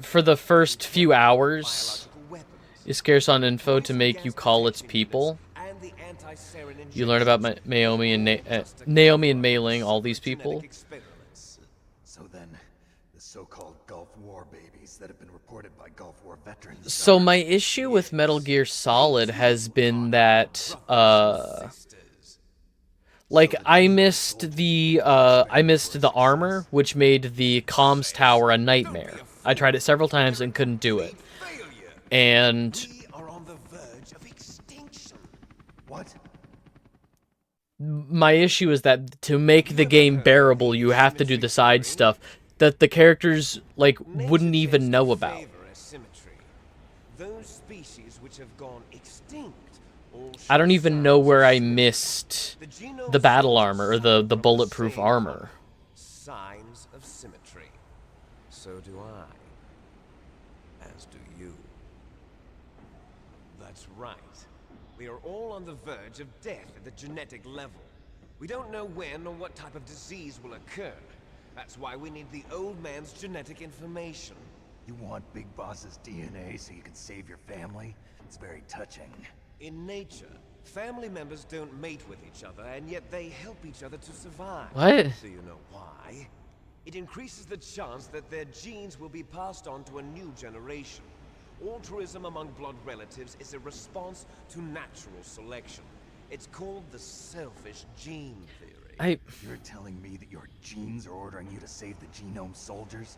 for the first few hours, it scarce on info to make you call its people. You learn about Naomi and Mei Ling, all these people. So then, the so-called Gulf War babies that have been reported by Gulf War veterans. So my issue with Metal Gear Solid has been that, like, I missed the armor, which made the comms tower a nightmare. I tried it several times and couldn't do it. And We are on the verge of extinction. What? my issue is that to make the game bearable, you have to do the side stuff that the characters, like, wouldn't even know about. Those species which have gone extinct. I don't even know where I missed the battle armor, or the bulletproof armor. Signs of symmetry. So do I. As do you. That's right. We are all on the verge of death at the genetic level. We don't know when or what type of disease will occur. That's why we need the old man's genetic information. You want Big Boss's DNA so you can save your family? It's very touching. In nature, family members don't mate with each other, and yet they help each other to survive. What? Do you know why? It increases the chance that their genes will be passed on to a new generation. Altruism among blood relatives is a response to natural selection. It's called the selfish gene theory. You're telling me that your genes are ordering you to save the genome soldiers?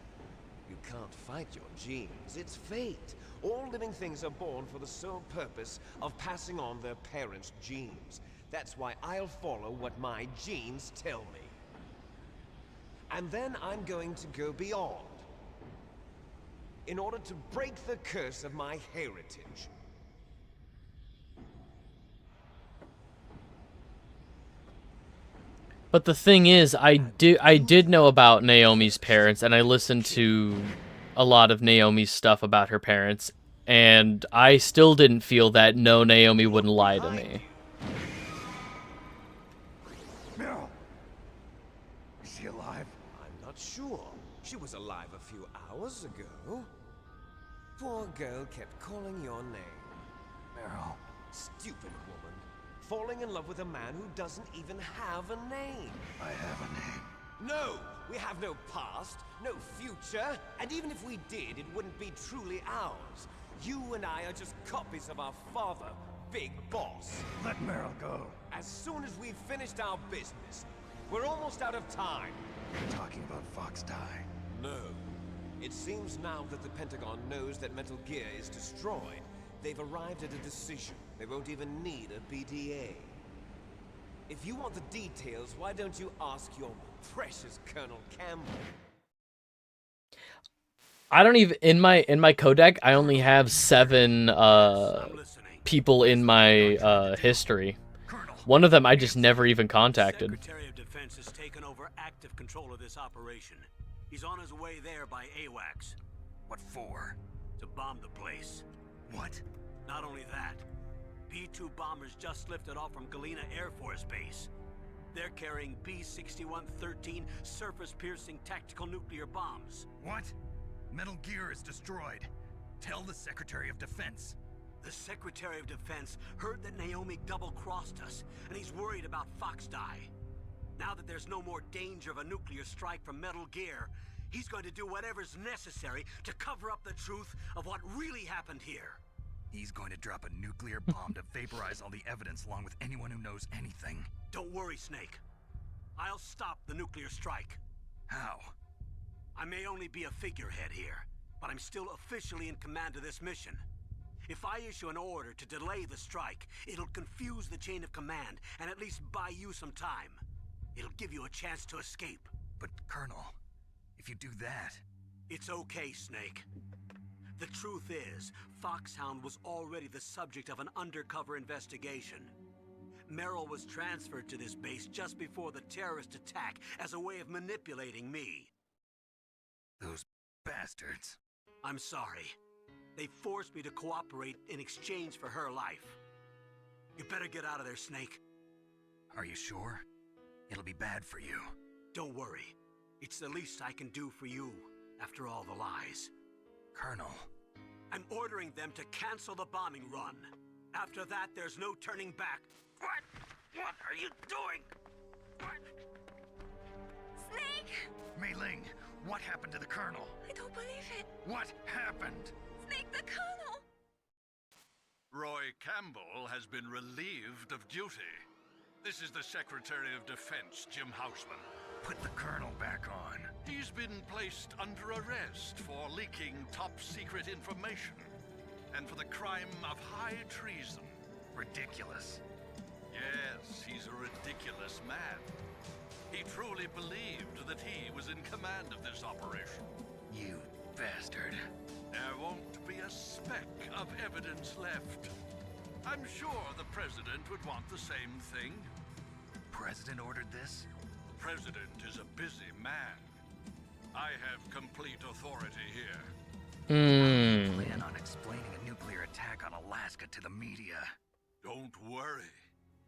You can't fight your genes. It's fate. All living things are born for the sole purpose of passing on their parents' genes. That's why I'll follow what my genes tell me. And then I'm going to go beyond, in order to break the curse of my heritage. But the thing is, I did know about Naomi's parents, and I listened to a lot of Naomi's stuff about her parents, and I still didn't feel that no, Naomi wouldn't lie to me. Meryl! Is she alive? I'm not sure. She was alive a few hours ago. Poor girl kept calling your name. Meryl. Stupid woman. Falling in love with a man who doesn't even have a name. I have a name. No! We have no past, no future, and even if we did, it wouldn't be truly ours. You and I are just copies of our father, Big Boss. Let Meryl go. As soon as we've finished our business, we're almost out of time. You're talking about Fox Die. No. It seems now that the Pentagon knows that Metal Gear is destroyed, they've arrived at a decision. They won't even need a BDA. If you want the details, why don't you ask your precious Colonel Campbell? I don't even in my codec. I only have 7 people in my history. One of them I just never even contacted. Secretary of Defense has taken over active control of this operation. He's on his way there by AWACS. What for? To bomb the place. What? Not only that, B-2 bombers just lifted off from Galena Air Force Base. They're carrying B-6113 surface-piercing tactical nuclear bombs. What? Metal Gear is destroyed. Tell the Secretary of Defense. The Secretary of Defense heard that Naomi double-crossed us, and he's worried about Fox Die. Now that there's no more danger of a nuclear strike from Metal Gear, he's going to do whatever's necessary to cover up the truth of what really happened here. He's going to drop a nuclear bomb to vaporize all the evidence along with anyone who knows anything. Don't worry, Snake. I'll stop the nuclear strike. How? I may only be a figurehead here, but I'm still officially in command of this mission. If I issue an order to delay the strike, it'll confuse the chain of command and at least buy you some time. It'll give you a chance to escape. But, Colonel, if you do that... It's okay, Snake. The truth is, Foxhound was already the subject of an undercover investigation. Meryl was transferred to this base just before the terrorist attack as a way of manipulating me. Those bastards. I'm sorry. They forced me to cooperate in exchange for her life. You better get out of there, Snake. Are you sure? It'll be bad for you. Don't worry. It's the least I can do for you, after all the lies. Colonel. I'm ordering them to cancel the bombing run. After that, there's no turning back. What? What are you doing? What? Snake! Mei Ling, what happened to the Colonel? I don't believe it. What happened? Snake the Colonel! Roy Campbell has been relieved of duty. This is the Secretary of Defense, Jim Houseman. Put the Colonel back on. He's been placed under arrest for leaking top-secret information and for the crime of high treason. Ridiculous. Yes, he's a ridiculous man. He truly believed that he was in command of this operation. You bastard. There won't be a speck of evidence left. I'm sure the President would want the same thing. The President ordered this? The President is a busy man. I have complete authority here. Plan on explaining a nuclear attack on Alaska to the media. Don't worry.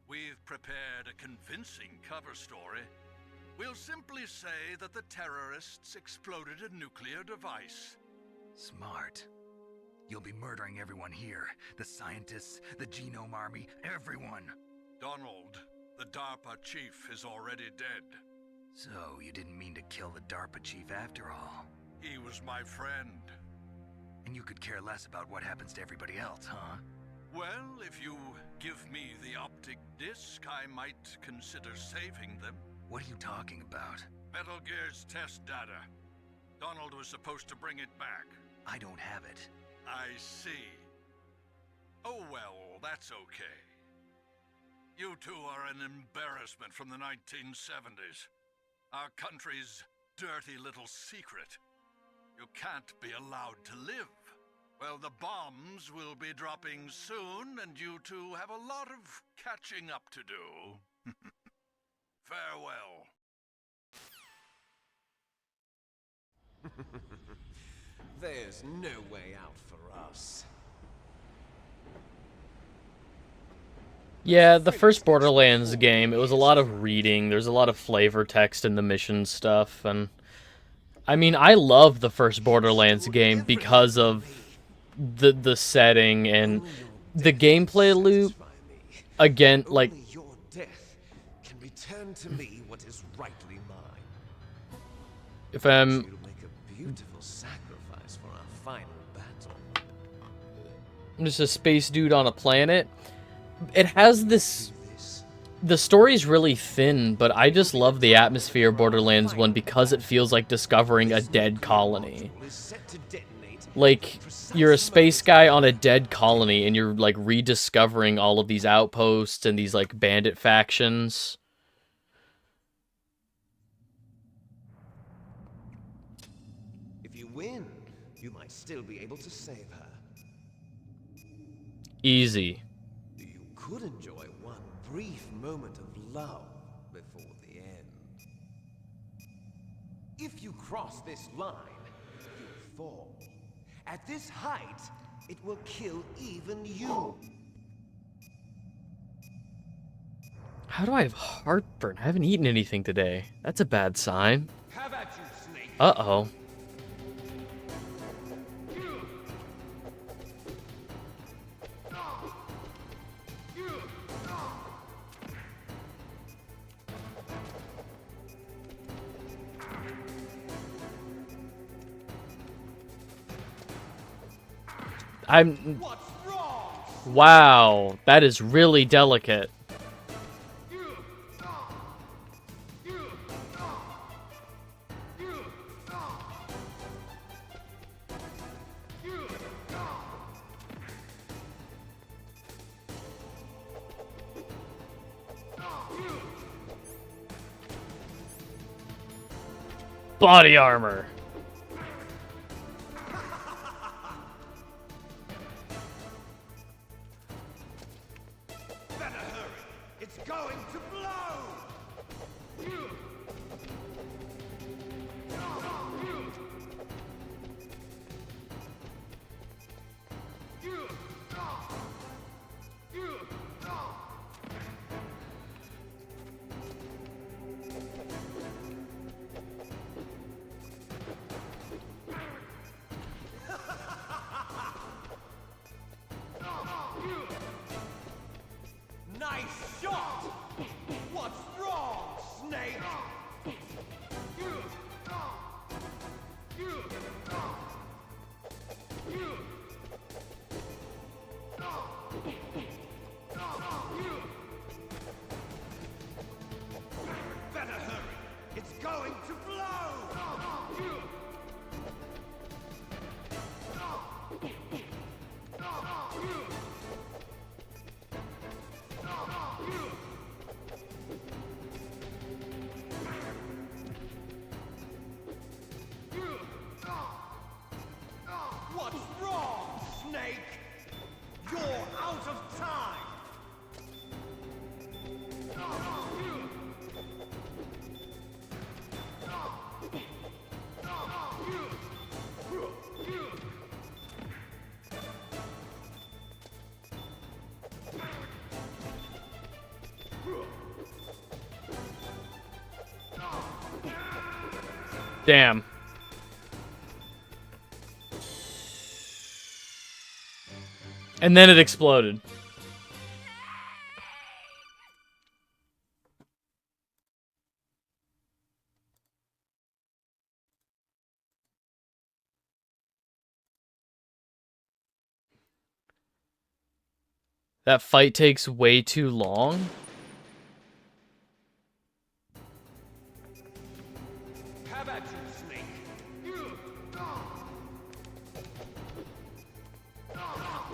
We've prepared a convincing cover story. We'll simply say that the terrorists exploded a nuclear device. Smart. You'll be murdering everyone here. The scientists, the Genome Army, everyone. Donald, the DARPA chief, is already dead. So, you didn't mean to kill the DARPA chief after all. He was my friend. And you could care less about what happens to everybody else, huh? Well, if you give me the optic disc, I might consider saving them. What are you talking about? Metal Gear's test data. Donald was supposed to bring it back. I don't have it. I see. Oh well, that's okay. You two are an embarrassment from the 1970s. Our country's dirty little secret. You can't be allowed to live. Well, the bombs will be dropping soon, and you two have a lot of catching up to do. Farewell. There's no way out for us. Yeah, the first Borderlands game, it was a lot of reading. There's a lot of flavor text in the mission stuff, and I mean, I love the first Borderlands game because of the setting and the gameplay loop. Again, like, Only your death can return to me what is rightly mine. if I'm You'll make a beautiful sacrifice for our final battle. just a space dude on a planet, it has this. The story's really thin, but I just love the atmosphere of Borderlands 1 because it feels like discovering a dead colony. Like, you're a space guy on a dead colony, and you're, like, rediscovering all of these outposts and these, like, bandit factions. If you win, you might still be able to save her. Easy. You could enjoy one brief moment of love before the end. If you cross this line, you'll fall. At this height, it will kill even you. How do I have heartburn? I haven't eaten anything today. That's a bad sign. Have at you, Snake. Uh-oh. Wow, that is really delicate. Body armor. Better hurry. It's going to blow. Nice shot! What's wrong, Snake? Better hurry! It's going to blow! What's wrong, Snake? You're out of time! Damn. And then it exploded. That fight takes way too long. Have at you, Snake.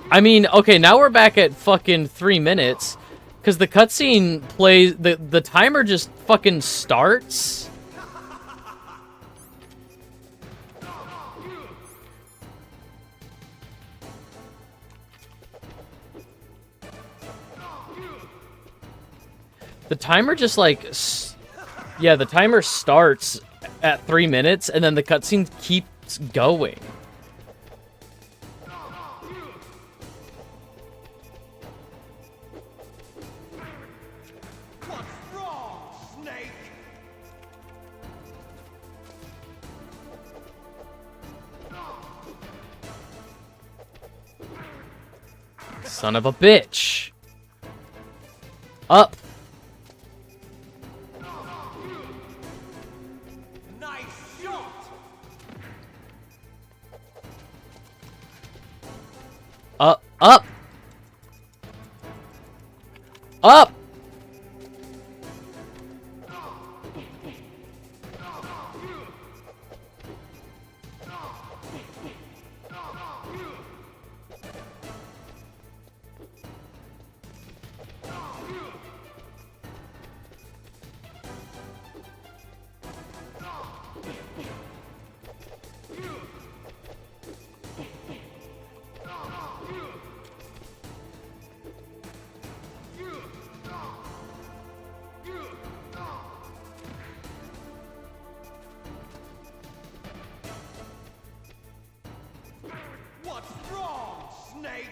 I mean, okay, now we're back at fucking 3 minutes. Because the cutscene plays... The timer just fucking starts. The timer just, like... Yeah, the timer starts at 3 minutes, and then the cutscene keeps going. What's wrong, Snake? Son of a bitch. Up. Nice shot. Up. Up. Up. What's wrong, Snake?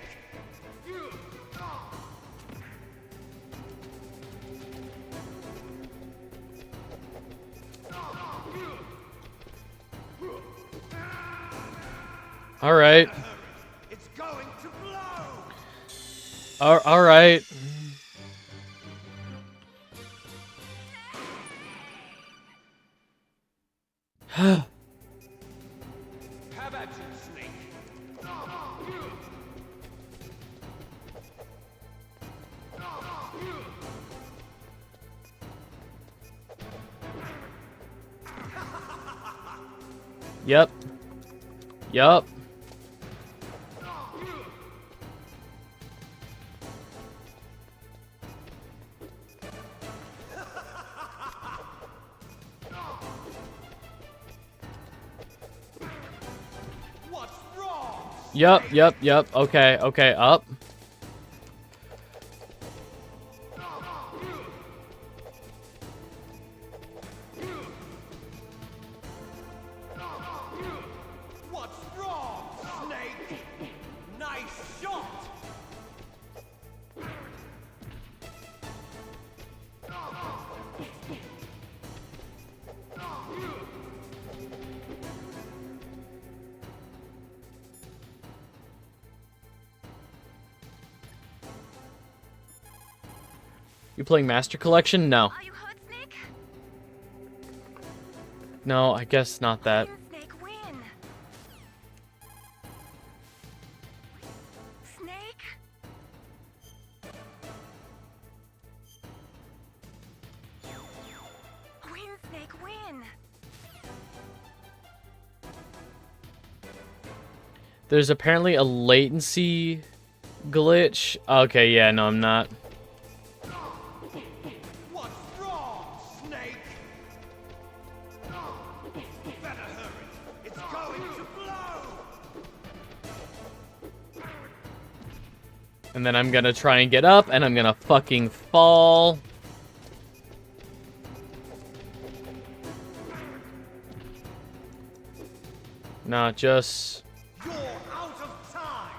All right. It's going to blow. All right. Have at you, Snake. Yep. Yup. What's wrong? Yep. Okay, up. What's wrong, Snake? Nice shot. You playing Master Collection? No. Are you hurt, Snake? No, I guess not that. Win, Snake, win. Snake? Win, Snake, win. There's apparently a latency glitch. Okay, yeah, no, I'm not. What's wrong, Snake? Better hurry. It's going to blow. And then I'm gonna try and get up, and I'm gonna fucking fall. Not just... You're out of time.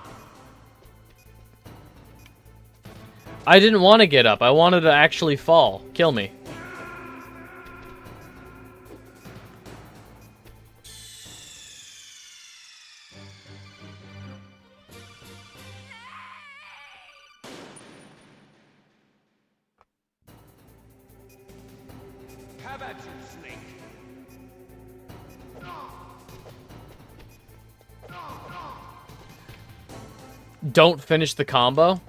I didn't want to get up. I wanted to actually fall. Kill me. Have at you, Snake. Don't finish the combo.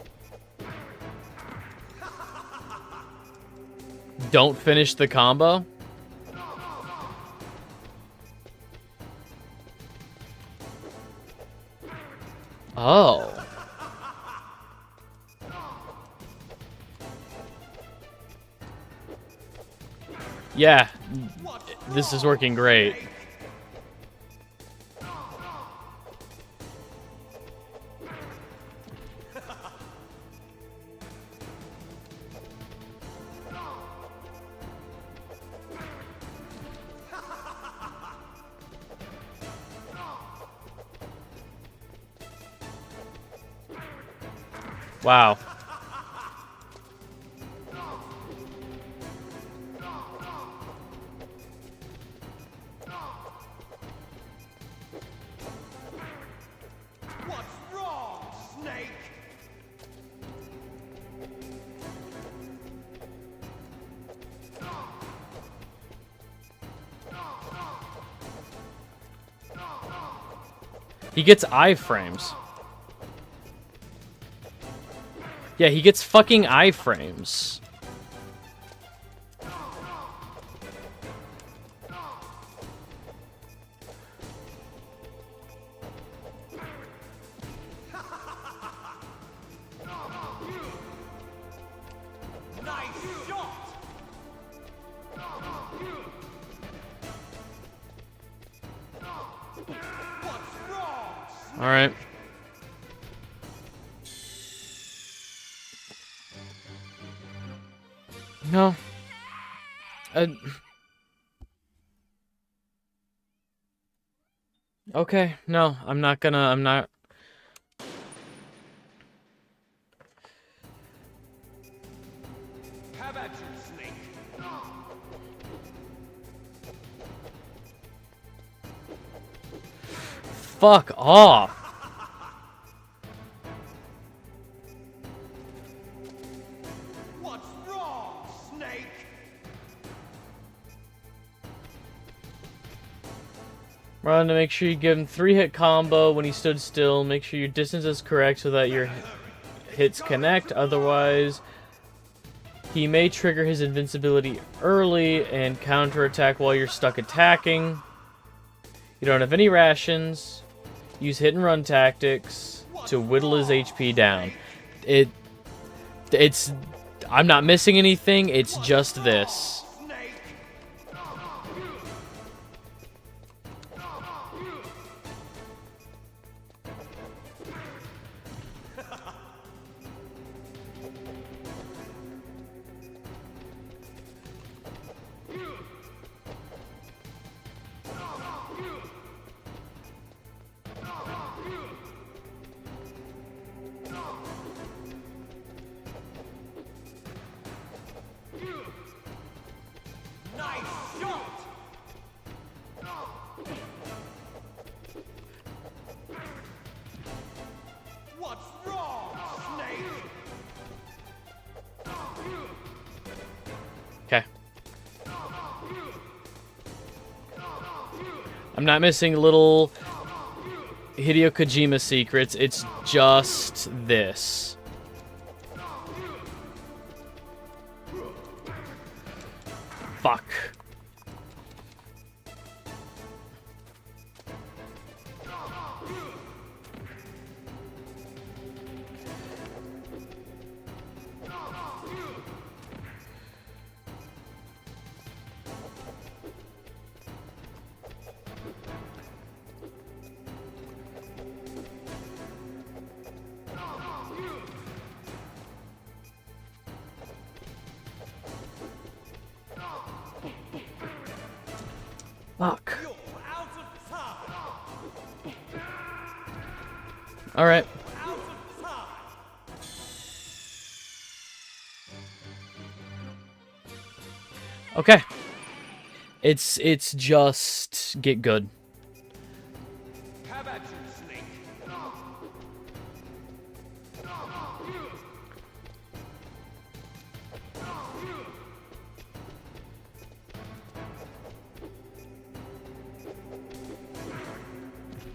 Don't finish the combo. Oh. Yeah, this is working great. Wow. What's wrong, Snake? He gets iframes. Yeah, he gets fucking iframes. Nice shot! What's wrong? All right. No. Okay, no, I'm not. How about you, Snake? Fuck off. What's wrong, Snake? Run to make sure you give him 3-hit combo when he stood still. Make sure your distance is correct so that your hits connect. Otherwise, he may trigger his invincibility early and counterattack while you're stuck attacking. You don't have any rations. Use hit and run tactics to whittle his HP down. It's I'm not missing anything. It's just this. Nice shot! What's wrong, Snake? Okay. I'm not missing little Hideo Kojima secrets. It's just this. Fuck. Fuck. All right. Okay. It's just get good. How about you, Snake?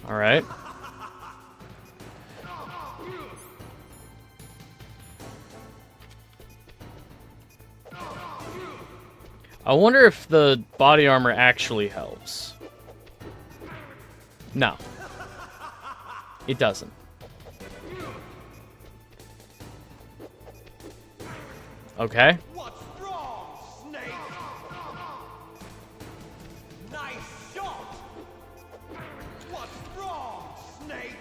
All right. I wonder if the body armor actually helps. No. It doesn't. Okay. What's wrong, Snake? Nice shot! What's wrong, Snake?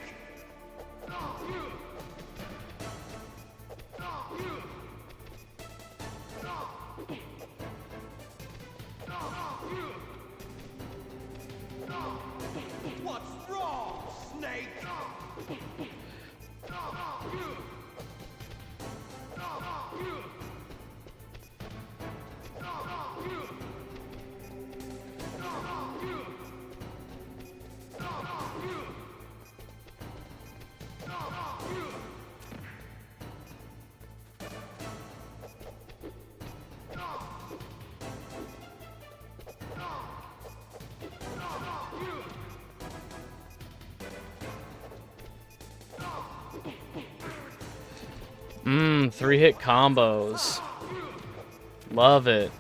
What's wrong, Snake? Three-hit combos. Love it.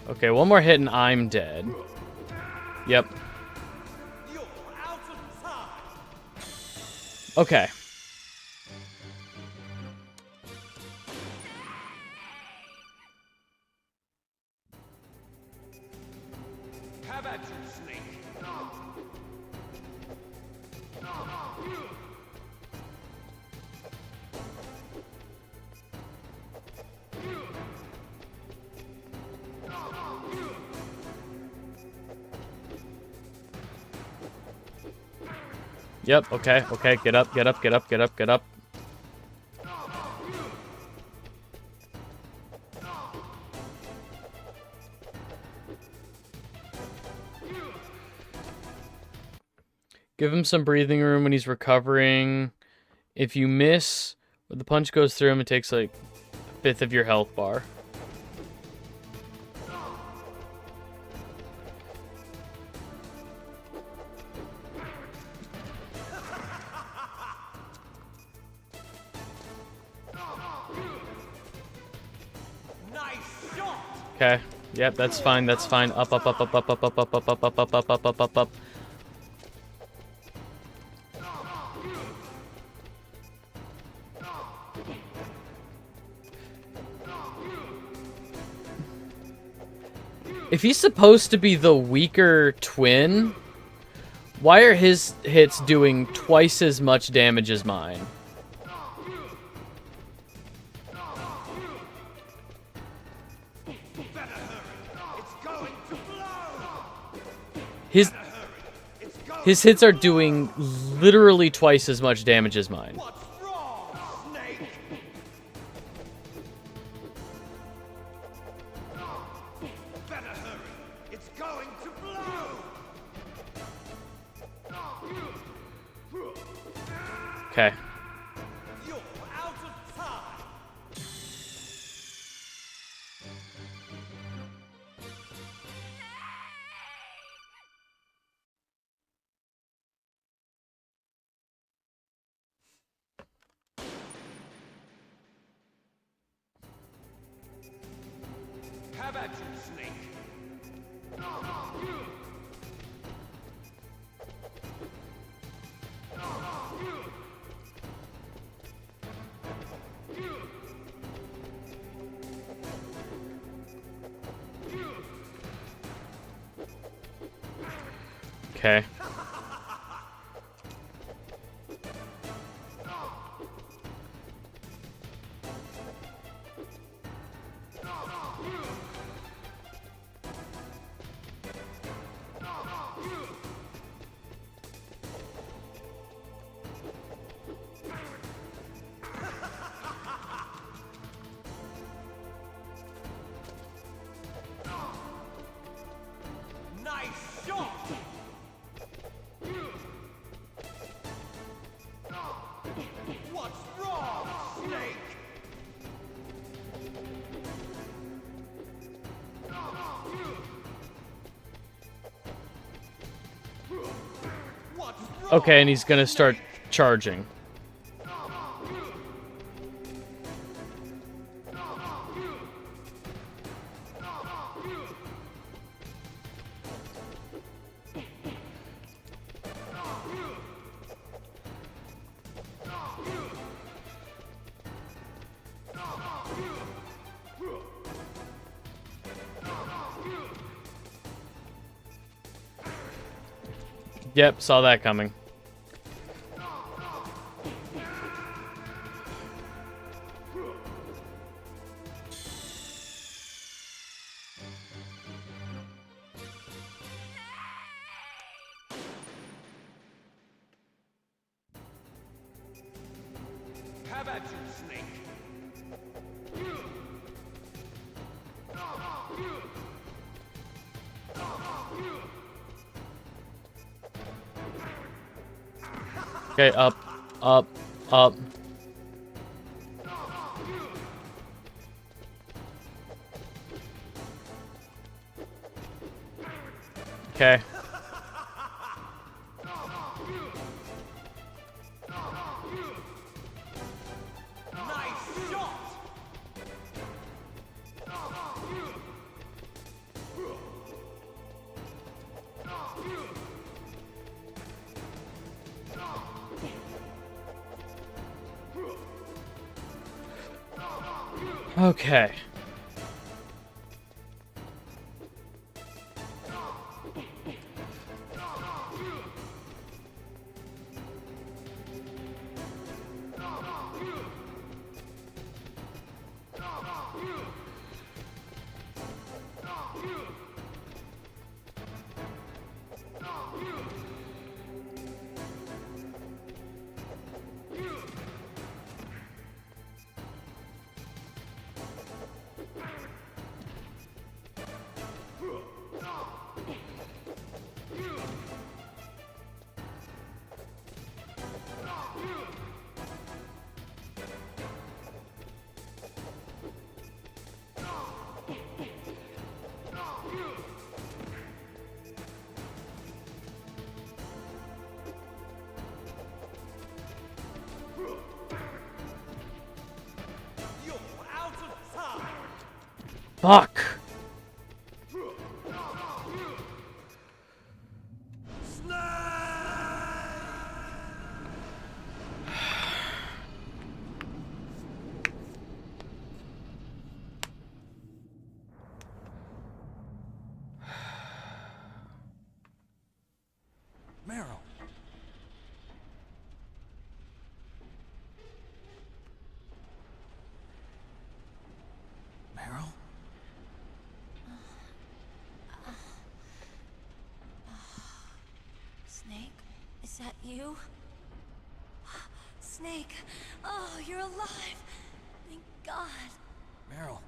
Okay, one more hit and I'm dead. Yep. Okay. How about you, Snake? Yep, okay, okay, get up, get up, get up, get up, get up. Give him some breathing room when he's recovering. If you miss, when the punch goes through him, it takes like a fifth of your health bar. Okay. Yep, that's fine. That's fine. Up, up, up, up, up, up, up, up, up, up, up, up, up, up, up, up, up. If he's supposed to be the weaker twin, why are his hits doing twice as much damage as mine? His hits are doing literally twice as much damage as mine. Okay. How about you, Snake? Okay. Nice shot! What's wrong, Snake? Okay, and he's gonna start charging. Yep, saw that coming. Have at you, Snake. Okay, up, up, up. Okay. Nice shot! Okay. Fuck. Meryl. Meryl? Snake, is that you? Snake, oh, you're alive. Thank God. Meryl.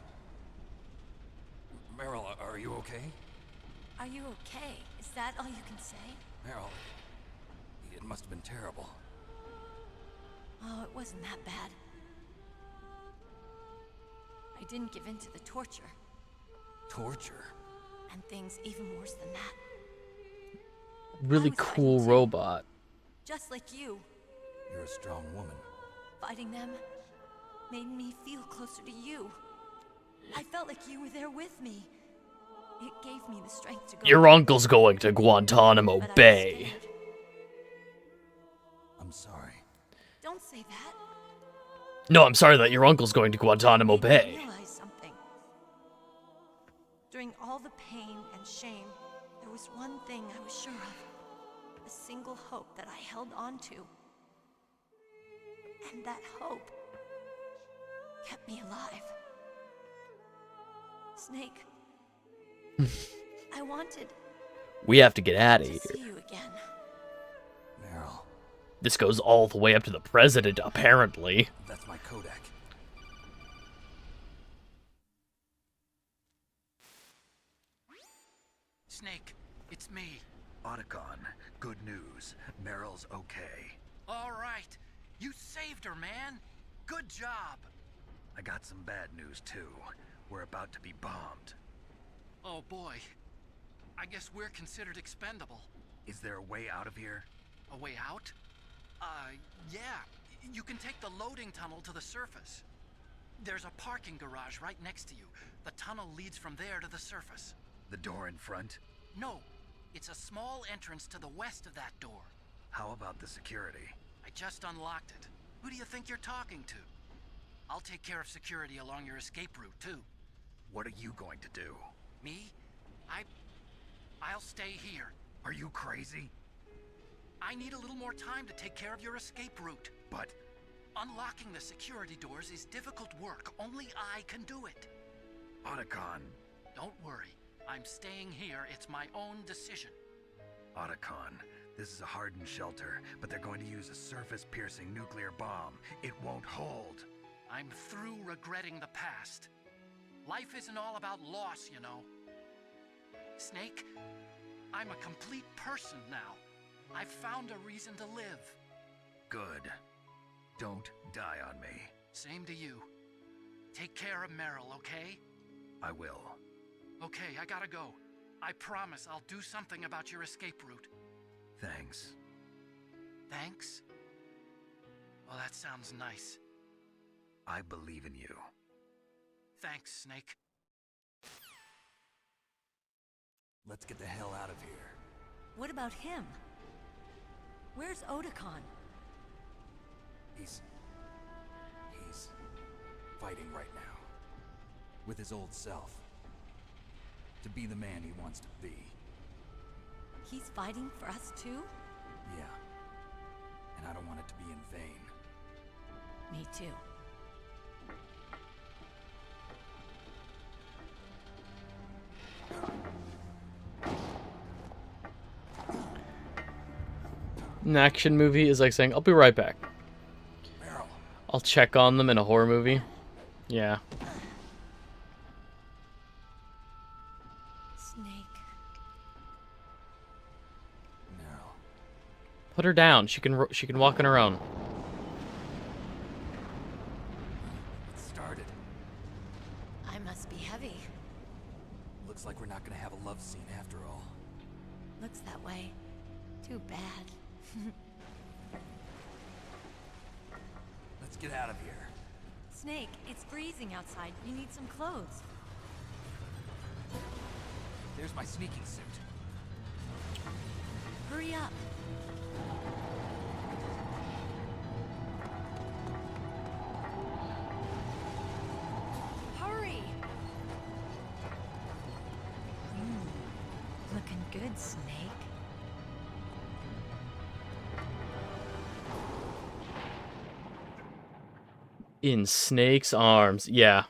Meryl, are you okay? Are you okay? Is that all you can say? Meryl, it must have been terrible. Oh, it wasn't that bad. I didn't give in to the torture. Torture? And things even worse than that. Really cool robot. Just like you. You're a strong woman. Fighting them made me feel closer to you. I felt like you were there with me. It gave me the strength to go. Your uncle's going to Guantanamo Bay. I'm sorry. Don't say that. No, I'm sorry that your uncle's going to Guantanamo It made me Bay. realize something. During all the pain and shame, there was one thing I was sure of. A single hope that I held on to. And that hope kept me alive. Snake, I wanted We have to get out of to here. see you again. Meryl, This goes all the way up to the president, apparently. that's my Kodak. Snake, it's me. Otacon, good news. Meryl's okay. All right. You saved her, man. Good job. I got some bad news, too. We're about to be bombed. Oh, boy. I guess we're considered expendable. Is there a way out of here? A way out? Yeah. You can take the loading tunnel to the surface. There's a parking garage right next to you. The tunnel leads from there to the surface. The door in front? No. It's a small entrance to the west of that door. How about the security? I just unlocked it. Who do you think you're talking to? I'll take care of security along your escape route, too. What are you going to do? Me? I'll stay here. Are you crazy? I need a little more time to take care of your escape route. But Unlocking the security doors is difficult work. Only I can do it. Otacon, Don't worry. I'm staying here. It's my own decision. Otacon, this is a hardened shelter, but they're going to use a surface-piercing nuclear bomb. It won't hold. I'm through regretting the past. Life isn't all about loss, you know. Snake, I'm a complete person now. I've found a reason to live. Good. Don't die on me. Same to you. Take care of Meryl, okay? I will. Okay, I gotta go. I promise I'll do something about your escape route. Thanks. Thanks? Well, that sounds nice. I believe in you. Thanks, Snake. Let's get the hell out of here. What about him? Where's Otacon? He's fighting right now. With his old self. To be the man he wants to be. He's fighting for us too? Yeah. And I don't want it to be in vain. Me too. An action movie is like saying, I'll be right back. Meryl. I'll check on them in a horror movie. Yeah. Snake. Meryl. Put her down. She can walk on her own. It started. I must be heavy. Looks like we're not gonna have a love scene after all. Looks that way. Too bad. Let's get out of here. Snake, it's freezing outside. You need some clothes. There's my sneaking suit. Hurry up. Hurry! Looking good, Snake. In Snake's arms. Yeah.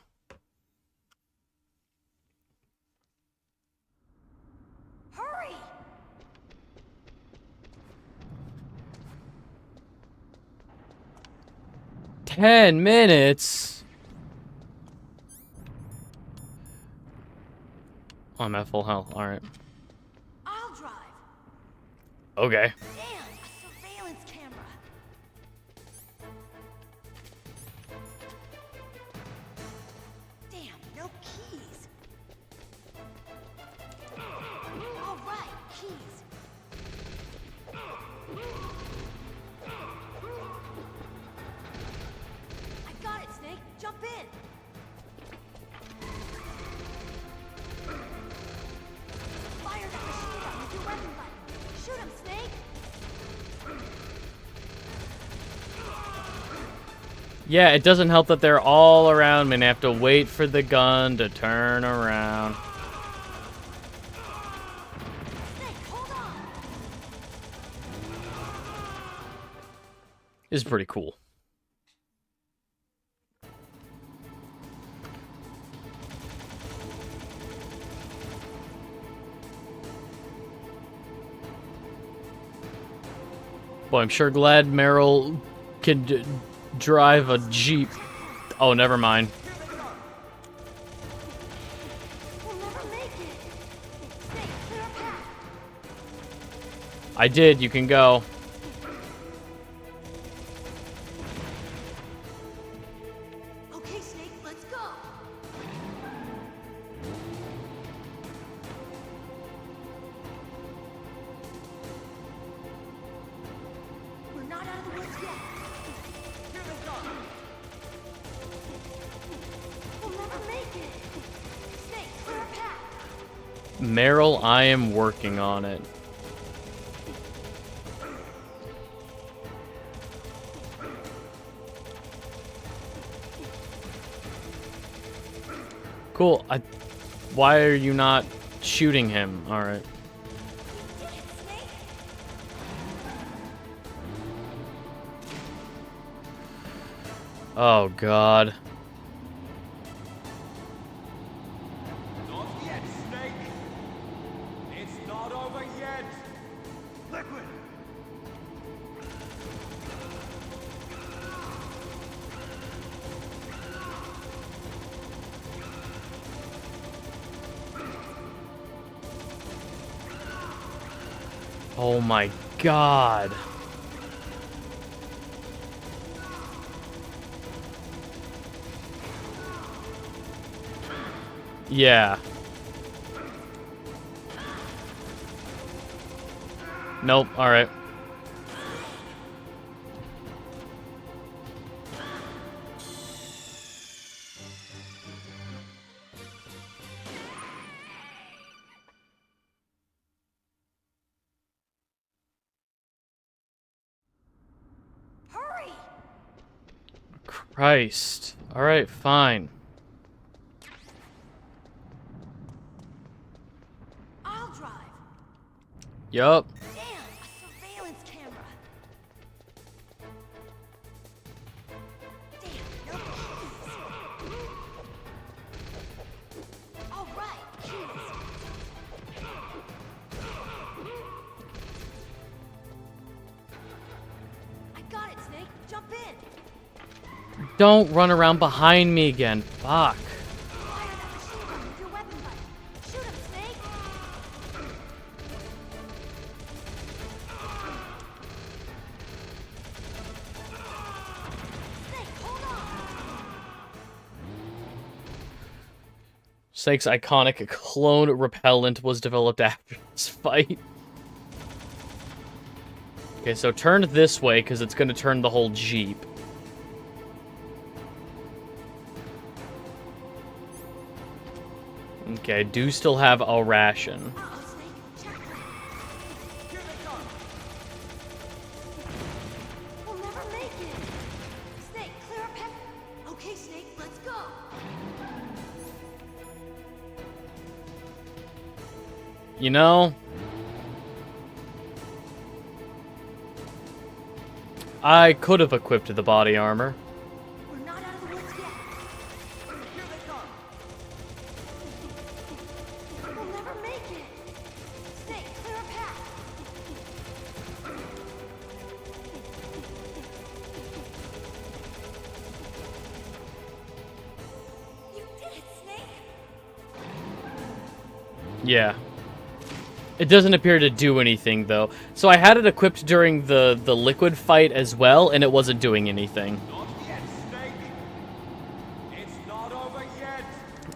Hurry! 10 minutes. Oh, I'm at full health. All right. I'll drive. Okay. Damn, a surveillance camera. Damn, no keys. All right, keys. I got it, Snake. Jump in. Fire that machine gun with your weapon button. Shoot him, Snake. Yeah, it doesn't help that they're all around me and I have to wait for the gun to turn around. Snake, hold on. This is pretty cool. Boy, I'm sure glad Meryl can drive a Jeep. Oh, never mind. We'll never make it. Snake, clear a path. I did. You can go. Okay, Snake, let's go. We're not out of the woods yet. Here they come. We'll never make it. Snake, clear a path. Meryl, I am working on it. Cool. Why are you not shooting him? All right. We did it, Snake. Oh, God. Not yet, Snake! It's not over yet! Liquid! Oh my God. Yeah. Nope, alright. Hurry! Christ. Alright, fine. I'll drive. Yup. Damn, a surveillance camera. Damn, no keys. All right, keys. I got it, Snake. Jump in. Don't run around behind me again. Fuck. Fire that machine gun with your weapon button. Shoot him, Snake. Snake, hold on. Snake's iconic clone repellent was developed after this fight. Okay, so turn this way, because it's going to turn the whole Jeep. Okay, I do still have a ration. Uh-oh, Snake. Check. Here they come! We'll never make it. Snake, clear a path. Okay, Snake, let's go. You know, I could have equipped the body armor. We're not out of the woods yet. Here they come! We'll never make it. Snake, clear a path. You did it, Snake. Yeah. It doesn't appear to do anything, though. So I had it equipped during the liquid fight as well, and it wasn't doing anything. Not yet, Snake! It's not over yet!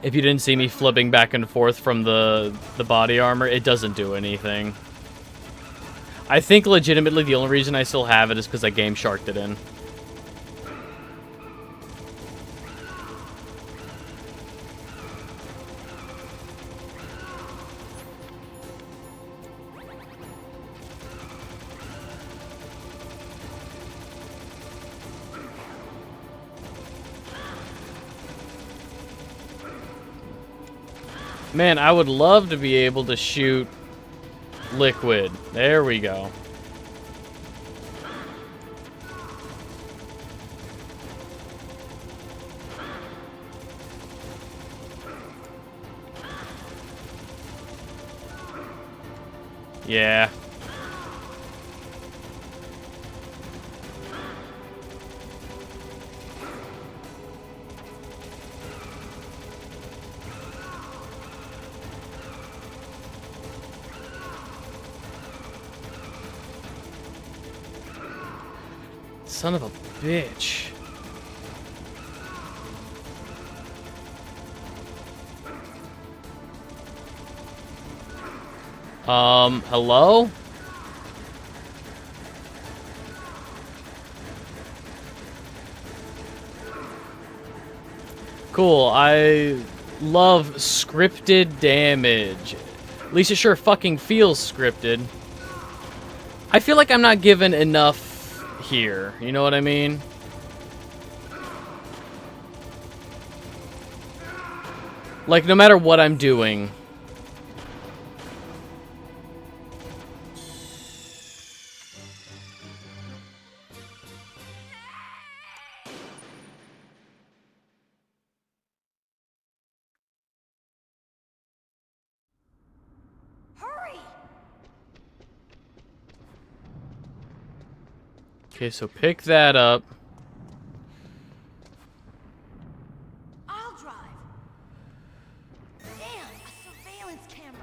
If you didn't see me flipping back and forth from the body armor, it doesn't do anything. I think legitimately the only reason I still have it is because I Game Sharked it in. Man, I would love to be able to shoot liquid. There we go. Yeah. Son of a bitch. Hello? Cool, I love scripted damage. At least it sure fucking feels scripted. I feel like I'm not given enough here, you know what I mean? Like, no matter what I'm doing. Okay, so pick that up. I'll drive. Damn, a surveillance camera.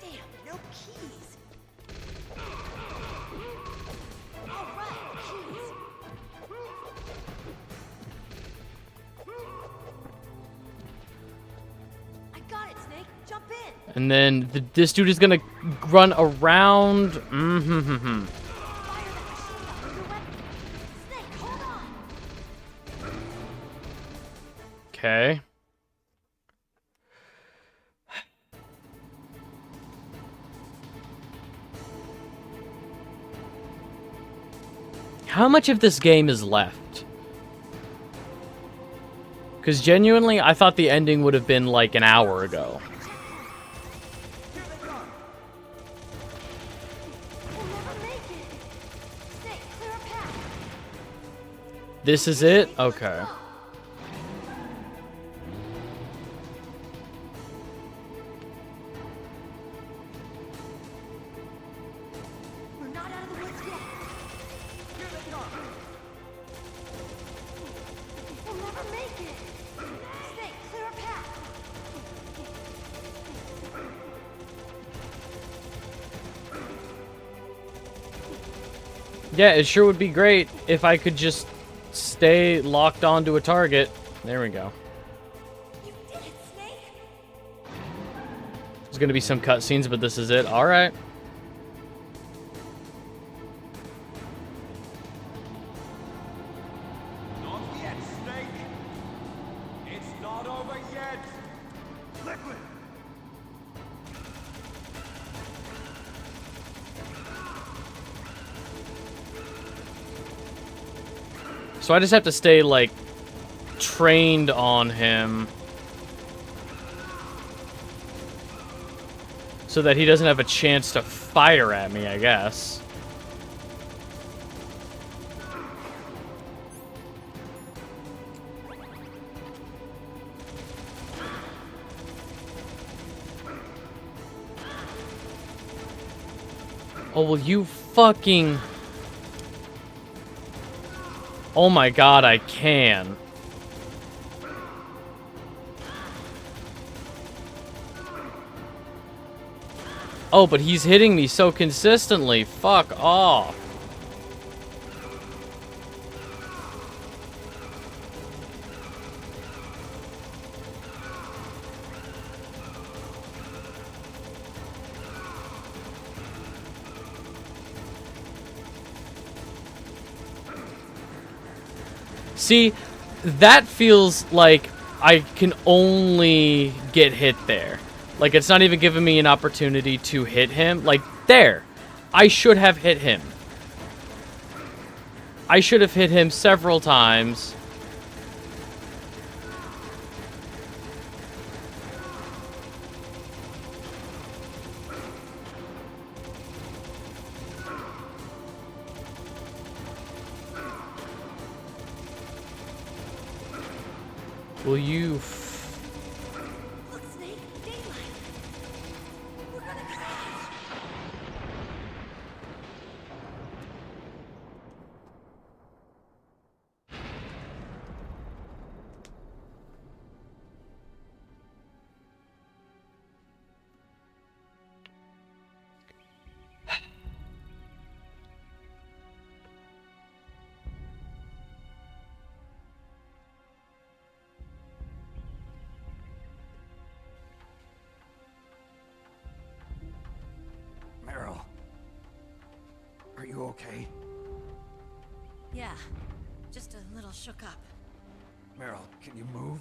Damn, no keys. All right, keys. I got it, Snake. Jump in. And then this dude is gonna run around. Okay. How much of this game is left? Because genuinely, I thought the ending would have been like an hour ago. This is it? Okay. We're not out of the woods yet. Here they come. We'll never make it. Snake, clear a path. Yeah, it sure would be great if I could just stay locked onto a target. There we go. You did it, Snake. There's gonna be some cutscenes, but this is it. All right. Not yet, Snake. It's not over yet. Liquid! So I just have to stay, like, trained on him. So that he doesn't have a chance to fire at me, I guess. Oh, will you fucking... Oh my god, I can. Oh, but he's hitting me so consistently. Fuck off. See, that feels like I can only get hit there. Like, it's not even giving me an opportunity to hit him. Like, there. I should have hit him. I should have hit him several times. Will you... Look, Snake, daylight. We're gonna crash. Meryl. Are you okay? Yeah, just a little shook up. Meryl, can you move?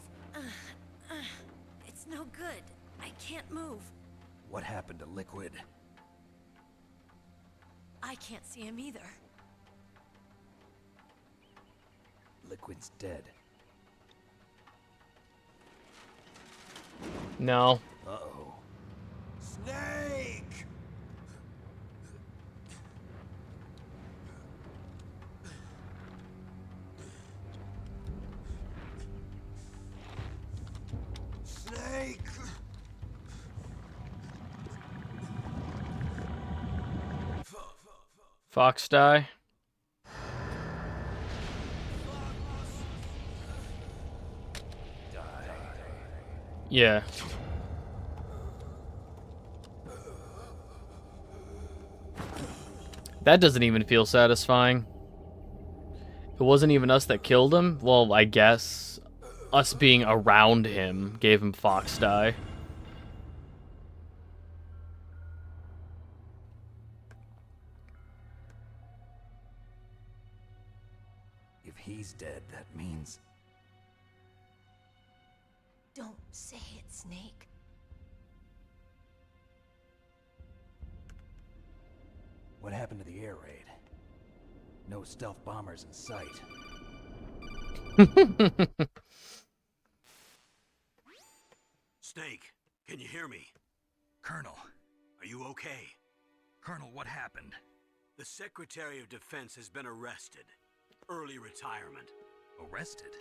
It's no good. I can't move. What happened to Liquid? I can't see him either. Liquid's dead. No. Uh-oh. Snake! Snake! Fox die. Yeah. That doesn't even feel satisfying. It wasn't even us that killed him. Well, I guess us being around him gave him Fox die. If he's dead, that means... Don't say it, Snake. What happened to the air raid? No stealth bombers in sight. Snake, can you hear me? Colonel. Are you okay? Colonel, what happened? The Secretary of Defense has been arrested. Early retirement. Arrested?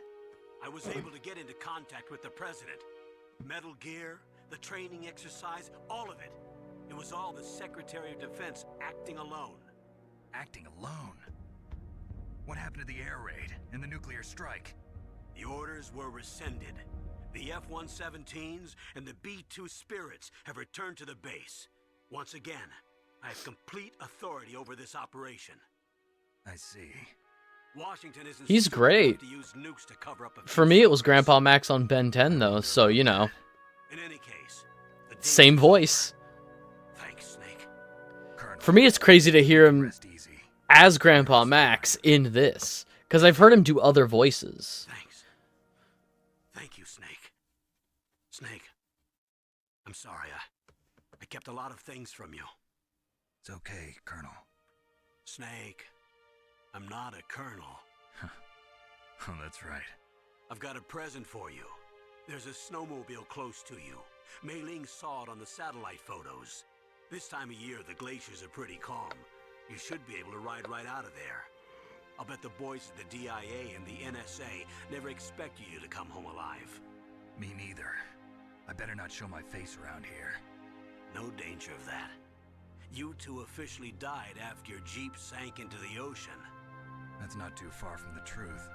I was able to get into contact with the President. Metal Gear, the training exercise, all of it. It was all the Secretary of Defense acting alone. Acting alone? What happened to the air raid and the nuclear strike? The orders were rescinded. The F-117s and the B-2 Spirits have returned to the base. Once again, I have complete authority over this operation. I see. Washington isn't He's great. to use nukes to cover up a For me, it was Grandpa Max on Ben 10, though, so, you know. In any case, Same voice. Thanks, Snake. Colonel, For me, it's crazy to hear him rest easy. as Grandpa Max in this, because I've heard him do other voices. Thanks. Thank you, Snake. Snake, I'm sorry. I kept a lot of things from you. It's okay, Colonel. Snake, I'm not a colonel. Oh, that's right. I've got a present for you. There's a snowmobile close to you. Mei Ling saw it on the satellite photos. This time of year, the glaciers are pretty calm. You should be able to ride right out of there. I'll bet the boys at the DIA and the NSA never expected you to come home alive. Me neither. I better not show my face around here. No danger of that. You two officially died after your Jeep sank into the ocean. That's not too far from the truth.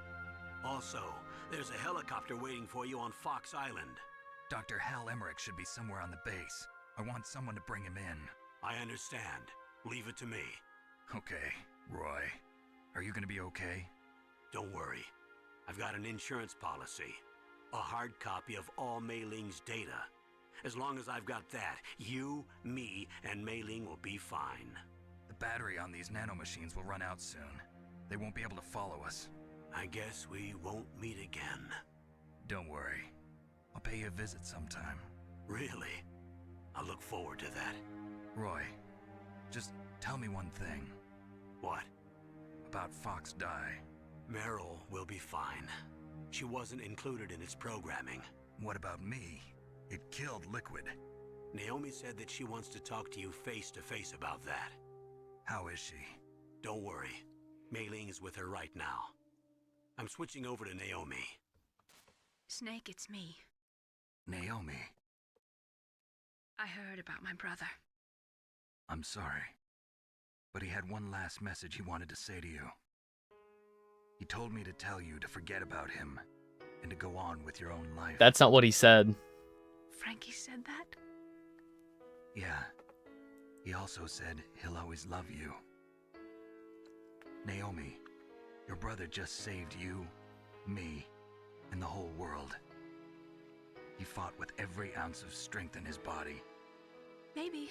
Also, there's a helicopter waiting for you on Fox Island. Dr. Hal Emmerich should be somewhere on the base. I want someone to bring him in. I understand. Leave it to me. Okay, Roy. Are you gonna be okay? Don't worry. I've got an insurance policy. A hard copy of all Mei Ling's data. As long as I've got that, you, me, and Mei Ling will be fine. The battery on these nanomachines will run out soon. They won't be able to follow us. I guess we won't meet again. Don't worry. I'll pay you a visit sometime. Really? I look forward to that. Roy, just tell me one thing. What? About Fox Die. Meryl will be fine. She wasn't included in its programming. What about me? It killed Liquid. Naomi said that she wants to talk to you face to face about that. How is she? Don't worry. Mei Ling is with her right now. I'm switching over to Naomi. Snake, it's me. Naomi. I heard about my brother. I'm sorry. But he had one last message he wanted to say to you. He told me to tell you to forget about him and to go on with your own life. That's not what he said. Frankie said that? Yeah. He also said he'll always love you. Naomi, your brother just saved you, me, and the whole world. He fought with every ounce of strength in his body. Maybe.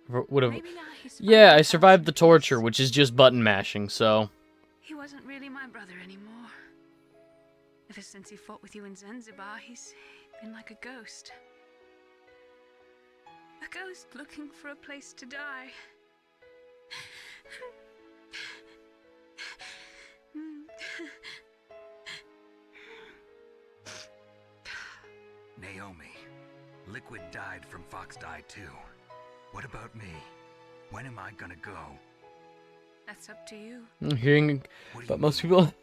Would have. Maybe now he's Yeah, I finally survived the found some torture, peace. which is just button mashing, so. He wasn't really my brother anymore. Ever since he fought with you in Zanzibar, he's been like a ghost. A ghost looking for a place to die. Naomi, Liquid died from Fox Die too. What about me? When am I gonna go? That's up to you. I'm hearing, but most people.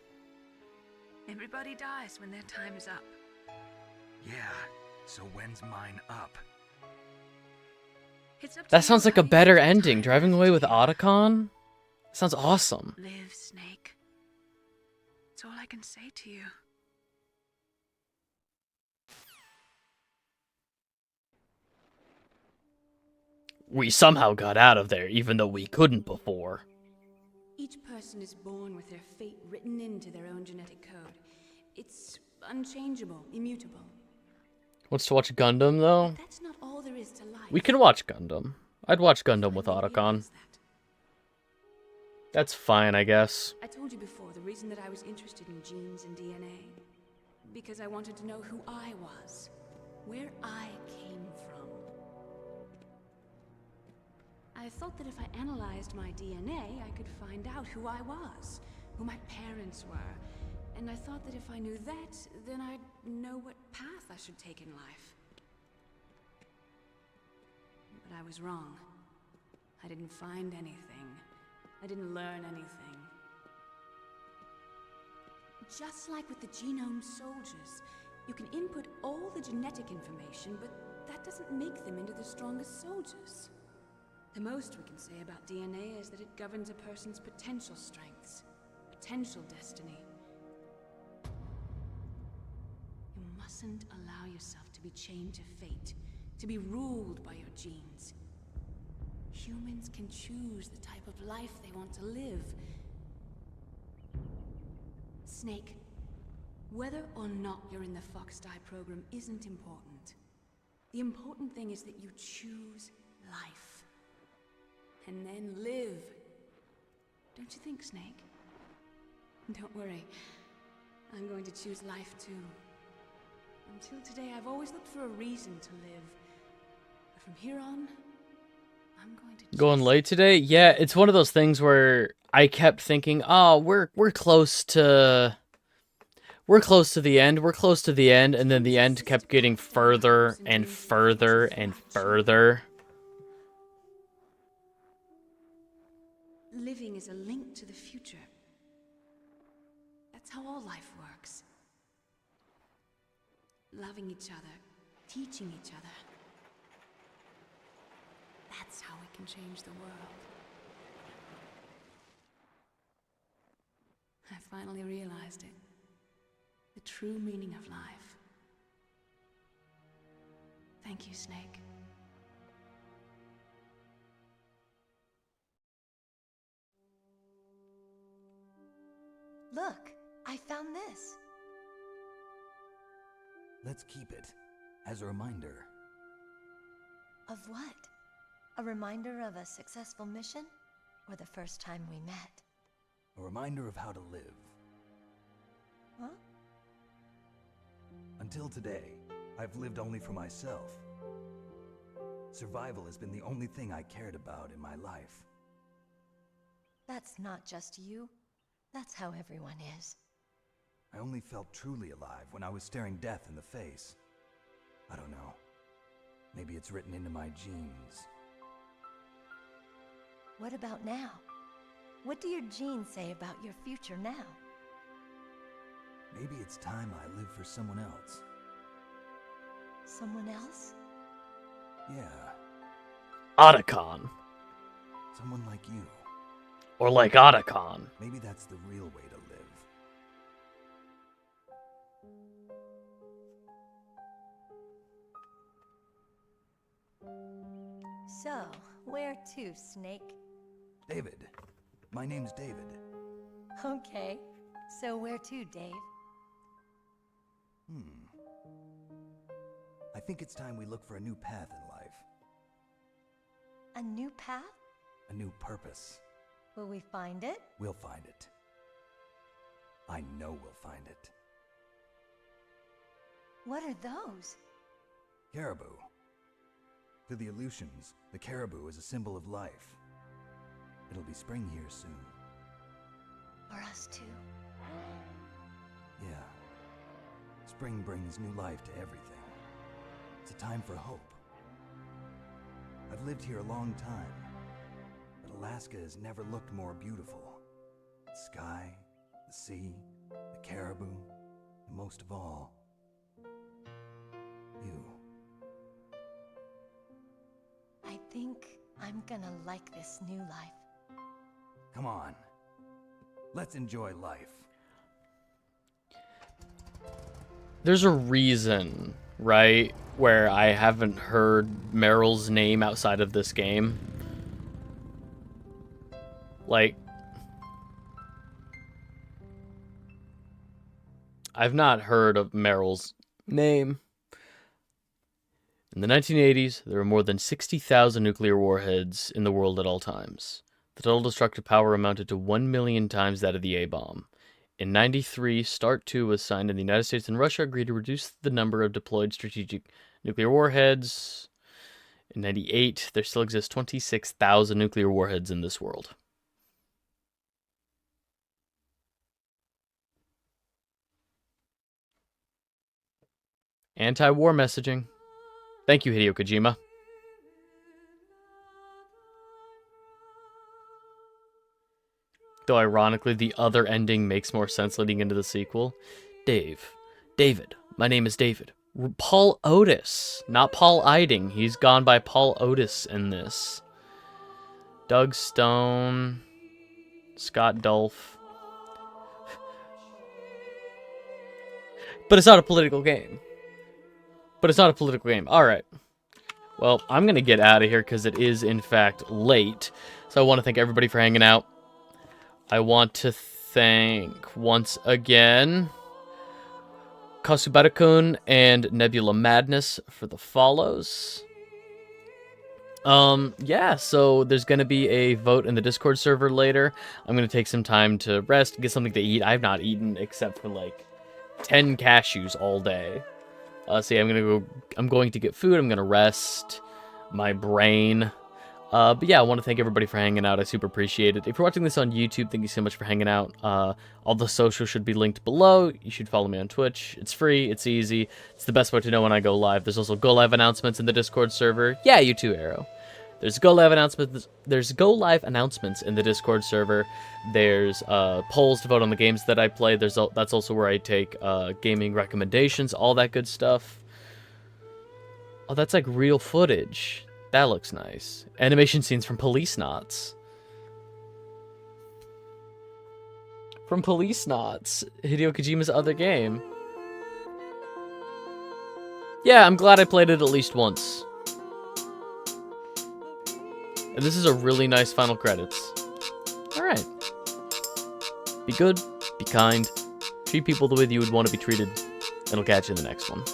Everybody dies when their time's up. Yeah, so when's mine up? It's up to That sounds you like how a you better use the ending. time Driving left away with here. Otacon? Sounds awesome. Live, Snake. That's all I can say to you. We somehow got out of there, even though we couldn't before. Each person is born with their fate written into their own genetic code. It's unchangeable, immutable. Wants to watch Gundam, though? That's not all there is to life. We can watch Gundam. I'd watch Gundam with Otacon. That's fine, I guess. I told you before the reason that I was interested in genes and DNA. Because I wanted to know who I was. Where I came from. I thought that if I analyzed my DNA, I could find out who I was. Who my parents were. And I thought that if I knew that, then I'd know what path I should take in life. But I was wrong. I didn't find anything. I didn't learn anything. Just like with the genome soldiers, you can input all the genetic information, but that doesn't make them into the strongest soldiers. The most we can say about DNA is that it governs a person's potential strengths, potential destiny. You mustn't allow yourself to be chained to fate, to be ruled by your genes. Humans can choose the type of life they want to live. Snake, whether or not you're in the Fox-Die program isn't important. The important thing is that you choose life. And then live. Don't you think, Snake? Don't worry. I'm going to choose life too. Until today, I've always looked for a reason to live. But from here on, I'm going to Going late today? Yeah, it's one of those things where I kept thinking, oh, we're close to the end, and then the end kept getting further and further and further. Living is a link to the future. That's how all life works. Loving each other, teaching each other. That's how we can change the world. I finally realized it. The true meaning of life. Thank you, Snake. Look, I found this. Let's keep it as a reminder. Of what? A reminder of a successful mission? Or the first time we met? A reminder of how to live. Huh? Until today, I've lived only for myself. Survival has been the only thing I cared about in my life. That's not just you. That's how everyone is. I only felt truly alive when I was staring death in the face. I don't know. Maybe it's written into my genes. What about now? What do your genes say about your future now? Maybe it's time I live for someone else. Someone else? Yeah. Otacon. Someone like you. Or like Otacon. Maybe that's the real way to live. So, where to, Snake? David. My name's David. Okay. So where to, Dave? I think it's time we look for a new path in life. A new path? A new purpose. Will we find it? We'll find it. I know we'll find it. What are those? Caribou. To the Aleutians, the caribou is a symbol of life. It'll be spring here soon. For us too. Yeah. Spring brings new life to everything. It's a time for hope. I've lived here a long time, but Alaska has never looked more beautiful. The sky, the sea, the caribou, and most of all, you. I think I'm gonna like this new life. Come on. Let's enjoy life. There's a reason, right, where I haven't heard Meryl's name outside of this game. Like, I've not heard of Meryl's name. In the 1980s, there were more than 60,000 nuclear warheads in the world at all times. The total destructive power amounted to 1 million times that of the A-bomb. In 93, START II was signed, and the United States and Russia agreed to reduce the number of deployed strategic nuclear warheads. In 98, there still exists 26,000 nuclear warheads in this world. Anti-war messaging. Thank you, Hideo Kojima. Though ironically, the other ending makes more sense leading into the sequel. David, my name is David. Paul Otis, not Paul Eiding. He's gone by Paul Otis in this. Doug Stone, Scott Dolph. But it's not a political game. All right. Well, I'm going to get out of here because it is, in fact, late. So I want to thank everybody for hanging out. I want to thank, once again, Kasubara-kun and Nebula Madness for the follows. Yeah, so there's going to be a vote in the Discord server later. I'm going to take some time to rest, get something to eat. I've not eaten except for, like, 10 cashews all day. So yeah, I'm going to get food. I'm going to rest my brain. But yeah, I want to thank everybody for hanging out. I super appreciate it. If you're watching this on YouTube, thank you so much for hanging out. All the socials should be linked below. You should follow me on Twitch. It's free. It's easy. It's the best way to know when I go live. There's also go live announcements in the Discord server. Yeah, you too, Arrow. There's go live announcements. There's go live announcements in the Discord server. There's polls to vote on the games that I play. That's also where I take gaming recommendations, all that good stuff. Oh, that's like real footage. That looks nice. Animation scenes from Police Knots. From Police Knots, Hideo Kojima's other game. Yeah, I'm glad I played it at least once. And this is a really nice final credits. Alright. Be good, be kind, treat people the way that you would want to be treated, and I'll catch you in the next one.